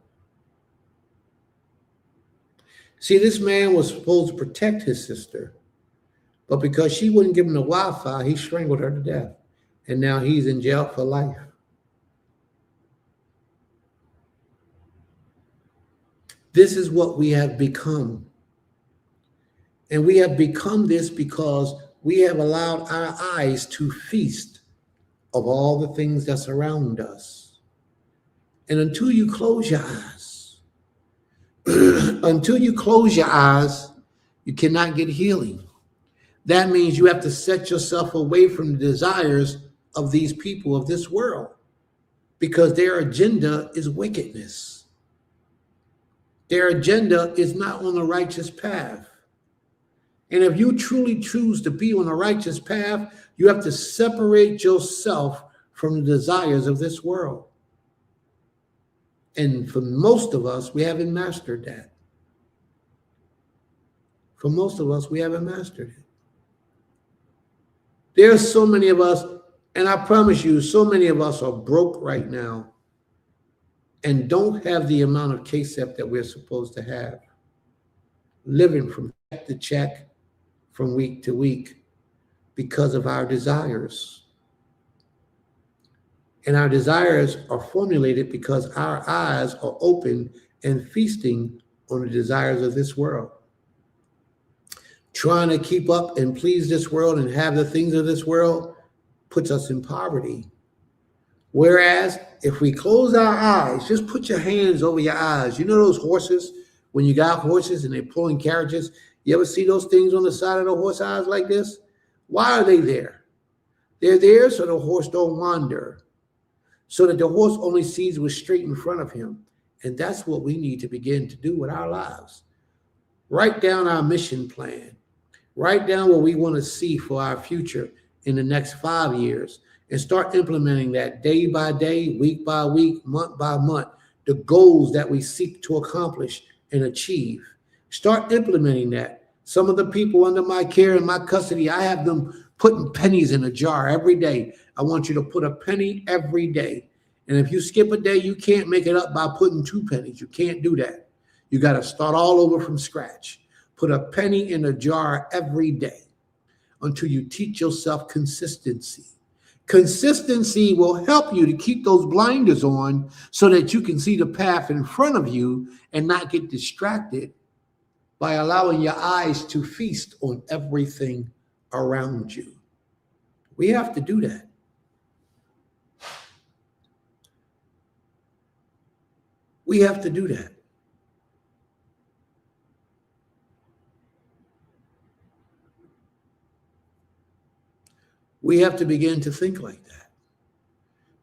See, this man was supposed to protect his sister, but because she wouldn't give him the Wi-Fi, he strangled her to death. And now he's in jail for life. This is what we have become. And we have become this because we have allowed our eyes to feast of all the things that surround us. And until you close your eyes, you cannot get healing. That means you have to set yourself away from the desires of these people of this world, because their agenda is wickedness. Their agenda is not on the righteous path. And if you truly choose to be on a righteous path, you have to separate yourself from the desires of this world. And for most of us, we haven't mastered that. For most of us, we haven't mastered it. There's so many of us, and I promise you, so many of us are broke right now and don't have the amount of KSEP that we're supposed to have, living from check to check, from week to week, because of our desires. And our desires are formulated because our eyes are open and feasting on the desires of this world. Trying to keep up and please this world and have the things of this world puts us in poverty. Whereas if we close our eyes, just put your hands over your eyes. You know those horses, when you got horses and they're pulling carriages, you ever see those things on the side of the horse eyes like this? Why are they there? They're there so the horse don't wander, so that the horse only sees what's straight in front of him. And that's what we need to begin to do with our lives. Write down our mission plan. Write down what we want to see for our future in the next 5 years and start implementing that day by day, week by week, month by month, the goals that we seek to accomplish and achieve. Start implementing that. Some of the people under my care and my custody, I have them putting pennies in a jar every day. I want you to put a penny every day. And if you skip a day, you can't make it up by putting 2 pennies. You can't do that. You got to start all over from scratch. Put a penny in a jar every day until you teach yourself consistency. Consistency will help you to keep those blinders on so that you can see the path in front of you and not get distracted by allowing your eyes to feast on everything around you. We have to do that. We have to do that. We have to begin to think like that,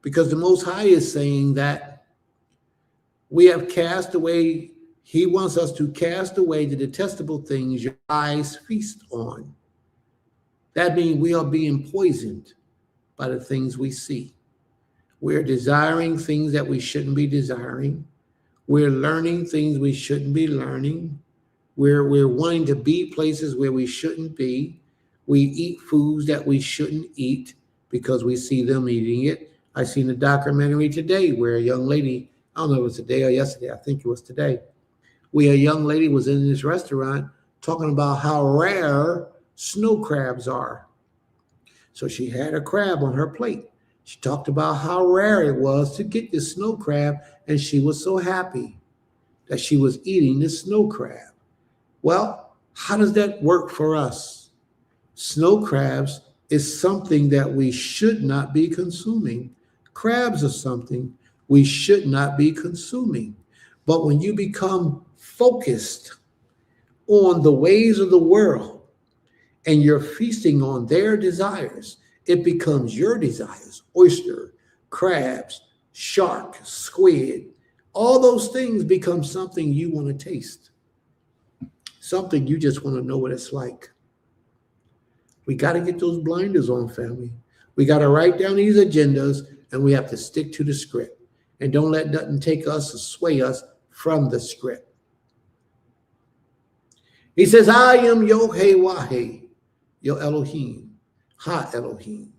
because the Most High is saying that we have cast away, he wants us to cast away the detestable things your eyes feast on. That means we are being poisoned by the things we see. We're desiring things that we shouldn't be desiring. We're learning things we shouldn't be learning. We're wanting to be places where we shouldn't be. We eat foods that we shouldn't eat because we see them eating it. I seen a documentary today where a young lady, I don't know if it was today or yesterday, I think it was today, where a young lady was in this restaurant talking about how rare snow crabs are. So she had a crab on her plate. She talked about how rare it was to get this snow crab, and she was so happy that she was eating this snow crab. Well, how does that work for us? Snow crabs is something that we should not be consuming. Crabs are something we should not be consuming. But when you become focused on the ways of the world and you're feasting on their desires, it becomes your desires. Oyster, crabs, shark, squid, all those things become something you want to taste, something you just want to know what it's like. We got to get those blinders on, family. We got to write down these agendas, and we have to stick to the script. And don't let nothing take us or sway us from the script. He says, I am Yod-Heh-Wah-Heh, your Elohim, Ha Elohim.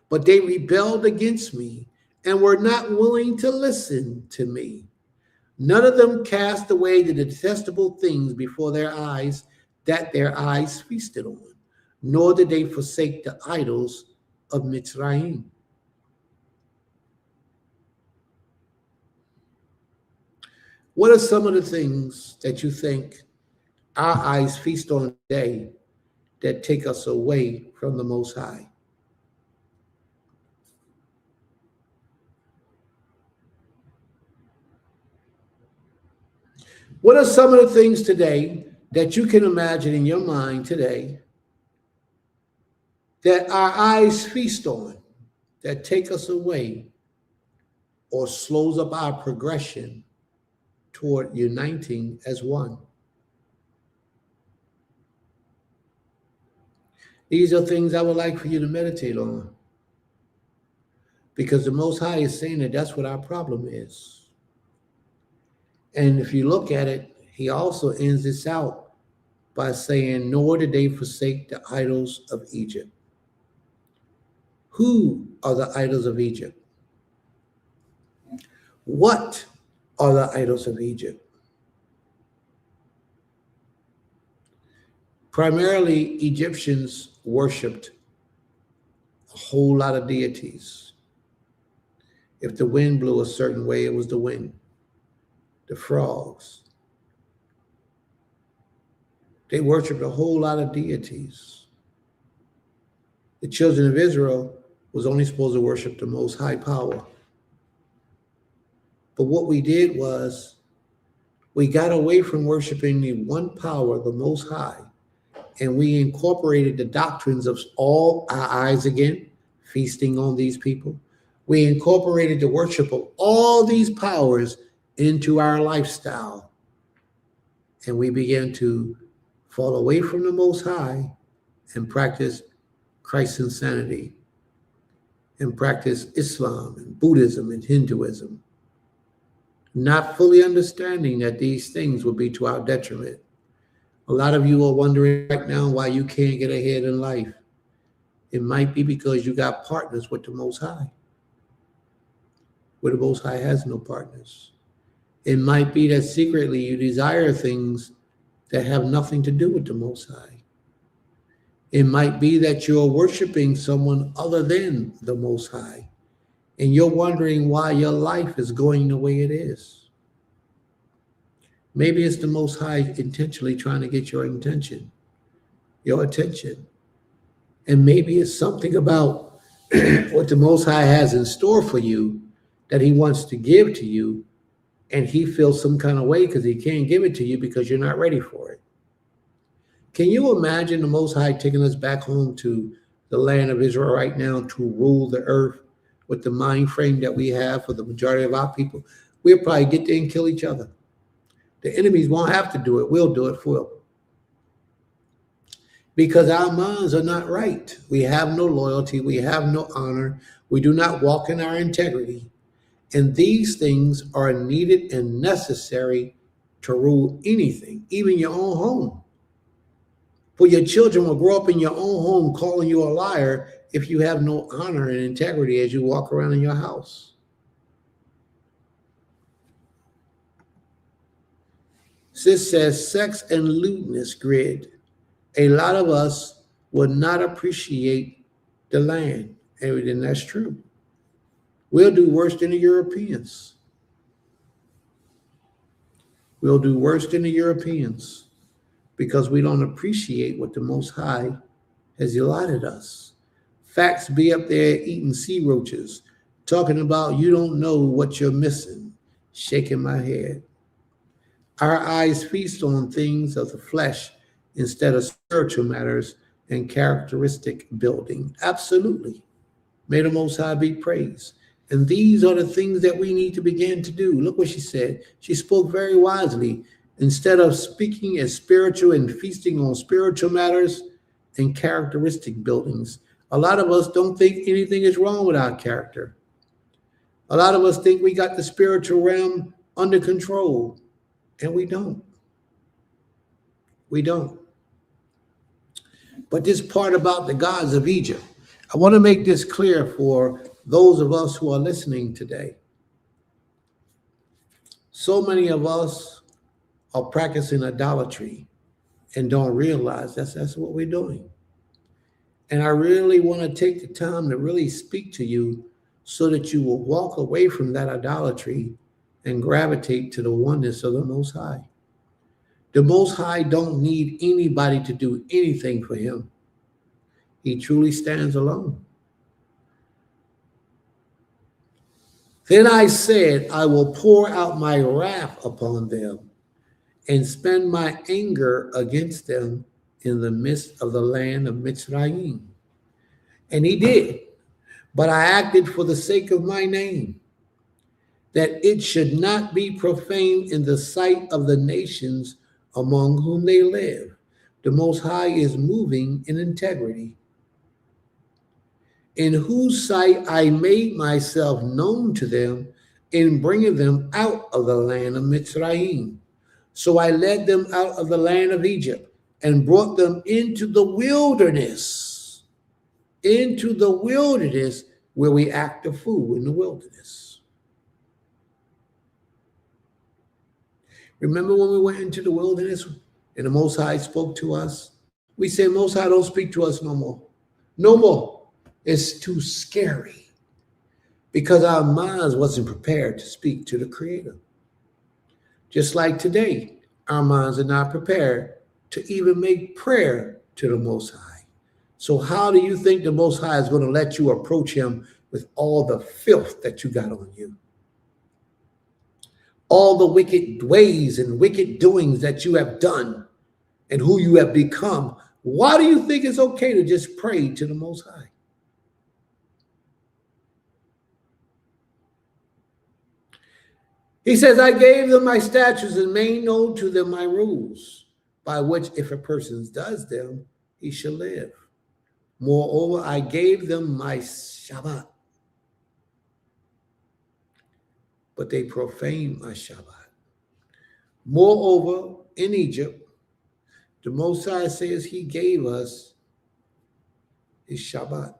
But they rebelled against me and were not willing to listen to me. None of them cast away the detestable things before their eyes that their eyes feasted on, nor did they forsake the idols of Mitzrayim. What are some of the things that you think our eyes feast on today that take us away from the Most High? What are some of the things today that you can imagine in your mind today that our eyes feast on, that take us away or slows up our progression toward uniting as one? These are things I would like for you to meditate on, because the Most High is saying that that's what our problem is. And if you look at it, he also ends this out by saying, nor did they forsake the idols of Egypt. Who are the idols of Egypt? What are the idols of Egypt? Primarily, Egyptians worshipped a whole lot of deities. If the wind blew a certain way, it was the wind. The frogs. They worshipped a whole lot of deities. The children of Israel was only supposed to worship the most high power. But what we did was we got away from worshiping the one power, the most high, and we incorporated the doctrines of all our eyes again, feasting on these people. We incorporated the worship of all these powers into our lifestyle. And we began to fall away from the Most High and practice Christ's insanity and practice Islam and Buddhism and Hinduism, not fully understanding that these things would be to our detriment. A lot of you are wondering right now why you can't get ahead in life. It might be because you got partners with the Most High, where the Most High has no partners. It might be that secretly you desire things that have nothing to do with the Most High. It might be that you're worshiping someone other than the Most High, and you're wondering why your life is going the way it is. Maybe it's the Most High intentionally trying to get your attention. And maybe it's something about what the Most High has in store for you that he wants to give to you, and he feels some kind of way because he can't give it to you because you're not ready for it. Can you imagine the Most High taking us back home to the land of Israel right now to rule the earth with the mind frame that we have for the majority of our people? We'll probably get there and kill each other. The enemies won't have to do it. We'll do it for them. Because our minds are not right. We have no loyalty. We have no honor. We do not walk in our integrity. And these things are needed and necessary to rule anything, even your own home. For your children will grow up in your own home calling you a liar if you have no honor and integrity as you walk around in your house. This says sex and lewdness grid. A lot of us would not appreciate the land. And that's true. We'll do worse than the Europeans. We'll do worse than the Europeans because we don't appreciate what the Most High has allotted us. Facts be up there eating sea roaches, talking about you don't know what you're missing, shaking my head. Our eyes feast on things of the flesh instead of spiritual matters and characteristic building. Absolutely. May the Most High be praised. And these are the things that we need to begin to do. Look what she said. She spoke very wisely. Instead of speaking as spiritual and feasting on spiritual matters and characteristic buildings, a lot of us don't think anything is wrong with our character. A lot of us think we got the spiritual realm under control, and we don't. We don't. But this part about the gods of Egypt, I want to make this clear for those of us who are listening today. So many of us are practicing idolatry and don't realize that's what we're doing. And I really want to take the time to really speak to you so that you will walk away from that idolatry and gravitate to the oneness of the Most High. The Most High don't need anybody to do anything for him. He truly stands alone. Then I said, I will pour out my wrath upon them and spend my anger against them in the midst of the land of Mitzrayim. And he did, but I acted for the sake of my name, that it should not be profaned in the sight of the nations among whom they live. The Most High is moving in integrity, in whose sight I made myself known to them in bringing them out of the land of Mitzrayim. So I led them out of the land of Egypt and brought them into the wilderness where we act a fool in the wilderness. Remember when we went into the wilderness and the Most High spoke to us? We said, Most High, don't speak to us no more. No more. It's too scary because our minds wasn't prepared to speak to the Creator. Just like today, our minds are not prepared to even make prayer to the Most High. So how do you think the Most High is going to let you approach him with all the filth that you got on you? All the wicked ways and wicked doings that you have done and who you have become. Why do you think it's okay to just pray to the Most High? He says, I gave them my statutes and made known to them my rules, by which if a person does them, he shall live. Moreover, I gave them my Shabbat, but they profaned my Shabbat. Moreover, in Egypt, the Most High says he gave us his Shabbat.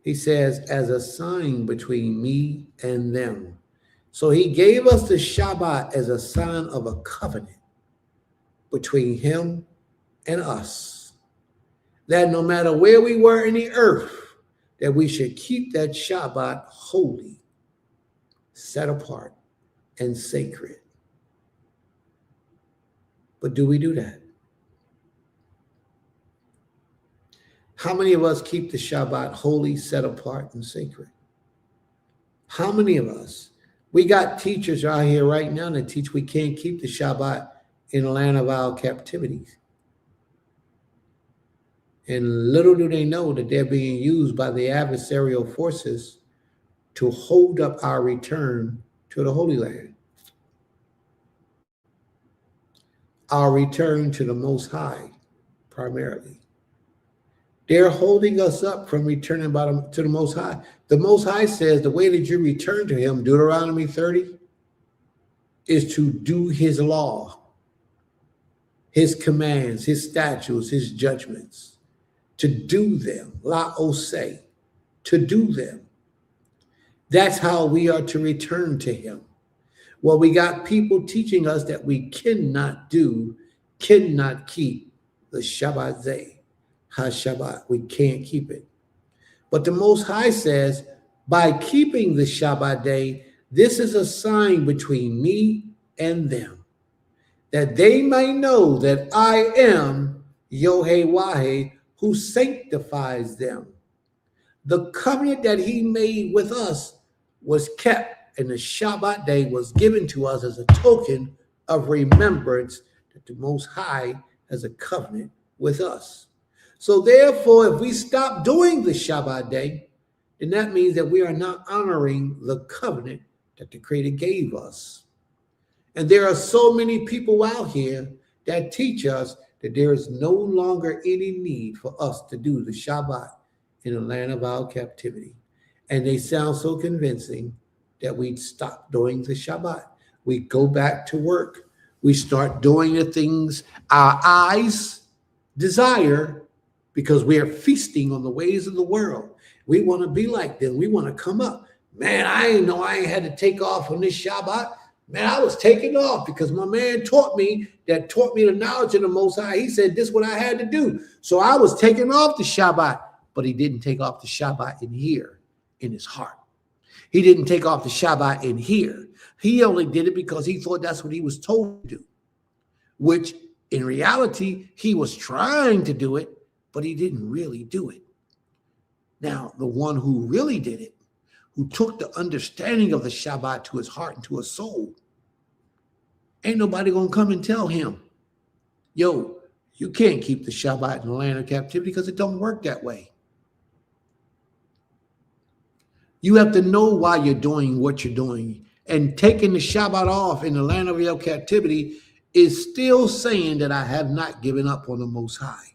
He says, as a sign between me and them. So he gave us the Shabbat as a sign of a covenant between him and us. That no matter where we were in the earth, that we should keep that Shabbat holy, set apart, and sacred. But do we do that? How many of us keep the Shabbat holy, set apart, and sacred? How many of us? We got teachers out here right now that teach we can't keep the Shabbat in the land of our captivities. And little do they know that they're being used by the adversarial forces to hold up our return to the Holy Land. Our return to the Most High, primarily. They're holding us up from returning to the Most High. The Most High says the way that you return to him, Deuteronomy 30, is to do his law, his commands, his statutes, his judgments, to do them, laose, to do them. That's how we are to return to him. Well, we got people teaching us that we cannot keep the Shabbat HaShabbat. We can't keep it. But the Most High says, by keeping the Shabbat day, this is a sign between me and them, that they may know that I am Yod-Heh-Wah-Heh, who sanctifies them. The covenant that he made with us was kept, and the Shabbat day was given to us as a token of remembrance that the Most High has a covenant with us. So therefore, if we stop doing the Shabbat day, then that means that we are not honoring the covenant that the Creator gave us. And there are so many people out here that teach us that there is no longer any need for us to do the Shabbat in the land of our captivity. And they sound so convincing that we stop doing the Shabbat. We go back to work. We start doing the things our eyes desire because we are feasting on the ways of the world. We want to be like them. We want to come up. Man, I ain't had to take off on this Shabbat. Man, I was taking off because my man taught me the knowledge of the Most High. He said this is what I had to do. So I was taking off the Shabbat, but he didn't take off the Shabbat in here, in his heart. He didn't take off the Shabbat in here. He only did it because he thought that's what he was told to do, which in reality, he was trying to do it, but he didn't really do it. Now, the one who really did it, who took the understanding of the Shabbat to his heart and to his soul, ain't nobody going to come and tell him, yo, you can't keep the Shabbat in the land of captivity because it don't work that way. You have to know why you're doing what you're doing. And taking the Shabbat off in the land of your captivity is still saying that I have not given up on the Most High.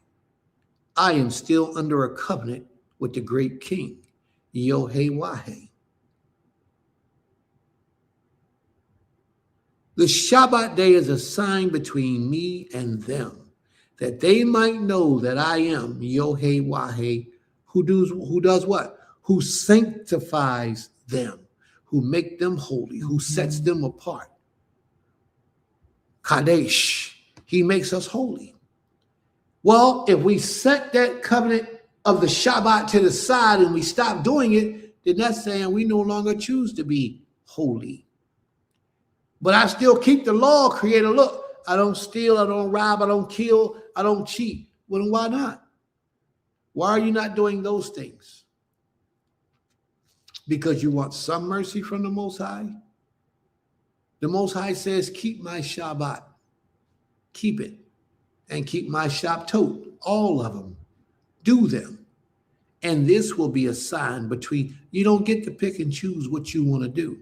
I am still under a covenant with the great King, Yod-Heh-Wah-Heh. The Shabbat day is a sign between me and them, that they might know that I am Yohe-Wahe, who does what? Who sanctifies them, who make them holy, who sets them apart. Kadesh, he makes us holy. Well, if we set that covenant of the Shabbat to the side and we stop doing it, then that's saying we no longer choose to be holy. But I still keep the law, Creator. Look, I don't steal, I don't rob, I don't kill, I don't cheat. Well, then why not? Why are you not doing those things? Because you want some mercy from the Most High? The Most High says, keep my Shabbat. Keep it. And keep my Shabtot, all of them. Do them. And this will be a sign between, you don't get to pick and choose what you want to do.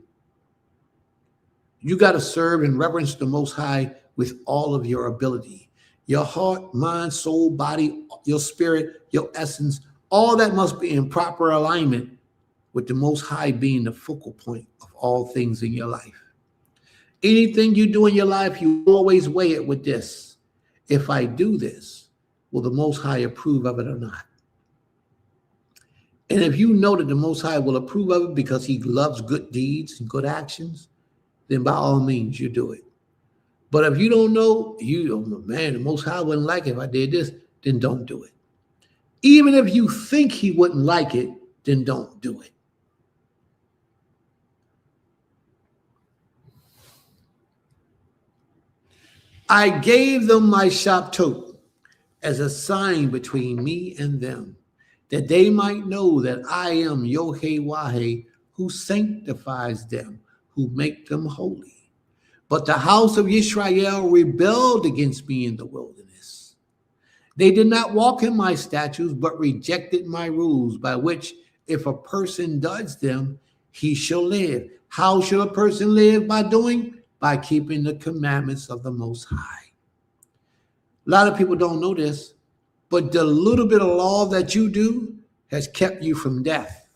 You got to serve and reverence the Most High with all of your ability. Your heart, mind, soul, body, your spirit, your essence, all that must be in proper alignment with the Most High being the focal point of all things in your life. Anything you do in your life, you always weigh it with this. If I do this, will the Most High approve of it or not? And if you know that the Most High will approve of it because he loves good deeds and good actions, then by all means you do it. But if you don't know, man, the Most High wouldn't like it if I did this, then don't do it. Even if you think he wouldn't like it, then don't do it. I gave them my Shabtot as a sign between me and them, that they might know that I am Yohe-Wahe, who sanctifies them, who make them holy. But the house of Israel rebelled against me in the wilderness. They did not walk in my statutes, but rejected my rules, by which if a person does them, he shall live. How shall a person live? By doing? By keeping the commandments of the Most High. A lot of people don't know this, but the little bit of law that you do has kept you from death,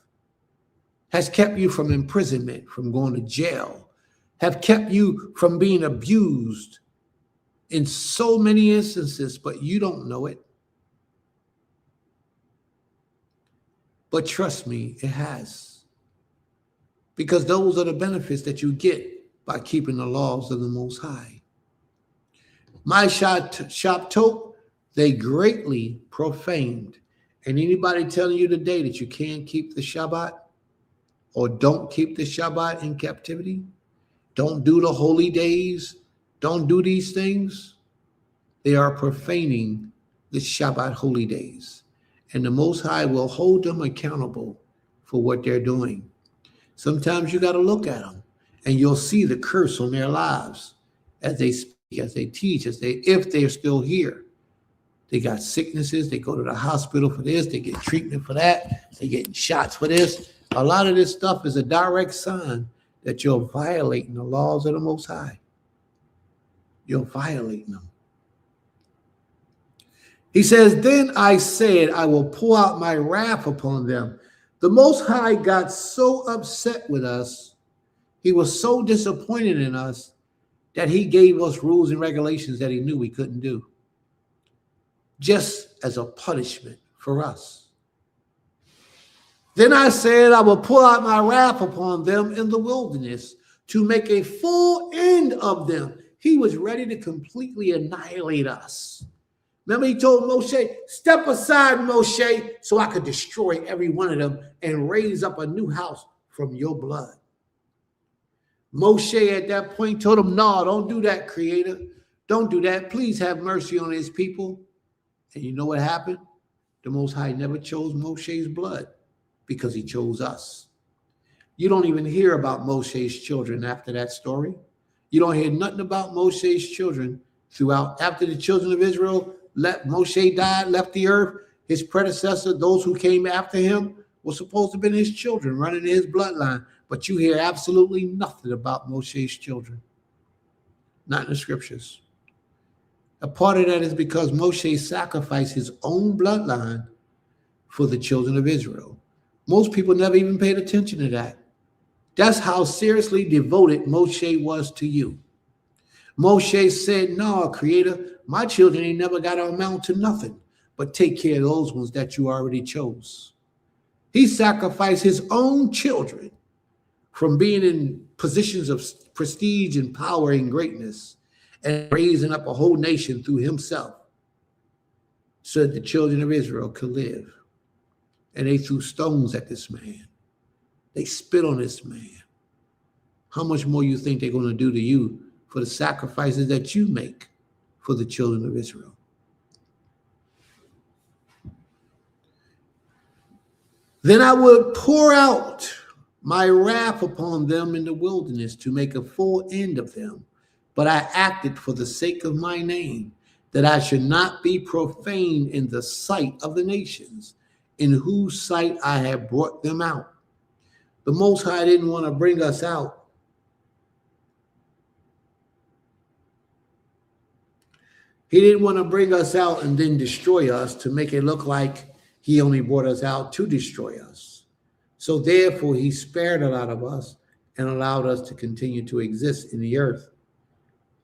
has kept you from imprisonment, from going to jail, have kept you from being abused in so many instances, but you don't know it. But trust me, it has. Because those are the benefits that you get by keeping the laws of the Most High. My Shabtot, they greatly profaned. And anybody telling you today that you can't keep the Shabbat or don't keep the Shabbat in captivity, don't do the holy days, don't do these things, they are profaning the Shabbat holy days. And the Most High will hold them accountable for what they're doing. Sometimes you got to look at them and you'll see the curse on their lives as they speak, as they teach, if they're still here. They got sicknesses, they go to the hospital for this, they get treatment for that, they getting shots for this. A lot of this stuff is a direct sign that you're violating the laws of the Most High. You're violating them. He says, then I said, I will pour out my wrath upon them. The Most High got so upset with us, he was so disappointed in us, that he gave us rules and regulations that he knew we couldn't do, just as a punishment for us. Then I said, I will pour out my wrath upon them in the wilderness to make a full end of them. He was ready to completely annihilate us. Remember, he told Moshe, step aside, Moshe, so I could destroy every one of them and raise up a new house from your blood. Moshe at that point told him, no, don't do that, Creator. Don't do that. Please have mercy on his people. And you know what happened? The Most High never chose Moshe's blood because he chose us. You don't even hear about Moshe's children after that story. You don't hear nothing about Moshe's children throughout. After the children of Israel Moshe died, left the earth, his predecessor, those who came after him, were supposed to have been his children running in his bloodline. But you hear absolutely nothing about Moshe's children. Not in the scriptures. A part of that is because Moshe sacrificed his own bloodline for the children of Israel. Most people never even paid attention to that. That's how seriously devoted Moshe was to you. Moshe said, no, Creator, my children ain't never got to amount to nothing, but take care of those ones that you already chose. He sacrificed his own children from being in positions of prestige and power and greatness and raising up a whole nation through himself so that the children of Israel could live. And they threw stones at this man. They spit on this man. How much more you think they're going to do to you for the sacrifices that you make for the children of Israel? Then I would pour out my wrath upon them in the wilderness to make a full end of them. But I acted for the sake of my name, that I should not be profaned in the sight of the nations, in whose sight I have brought them out. The Most High didn't want to bring us out. He didn't want to bring us out and then destroy us to make it look like he only brought us out to destroy us. So therefore, he spared a lot of us and allowed us to continue to exist in the earth.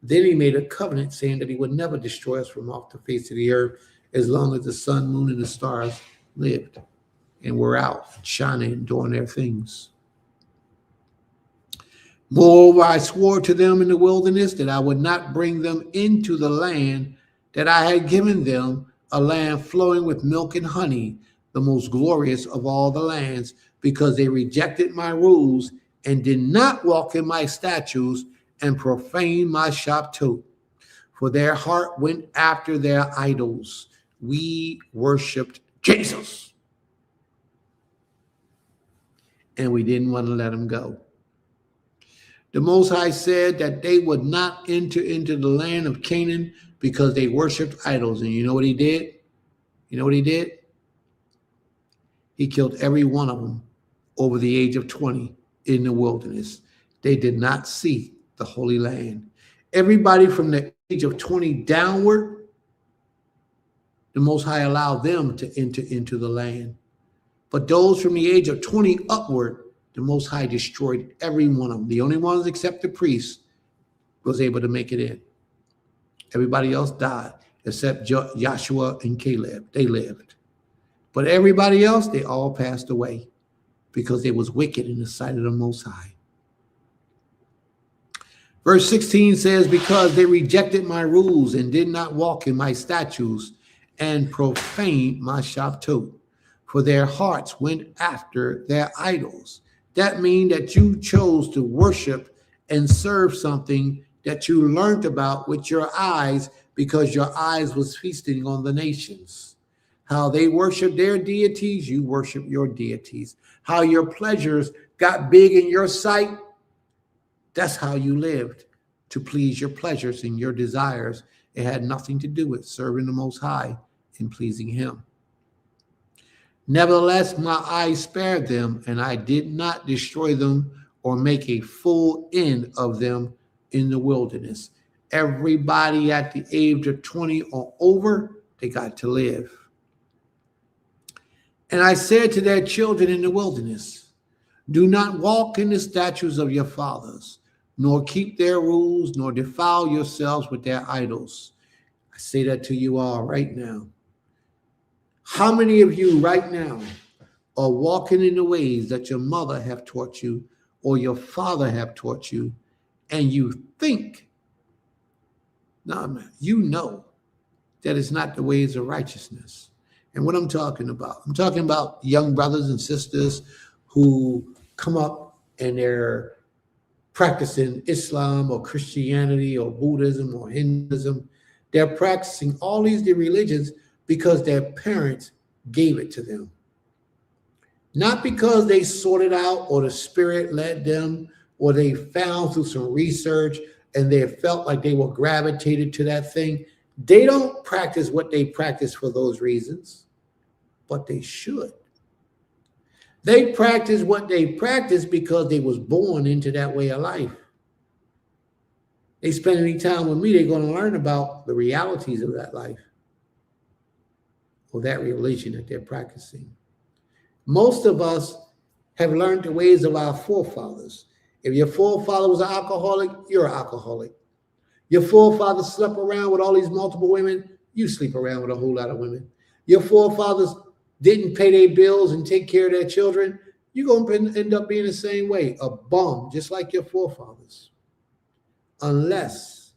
Then he made a covenant saying that he would never destroy us from off the face of the earth as long as the sun, moon, and the stars lived and were out shining and doing their things. Moreover, I swore to them in the wilderness that I would not bring them into the land that I had given them, a land flowing with milk and honey, the most glorious of all the lands, because they rejected my rules and did not walk in my statutes and profaned my Shabbat. For their heart went after their idols. We worshiped Jesus. And we didn't want to let them go. The Most High said that they would not enter into the land of Canaan because they worshiped idols. And you know what he did? You know what he did? He killed every one of them over the age of 20 in the wilderness. They did not see the Holy Land. Everybody from the age of 20 downward, the Most High allowed them to enter into the land. But those from the age of 20 upward, the Most High destroyed every one of them. The only ones except the priests was able to make it in. Everybody else died except Joshua and Caleb. They lived. But everybody else, they all passed away because they was wicked in the sight of the Most High. Verse 16 says, because they rejected my rules and did not walk in my statutes and profaned my Shabbat, for their hearts went after their idols. That means that you chose to worship and serve something that you learned about with your eyes because your eyes was feasting on the nations. How they worship their deities, you worship your deities. How your pleasures got big in your sight, that's how you lived, to please your pleasures and your desires. It had nothing to do with serving the Most High and pleasing him. Nevertheless, my eyes spared them, and I did not destroy them or make a full end of them in the wilderness. Everybody at the age of 20 or over, they got to live. And I said to their children in the wilderness, do not walk in the statutes of your fathers, nor keep their rules, nor defile yourselves with their idols. I say that to you all right now. How many of you right now are walking in the ways that your mother have taught you or your father have taught you, and you think, no, man, you know that it's not the ways of righteousness? And what I'm talking about young brothers and sisters who come up and they're practicing Islam or Christianity or Buddhism or Hinduism. They're practicing all these religions because their parents gave it to them. Not because they sorted out or the Spirit led them or they found through some research and they felt like they were gravitated to that thing. They don't practice what they practice for those reasons, but they should. They practice what they practice because they was born into that way of life. They spend any time with me, they're going to learn about the realities of that life or that religion that they're practicing. Most of us have learned the ways of our forefathers. If your forefather was an alcoholic, you're an alcoholic. Your forefathers slept around with all these multiple women. You sleep around with a whole lot of women. Your forefathers didn't pay their bills and take care of their children. You're going to end up being the same way, a bum, just like your forefathers. Unless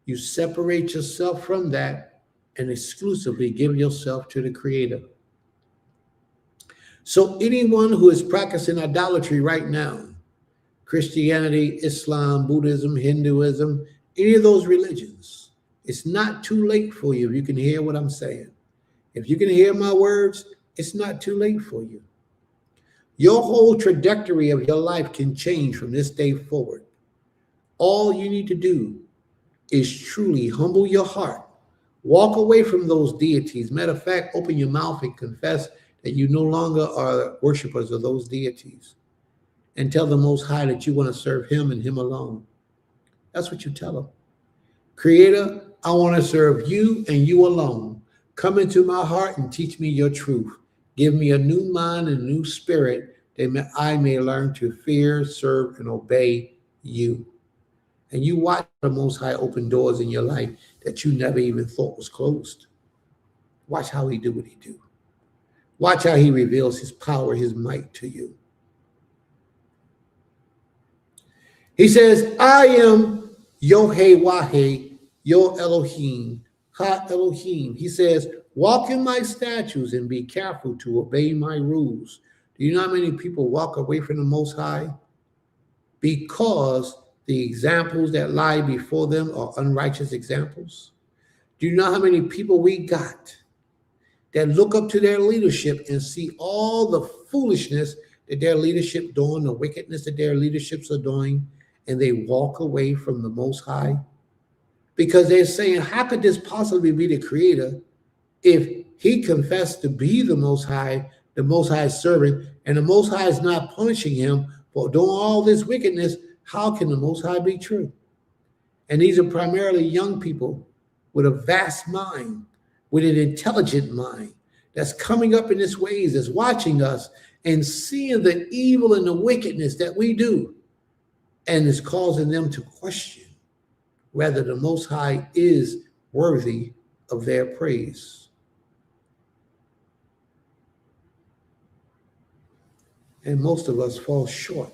you separate yourself from that and exclusively give yourself to the Creator. So anyone who is practicing idolatry right now, Christianity, Islam, Buddhism, Hinduism, any of those religions, it's not too late for you if you can hear what I'm saying. If you can hear my words, it's not too late for you. Your whole trajectory of your life can change from this day forward. All you need to do is truly humble your heart. Walk away from those deities. Matter of fact, open your mouth and confess that you no longer are worshipers of those deities. And tell the Most High that you want to serve him and him alone. That's what you tell him. Creator, I want to serve you and you alone. Come into my heart and teach me your truth. Give me a new mind and a new spirit that I may learn to fear, serve, and obey you. And you watch the Most High open doors in your life that you never even thought was closed. Watch how he do what he do. Watch how he reveals his power, his might to you. He says, I am Yod-Heh-Wah-Heh, your Elohim, Ha Elohim. He says, walk in my statutes and be careful to obey my rules. Do you know how many people walk away from the Most High? Because the examples that lie before them are unrighteous examples. Do you know how many people we got that look up to their leadership and see all the foolishness that their leadership doing, the wickedness that their leaderships are doing, and they walk away from the Most High? Because they're saying, how could this possibly be the Creator if he confessed to be the Most High servant, and the Most High is not punishing him for doing all this wickedness? How can the Most High be true? And these are primarily young people with a vast mind, with an intelligent mind, that's coming up in this ways, that's watching us and seeing the evil and the wickedness that we do, and is causing them to question whether the Most High is worthy of their praise. And most of us fall short.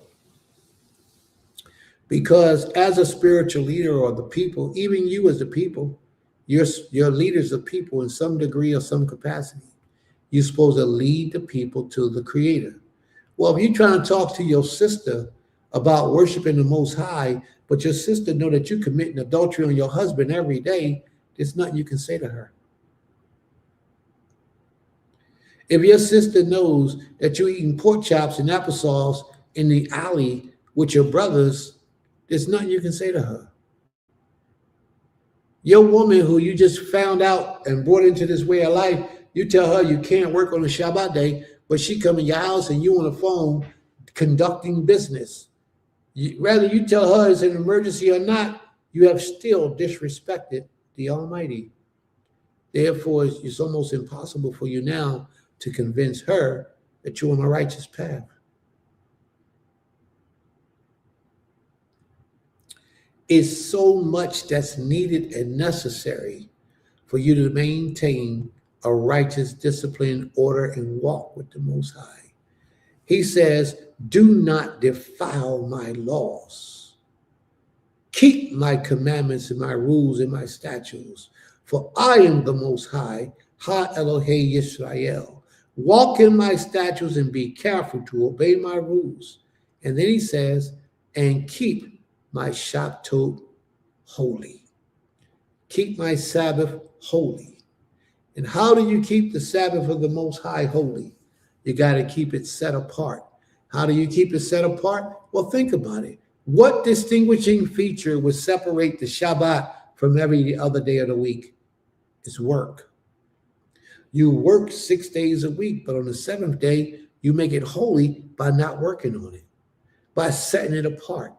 Because as a spiritual leader or the people, even you as the people, you're leaders of people in some degree or some capacity. You're supposed to lead the people to the Creator. Well, if you're trying to talk to your sister about worshiping the Most High, but your sister know that you're committing adultery on your husband every day, there's nothing you can say to her. If your sister knows that you're eating pork chops and applesauce in the alley with your brothers, there's nothing you can say to her. Your woman who you just found out and brought into this way of life, you tell her you can't work on a Shabbat day, but she come in your house and you on the phone conducting business. Whether you tell her it's an emergency or not, you have still disrespected the Almighty. Therefore, it's almost impossible for you now to convince her that you're on a righteous path. It's so much that's needed and necessary for you to maintain a righteous discipline, order, and walk with the Most High. He says, do not defile my laws. Keep my commandments and my rules and my statutes, for I am the Most High, Ha Elohei Yisrael. Walk in my statutes and be careful to obey my rules. And then he says, and keep my Shabbat holy. Keep my Sabbath holy. And how do you keep the Sabbath of the Most High holy? You got to keep it set apart. How do you keep it set apart? Well, think about it. What distinguishing feature would separate the Shabbat from every other day of the week? It's work. You work 6 days a week, but on the seventh day, you make it holy by not working on it, by setting it apart,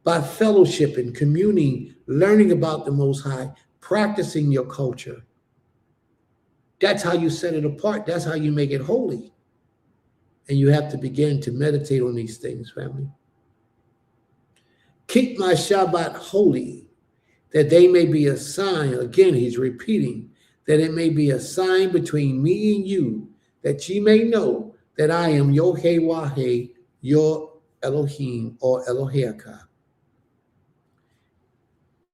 by fellowship and communing, learning about the Most High, practicing your culture. That's how you set it apart. That's how you make it holy. And you have to begin to meditate on these things, family. Keep my Shabbat holy, that they may be a sign. Again, he's repeating, that it may be a sign between me and you, that ye may know that I am Yod-Heh-Wah-Heh, your Elohim, or Eloheka.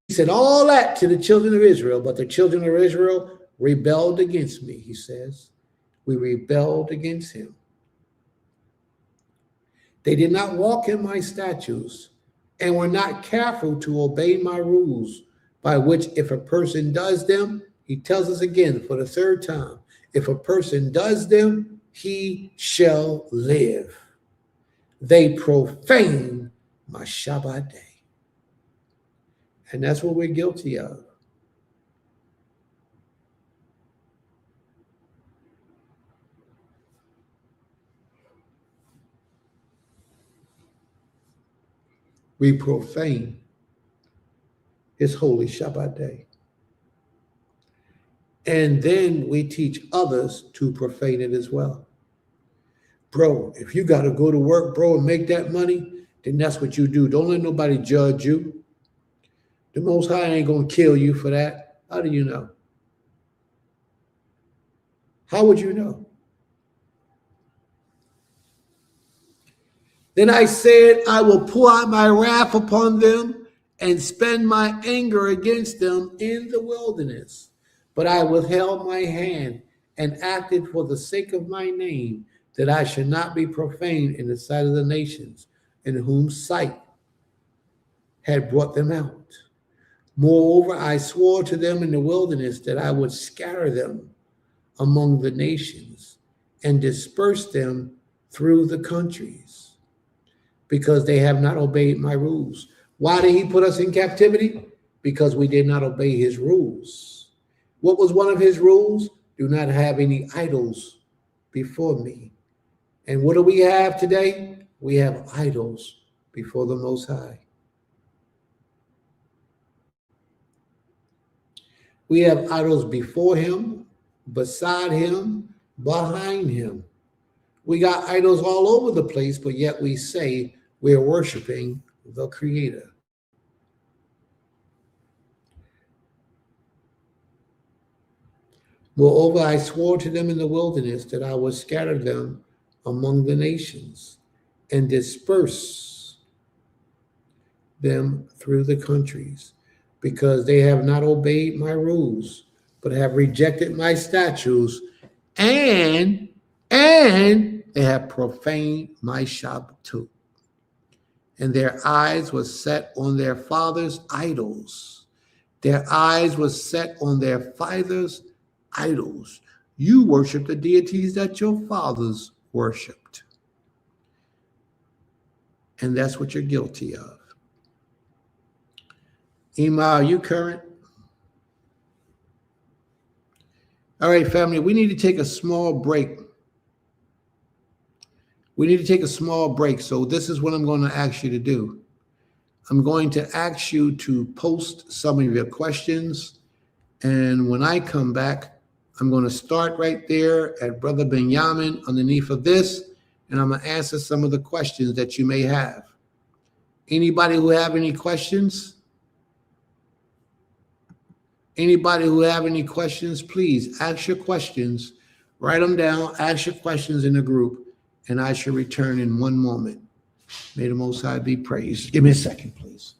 He said all that to the children of Israel, but the children of Israel rebelled against me, he says. We rebelled against him. They did not walk in my statutes and were not careful to obey my rules, by which if a person does them, he tells us again for the third time, if a person does them, he shall live. They profane my Shabbat day. And that's what we're guilty of. We profane his holy Shabbat day. And then we teach others to profane it as well. Bro, if you got to go to work, bro, and make that money, then that's what you do. Don't let nobody judge you. The Most High ain't going to kill you for that. How do you know? How would you know? Then I said, I will pour out my wrath upon them and spend my anger against them in the wilderness. But I withheld my hand and acted for the sake of my name, that I should not be profaned in the sight of the nations, in whose sight had brought them out. Moreover, I swore to them in the wilderness that I would scatter them among the nations and disperse them through the countries, because they have not obeyed my rules. Why did he put us in captivity? Because we did not obey his rules. What was one of his rules? Do not have any idols before me. And what do we have today? We have idols before the Most High. We have idols before him, beside him, behind him. We got idols all over the place, but yet we say we're worshiping the Creator. Moreover, I swore to them in the wilderness that I would scatter them among the nations and disperse them through the countries, because they have not obeyed my rules, but have rejected my statutes, and they have profaned my Shabbat. And their eyes were set on their fathers' idols. Their eyes were set on their fathers' idols. You worship the deities that your fathers worshipped. And that's what you're guilty of. Ima, are you current? All right, family, we need to take a small break. We need to take a small break. So this is what I'm going to ask you to do. I'm going to ask you to post some of your questions. And when I come back, I'm going to start right there at Brother Benjamin underneath of this, and I'm going to answer some of the questions that you may have. Anybody who have any questions? Anybody who have any questions, please ask your questions. Write them down, ask your questions in the group, and I shall return in one moment. May the Most High be praised. Give me a second, please.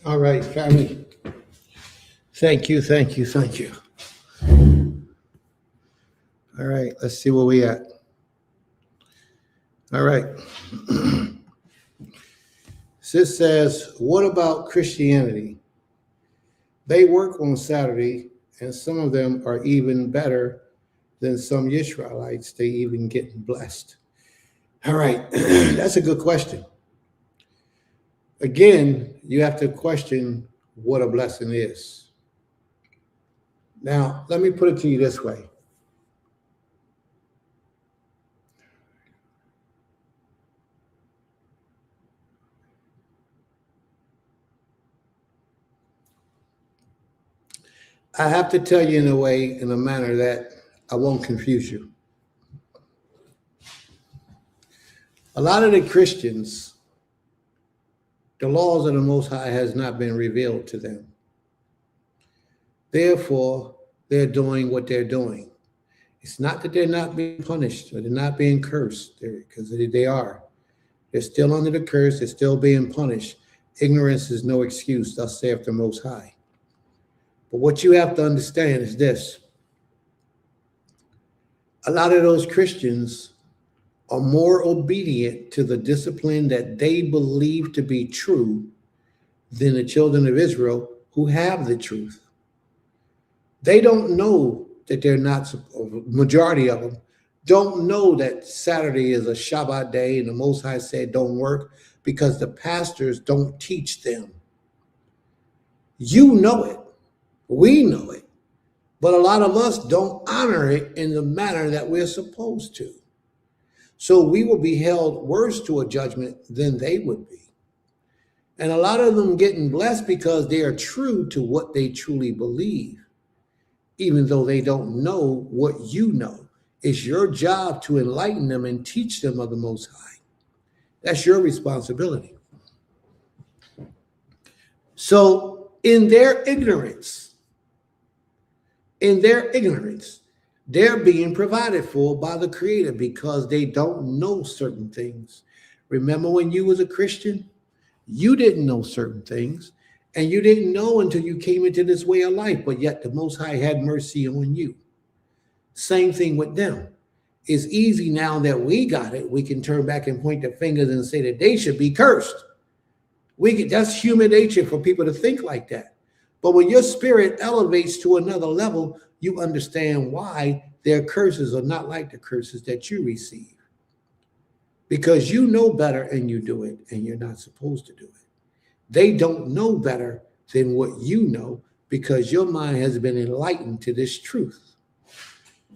All right, family. Thank you. All right, let's see where we at. All right. Sis says, what about Christianity? They work on Saturday, and some of them are even better than some Israelites. They even get blessed. All right, that's a good question. Again, you have to question what a blessing is. Now, let me put it to you this way. I have to tell you in a manner that I won't confuse you. A lot of the Christians, the laws of the Most High has not been revealed to them. Therefore, they're doing what they're doing. It's not that they're not being punished or they're not being cursed, because they are. They're still under the curse. They're still being punished. Ignorance is no excuse, thus saith the Most High. But what you have to understand is this. A lot of those Christians are more obedient to the discipline that they believe to be true than the children of Israel who have the truth. They don't know that they're not, majority of them don't know that Saturday is a Shabbat day and the Most High said don't work because the pastors don't teach them. You know it. We know it. But a lot of us don't honor it in the manner that we're supposed to. So we will be held worse to a judgment than they would be. And a lot of them getting blessed because they are true to what they truly believe, even though they don't know what you know. It's your job to enlighten them and teach them of the Most High. That's your responsibility. So in their ignorance, they're being provided for by the Creator because they don't know certain things. Remember when you was a Christian, you didn't know certain things, and you didn't know until you came into this way of life, but yet the Most High had mercy on you. Same thing with them. It's easy now that we got it. We can turn back and point the fingers and say that they should be cursed. That's human nature for people to think like that. But when your spirit elevates to another level, you understand why their curses are not like the curses that you receive. Because you know better and you do it, and you're not supposed to do it. They don't know better than what you know because your mind has been enlightened to this truth.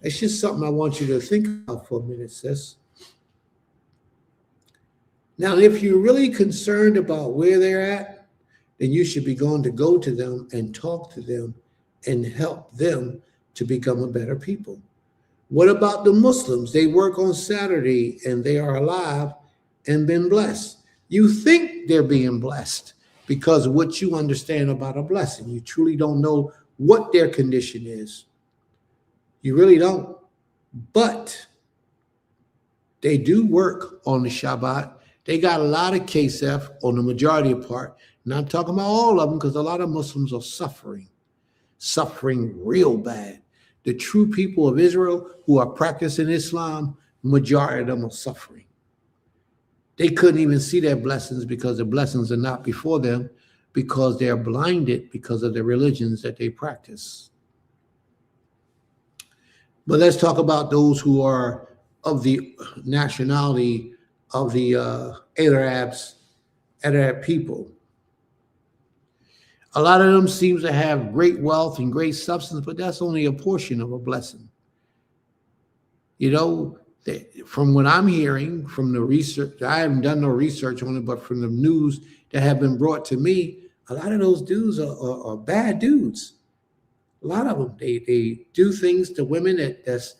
It's just something I want you to think about for a minute, sis. Now, if you're really concerned about where they're at, then you should be going to go to them and talk to them and help them to become a better people. What about the Muslims? They work on Saturday and they are alive and been blessed. You think they're being blessed because of what you understand about a blessing. You truly don't know what their condition is. You really don't. But they do work on the Shabbat. They got a lot of KSF on the majority of part. Not talking about all of them because a lot of Muslims are suffering real bad. The true people of Israel who are practicing Islam, majority of them are suffering. They couldn't even see their blessings because the blessings are not before them because they're blinded because of the religions that they practice. But let's talk about those who are of the nationality of the Arab people. A lot of them seems to have great wealth and great substance, but that's only a portion of a blessing. You know, from what I'm hearing from the research, I haven't done no research on it, but from the news that have been brought to me, a lot of those dudes are bad dudes. A lot of them, they do things to women that's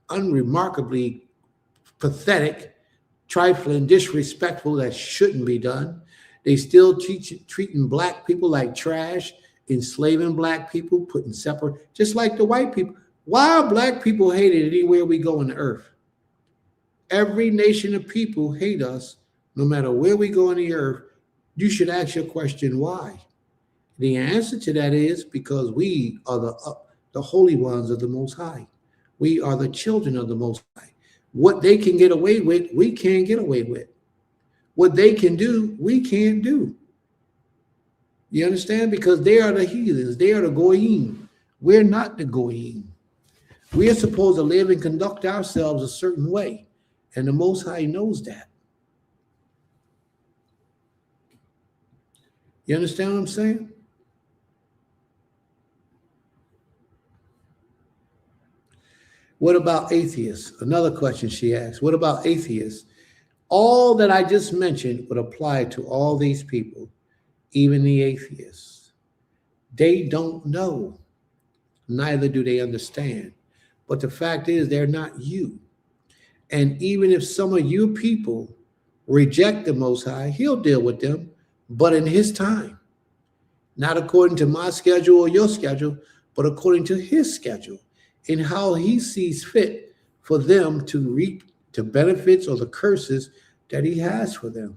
unremarkably pathetic, trifling, disrespectful, that shouldn't be done. They still treating black people like trash, enslaving black people, putting separate, just like the white people. Why are black people hated anywhere we go on the earth? Every nation of people hate us, no matter where we go on the earth. You should ask your question, why? The answer to that is because we are the holy ones of the Most High. We are the children of the Most High. What they can get away with, we can't get away with. What they can do, we can't do. You understand? Because they are the heathens. They are the goyim. We're not the goyim. We are supposed to live and conduct ourselves a certain way. And the Most High knows that. You understand what I'm saying? What about atheists? Another question she asked. What about atheists? All that I just mentioned would apply to all these people, even the atheists. They don't know, neither do they understand. But the fact is, they're not you. And even if some of you people reject the Most High, he'll deal with them, but in his time. Not according to my schedule or your schedule, but according to his schedule and how he sees fit for them to reap the benefits or the curses that he has for them.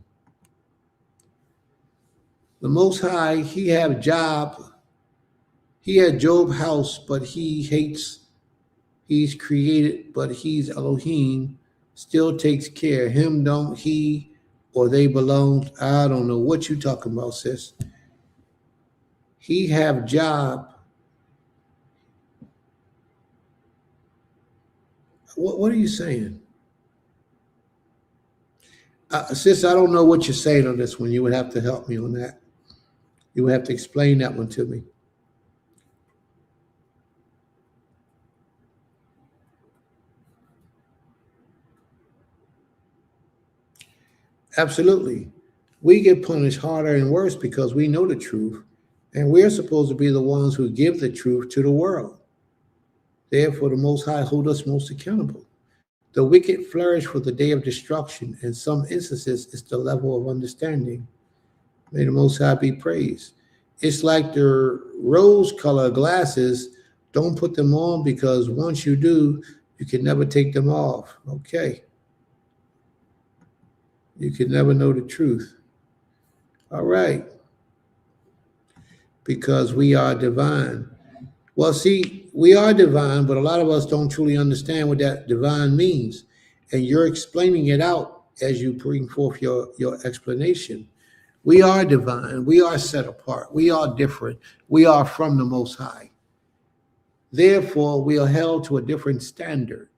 The Most High, he had Job house, but he hates. He's created, but he's Elohim, still takes care. Him don't he or they belong. I don't know what you talking about, sis. He have Job. What are you saying? Sis, I don't know what you're saying on this one. You would have to help me on that. You would have to explain that one to me. Absolutely. We get punished harder and worse because we know the truth, and we're supposed to be the ones who give the truth to the world. Therefore, the Most High hold us most accountable. The wicked flourish for the day of destruction. In some instances, it's the level of understanding. May the Most High be praised. It's like the rose-colored glasses. Don't put them on because once you do, you can never take them off. Okay. You can never know the truth. All right. Because we are divine. Well, see, we are divine, but a lot of us don't truly understand what that divine means. And you're explaining it out as you bring forth your explanation. We are divine. We are set apart. We are different. We are from the Most High. Therefore, we are held to a different standard.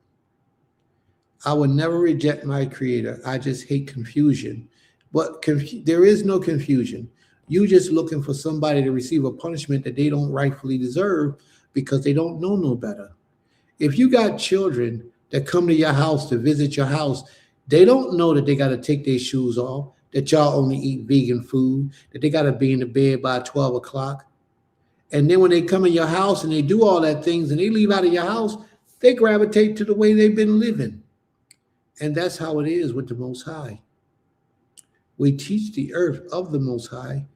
I would never reject my creator. I just hate confusion. But there is no confusion. You just looking for somebody to receive a punishment that they don't rightfully deserve because they don't know no better. If you got children that come to your house to visit your house, they don't know that they got to take their shoes off, that y'all only eat vegan food, that they got to be in the bed by 12 o'clock. And then when they come in your house and they do all that things and they leave out of your house, they gravitate to the way they've been living. And that's how it is with the Most High. We teach the earth of the Most High,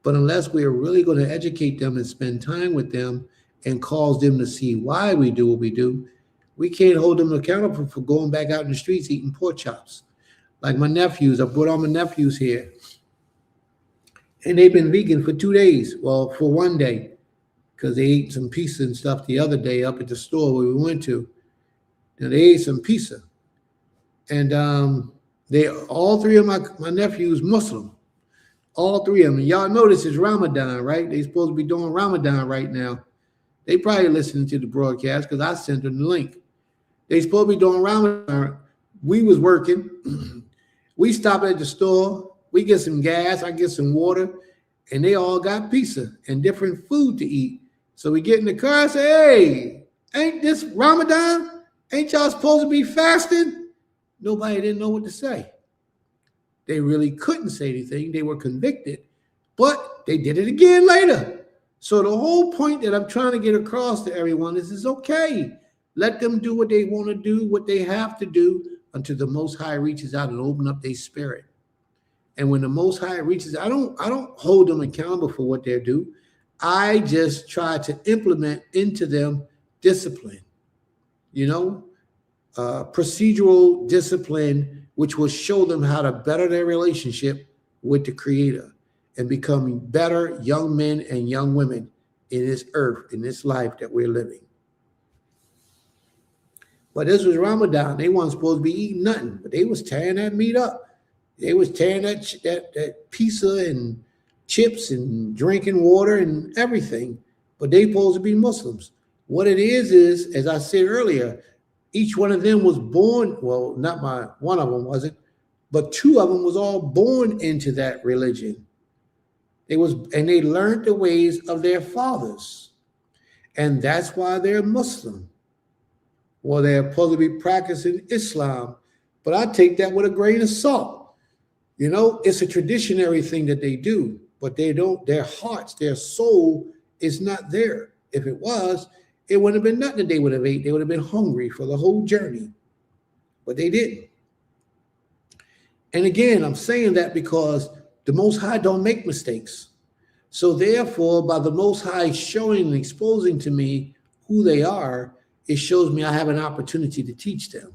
but unless we are really going to educate them and spend time with them and cause them to see why we do what we do, we can't hold them accountable for going back out in the streets eating pork chops. Like my nephews, I brought all my nephews here, and they've been vegan for 2 days. Well, for 1 day, because they ate some pizza and stuff the other day up at the store where we went to. And they ate some pizza. And they all three of my nephews Muslim, all three of them. And y'all know this is Ramadan, right? They supposed to be doing Ramadan right now. They probably listening to the broadcast because I sent them the link. They supposed to be doing Ramadan. We was working. We stopped at the store. We get some gas. I get some water, and they all got pizza and different food to eat. So we get in the car and say, "Hey, ain't this Ramadan? Ain't y'all supposed to be fasting?" Nobody didn't know what to say. They really couldn't say anything. They were convicted, but they did it again later. So the whole point that I'm trying to get across to everyone is it's okay. Let them do what they want to do, what they have to do until the Most High reaches out and open up their spirit. And when the Most High reaches, I don't hold them accountable for what they do. I just try to implement into them discipline, procedural discipline, which will show them how to better their relationship with the Creator and becoming better young men and young women in this earth, in this life that we're living. But this was Ramadan. They weren't supposed to be eating nothing, but they was tearing that meat up. They was tearing that pizza and chips and drinking water and everything. But they supposed to be Muslims. What it is, as I said earlier, each one of them was born, well, one of them wasn't, but two of them was all born into that religion. They learned the ways of their fathers. And that's why they're Muslim. Well, they're supposed to be practicing Islam, but I take that with a grain of salt. You know, it's a traditionary thing that they do, but their hearts, their soul is not there. If it was, it wouldn't have been nothing that they would have ate. They would have been hungry for the whole journey, but they didn't. And again, I'm saying that because the Most High don't make mistakes. So therefore, by the Most High showing and exposing to me who they are, it shows me I have an opportunity to teach them,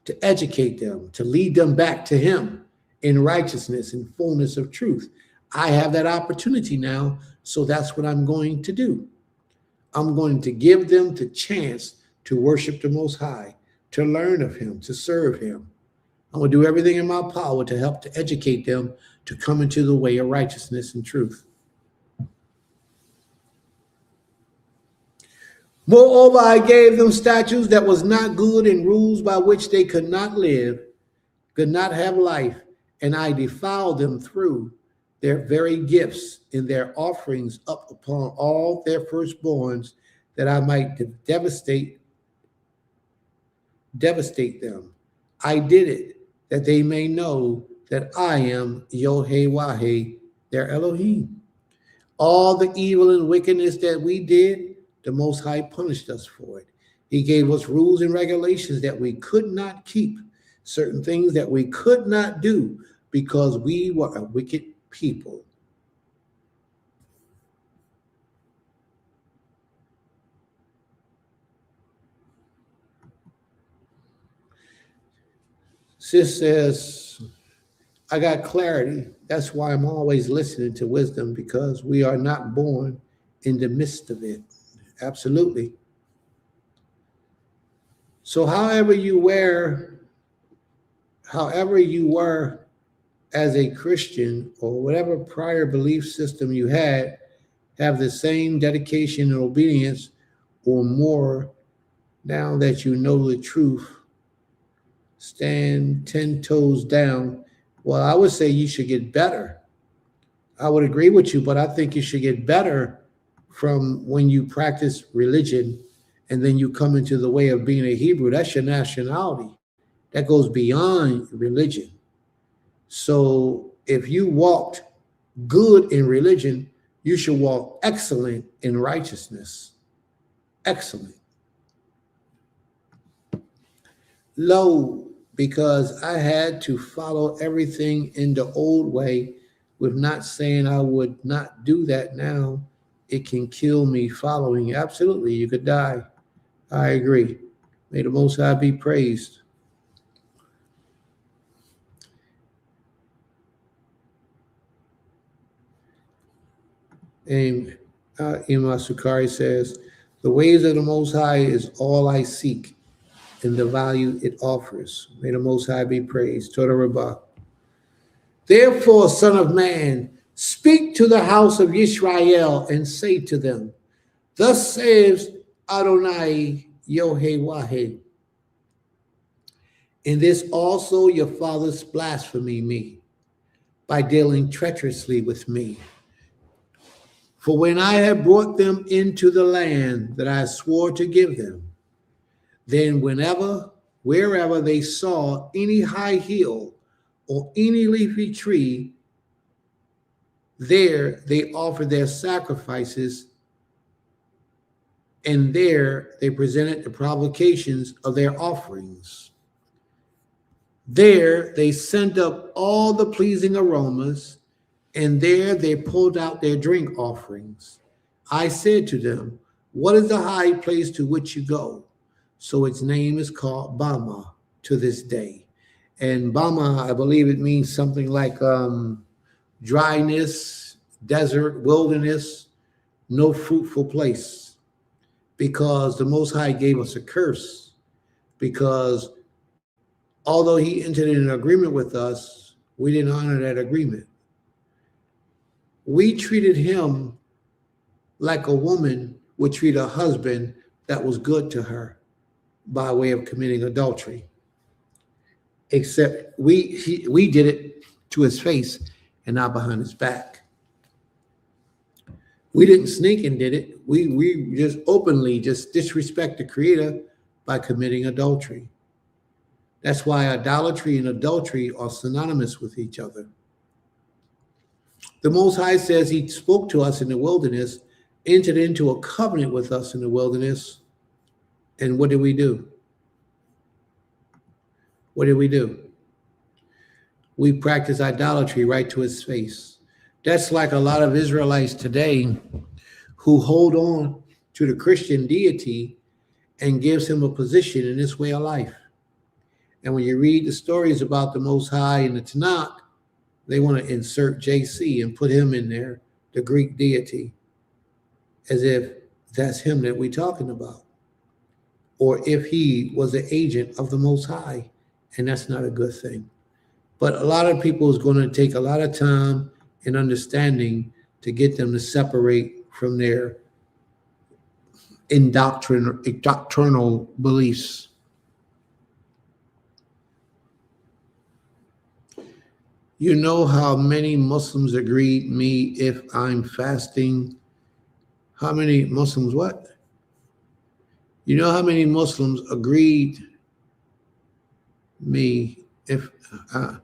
to educate them, to lead them back to Him in righteousness and fullness of truth. I have that opportunity now, so that's what I'm going to do. I'm going to give them the chance to worship the Most High, to learn of Him, to serve Him. I'm going to do everything in my power to help to educate them to come into the way of righteousness and truth. Moreover, I gave them statutes that was not good and rules by which they could not live, could not have life, and I defiled them through their very gifts in their offerings up upon all their firstborns, that I might devastate them. I did it that they may know that I am Yod-Heh-Wah-Heh, their Elohim. All the evil and wickedness that we did, the Most High punished us for it. He gave us rules and regulations that we could not keep, certain things that we could not do because we were a wicked people. Sis says, I got clarity. That's why I'm always listening to wisdom, because we are not born in the midst of it. Absolutely. So however you were as a Christian, or whatever prior belief system you had, have the same dedication and obedience or more now that you know the truth. Stand 10 toes down. Well, I would say you should get better. I would agree with you, but I think you should get better from when you practice religion and then you come into the way of being a Hebrew. That's your nationality. That goes beyond religion. So if you walked good in religion, you should walk excellent in righteousness. Excellent. Low, because I had to follow everything in the old way, with not saying I would not do that now. It can kill me following. Absolutely, you could die. I agree. May the Most High be praised. And Imam Sukari says, the ways of the Most High is all I seek, and the value it offers. May the Most High be praised. Torah Rabbah. Therefore, Son of Man, speak to the house of Yisrael and say to them, thus says Adonai Yod-Heh-Wah-Heh. In this also your fathers blasphemy me by dealing treacherously with me. For when I had brought them into the land that I swore to give them, then wherever they saw any high hill or any leafy tree, there they offered their sacrifices, and there they presented the provocations of their offerings. There they sent up all the pleasing aromas, and there they pulled out their drink offerings. I said to them, what is the high place to which you go? So its name is called Bama to this day. And Bama, I believe it means something like dryness, desert, wilderness, no fruitful place, because the Most High gave us a curse, because although he entered in an agreement with us, we didn't honor that agreement. We treated him like a woman would treat a husband that was good to her by way of committing adultery. Except we did it to his face and not behind his back. We didn't sneak and did it. We just openly just disrespect the Creator by committing adultery. That's why idolatry and adultery are synonymous with each other. The Most High says he spoke to us in the wilderness, entered into a covenant with us in the wilderness, and what did we do? What did we do? We practice idolatry right to his face. That's like a lot of Israelites today who hold on to the Christian deity and gives him a position in this way of life. And when you read the stories about the Most High in the Tanakh, they want to insert JC and put him in there, the Greek deity, as if that's him that we're talking about. Or if he was an agent of the Most High, and that's not a good thing. But a lot of people is going to take a lot of time and understanding to get them to separate from their doctrinal beliefs. You know how many Muslims agreed me if I'm fasting? How many Muslims what? You know how many Muslims agreed me if I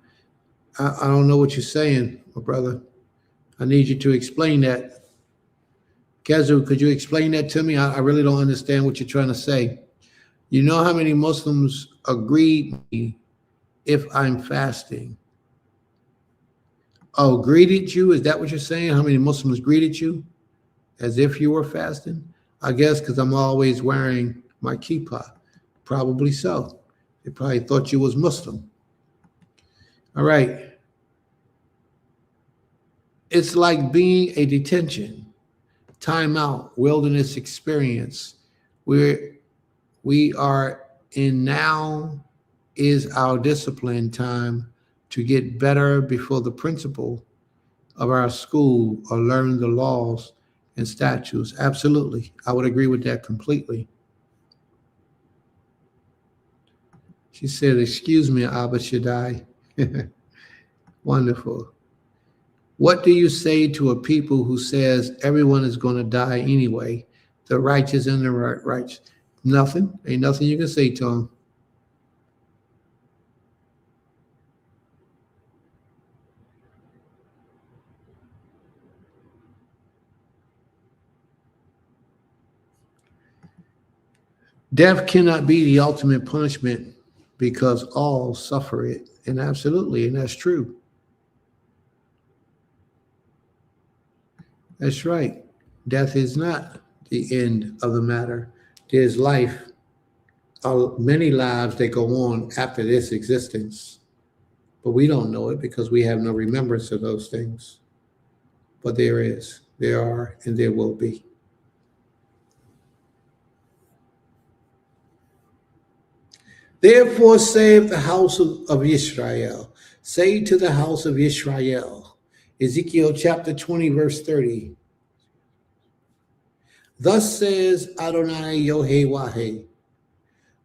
don't know what you're saying, my brother. I need you to explain that. Kazu, could you explain that to me? I really don't understand what you're trying to say. You know how many Muslims agreed me if I'm fasting? Oh, greeted you? Is that what you're saying? How many Muslims greeted you as if you were fasting? I guess because I'm always wearing my kippah. Probably so. They probably thought you was Muslim. All right. It's like being a detention, timeout, wilderness experience. We are in now is our discipline time to get better before the principal of our school or learn the laws and statutes. Absolutely. I would agree with that completely. She said, excuse me, Abba Shaddai. Wonderful. What do you say to a people who says everyone is going to die anyway, the righteous and the righteous? Nothing. Ain't nothing you can say to them. Death cannot be the ultimate punishment because all suffer it. And absolutely, and that's true. That's right. Death is not the end of the matter. There's life, many lives that go on after this existence. But we don't know it because we have no remembrance of those things. But there is, there are, and there will be. Therefore, save the house of Israel. Say to the house of Israel. Ezekiel chapter 20, verse 30. Thus says Adonai Yohei,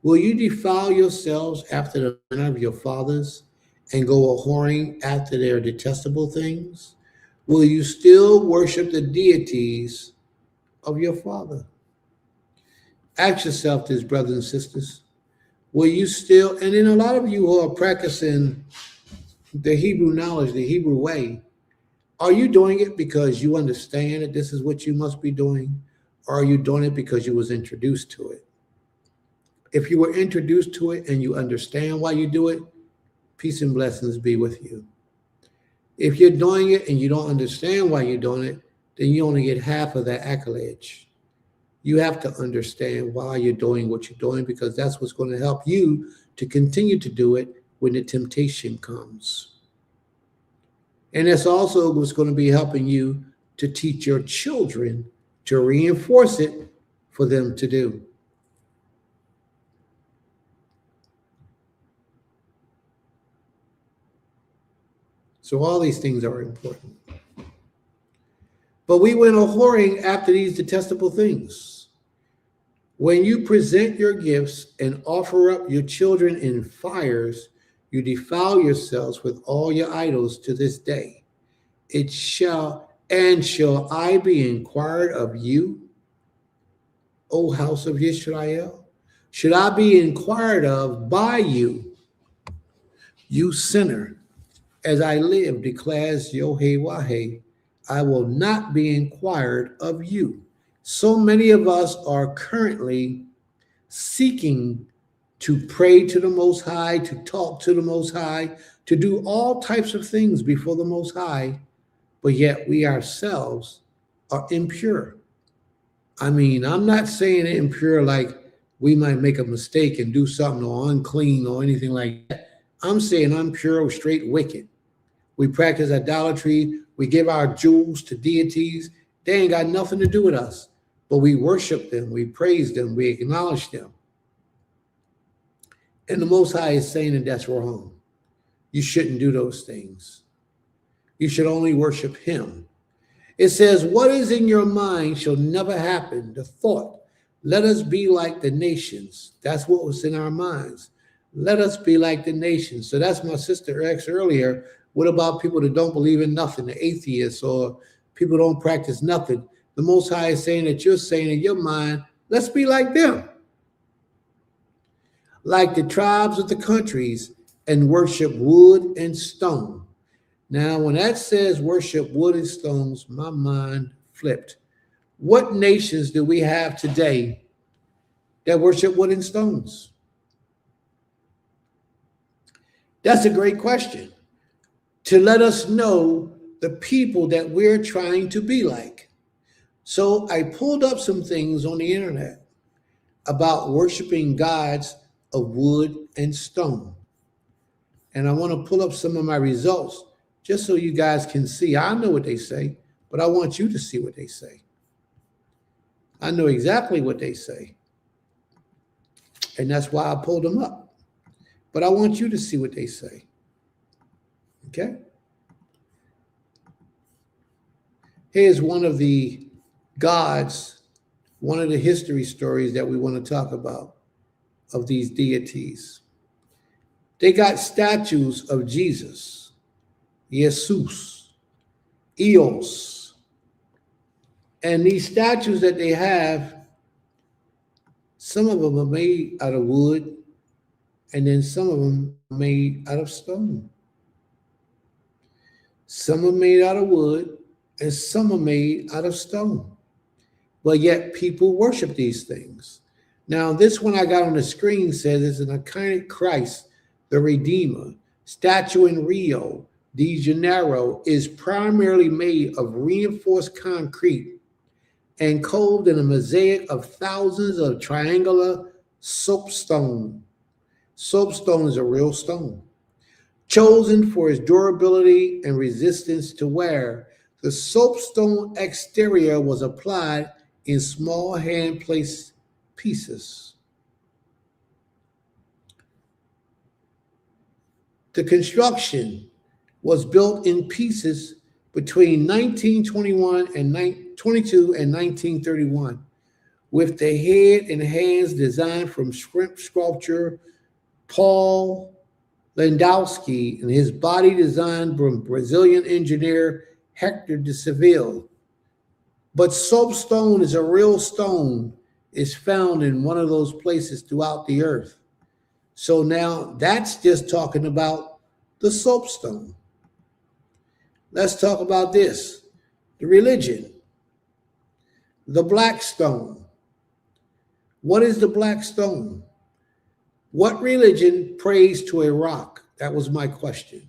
will you defile yourselves after the manner of your fathers and go a-whoring after their detestable things? Will you still worship the deities of your father? Ask yourself this, brothers and sisters. Will you still, and then a lot of you who are practicing the Hebrew knowledge, the Hebrew way, are you doing it because you understand that this is what you must be doing? Or are you doing it because you was introduced to it? If you were introduced to it and you understand why you do it, peace and blessings be with you. If you're doing it and you don't understand why you're doing it, then you only get half of that accolade. You have to understand why you're doing what you're doing, because that's what's going to help you to continue to do it when the temptation comes. And that's also what's going to be helping you to teach your children to reinforce it for them to do. So all these things are important. But we went a-whoring after these detestable things. When you present your gifts and offer up your children in fires, you defile yourselves with all your idols to this day. Shall I be inquired of you, O house of Israel? Should I be inquired of by you, you sinner? As I live, declares Yahweh, I will not be inquired of you. So many of us are currently seeking to pray to the Most High, to talk to the Most High, to do all types of things before the Most High, but yet we ourselves are impure. I mean, I'm not saying impure like we might make a mistake and do something or unclean or anything like that. I'm saying impure or straight wicked. We practice idolatry. We give our jewels to deities. They ain't got nothing to do with us, but we worship them. We praise them. We acknowledge them. And the Most High is saying that that's wrong. You shouldn't do those things. You should only worship him. It says, what is in your mind shall never happen. The thought, let us be like the nations. That's what was in our minds. Let us be like the nations. So that's my sister asked earlier. What about people that don't believe in nothing, the atheists, or people don't practice nothing? The Most High is saying that you're saying in your mind, let's be like them. Like the tribes of the countries, and worship wood and stone. Now, when that says worship wood and stones, my mind flipped. What nations do we have today that worship wood and stones? That's a great question, to let us know the people that we're trying to be like. So I pulled up some things on the internet about worshiping gods of wood and stone. And I want to pull up some of my results just so you guys can see. I know what they say, but I want you to see what they say. I know exactly what they say. And that's why I pulled them up. But I want you to see what they say. Okay? Here's one of the gods, one of the history stories that we want to talk about of these deities. They got statues of Jesus, Jesus, Eos. And these statues that they have, some of them are made out of wood, and then some of them are made out of stone. Some are made out of wood, and some are made out of stone. But yet people worship these things. Now, this one I got on the screen says it's an iconic Christ, the Redeemer, statue in Rio de Janeiro, is primarily made of reinforced concrete and carved in a mosaic of thousands of triangular soapstone. Soapstone is a real stone. Chosen for its durability and resistance to wear, the soapstone exterior was applied in small hand-placed pieces. The construction was built in pieces between 1922 and 1931, with the head and hands designed from shrimp sculptor Paul Landowski and his body designed from Brazilian engineer Hector de Seville. But soapstone is a real stone. It's found in one of those places throughout the earth. So now that's just talking about the soapstone. Let's talk about this, the religion, the black stone. What is the black stone? What religion prays to a rock? That was my question.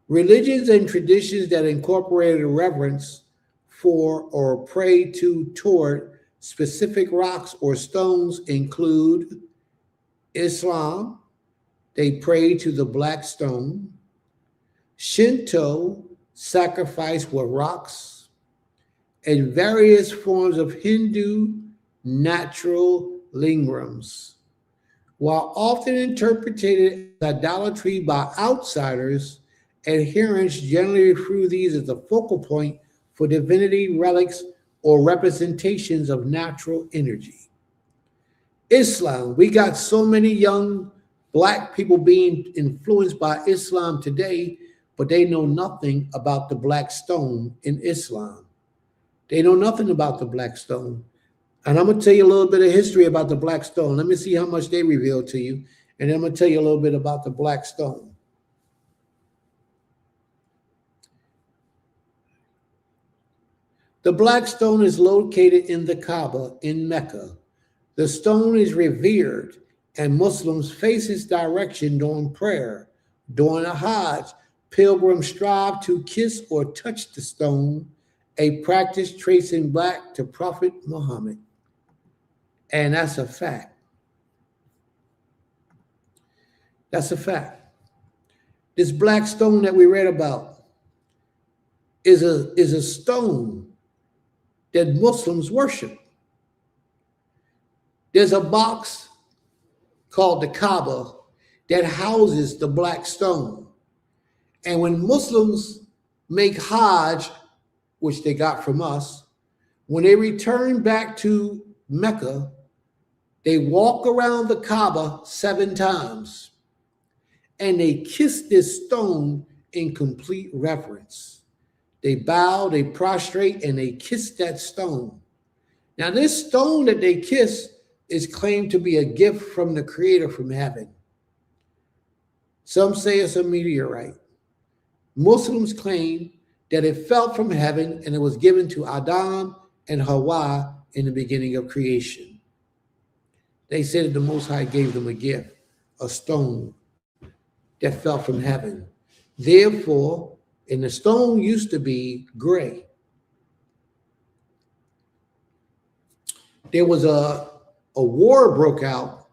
Religions and traditions that incorporated reverence for or pray to toward specific rocks or stones include Islam. They pray to the black stone. Shinto sacrifice with rocks, and various forms of Hindu natural lingrams. While often interpreted as idolatry by outsiders, adherents generally refer to these as the focal point for divinity, relics, or representations of natural energy. Islam, we got so many young Black people being influenced by Islam today, but they know nothing about the black stone in Islam. They know nothing about the black stone. And I'm going to tell you a little bit of history about the black stone. Let me see how much they reveal to you. And then I'm going to tell you a little bit about the black stone. The black stone is located in the Kaaba in Mecca. The stone is revered, and Muslims face its direction during prayer. During a Hajj, pilgrims strive to kiss or touch the stone, a practice tracing back to Prophet Muhammad. And that's a fact. That's a fact. This black stone that we read about is a stone that Muslims worship. There's a box called the Kaaba that houses the black stone. And when Muslims make Hajj, which they got from us, when they return back to Mecca, they walk around the Kaaba 7 times and they kiss this stone in complete reverence. They bow, they prostrate, and they kiss that stone. Now, this stone that they kiss is claimed to be a gift from the Creator from heaven. Some say it's a meteorite. Muslims claim that it fell from heaven and it was given to Adam and Hawa in the beginning of creation. They said that the Most High gave them a gift, a stone that fell from heaven. Therefore, and the stone used to be gray. There was a war broke out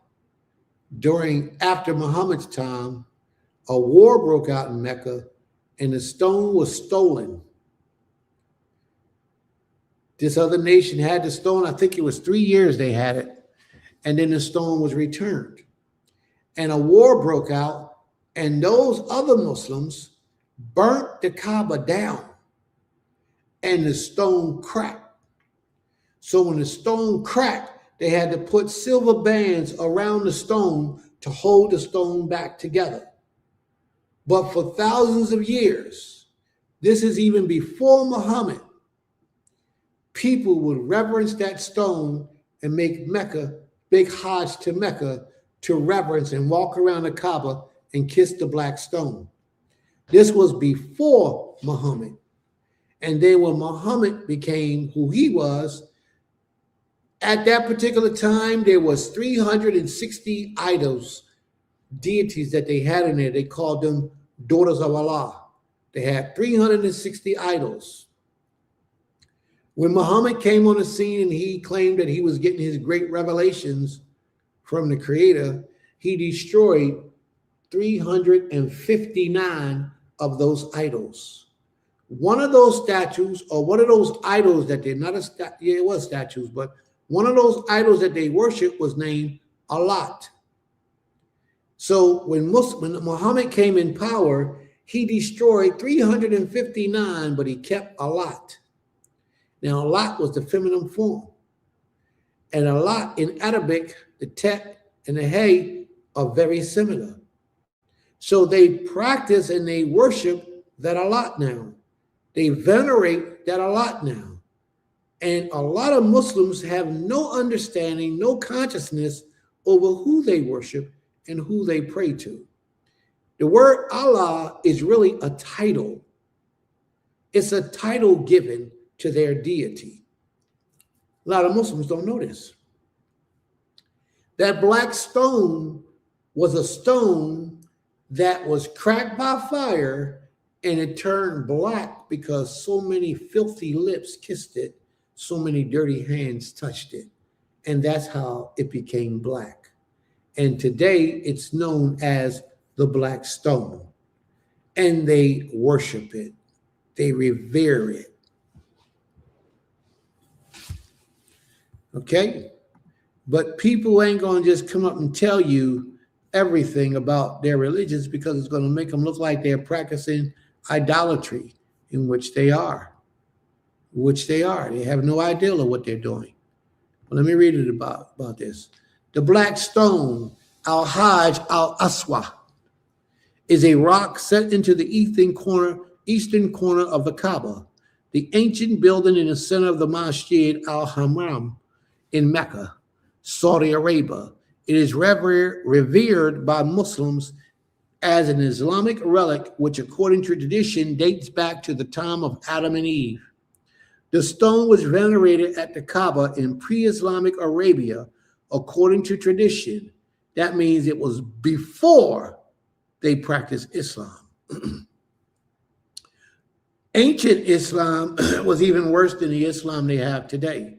after Muhammad's time. A war broke out in Mecca, and the stone was stolen. This other nation had the stone. I think it was 3 years they had it, and then the stone was returned. And a war broke out, and those other Muslims burnt the Kaaba down, and the stone cracked. So when the stone cracked, they had to put silver bands around the stone to hold the stone back together. But for thousands of years, this is even before Muhammad, people would reverence that stone and make Hajj to Mecca to reverence and walk around the Kaaba and kiss the black stone. This was before Muhammad. And then when Muhammad became who he was, at that particular time, there was 360 idols, deities that they had in there. They called them daughters of Allah. They had 360 idols. When Muhammad came on the scene and he claimed that he was getting his great revelations from the Creator, he destroyed 359 of those idols. One of those statues, or one of those idols that they're not it was statues, but one of those idols that they worship was named Allah. So when Muhammad came in power, he destroyed 359, but he kept Allah. Now, Allah was the feminine form. And Allah in Arabic, the tet and the hay are very similar. So they practice and they worship that Allah now. They venerate that Allah now. And a lot of Muslims have no understanding, no consciousness over who they worship and who they pray to. The word Allah is really a title. It's a title given to their deity. A lot of Muslims don't know this. That black stone was a stone that was cracked by fire, and it turned black because so many filthy lips kissed it, so many dirty hands touched it. And that's how it became black. And today it's known as the black stone. and they worship it. They revere it. Okay? But people ain't going to just come up and tell you everything about their religions because it's going to make them look like they're practicing idolatry, in which they are. They have no idea of what they're doing. Well, let me read it about this. The black stone, Al-Hajj al-Aswa, is a rock set into the eastern corner of the Kaaba, the ancient building in the center of the Masjid al-Haram in Mecca, Saudi Arabia. It is revered by Muslims as an Islamic relic, which according to tradition dates back to the time of Adam and Eve. The stone was venerated at the Kaaba in pre-Islamic Arabia, according to tradition. That means it was before they practiced Islam. Ancient Islam was even worse than the Islam they have today.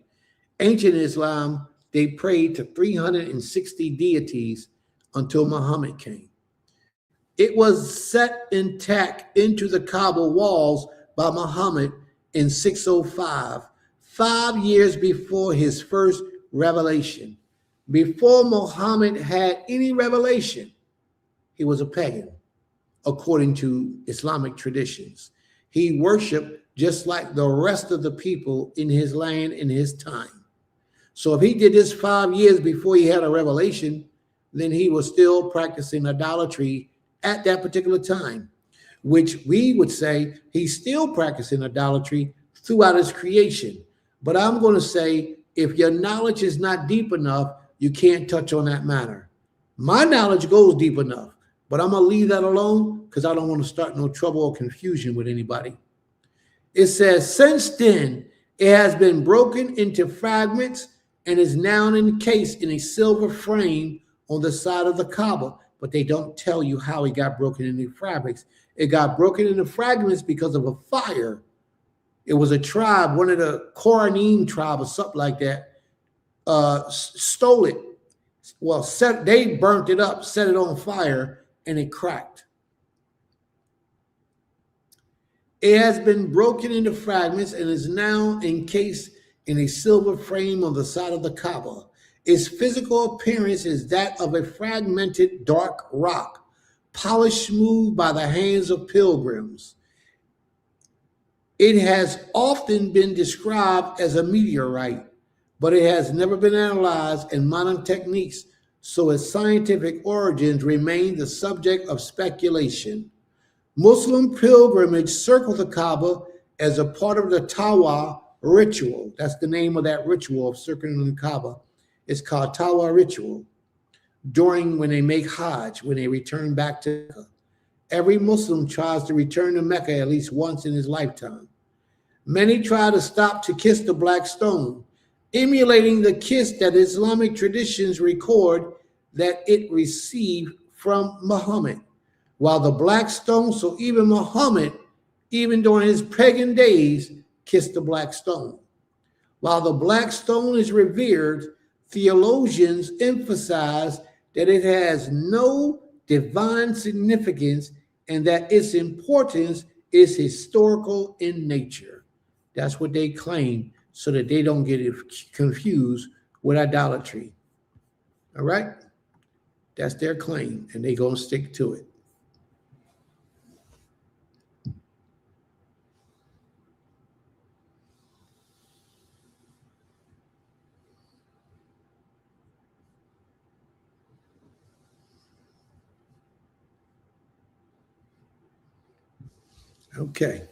Ancient Islam, they prayed to 360 deities until Muhammad came. It was set intact into the Kaaba walls by Muhammad in 605, 5 years before his first revelation. Before Muhammad had any revelation, he was a pagan, according to Islamic traditions. He worshiped just like the rest of the people in his land in his time. So if he did this 5 years before he had a revelation, then he was still practicing idolatry at that particular time, which we would say he's still practicing idolatry throughout his creation. But I'm going to say, if your knowledge is not deep enough, you can't touch on that matter. My knowledge goes deep enough, but I'm going to leave that alone because I don't want to start no trouble or confusion with anybody. It says, since then, it has been broken into fragments and is now encased in a silver frame on the side of the Kaaba. But they don't tell you how it got broken into fragments. It got broken into fragments because of a fire. It was a tribe, one of the Koranim tribe or something like that, stole it. Well, they burnt it up, set it on fire, and it cracked. It has been broken into fragments and is now encased in a silver frame on the side of the Kaaba. Its physical appearance is that of a fragmented dark rock, polished smooth by the hands of pilgrims. It has often been described as a meteorite, but it has never been analyzed in modern techniques, so its scientific origins remain the subject of speculation. Muslim pilgrimage circle the Kaaba as a part of the Tawa ritual. That's the name of that ritual of circling the Kaaba. It's called Tawa ritual. When they make Hajj, when they return back to Mecca. Every Muslim tries to return to Mecca at least once in his lifetime. Many try to stop to kiss the black stone, emulating the kiss that Islamic traditions record that it received from Muhammad. While the black stone, so even Muhammad, even during his pagan days, kissed the black stone. While the black stone is revered, theologians emphasize that it has no divine significance and that its importance is historical in nature. That's what they claim, so that they don't get it confused with idolatry. All right? That's their claim, and they're going to stick to it. Okay.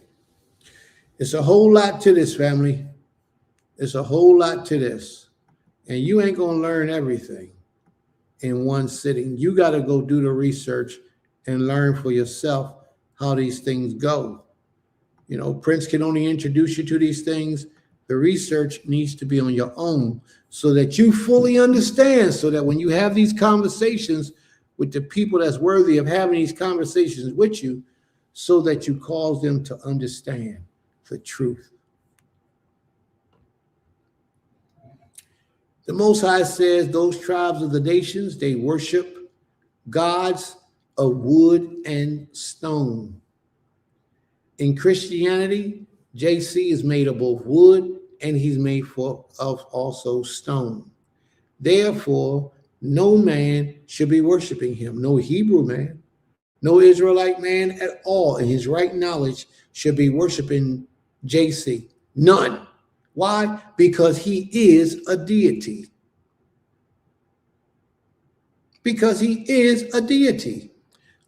It's a whole lot to this, family. It's a whole lot to this. And you ain't going to learn everything in one sitting. You got to go do the research and learn for yourself how these things go. You know, Prince can only introduce you to these things. The research needs to be on your own so that you fully understand, so that when you have these conversations with the people that's worthy of having these conversations with you, so that you cause them to understand the truth. The Most High says those tribes of the nations, they worship gods of wood and stone. In Christianity, JC is made of both wood and he's made of also stone. Therefore, no man should be worshiping him. No Hebrew man, no Israelite man at all in his right knowledge should be worshiping JC. None. Why? Because he is a deity. Because he is a deity.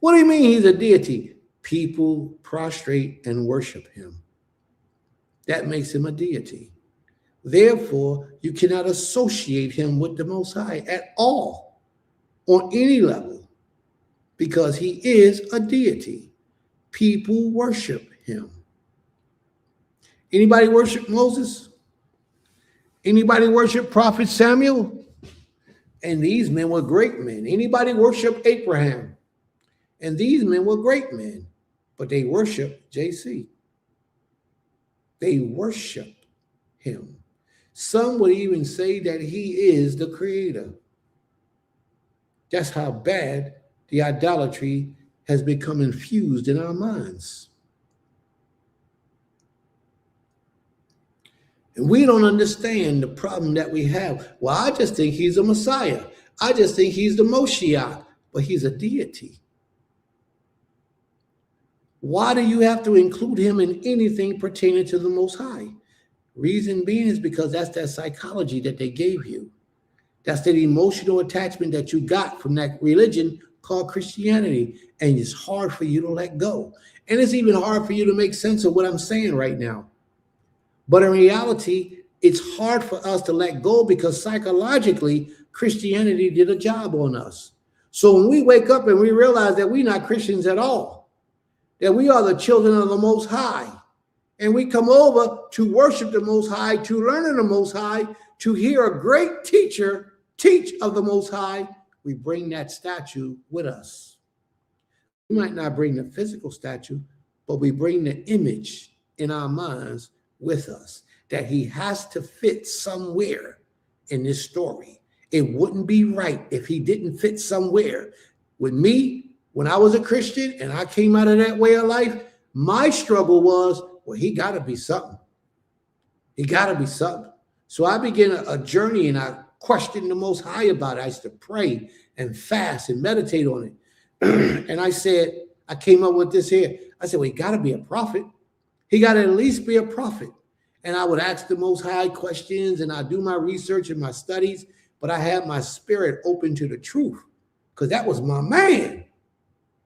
What do you mean he's a deity? People prostrate and worship him. That makes him a deity. Therefore, you cannot associate him with the Most High at all on any level because he is a deity. People worship him. Anybody worship Moses? Anybody worship Prophet Samuel? And these men were great men. Anybody worship Abraham? And these men were great men, but they worship JC. They worship him. Some would even say that he is the creator. That's how bad the idolatry has become infused in our minds. And we don't understand the problem that we have. Well, I just think he's a Messiah. I just think he's the Moshiach, but he's a deity. Why do you have to include him in anything pertaining to the Most High? Reason being is because that's that psychology that they gave you. That's that emotional attachment that you got from that religion called Christianity. And it's hard for you to let go. And it's even hard for you to make sense of what I'm saying right now. But in reality, it's hard for us to let go because psychologically, Christianity did a job on us. So when we wake up and we realize that we're not Christians at all, that we are the children of the Most High, and we come over to worship the Most High, to learn of the Most High, to hear a great teacher teach of the Most High, we bring that statue with us. We might not bring the physical statue, but we bring the image in our minds with us, that he has to fit somewhere in this story. It wouldn't be right if he didn't fit somewhere. With me, when I was a Christian and I came out of that way of life, my struggle was, well, he got to be something. He got to be something. So I began a journey and I questioned the Most High about it. I used to pray and fast and meditate on it. And I said, I came up with this here. I said, well, he got to be a prophet. He got to at least be a prophet. And I would ask the Most High questions and I do my research and my studies, but I had my spirit open to the truth because that was my man.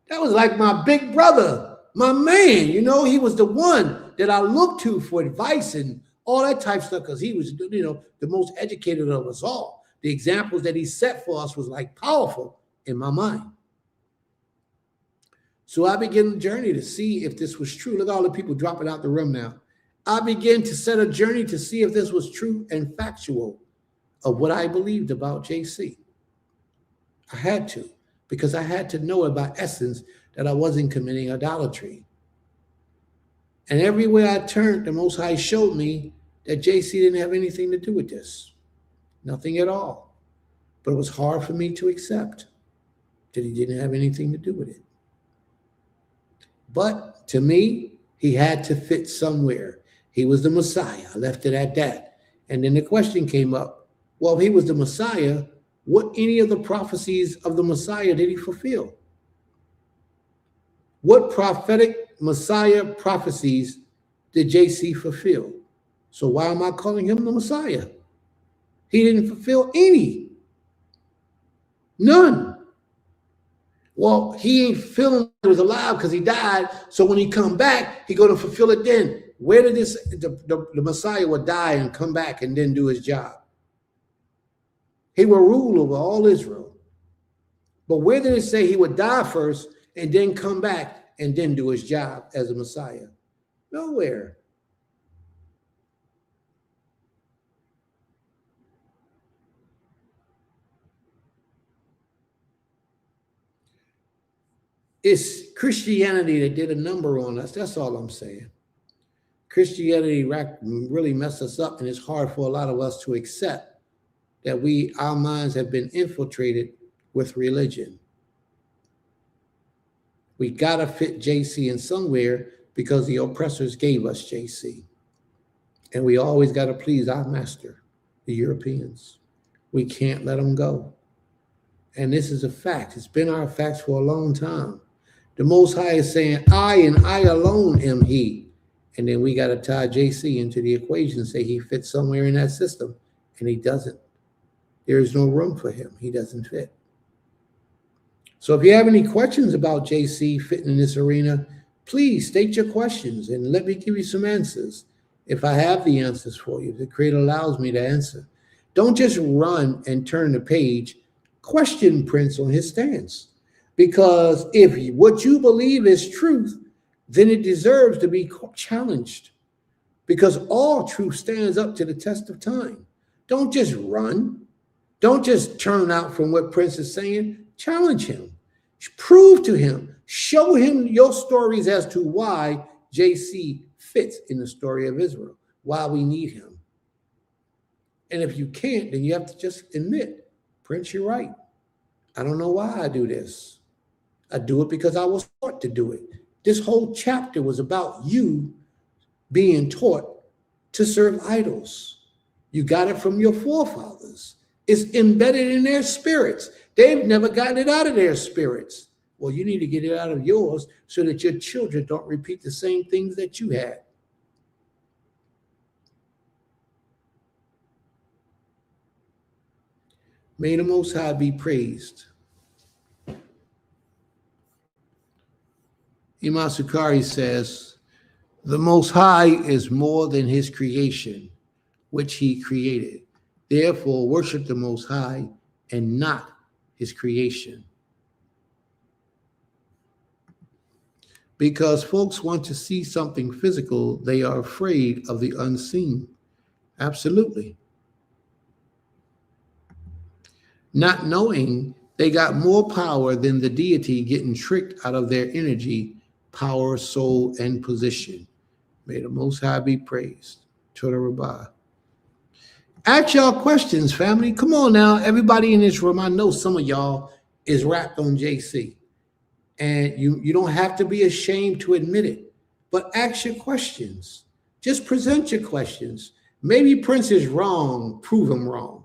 That was like my big brother, my man. You know, he was the one that I looked to for advice and all that type of stuff because he was, you know, the most educated of us all. The examples that he set for us was like powerful in my mind. So I began the journey to see if this was true. Look at all the people dropping out the room now. I began to set a journey to see if this was true and factual of what I believed about JC. I had to, because I had to know about essence that I wasn't committing idolatry. And everywhere I turned, the Most High showed me that JC didn't have anything to do with this. Nothing at all. But it was hard for me to accept that he didn't have anything to do with it. But to me, he had to fit somewhere. He was the Messiah. I left it at that. And then the question came up, well, if he was the Messiah, what any of the prophecies of the Messiah did he fulfill? What prophetic Messiah prophecies did JC fulfill? So why am I calling him the Messiah? He didn't fulfill any. None. Well, he ain't feeling he was alive because he died. So when he come back, he going to fulfill it then. Where did this, the Messiah would die and come back and then do his job? He will rule over all Israel. But where did it say he would die first and then come back and then do his job as a Messiah? Nowhere. It's Christianity that did a number on us. That's all I'm saying. Christianity really messed us up, and it's hard for a lot of us to accept that our minds have been infiltrated with religion. We got to fit JC in somewhere because the oppressors gave us JC. And we always got to please our master, the Europeans. We can't let them go. And this is a fact. It's been our facts for a long time. The Most High is saying, I and I alone am he. And then we got to tie JC into the equation and say he fits somewhere in that system. And he doesn't. There is no room for him. He doesn't fit. So if you have any questions about JC fitting in this arena, please state your questions and let me give you some answers. If I have the answers for you, the Creator allows me to answer. Don't just run and turn the page. Question Prince on his stance. Because if what you believe is truth, then it deserves to be challenged. Because all truth stands up to the test of time. Don't just run. Don't just turn out from what Prince is saying. Challenge him. Prove to him. Show him your stories as to why JC fits in the story of Israel, why we need him. And if you can't, then you have to just admit, Prince, you're right. I don't know why I do this. I do it because I was taught to do it. This whole chapter was about you being taught to serve idols. You got it from your forefathers. It's embedded in their spirits. They've never gotten it out of their spirits. Well, you need to get it out of yours so that your children don't repeat the same things that you had. May the Most High be praised. Imam Sukari says, the Most High is more than his creation, which he created. Therefore, worship the Most High and not his creation. Because folks want to see something physical, they are afraid of the unseen. Absolutely. Not knowing they got more power than the deity, getting tricked out of their energy, power, soul, and position. May the Most High be praised. Toda Rabbah. Ask y'all questions, family. Come on now. Everybody in this room, I know some of y'all is wrapped on JC. And you don't have to be ashamed to admit it. But ask your questions. Just present your questions. Maybe Prince is wrong. Prove him wrong.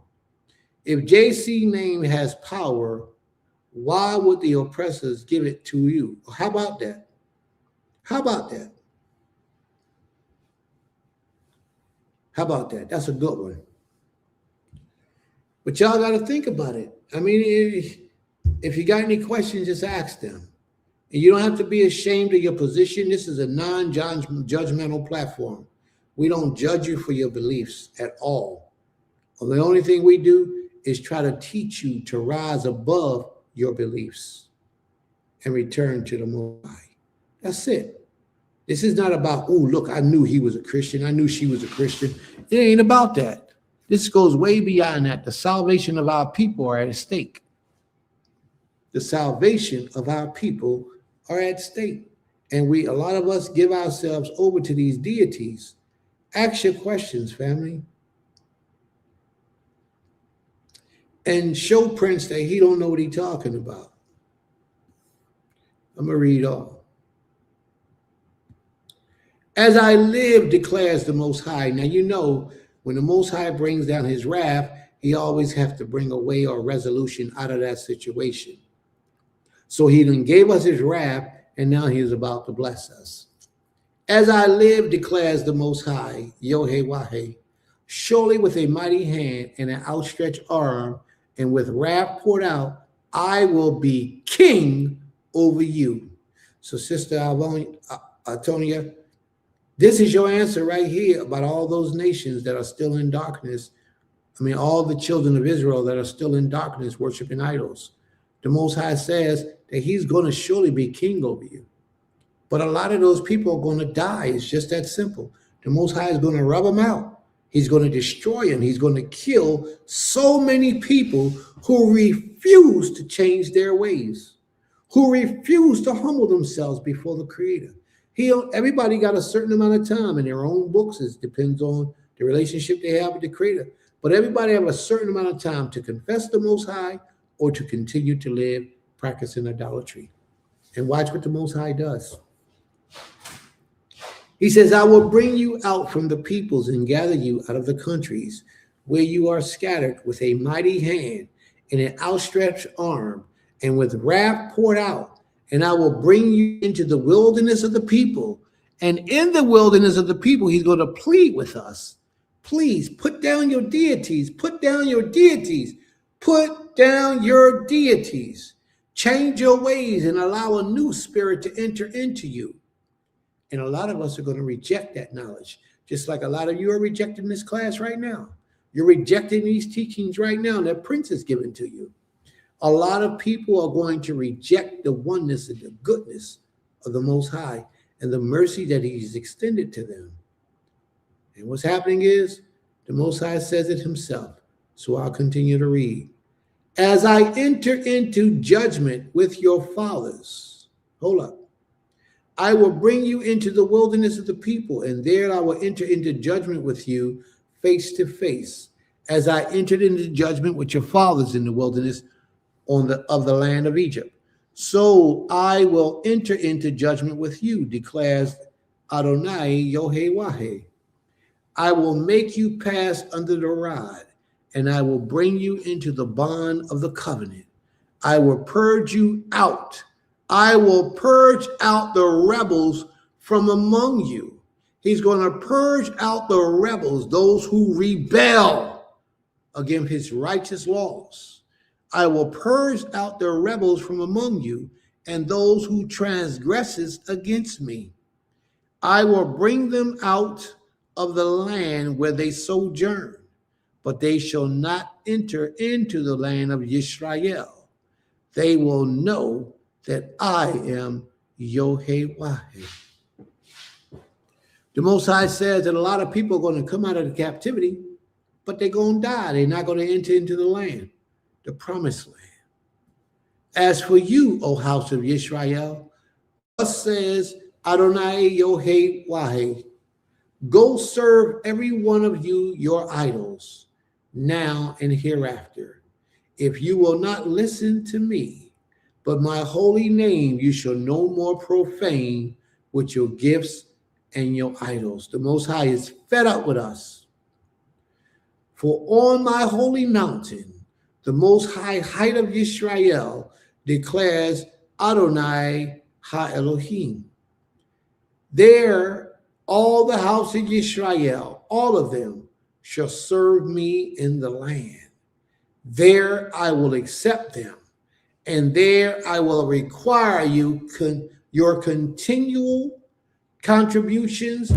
If JC name has power, why would the oppressors give it to you? How about that? How about that? How about that? That's a good one. But y'all got to think about it. I mean, if you got any questions, just ask them. And you don't have to be ashamed of your position. This is a non-judgmental platform. We don't judge you for your beliefs at all. Well, the only thing we do is try to teach you to rise above your beliefs and return to the Most High. That's it. This is not about, oh, look, I knew he was a Christian. I knew she was a Christian. It ain't about that. This goes way beyond that. The salvation of our people are at stake. The salvation of our people are at stake. And a lot of us give ourselves over to these deities. Ask your questions, family. And show Prince that he don't know what he's talking about. I'm going to read on. As I live, declares the Most High. Now, you know, when the Most High brings down his wrath, he always has to bring a way or resolution out of that situation. So he done gave us his wrath, and now he is about to bless us. As I live, declares the Most High, Yod-Heh-Wah-Heh, surely with a mighty hand and an outstretched arm, and with wrath poured out, I will be king over you. So, Sister Antonia, this is your answer right here about all those nations that are still in darkness. I mean, all the children of Israel that are still in darkness, worshiping idols. The Most High says that he's going to surely be king over you. But a lot of those people are going to die. It's just that simple. The Most High is going to rub them out. He's going to destroy them. He's going to kill so many people who refuse to change their ways, who refuse to humble themselves before the Creator. Everybody got a certain amount of time in their own books. It depends on the relationship they have with the Creator. But everybody have a certain amount of time to confess the Most High or to continue to live practicing idolatry. And watch what the Most High does. He says, I will bring you out from the peoples and gather you out of the countries where you are scattered with a mighty hand and an outstretched arm and with wrath poured out. And I will bring you into the wilderness of the people. And in the wilderness of the people, he's going to plead with us. Please put down your deities. Put down your deities. Put down your deities. Change your ways and allow a new spirit to enter into you. And a lot of us are going to reject that knowledge, just like a lot of you are rejecting this class right now. You're rejecting these teachings right now that Prince has given to you. A lot of people are going to reject the oneness and the goodness of the Most High and the mercy that he's extended to them. And what's happening is the Most High says it himself. So I'll continue to read. As I enter into judgment with your fathers, hold up. I will bring you into the wilderness of the people, and there I will enter into judgment with you face to face, as I entered into judgment with your fathers in the wilderness of the land of Egypt. So I will enter into judgment with you, declares Adonai Yohei. I will make you pass under the rod, and I will bring you into the bond of the covenant. I will purge you out. I will purge out the rebels from among you. He's going to purge out the rebels, those who rebel against his righteous laws. I will purge out the rebels from among you and those who transgresses against me. I will bring them out of the land where they sojourn, but they shall not enter into the land of Israel. They will know that I am Yohei. The Most High says that a lot of people are going to come out of the captivity, but they're going to die. They're not going to enter into the land, the promised land. As for you, O house of Israel, thus says Adonai Yohei, go serve every one of you your idols, now and hereafter. If you will not listen to me, but my holy name you shall no more profane with your gifts and your idols. The Most High is fed up with us. For on my holy mountain, the Most High height of Israel, declares Adonai Ha-Elohim. There all the house of Israel, all of them, shall serve me in the land. There I will accept them, and there I will require you your continual contributions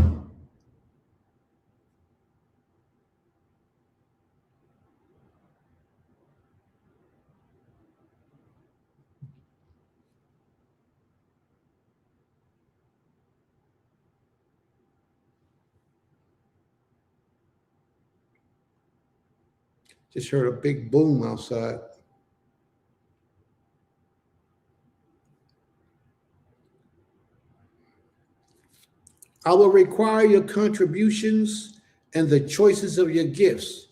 Just heard a big boom outside. I will require your contributions and the choices of your gifts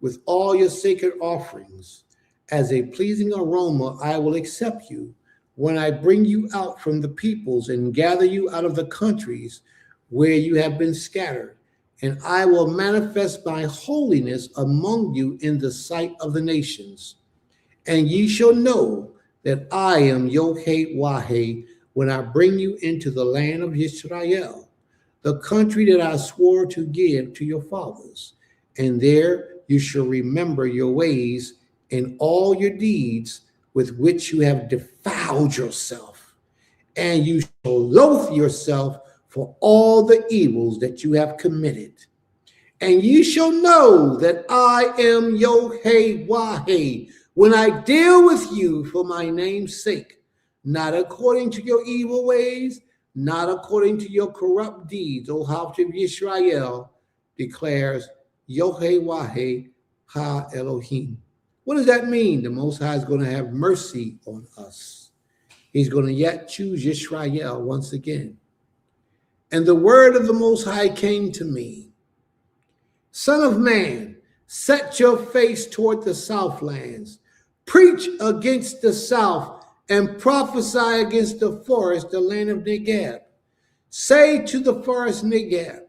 with all your sacred offerings. As a pleasing aroma, I will accept you when I bring you out from the peoples and gather you out of the countries where you have been scattered. And I will manifest my holiness among you in the sight of the nations. And ye shall know that I am Yohei when I bring you into the land of Israel, the country that I swore to give to your fathers. And there you shall remember your ways and all your deeds with which you have defiled yourself. And you shall loathe yourself for all the evils that you have committed. And ye shall know that I am Yohei when I deal with you for my name's sake, not according to your evil ways, not according to your corrupt deeds, O house of Israel, declares Yohei Ha Elohim. What does that mean? The Most High is going to have mercy on us. He's going to yet choose Israel once again. And the word of the Most High came to me. Son of man, set your face toward the southlands. Preach against the south and prophesy against the forest, the land of Negeb. Say to the forest Negeb,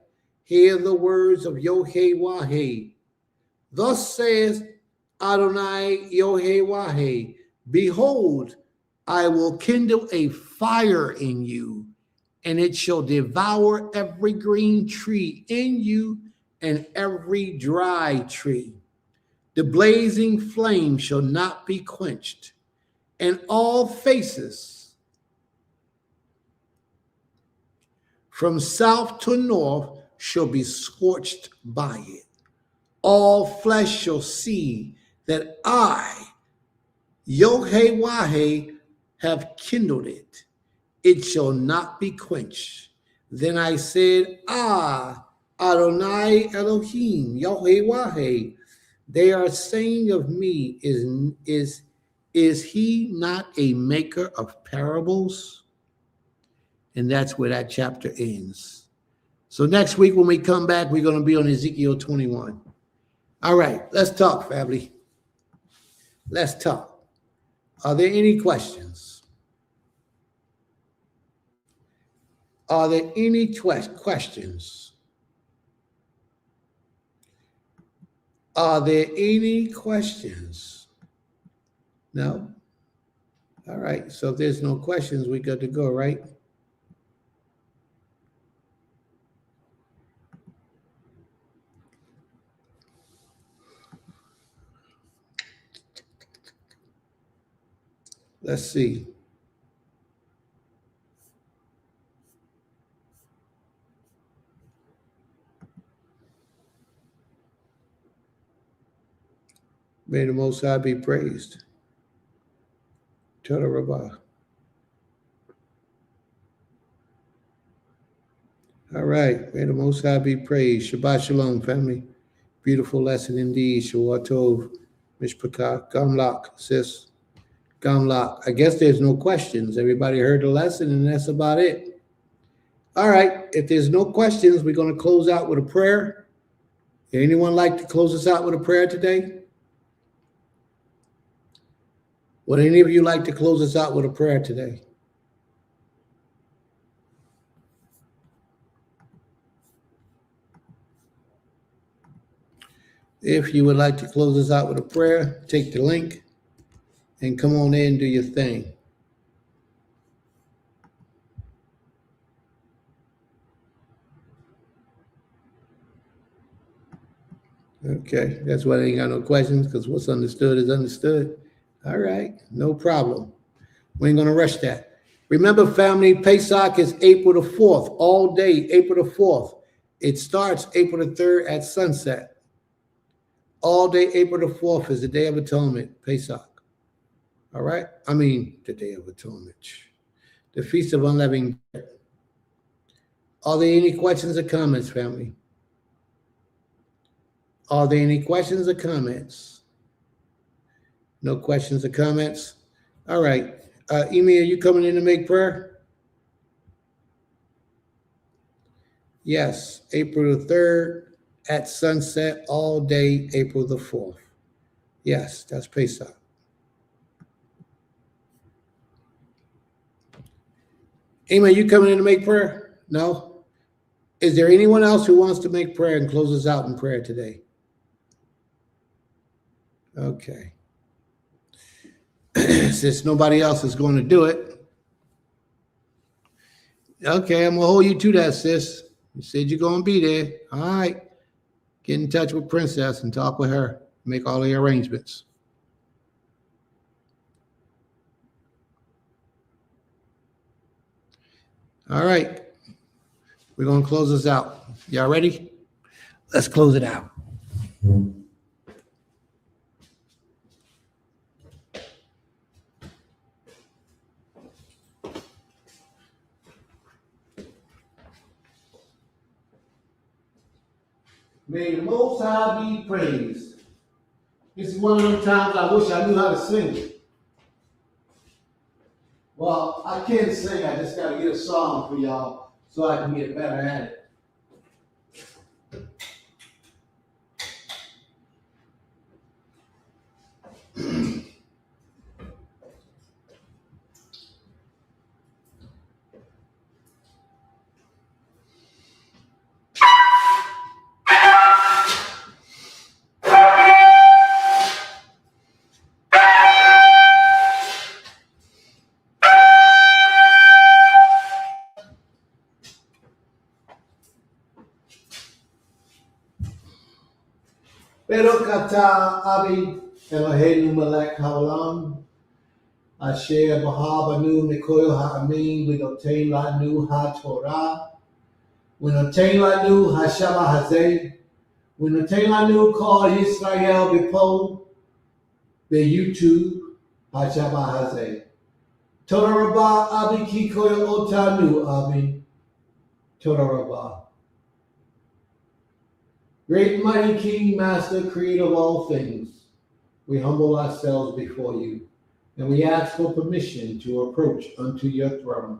hear the words of Yod-Heh-Wah-Heh. Thus says Adonai Yod-Heh-Wah-Heh, behold, I will kindle a fire in you, and it shall devour every green tree in you and every dry tree. The blazing flame shall not be quenched, and all faces from south to north shall be scorched by it. All flesh shall see that I, Yod-Heh-Wah-Heh, have kindled it. It shall not be quenched. Then I said, Adonai Elohim, Yod-Heh-Wah-Heh, they are saying of me, is he not a maker of parables? And that's where that chapter ends. So next week when we come back, we're going to be on Ezekiel 21. All right, let's talk, family. Let's talk. Are there any questions? Are there any questions? Are there any questions? No? All right, so if there's no questions, we got to go, right? Let's see. May the Most High be praised. Toda Rabbah. All right. May the Most High be praised. Shabbat Shalom, family. Beautiful lesson indeed. Shavua Tov, Mishpachah, Gamlach, sis. Gamlach. I guess there's no questions. Everybody heard the lesson, and that's about it. All right. If there's no questions, we're going to close out with a prayer. Anyone like to close us out with a prayer today? Would any of you like to close us out with a prayer today? If you would like to close us out with a prayer, take the link and come on in and do your thing. Okay, that's why I ain't got no questions, because what's understood is understood. All right, no problem. We ain't going to rush that. Remember, family, Pesach is April the 4th, all day, April the 4th. It starts April the 3rd at sunset. All day, April the 4th is the Day of Atonement, Pesach. All right? I mean, the Day of Atonement. The Feast of Unleavened Bread. Are there any questions or comments, family? Are there any questions or comments? No questions or comments? All right. Emi, are you coming in to make prayer? Yes. April the 3rd at sunset, all day, April the 4th. Yes, that's Pesach. Emi, are you coming in to make prayer? No? Is there anyone else who wants to make prayer and close us out in prayer today? Okay. Since nobody else is going to do it, okay, I'm going to hold you to that, sis. You said you're going to be there. All right. Get in touch with Princess and talk with her. Make all the arrangements. All right. We're going to close this out. Y'all ready? Let's close it out. May the Most High be praised. This is one of them times I wish I knew how to sing. Well, I can sing. I just got to get a song for y'all so I can get better at it. Pero kata abi Eloheinu melech haolam. Asher b'habanu mikoil ha'amin v'notein lanu ha'torah. V'notein lanu ha'shabbat hazeh. V'notein lanu kol Yisrael b'po b'YouTube ha'shabbat hazeh. Toda Rabbah abi ki koil otanu abi. Toda Rabbah. Great and mighty King, Master, Creator of all things, we humble ourselves before you, and we ask for permission to approach unto your throne.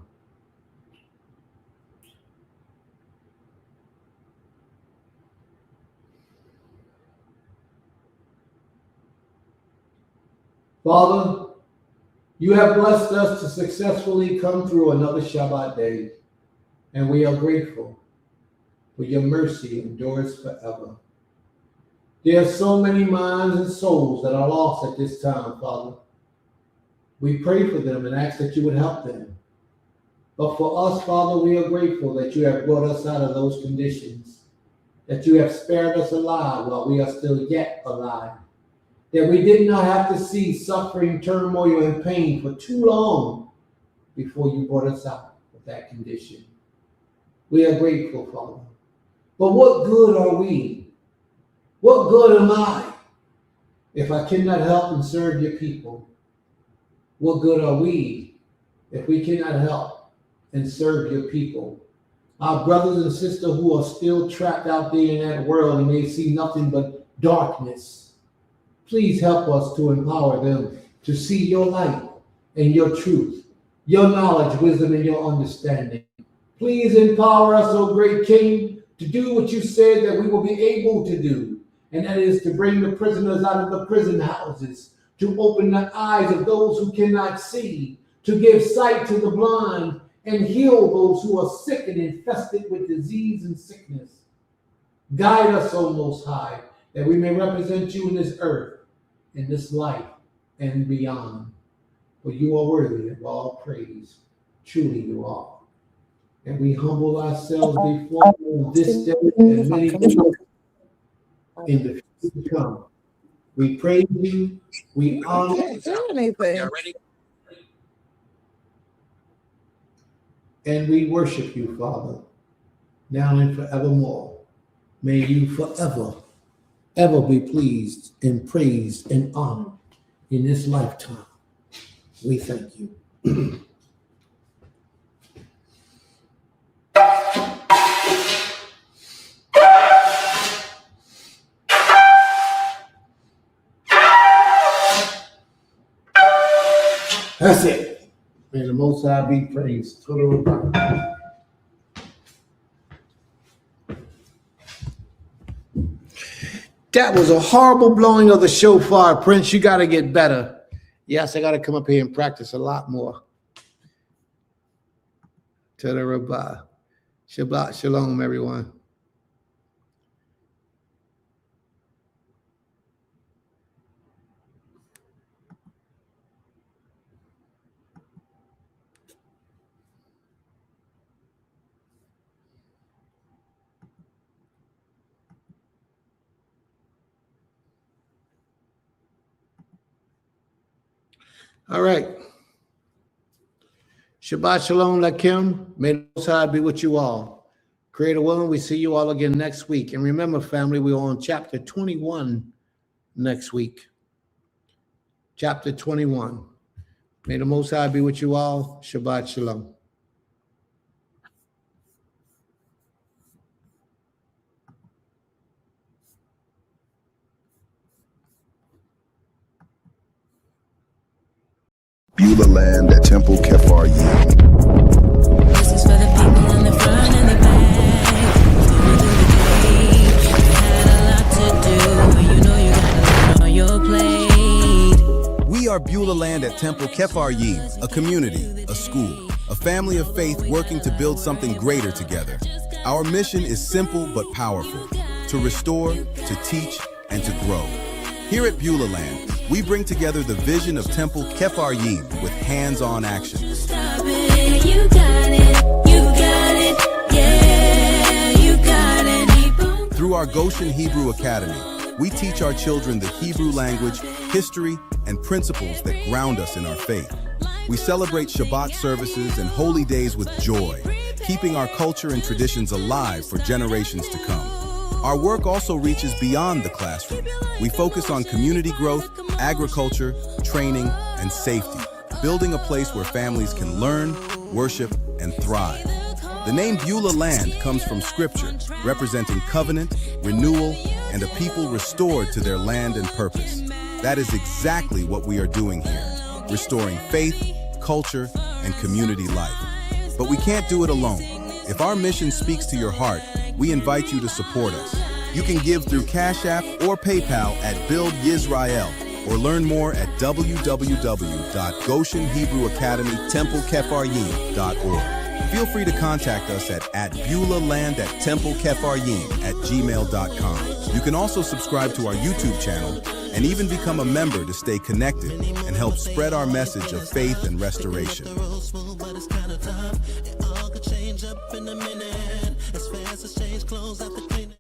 Father, you have blessed us to successfully come through another Shabbat day, and we are grateful for your mercy endures forever. There are so many minds and souls that are lost at this time, Father. We pray for them and ask that you would help them. But for us, Father, we are grateful that you have brought us out of those conditions, that you have spared us alive while we are still yet alive, that we did not have to see suffering, turmoil, and pain for too long before you brought us out of that condition. We are grateful, Father. But what good are we? What good am I if I cannot help and serve your people? What good are we if we cannot help and serve your people? Our brothers and sisters who are still trapped out there in that world and they see nothing but darkness, please help us to empower them to see your light and your truth, your knowledge, wisdom, and your understanding. Please empower us, O great King, to do what you said that we will be able to do, and that is to bring the prisoners out of the prison houses, to open the eyes of those who cannot see, to give sight to the blind, and heal those who are sick and infested with disease and sickness. Guide us, O Most High, that we may represent you in this earth, in this life, and beyond. For you are worthy of all praise. Truly you are. And we humble ourselves before you this day and many days in the future to come. We praise you. We honor you. And we worship you, Father, now and forevermore. May you forever, ever be pleased and praised and honored in this lifetime. We thank you. That's it. May the Most High be praised. Total revival. That was a horrible blowing of the shofar, Prince. You got to get better. Yes, I got to come up here and practice a lot more. Total revival. Shabbat shalom, everyone. All right. Shabbat shalom, Lakim. May the Most High be with you all. Creator willing, we see you all again next week. And remember, family, we're on chapter 21 next week. Chapter 21. May the Most High be with you all. Shabbat shalom. Beulah land at Temple Kephar Yim. This is for the people in the front and the back. Had a lot to do, you know you got a lot on your plate. We are Beulah land at Temple Kephar Yim, a community, a school, a family of faith working to build something greater together. Our mission is simple but powerful: to restore, to teach, and to grow. Here at Beulah land, we bring together the vision of Temple Kephar Yim with hands-on action. Stop it, you got it, yeah, you got it. Through our Goshen Hebrew Academy, We teach our children the Hebrew language, history, and principles that ground us in our faith. We celebrate Shabbat services and holy days with joy, keeping our culture and traditions alive for generations to come. Our work also reaches beyond the classroom. We focus on community growth, agriculture, training, and safety, building a place where families can learn, worship, and thrive. The name Beulah Land comes from scripture, representing covenant, renewal, and a people restored to their land and purpose. That is exactly what we are doing here, restoring faith, culture, and community life. But we can't do it alone. If our mission speaks to your heart, we invite you to support us. You can give through Cash App or PayPal at Build Yisrael, or learn more at www.goshenhebrewacademytemplekefaryim.org. Feel free to contact us at beulahland@templekefaryim@gmail.com. You can also subscribe to our YouTube channel and even become a member to stay connected and help spread our message of faith and restoration. Change up in a minute, as fast as change clothes out the cleaner.